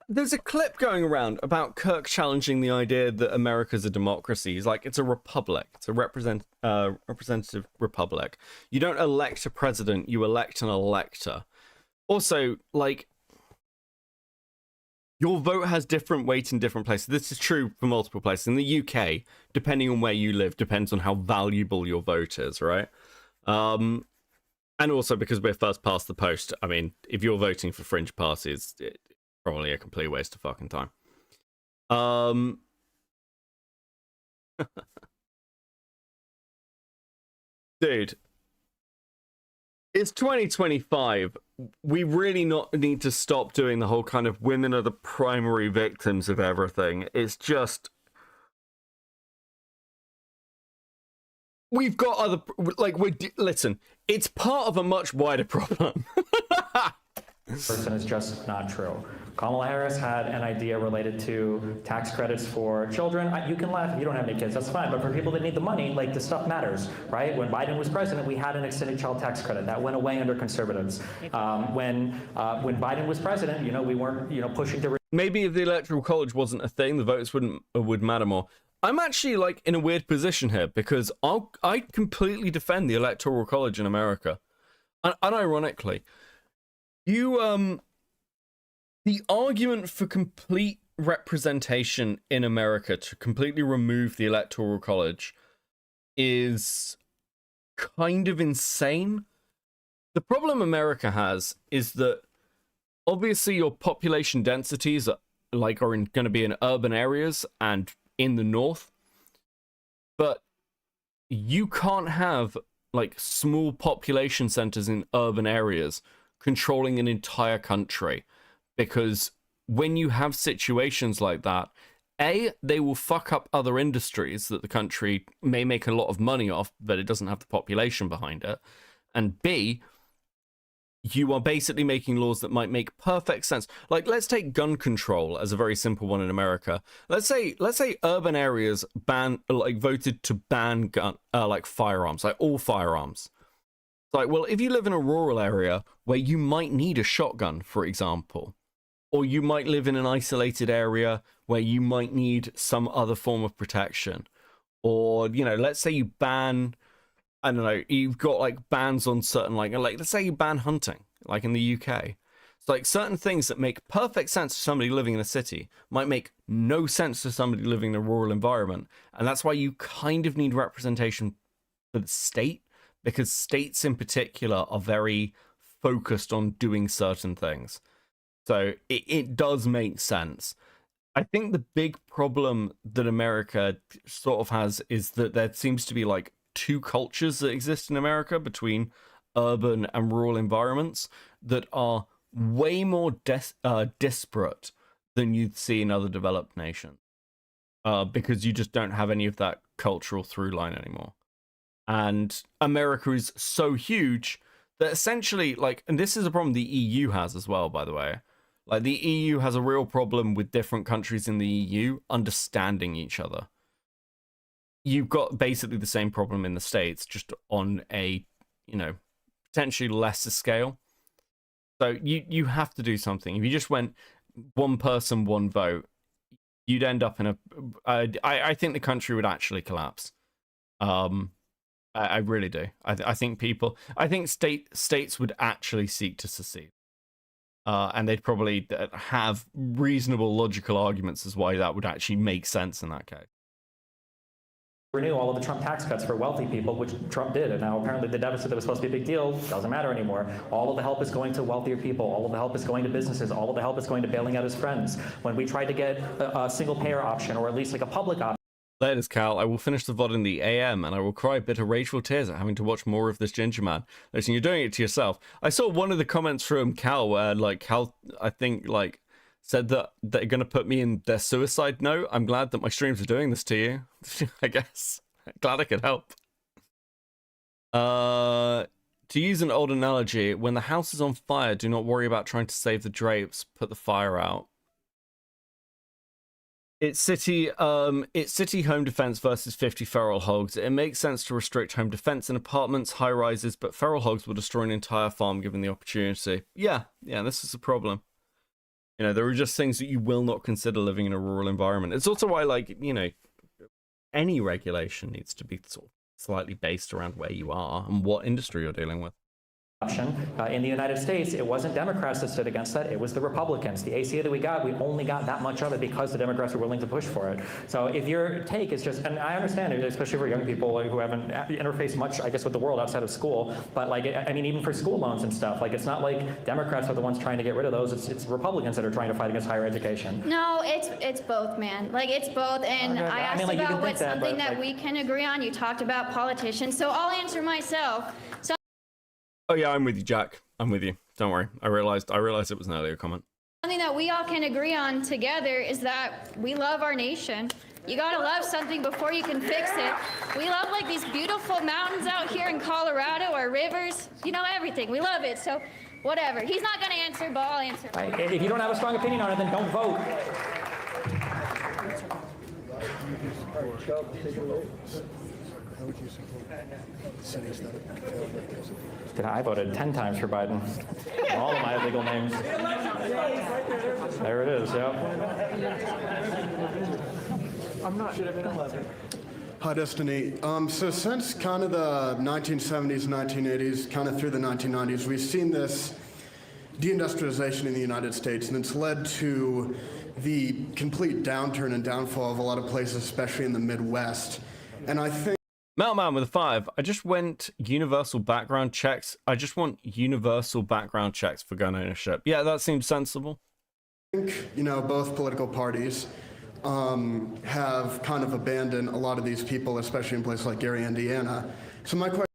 There's a clip going around about Kirk challenging the idea that America's a democracy. He's like, it's a republic. It's a representative republic. You don't elect a president, you elect an elector. Also, like, your vote has different weight in different places. This is true for multiple places. In the UK, depending on where you live, depends on how valuable your vote is, right? And also because we're first past the post, I mean, if you're voting for fringe parties, it's probably a complete waste of fucking time. Dude, it's 2025. We really not need to stop doing the whole kind of women are the primary victims of everything. It's just, we've got other, like, listen, it's part of a much wider problem. Person is just not true. Kamala Harris had an idea related to tax credits for children. You can laugh if you don't have any kids, that's fine. But for people that need the money, like, this stuff matters, right? When Biden was president, we had an extended child tax credit that went away under conservatives. When Biden was president, you know, we weren't, you know, pushing to. Maybe if the electoral college wasn't a thing, the votes would matter more. I'm actually, like, in a weird position here because I completely defend the electoral college in America, unironically. The argument for complete representation in America, to completely remove the electoral college, is kind of insane. The problem America has is that obviously your population densities are going to be in urban areas and in the north, but you can't have like small population centers in urban areas controlling an entire country, because when you have situations like that, A, they will fuck up other industries that the country may make a lot of money off, but it doesn't have the population behind it, and B, you are basically making laws that might make perfect sense. Like, let's take gun control as a very simple one in America. Let's say urban areas voted to ban firearms, like all firearms. Like, well, if you live in a rural area where you might need a shotgun, for example, or you might live in an isolated area where you might need some other form of protection, or, you know, let's say you ban, I don't know, you've got like bans on certain, like let's say you ban hunting, like in the UK. It's like certain things that make perfect sense to somebody living in a city might make no sense to somebody living in a rural environment. And that's why you kind of need representation for the state, because states in particular are very focused on doing certain things. So it does make sense. I think the big problem that America sort of has is that there seems to be like two cultures that exist in America between urban and rural environments that are way more disparate than you'd see in other developed nations, because you just don't have any of that cultural through line anymore. And America is so huge that essentially, like, and this is a problem the EU has as well, by the way. Like, the EU has a real problem with different countries in the EU understanding each other. You've got basically the same problem in the States, just on a, you know, potentially lesser scale. So you have to do something. If you just went, one person, one vote, you'd end up in a. I think the country would actually collapse. I really do. I think states would actually seek to secede. And they'd probably have reasonable logical arguments as why that would actually make sense in that case. Renew all of the Trump tax cuts for wealthy people, which Trump did, and now apparently the deficit that was supposed to be a big deal doesn't matter anymore. All of the help is going to wealthier people, all of the help is going to businesses, all of the help is going to bailing out his friends. When we tried to get a single payer option, or at least like a public option. Laters, Cal. I will finish the VOD in the AM, and I will cry bitter rageful tears at having to watch more of this ginger man. Listen, you're doing it to yourself. I saw one of the comments from Cal where, like, Cal, I think, like, said that they're going to put me in their suicide note. I'm glad that my streams are doing this to you, I guess. Glad I could help. To use an old analogy, when the house is on fire, do not worry about trying to save the drapes. Put the fire out. It's city home defense versus 50 feral hogs. It makes sense to restrict home defense in apartments, high rises, but feral hogs will destroy an entire farm given the opportunity. Yeah, this is a problem. You know, there are just things that you will not consider living in a rural environment. It's also why, like, you know, any regulation needs to be sort of slightly based around where you are and what industry you're dealing with. In the United States, it wasn't Democrats that stood against that, it was the Republicans. The ACA that we got, we only got that much of it because the Democrats were willing to push for it. So if your take is just, and I understand it, especially for young people who haven't interfaced much, I guess, with the world outside of school, but like, I mean, even for school loans and stuff, like, it's not like Democrats are the ones trying to get rid of those, it's Republicans that are trying to fight against higher education. No, it's both, man. Like, it's both, and Okay, I asked mean, like, you about can what's think that, something but, that like, we can agree on. You talked about politicians, so I'll answer myself. So Oh yeah, I'm with you, Jack. I'm with you. Don't worry. I realized it was an earlier comment. something that we all can agree on together is that we love our nation. You gotta love something before you can fix it. We love, like, these beautiful mountains out here in Colorado, our rivers, you know, everything. We love it, so whatever. He's not gonna answer, but I'll answer. If you don't have a strong opinion on it, then don't vote. I voted 10 times for Biden. All of my illegal names. There it is, yep. I'm not. Hi, Destiny. So since kind of the 1970s, 1980s, kind of through the 1990s, we've seen this deindustrialization in the United States, and it's led to the complete downturn and downfall of a lot of places, especially in the Midwest. And I think Meltman with a 5. I just want universal background checks. I just want universal background checks for gun ownership. Yeah, that seems sensible. I think, you know, both political parties have kind of abandoned a lot of these people, especially in places like Gary, Indiana. So my question.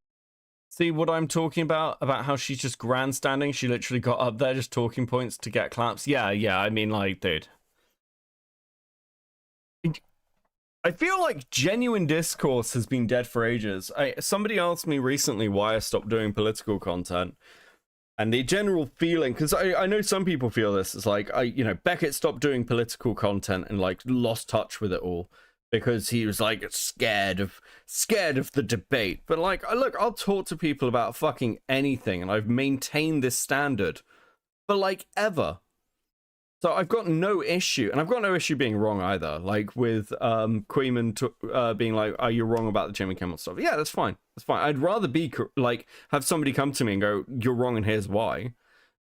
See what I'm talking about how she's just grandstanding? She literally got up there just talking points to get claps. Yeah, I mean, like, dude. I feel like genuine discourse has been dead for ages. Somebody asked me recently why I stopped doing political content. And the general feeling, because I know some people feel this, it's like, Beckett stopped doing political content and, like, lost touch with it all. Because he was, like, scared of the debate. But, like, look, I'll talk to people about fucking anything, and I've maintained this standard for, like, ever. So I've got no issue, and I've got no issue being wrong either. Like with Queeman being like, "Are you wrong about the Jimmy Kimmel stuff?" Yeah, that's fine. That's fine. I'd rather be like have somebody come to me and go, "You're wrong, and here's why."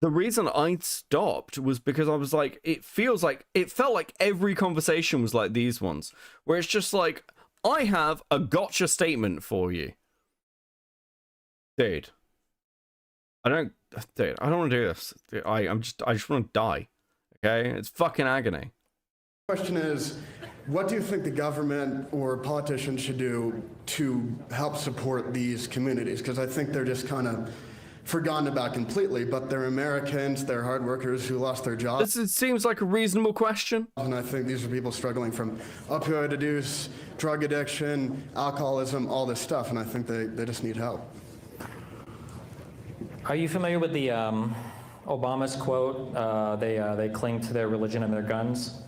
The reason I stopped was because I was like, it felt like every conversation was like these ones, where it's just like, I have a gotcha statement for you, dude. I don't want to do this. I just want to die. Okay, it's fucking agony. Question is, what do you think the government or politicians should do to help support these communities? Because I think they're just kind of forgotten about completely, but they're Americans, they're hard workers who lost their jobs. This seems like a reasonable question. And I think these are people struggling from opioid abuse, drug addiction, alcoholism, all this stuff, and I think they just need help. Are you familiar with the Obama's quote, they cling to their religion and their guns?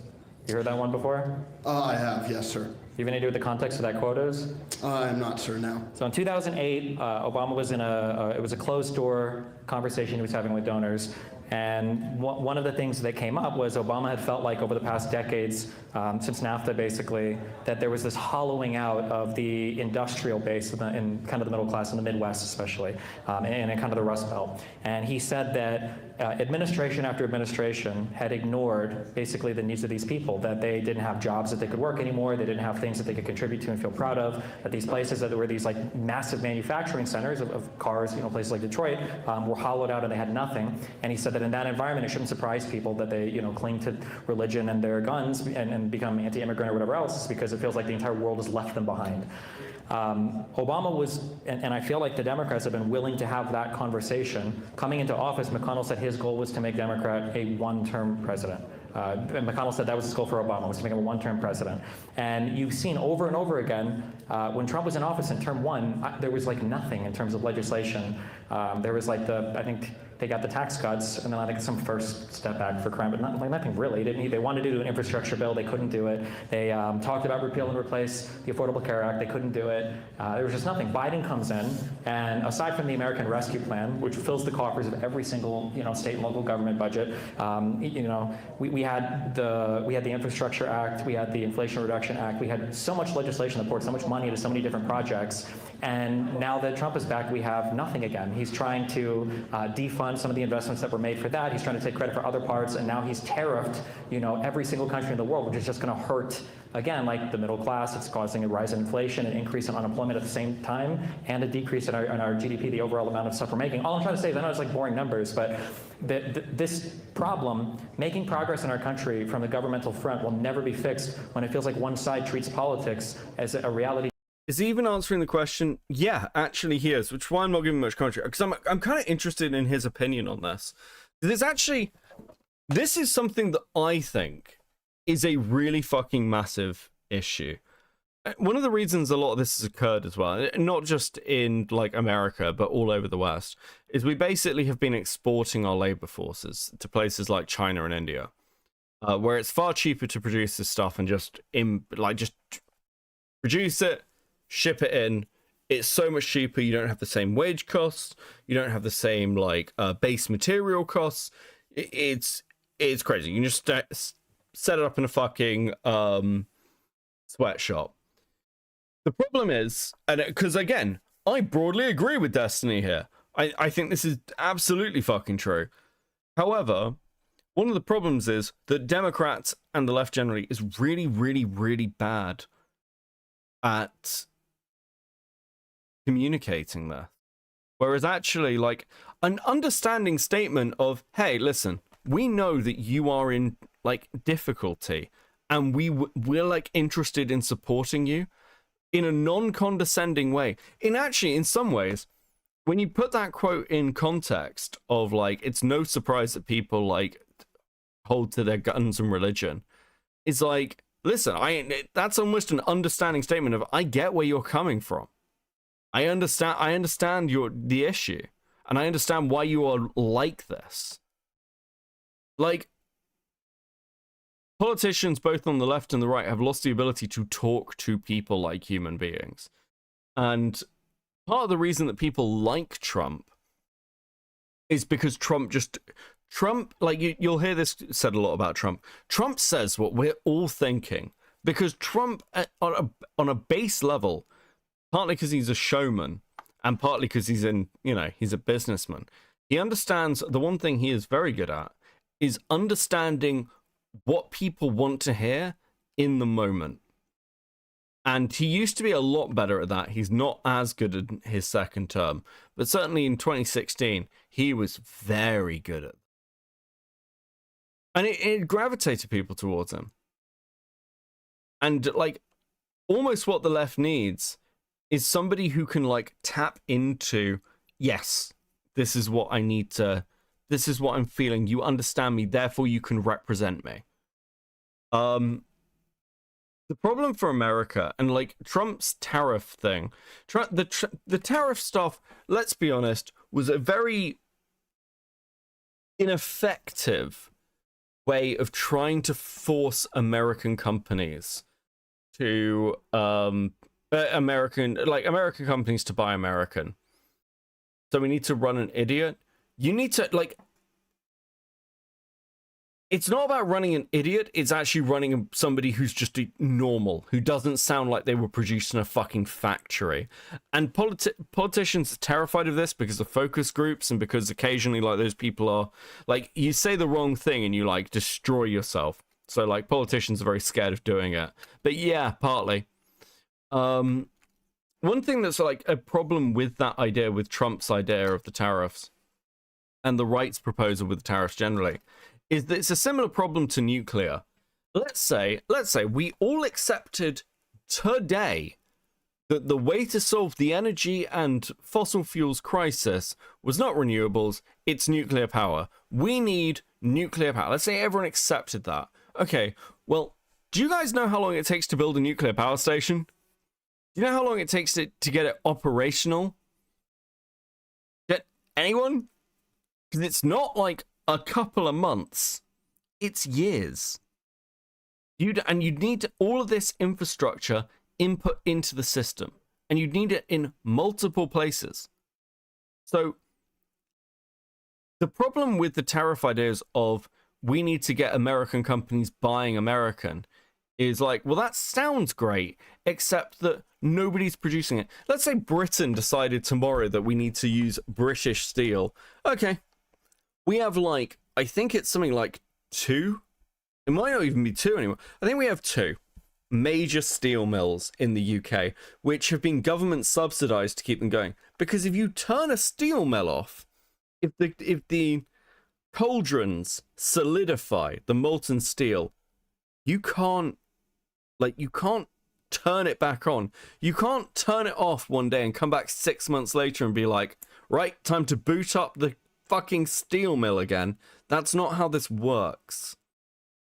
You heard that one before? I have, yes, sir. Do you have any idea what the context of that quote is? I'm not sure now. So in 2008, Obama was in it was a closed door conversation he was having with donors, And one of the things that came up was Obama had felt like over the past decades, since NAFTA basically, that there was this hollowing out of the industrial base in kind of the middle class in the Midwest especially, and in kind of the Rust Belt. And he said that administration after administration had ignored basically the needs of these people, that they didn't have jobs that they could work anymore, they didn't have things that they could contribute to and feel proud of, that these places that were these like massive manufacturing centers of cars, places like Detroit, were hollowed out and they had nothing. And he said that in that environment, it shouldn't surprise people that they, cling to religion and their guns and become anti-immigrant or whatever else, because it feels like the entire world has left them behind. Obama was, and I feel like the Democrats have been willing to have that conversation. Coming into office, McConnell said his goal was to make Democrat a one-term president. And McConnell said that was his goal for Obama, was to make him a one-term president. And you've seen over and over again, when Trump was in office in term one, there was like nothing in terms of legislation. There was like I think they got the tax cuts, and then I think some first step back for crime, but nothing really. They wanted to do an infrastructure bill, they couldn't do it. They talked about repeal and replace the Affordable Care Act, they couldn't do it. There was just nothing. Biden comes in, and aside from the American Rescue Plan, which fills the coffers of every single state and local government budget, we had the Infrastructure Act, we had the Inflation Reduction Act, we had so much legislation that poured so much money into so many different projects. And now that Trump is back, we have nothing again. He's trying to defund some of the investments that were made for that. He's trying to take credit for other parts, and now he's tariffed, every single country in the world, which is just going to hurt, again, like the middle class. It's causing a rise in inflation, an increase in unemployment at the same time, and a decrease in our GDP, the overall amount of stuff we're making. All I'm trying to say is, I know it's like boring numbers, but this problem, making progress in our country from the governmental front, will never be fixed when it feels like one side treats politics as a reality. Is he even answering the question? Yeah, actually he is, which is why I'm not giving much commentary, because I'm kind of interested in his opinion on this. This is something that I think is a really fucking massive issue. One of the reasons a lot of this has occurred as well, not just in like America, but all over the West, is we basically have been exporting our labor forces to places like China and India, where it's far cheaper to produce this stuff and just produce it, ship it in. It's so much cheaper. You don't have the same wage costs. You don't have the same base material costs. It's crazy. You can just set it up in a fucking sweatshop. The problem is, and because again, I broadly agree with Destiny here. I think this is absolutely fucking true. However, one of the problems is that Democrats and the left generally is really, really, really bad at communicating that. Whereas actually, like, an understanding statement of, hey, listen, we know that you are in like difficulty, and we're like interested in supporting you in a non-condescending way. In some ways, when you put that quote in context of like, it's no surprise that people like hold to their guns and religion, it's like, listen, that's almost an understanding statement of, I get where you're coming from. I understand the issue, and I understand why you are like this. Like, politicians both on the left and the right have lost the ability to talk to people like human beings. And part of the reason that people like Trump is because Trump, like, you'll hear this said a lot about Trump. Trump says what we're all thinking, because Trump, on a base level, partly because he's a showman, and partly because he's a businessman, he understands the one thing he is very good at is understanding what people want to hear in the moment. And he used to be a lot better at that. He's not as good in his second term, but certainly in 2016, he was very good at it. And it gravitated people towards him. And like, almost what the left needs is somebody who can like tap into, yes, this is what I need to, this is what I'm feeling, you understand me, therefore you can represent me. The problem for America, and like Trump's tariff thing, the tariff stuff, let's be honest, was a very ineffective way of trying to force American companies to American companies to buy American. So we need to run an idiot. You need to, like, it's not about running an idiot, it's actually running somebody who's just normal, who doesn't sound like they were produced in a fucking factory. And politicians are terrified of this because of focus groups and because occasionally, like, those people are, like, you say the wrong thing and you, like, destroy yourself. So, like, politicians are very scared of doing it. But yeah, partly. One thing that's, like, a problem with that idea, with Trump's idea of the tariffs, and the right's proposal with the tariffs generally, is that it's a similar problem to nuclear. Let's say we all accepted today that the way to solve the energy and fossil fuels crisis was not renewables, it's nuclear power. We need nuclear power. Let's say everyone accepted that. Okay, well, do you guys know how long it takes to build a nuclear power station? Do you know how long it takes to get it operational? Get anyone? Because it's not like a couple of months, it's years. You'd need all of this infrastructure input into the system, and you'd need it in multiple places. So the problem with the tariff ideas of we need to get American companies buying American is like, well, that sounds great, except that nobody's producing it. Let's say Britain decided tomorrow that we need to use British steel. Okay. We have, like, I think it's something like 2. It might not even be 2 anymore. I think we have 2 major steel mills in the UK, which have been government subsidized to keep them going. Because if you turn a steel mill off, if the cauldrons solidify the molten steel, you can't turn it back on. You can't turn it off one day and come back 6 months later and be like, right, time to boot up the fucking steel mill again. That's not how this works.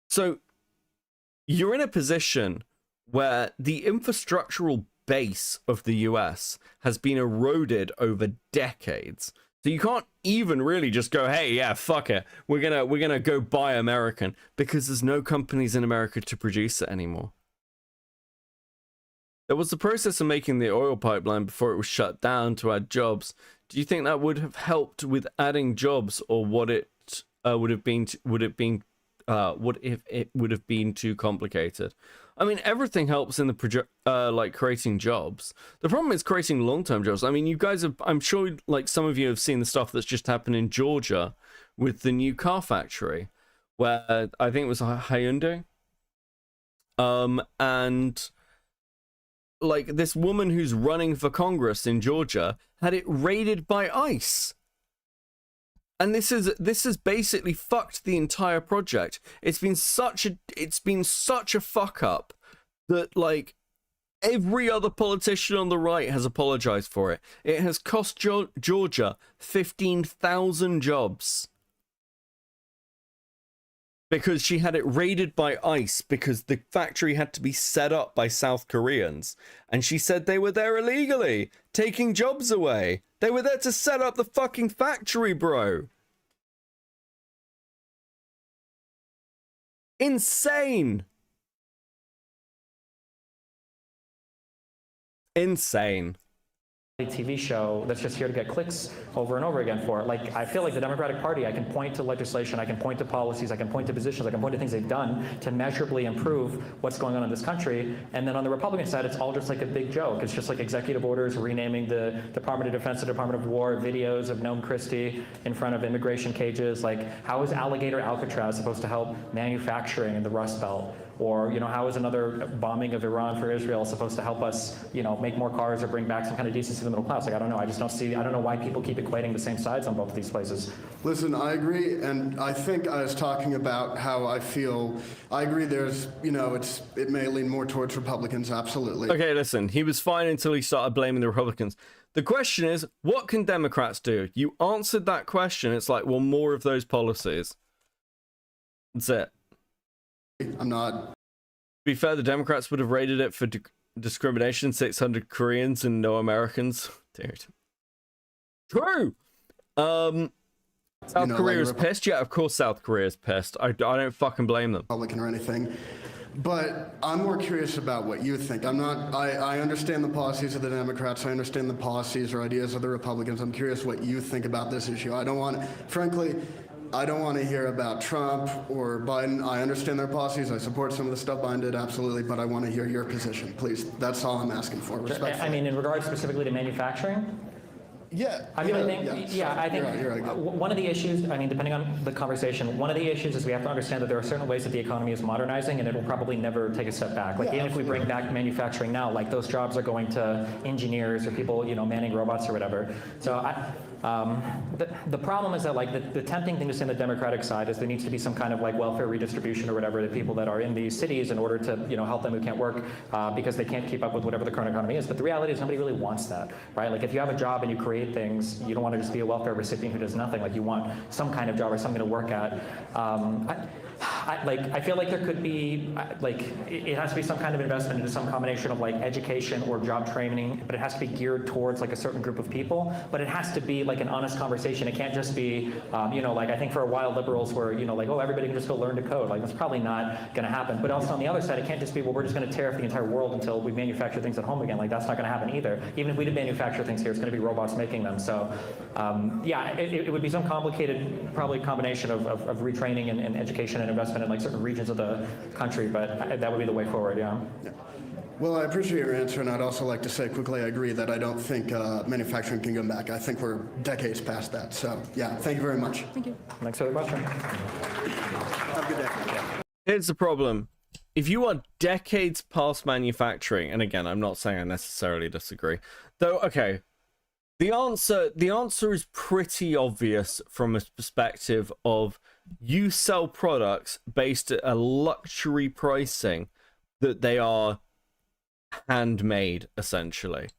So you're in a position where the infrastructural base of the US has been eroded over decades. So you can't even really just go, hey, yeah, fuck it, we're gonna go buy American, because there's no companies in America to produce it anymore. There was the process of making the oil pipeline before it was shut down to add jobs. Do you think that would have helped with adding jobs, or would it have been too complicated? I mean, everything helps in the like creating jobs. The problem is creating long-term jobs. I mean, you guys have, I'm sure, like, some of you have seen the stuff that's just happened in Georgia with the new car factory, where I think it was Hyundai, and like this woman who's running for Congress in Georgia had it raided by ICE. And this has basically fucked the entire project. It's been such a fuck up that, like, every other politician on the right has apologized for it. It has cost Georgia 15,000 jobs. Because she had it raided by ICE because the factory had to be set up by South Koreans. And she said they were there illegally, taking jobs away. They were there to set up the fucking factory, bro. Insane. Insane. TV show that's just here to get clicks over and over again for it. Like, I feel like the Democratic Party, I can point to legislation, I can point to policies, I can point to positions, I can point to things they've done to measurably improve what's going on in this country. And then on the Republican side, it's all just like a big joke. It's just like executive orders renaming the Department of Defense, the Department of War, videos of Noam Christie in front of immigration cages. Like, how is Alligator Alcatraz supposed to help manufacturing in the Rust Belt? Or, you know, how is another bombing of Iran for Israel supposed to help us, you know, make more cars or bring back some kind of decency to the middle class? Like, I don't know. I just don't see, I don't know why people keep equating the same sides on both of these places. Listen, I agree, and I think I was talking about how I feel. I agree there's, you know, it may lean more towards Republicans, absolutely. Okay, listen, he was fine until he started blaming the Republicans. The question is, what can Democrats do? You answered that question. It's like, well, more of those policies. That's it. I'm not. To be fair, the Democrats would have rated it for discrimination, 600 Koreans and no Americans. Dude. True! South Korea is pissed? Yeah, of course South Korea is pissed. I don't fucking blame them. Republican or anything. But I'm more curious about what you think. I understand the policies of the Democrats. I understand the policies or ideas of the Republicans. I'm curious what you think about this issue. I don't want, frankly, I don't want to hear about Trump or Biden. I understand their policies. I support some of the stuff Biden did, absolutely, but I want to hear your position, please. That's all I'm asking for, respectfully. I mean, in regards specifically to manufacturing? Yeah. I mean, I think You're right. one of the issues, I mean, depending on the conversation, one of the issues is we have to understand that there are certain ways that the economy is modernizing, and it will probably never take a step back. Like, even if we bring back manufacturing now, like, those jobs are going to engineers or people, you know, manning robots or whatever. So the problem is that, like, the tempting thing to say on the Democratic side is there needs to be some kind of, like, welfare redistribution or whatever to people that are in these cities in order to, you know, help them who can't work because they can't keep up with whatever the current economy is. But the reality is nobody really wants that, right? Like, if you have a job and you create things, you don't want to just be a welfare recipient who does nothing. Like, you want some kind of job or something to work at. I feel like there could be, like, it has to be some kind of investment into some combination of, like, education or job training, but it has to be geared towards, like, a certain group of people. But it has to be, like, an honest conversation. It can't just be, you know, like, I think for a while liberals were, you know, like, oh, everybody can just go learn to code. Like, that's probably not going to happen. But also on the other side, it can't just be, well, we're just going to tear up the entire world until we manufacture things at home again. Like, that's not going to happen either. Even if we did manufacture things here, it's going to be robots making them. So, yeah, it would be some complicated, probably combination of retraining and education and investment in, like, certain regions of the country, but that would be the way forward, yeah. Well, I appreciate your answer, and I'd also like to say quickly I agree that I don't think manufacturing can come back. I think we're decades past that. So, yeah, thank you very much. Thank you. Thanks for the question. Have a good day. Here's the problem. If you are decades past manufacturing, and again, I'm not saying I necessarily disagree, though, okay, the answer is pretty obvious from a perspective of you sell products based at a luxury pricing that they are handmade, essentially.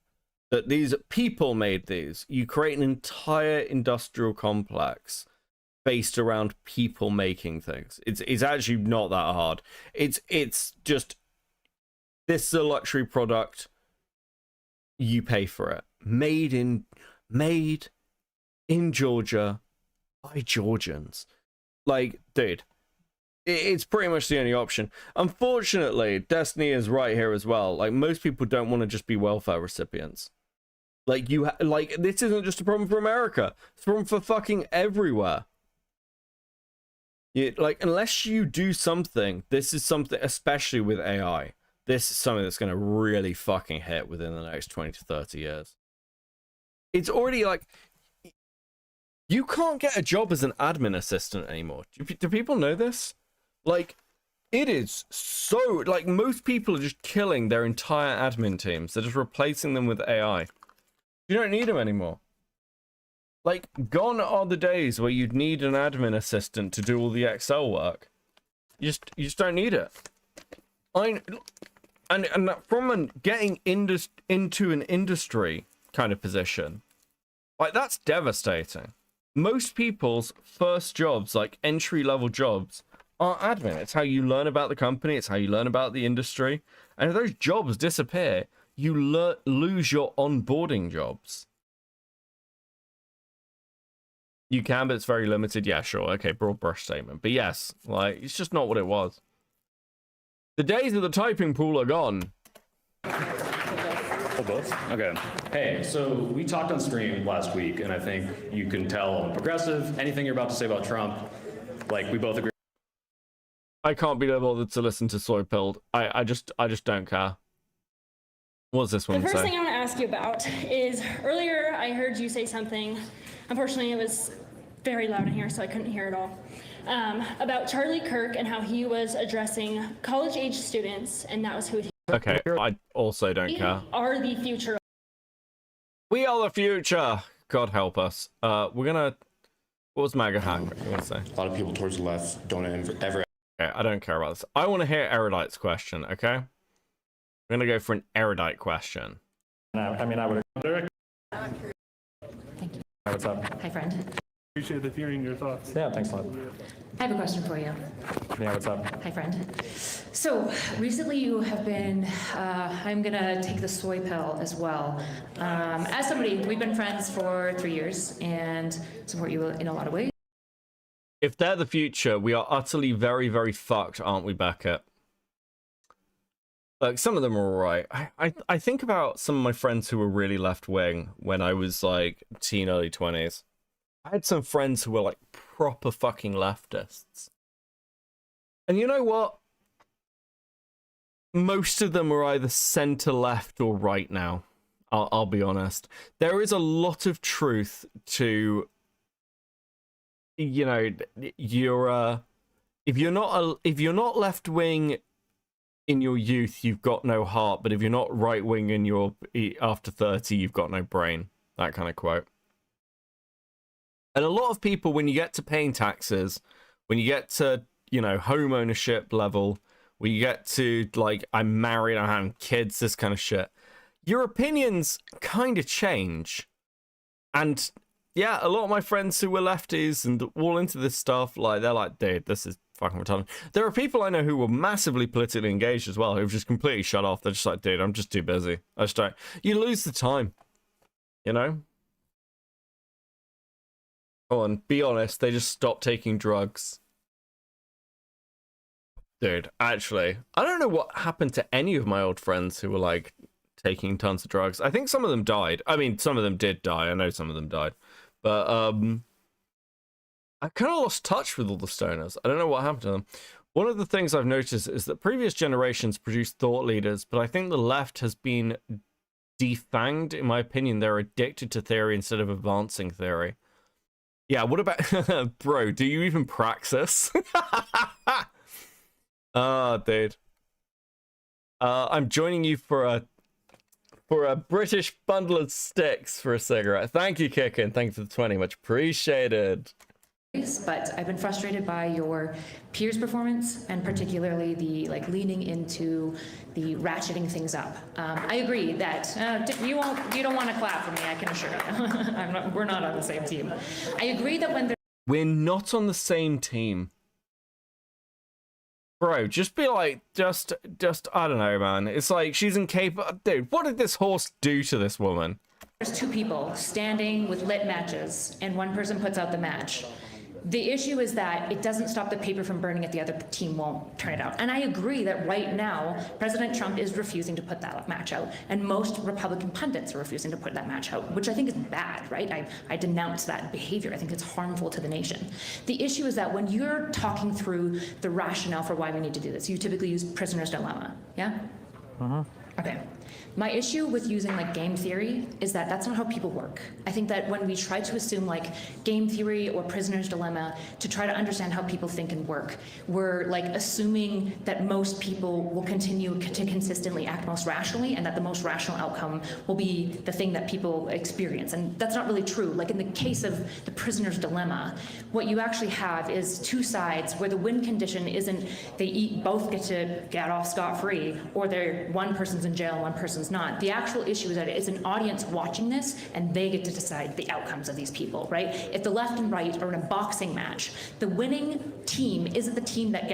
That these people made these. You create an entire industrial complex based around people making things. It's actually not that hard. It's just, this is a luxury product. You pay for it. Made in Georgia by Georgians. Like, dude, it's pretty much the only option. Unfortunately, Destiny is right here as well. Like, most people don't want to just be welfare recipients. Like, like, this isn't just a problem for America. It's a problem for fucking everywhere. Like, unless you do something, this is something, especially with AI, this is something that's going to really fucking hit within the next 20 to 30 years. It's already, like, you can't get a job as an admin assistant anymore. Do people know this? Like, it is so, like, most people are just killing their entire admin teams. They're just replacing them with AI. You don't need them anymore. Like, gone are the days where you'd need an admin assistant to do all the Excel work. You just don't need it. And from getting into an industry kind of position, like, that's devastating. Most people's first jobs, like entry-level jobs, are admin. It's how you learn about the company. It's how you learn about the industry. And if those jobs disappear, you lose your onboarding jobs. You can, but it's very limited. Yeah, sure. Okay, broad brush statement. But yes, like, it's just not what it was. The days of the typing pool are gone. Oh, both? Okay. Hey, so we talked on stream last week, and I think you can tell I'm progressive. Anything you're about to say about Trump, like, we both agree. I can't be bothered to listen to Soy Pilled. I just don't care. What's this one say? The first thing I want to ask you about is, earlier I heard you say something, unfortunately it was very loud in here so I couldn't hear it all, about Charlie Kirk and how he was addressing college-age students, and that was who he Okay, I also don't care. are the future. We are the future. God help us. We're gonna. What was MAGA hack? You want to say? A lot of people towards the left don't ever. Okay, I don't care about this. I want to hear Erudite's question. Okay, I'm gonna go for an erudite question. I mean, I would. Thank you. What's up? Hi, friend. Appreciate hearing your thoughts. Yeah, thanks a lot. I have a question for you. Yeah, what's up? Hi, friend. So recently you have been, I'm gonna take the soy pill as well. As somebody, we've been friends for 3 years and support you in a lot of ways. If they're the future, we are utterly very, very fucked, aren't we, Beckett? Like, some of them are alright. I think about some of my friends who were really left-wing when I was, like, teen, early 20s. I had some friends who were, like, proper fucking leftists. And you know what? Most of them are either center left or right now. I'll be honest. There is a lot of truth to, you know, if you're not left wing in your youth, you've got no heart. But if you're not right wing in your after 30, you've got no brain. That kind of quote. And a lot of people, when you get to paying taxes, when you get to, you know, home ownership level, when you get to, like, I'm married, I'm having kids, this kind of shit, your opinions kind of change. And yeah, a lot of my friends who were lefties and all into this stuff, like, they're like, dude, this is fucking retarded. There are people I know who were massively politically engaged as well, who've just completely shut off. They're just like, dude, I'm just too busy. I just don't. You lose the time, you know? Oh, and be honest, they just stopped taking drugs. Dude, actually, I don't know what happened to any of my old friends who were, like, taking tons of drugs. I think some of them died. I mean, some of them did die. I know some of them died. But, I kind of lost touch with all the stoners. I don't know what happened to them. One of the things I've noticed is that previous generations produced thought leaders, but I think the left has been defanged. In my opinion, they're addicted to theory instead of advancing theory. Yeah, what about... Bro, do you even praxis? Oh, dude. I'm joining you for a British bundle of sticks for a cigarette. Thank you, Kicken. Thank you for the 20. Much appreciated. But I've been frustrated by your peers' performance, and particularly the leaning into the ratcheting things up. I agree that you don't want to clap for me. I can assure you. We're not on the same team. I agree that when we're not on the same team, bro. Just be like, just I don't know, man. It's like she's incapable. Dude, what did this horse do to this woman? there's two people standing with lit matches, and one person puts out the match. The issue is that it doesn't stop the paper from burning if the other team won't turn it out. And I agree that right now, President Trump is refusing to put that match out. And most Republican pundits are refusing to put that match out, which I think is bad, right? I denounce that behavior. I think it's harmful to the nation. The issue is that when you're talking through the rationale for why we need to do this, you typically use prisoner's dilemma, yeah? Okay. My issue with using like game theory is that that's not how people work. I think that when we try to assume like game theory or prisoner's dilemma to try to understand how people think and work, we're like assuming that most people will continue to consistently act most rationally and that the most rational outcome will be the thing that people experience. And that's not really true. Like in the case of the prisoner's dilemma, what you actually have is two sides where the win condition isn't they both get to get off scot-free or they're one person's in jail and one person's not. The actual issue is that it's an audience watching this and they get to decide the outcomes of these people, right? If the left and right are in a boxing match, the winning team isn't the team that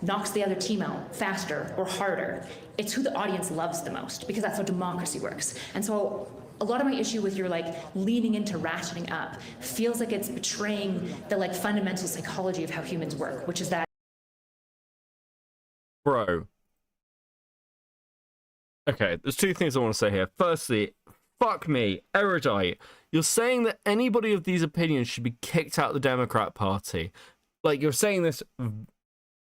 knocks the other team out faster or harder. It's who the audience loves the most, because that's how democracy works. And so a lot of my issue with your like leaning into ratcheting up feels like it's betraying the like fundamental psychology of how humans work, which is that. Bro. Okay, there's two things I want to say here. Firstly, fuck me, erudite. You're saying that anybody of these opinions should be kicked out of the Democrat Party. Like, you're saying this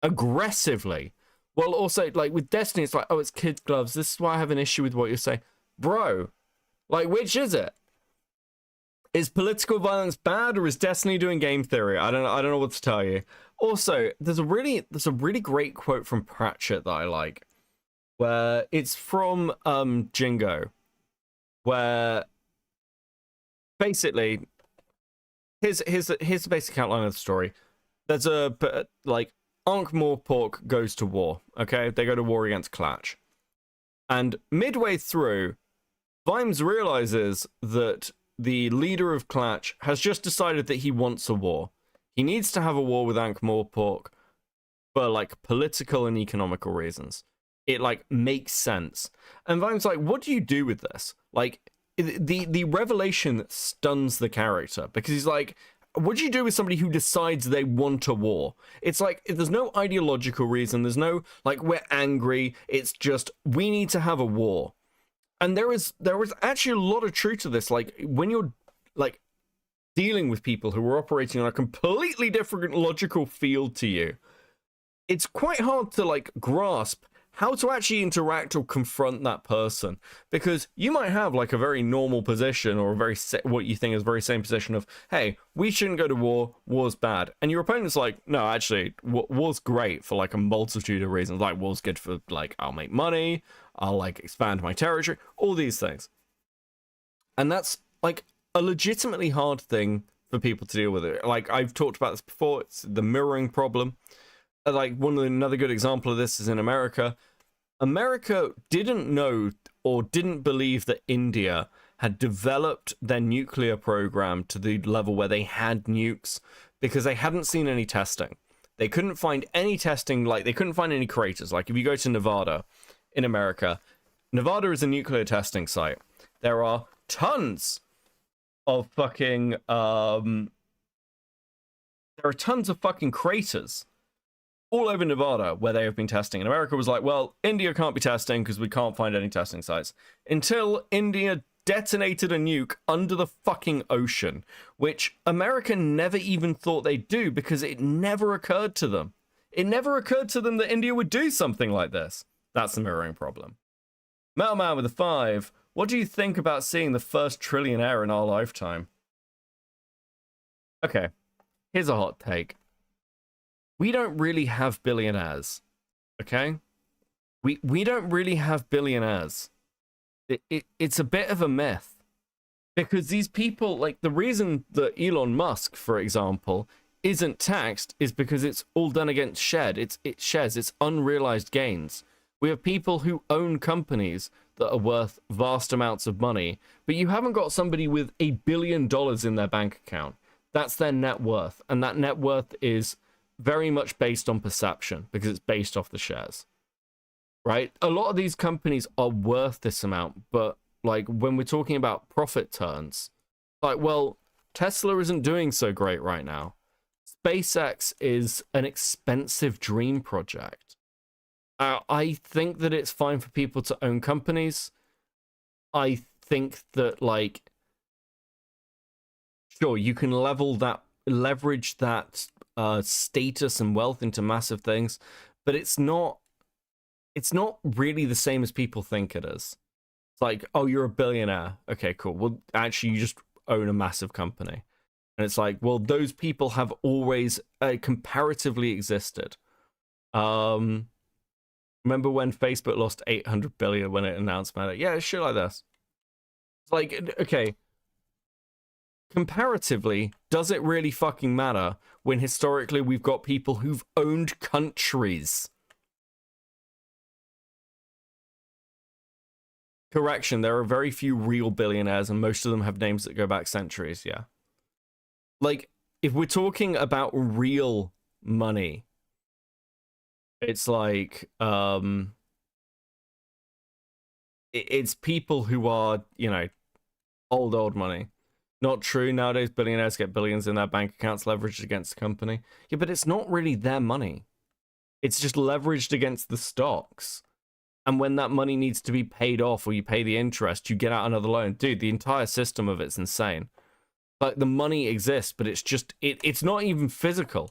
aggressively. Well, also, like, with Destiny, it's like, oh, it's kid gloves. This is why I have an issue with what you're saying. Bro, like, which is it? Is political violence bad, or is Destiny doing game theory? I don't know what to tell you. Also, there's a really great quote from Pratchett that I like, where it's from Jingo, where basically here's the basic outline of the story. There's like Ankh-Morpork goes to war. Okay, they go to war against Clatch, and midway through, Vimes realizes that the leader of Clatch has just decided that he wants a war. He needs to have a war with Ankh-Morpork for like political and economical reasons. It like makes sense. And Vime's like, what do you do with this? Like the revelation stuns the character, because he's like, what do you do with somebody who decides they want a war? It's like, there's no ideological reason. There's no like, we're angry. It's just, we need to have a war. And there was actually a lot of truth to this. Like when you're like dealing with people who are operating on a completely different logical field to you, it's quite hard to like grasp how to actually interact or confront that person, because you might have like a very normal position or a very what you think is very same position of, hey, we shouldn't go to war, war's bad, and your opponent's like, no, actually war's great for like a multitude of reasons. Like war's good for like, I'll make money, I'll like expand my territory, all these things. And that's like a legitimately hard thing for people to deal with. It like I've talked about this before, it's the mirroring problem. Like another good example of this is in America. America didn't know or didn't believe that India had developed their nuclear program to the level where they had nukes because they hadn't seen any testing. They couldn't find any testing, like they couldn't find any craters. Like if you go to Nevada in America, Nevada is a nuclear testing site. There are tons of fucking craters all over Nevada where they have been testing. And America was like, well, India can't be testing because we can't find any testing sites. Until India detonated a nuke under the fucking ocean, which America never even thought they'd do because it never occurred to them. It never occurred to them that India would do something like this. That's the mirroring problem. Metal Man with a 5. What do you think about seeing the first trillionaire in our lifetime? Okay, here's a hot take. We don't really have billionaires, okay? We don't really have billionaires. It's a bit of a myth. Because these people, like the reason that Elon Musk, for example, isn't taxed is because it's all done against shares. It's unrealized gains. We have people who own companies that are worth vast amounts of money, but you haven't got somebody with $1 billion in their bank account. That's their net worth, and that net worth is very much based on perception because it's based off the shares, right? A lot of these companies are worth this amount, but like when we're talking about profit turns, like, well, Tesla isn't doing so great right now. SpaceX is an expensive dream project. I think that it's fine for people to own companies. I think that, like, sure, you can leverage that status and wealth into massive things, but it's not really the same as people think it is. It's like, oh, you're a billionaire. Okay, cool. Well, actually, you just own a massive company. And it's like, well, those people have always comparatively existed. Remember when Facebook lost 800 billion when it announced Meta? Yeah, shit like this. It's like, okay, comparatively, does it really fucking matter when historically we've got people who've owned countries? Correction, there are very few real billionaires and most of them have names that go back centuries, yeah. Like, if we're talking about real money, it's like, it's people who are, you know, old money. Not true. Nowadays, billionaires get billions in their bank accounts leveraged against the company. Yeah, but it's not really their money. It's just leveraged against the stocks. And when that money needs to be paid off or you pay the interest, you get out another loan. Dude, the entire system of it's insane. Like, the money exists, but it's just, it's not even physical.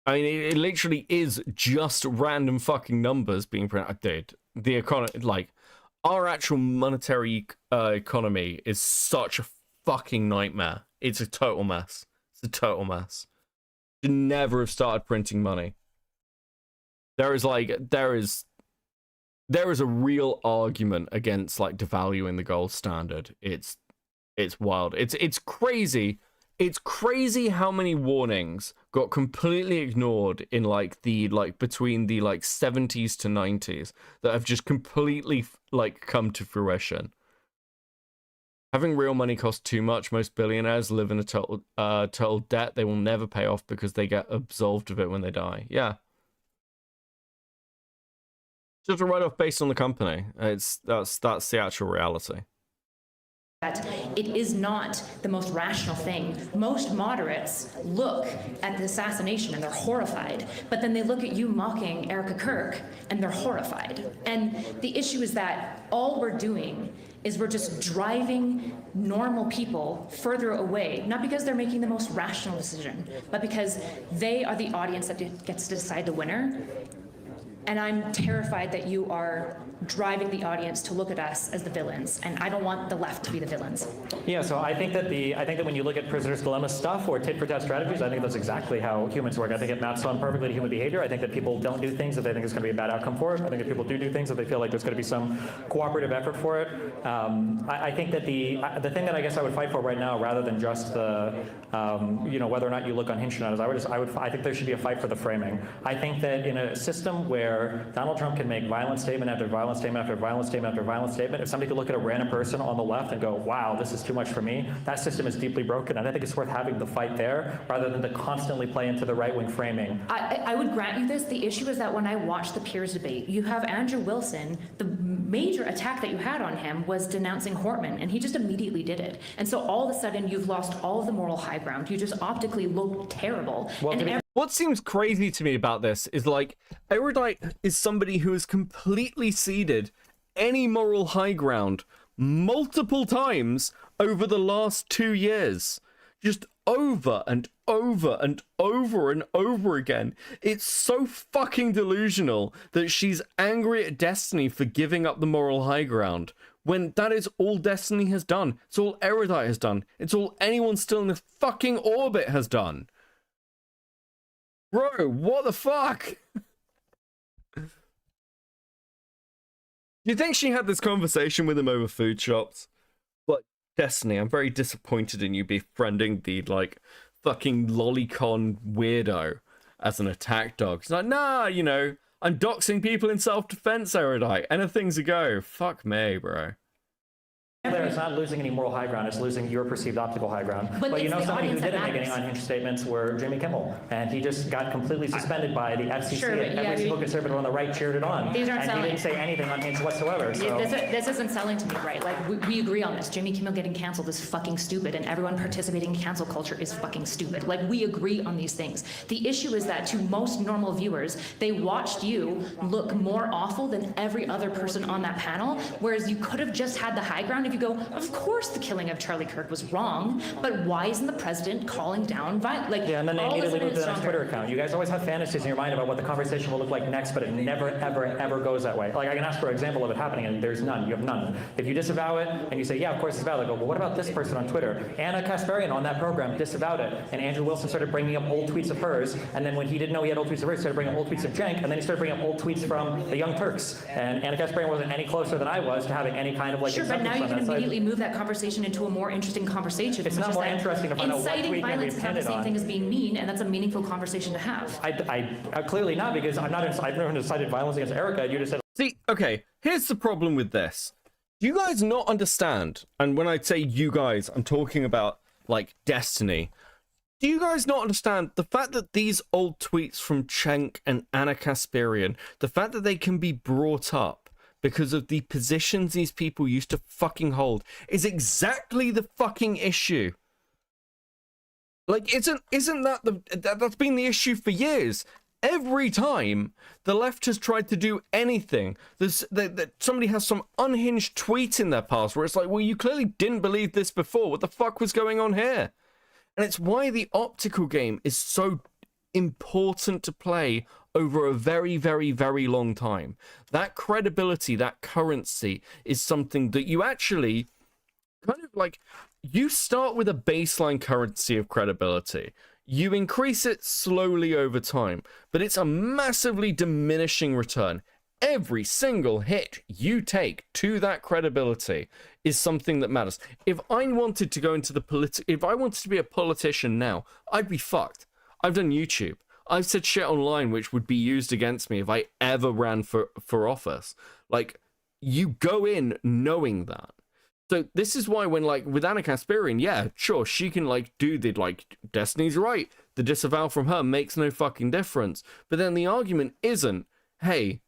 I mean, it literally is just random fucking numbers being printed. Dude, the economy, like, our actual monetary economy is such a fucking nightmare. It's a total mess. It's a total mess. Should never have started printing money. There is a real argument against like devaluing the gold standard. It's wild. It's crazy. It's crazy how many warnings got completely ignored in between the 70s to 90s that have just completely come to fruition. Having real money costs too much. Most billionaires live in a total debt they will never pay off because they get absolved of it when they die. Yeah. Just a write-off based on the company. That's the actual reality. That it is not the most rational thing. Most moderates look at the assassination and they're horrified, but then they look at you mocking Erica Kirk and they're horrified. And the issue is that all we're doing is we're just driving normal people further away, not because they're making the most rational decision, but because they are the audience that gets to decide the winner. And I'm terrified that you are driving the audience to look at us as the villains, and I don't want the left to be the villains. Yeah, so I think that when you look at prisoner's dilemma stuff or tit for tat strategies, I think that's exactly how humans work. I think it maps on perfectly to human behavior. I think that people don't do things that they think is going to be a bad outcome for it. I think that people do things that they feel like there's going to be some cooperative effort for it. I think that the thing that I guess I would fight for right now, rather than just the whether or not you look unhinged or not, is I think there should be a fight for the framing. I think that in a system where Donald Trump can make violent statement after violent statement after violent statement after violent statement, if somebody could look at a random person on the left and go, wow, this is too much for me, that system is deeply broken, and I think it's worth having the fight there rather than to constantly play into the right-wing framing. I would grant you this. The issue is that when I watched the peers debate, you have Andrew Wilson, the major attack that you had on him was denouncing Hortman, and he just immediately did it. And so all of a sudden you've lost all of the moral high ground. You just optically look terrible. Well, what seems crazy to me about this is like, Erudite is somebody who has completely ceded any moral high ground multiple times over the last 2 years. Just over and over and over and over again. It's so fucking delusional that she's angry at Destiny for giving up the moral high ground, when that is all Destiny has done. It's all Erudite has done. It's all anyone still in the fucking orbit has done. Bro, what the fuck? Do you think she had this conversation with him over food shops? But Destiny, I'm very disappointed in you befriending the, like, fucking lolicon weirdo as an attack dog. It's like, nah, I'm doxing people in self-defense, Erudite. Anything's a go. Fuck me, bro. It's not losing any moral high ground, it's losing your perceived optical high ground. But somebody who didn't make any unhinged statements were Jimmy Kimmel, and he just got completely suspended by the FCC, and every single conservative on the right cheered it on. These aren't and selling. He didn't say anything unhinged whatsoever. So. This isn't selling to me, right? Like, we agree on this. Jimmy Kimmel getting canceled is fucking stupid, and everyone participating in cancel culture is fucking stupid. Like, we agree on these things. The issue is that to most normal viewers, they watched you look more awful than every other person on that panel, whereas you could have just had the high ground if you go, of course the killing of Charlie Kirk was wrong, but why isn't the president calling down violence? Like, yeah, and then they immediately moved to the next Twitter account. You guys always have fantasies in your mind about what the conversation will look like next, but it never, ever, ever goes that way. Like, I can ask for an example of it happening, and there's none. You have none. If you disavow it, and you say, yeah, of course it's valid, I go, well, what about this person on Twitter? Anna Kasparian on that program disavowed it, and Andrew Wilson started bringing up old tweets of hers, and then when he didn't know he had old tweets of hers, he started bringing up old tweets of Cenk, and then he started bringing up old tweets from the Young Turks. And Anna Kasparian wasn't any closer than I was to having any kind of, like, sure, but now you can immediately move that conversation into a more interesting conversation. It's not more interesting to find out what tweet can be pinned on. Inciting violence is not the same thing as being mean, and that's a meaningful conversation to have. I clearly not, because I've never incited violence against Erica. You just said. See, okay, here's the problem with this. Do you guys not understand? And when I say you guys, I'm talking about, like, Destiny. Do you guys not understand the fact that these old tweets from Cenk and Anna Kasparian, the fact that they can be brought up because of the positions these people used to fucking hold, is exactly the fucking issue. Like, isn't that that's been the issue for years? Every time the left has tried to do anything, that somebody has some unhinged tweet in their past where it's like, well, you clearly didn't believe this before. What the fuck was going on here? And it's why the optical game is so important to play over a very, very, very long time. That credibility, that currency is something that you actually kind of like, you start with a baseline currency of credibility. You increase it slowly over time, but it's a massively diminishing return. Every single hit you take to that credibility is something that matters. If I wanted to go into the if I wanted to be a politician now, I'd be fucked. I've done YouTube. I've said shit online which would be used against me if I ever ran for office. Like, you go in knowing that. So this is why when, like, with Anna Kasparian, yeah, sure, she can, like, do the, like, Destiny's right. The disavow from her makes no fucking difference. But then the argument isn't, hey,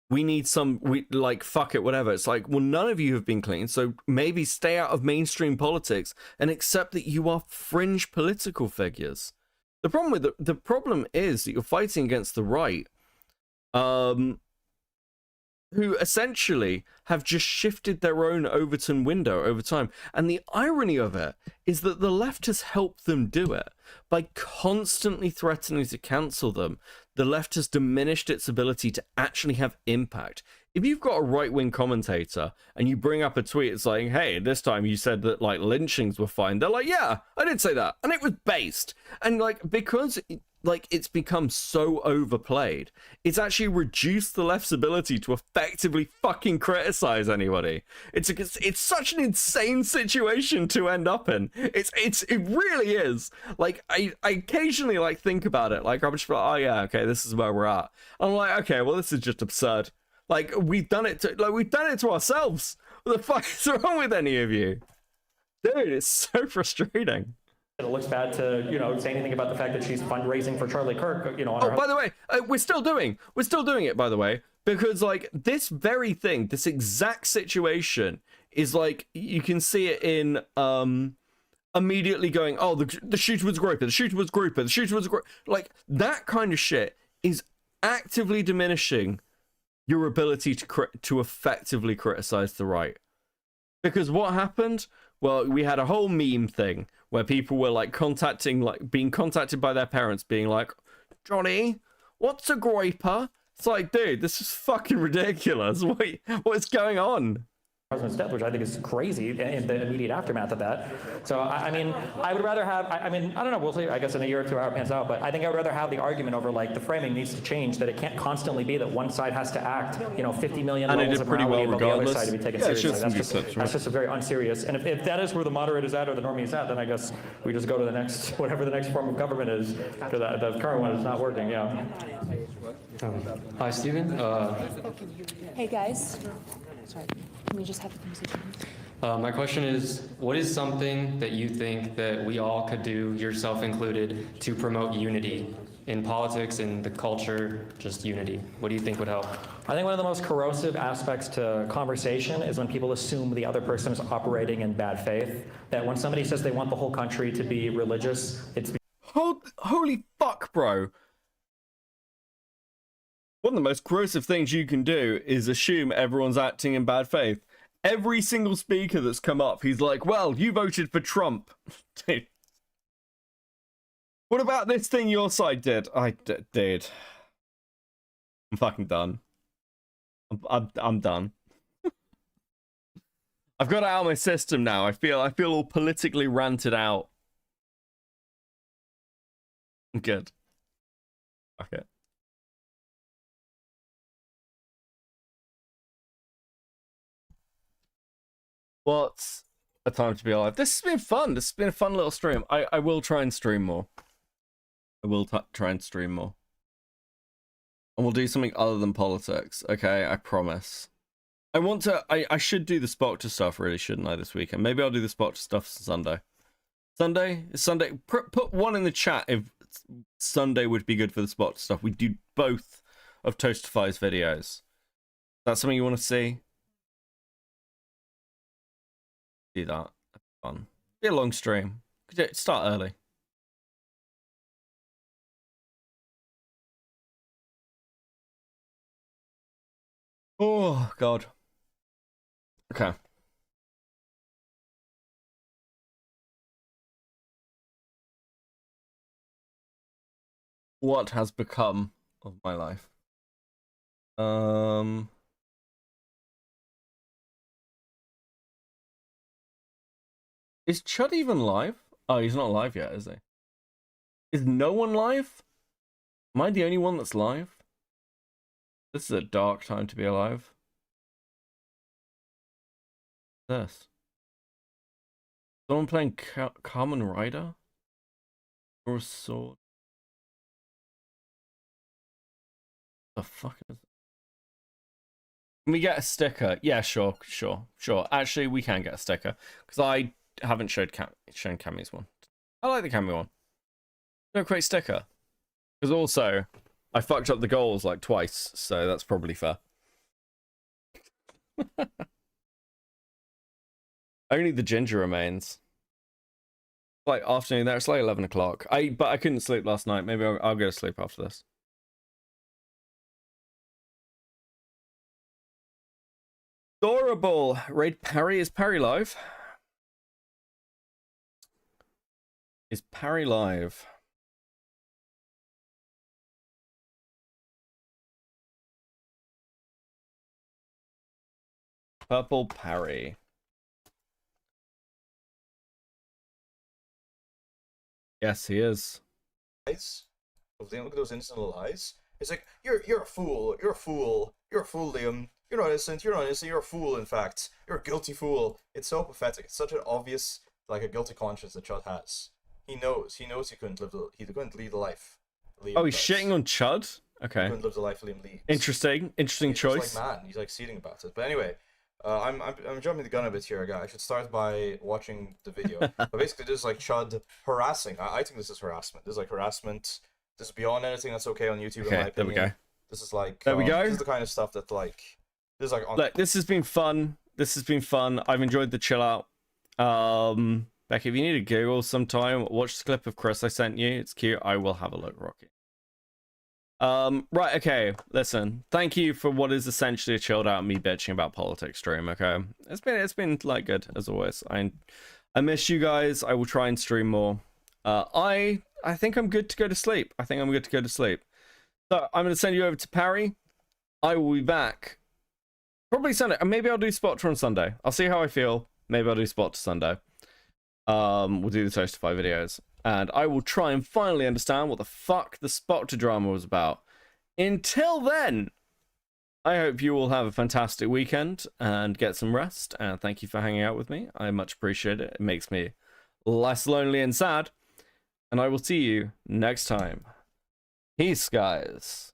we need like, fuck it, whatever. It's like, well, none of you have been clean, so maybe stay out of mainstream politics and accept that you are fringe political figures. The problem is that you're fighting against the right. who essentially have just shifted their own Overton window over time. And the irony of it is that the left has helped them do it. By constantly threatening to cancel them, the left has diminished its ability to actually have impact. If you've got a right-wing commentator and you bring up a tweet, it's like, hey, this time you said that, like, lynchings were fine. They're like, yeah, I did say that. And it was based. And, like, because... like, it's become so overplayed, it's actually reduced the left's ability to effectively fucking criticize anybody. It's such an insane situation to end up in. It really is. Like, I occasionally, like, think about it. Like, I'm just like, oh yeah, okay, this is where we're at. I'm like, okay, well, this is just absurd. Like, we've done it to ourselves. What the fuck is wrong with any of you? Dude, it's so frustrating. It looks bad to, you know, say anything about the fact that she's fundraising for Charlie Kirk, you know. On by the way, we're still doing it, by the way, because, like, this very thing, this exact situation is, like, you can see it in immediately going, oh, the shooter was a groper, the shooter was a grouper, the shooter was a groper. Like, that kind of shit is actively diminishing your ability to effectively criticize the right. Because what happened? Well, we had a whole meme thing where people were, like, being contacted by their parents, being like, Johnny, what's a groiper? It's like, dude, this is fucking ridiculous. Wait, what's going on? President's death, which I think is crazy in the immediate aftermath of that. So, I mean, I would rather have, I mean, I don't know, we'll see, I guess in a year or two how it pans out, but I think I would rather have the argument over, like, the framing needs to change, that it can't constantly be that one side has to act, you know, 50 million levels of morality above the other side to be taken seriously. That's just a very unserious, and if that is where the moderate is at or the normie is at, then I guess we just go to the next, whatever the next form of government is, because the current one is not working, yeah. Hi, Stephen. Hey, guys. Sorry. Can we just have the conversation? My question is, what is something that you think that we all could do, yourself included, to promote unity in politics, in the culture, just unity? What do you think would help? I think one of the most corrosive aspects to conversation is when people assume the other person is operating in bad faith. That when somebody says they want the whole country to be religious, it's... Holy fuck, bro. One of the most corrosive things you can do is assume everyone's acting in bad faith. Every single speaker that's come up, he's like, well, you voted for Trump. Dude. What about this thing your side did? I did. I'm fucking done. I'm done. I've got it out of my system now. I feel all politically ranted out. I'm good. Okay. What's a time to be alive? This has been fun. This has been a fun little stream. I will try and stream more. I will try and stream more. And we'll do something other than politics. Okay, I promise. I want to... I should do the Spock stuff, really, shouldn't I, this weekend? Maybe I'll do the Spock stuff Sunday. Sunday? Sunday? Put one in the chat if Sunday would be good for the Spock stuff. We do both of Toastify's videos. That's something you want to see? Do that. That's fun. Be a long stream. Start early. Oh god. Okay. What has become of my life? Is Chud even live? Oh, he's not live yet, is he? Is no one live? Am I the only one that's live? This is a dark time to be alive. This. Someone playing Kamen Rider? Or a sword? The fuck is it? Can we get a sticker? Yeah, sure. Actually, we can get a sticker. Because I haven't shown Cammy's one. I like the Cammy one. No, great sticker. Because also, I fucked up the goals like twice, so that's probably fair. Only the ginger remains. Like afternoon there, it's like 11 o'clock. But I couldn't sleep last night. Maybe I'll go to sleep after this. Adorable. Raid Parry. Is Parry live? Is Parry live? Purple Parry. Yes, he is. Look at those innocent little eyes. It's like, you're a fool, you're a fool, you're a fool, Liam. You're not innocent, you're not innocent, you're a fool, in fact. You're a guilty fool. It's so pathetic. It's such an obvious, like, a guilty conscience that Chud has. He knows he couldn't lead the life Liam Oh, he's does. shitting on Chud? Okay. He couldn't live the life Liam leads. Interesting He's choice. Just like, man, he's like seething about it. But anyway, I'm jumping the gun a bit here, guys. I should start by watching the video. But basically, this is like Chud harassing. I think this is harassment. This is like harassment. This is beyond anything that's okay on YouTube, in my opinion. There we go. This is like, there we go. This is the kind of stuff that, like, this is like... Look, this has been fun. This has been fun. I've enjoyed the chill out. Becky, if you need to Google sometime, watch the clip of Chris I sent you. It's cute. I will have a look, Rocky. Right, okay. Listen, thank you for what is essentially a chilled out me bitching about politics stream, okay? It's been like good as always. I miss you guys. I will try and stream more. I think I'm good to go to sleep. So I'm going to send you over to Parry. I will be back probably Sunday. Maybe I'll do Spot on Sunday. I'll see how I feel. Maybe I'll do Spot Sunday. We'll do the Toastify videos. And I will try and finally understand what the fuck the Spot drama was about. Until then, I hope you all have a fantastic weekend and get some rest. And thank you for hanging out with me. I much appreciate it. It makes me less lonely and sad. And I will see you next time. Peace, guys.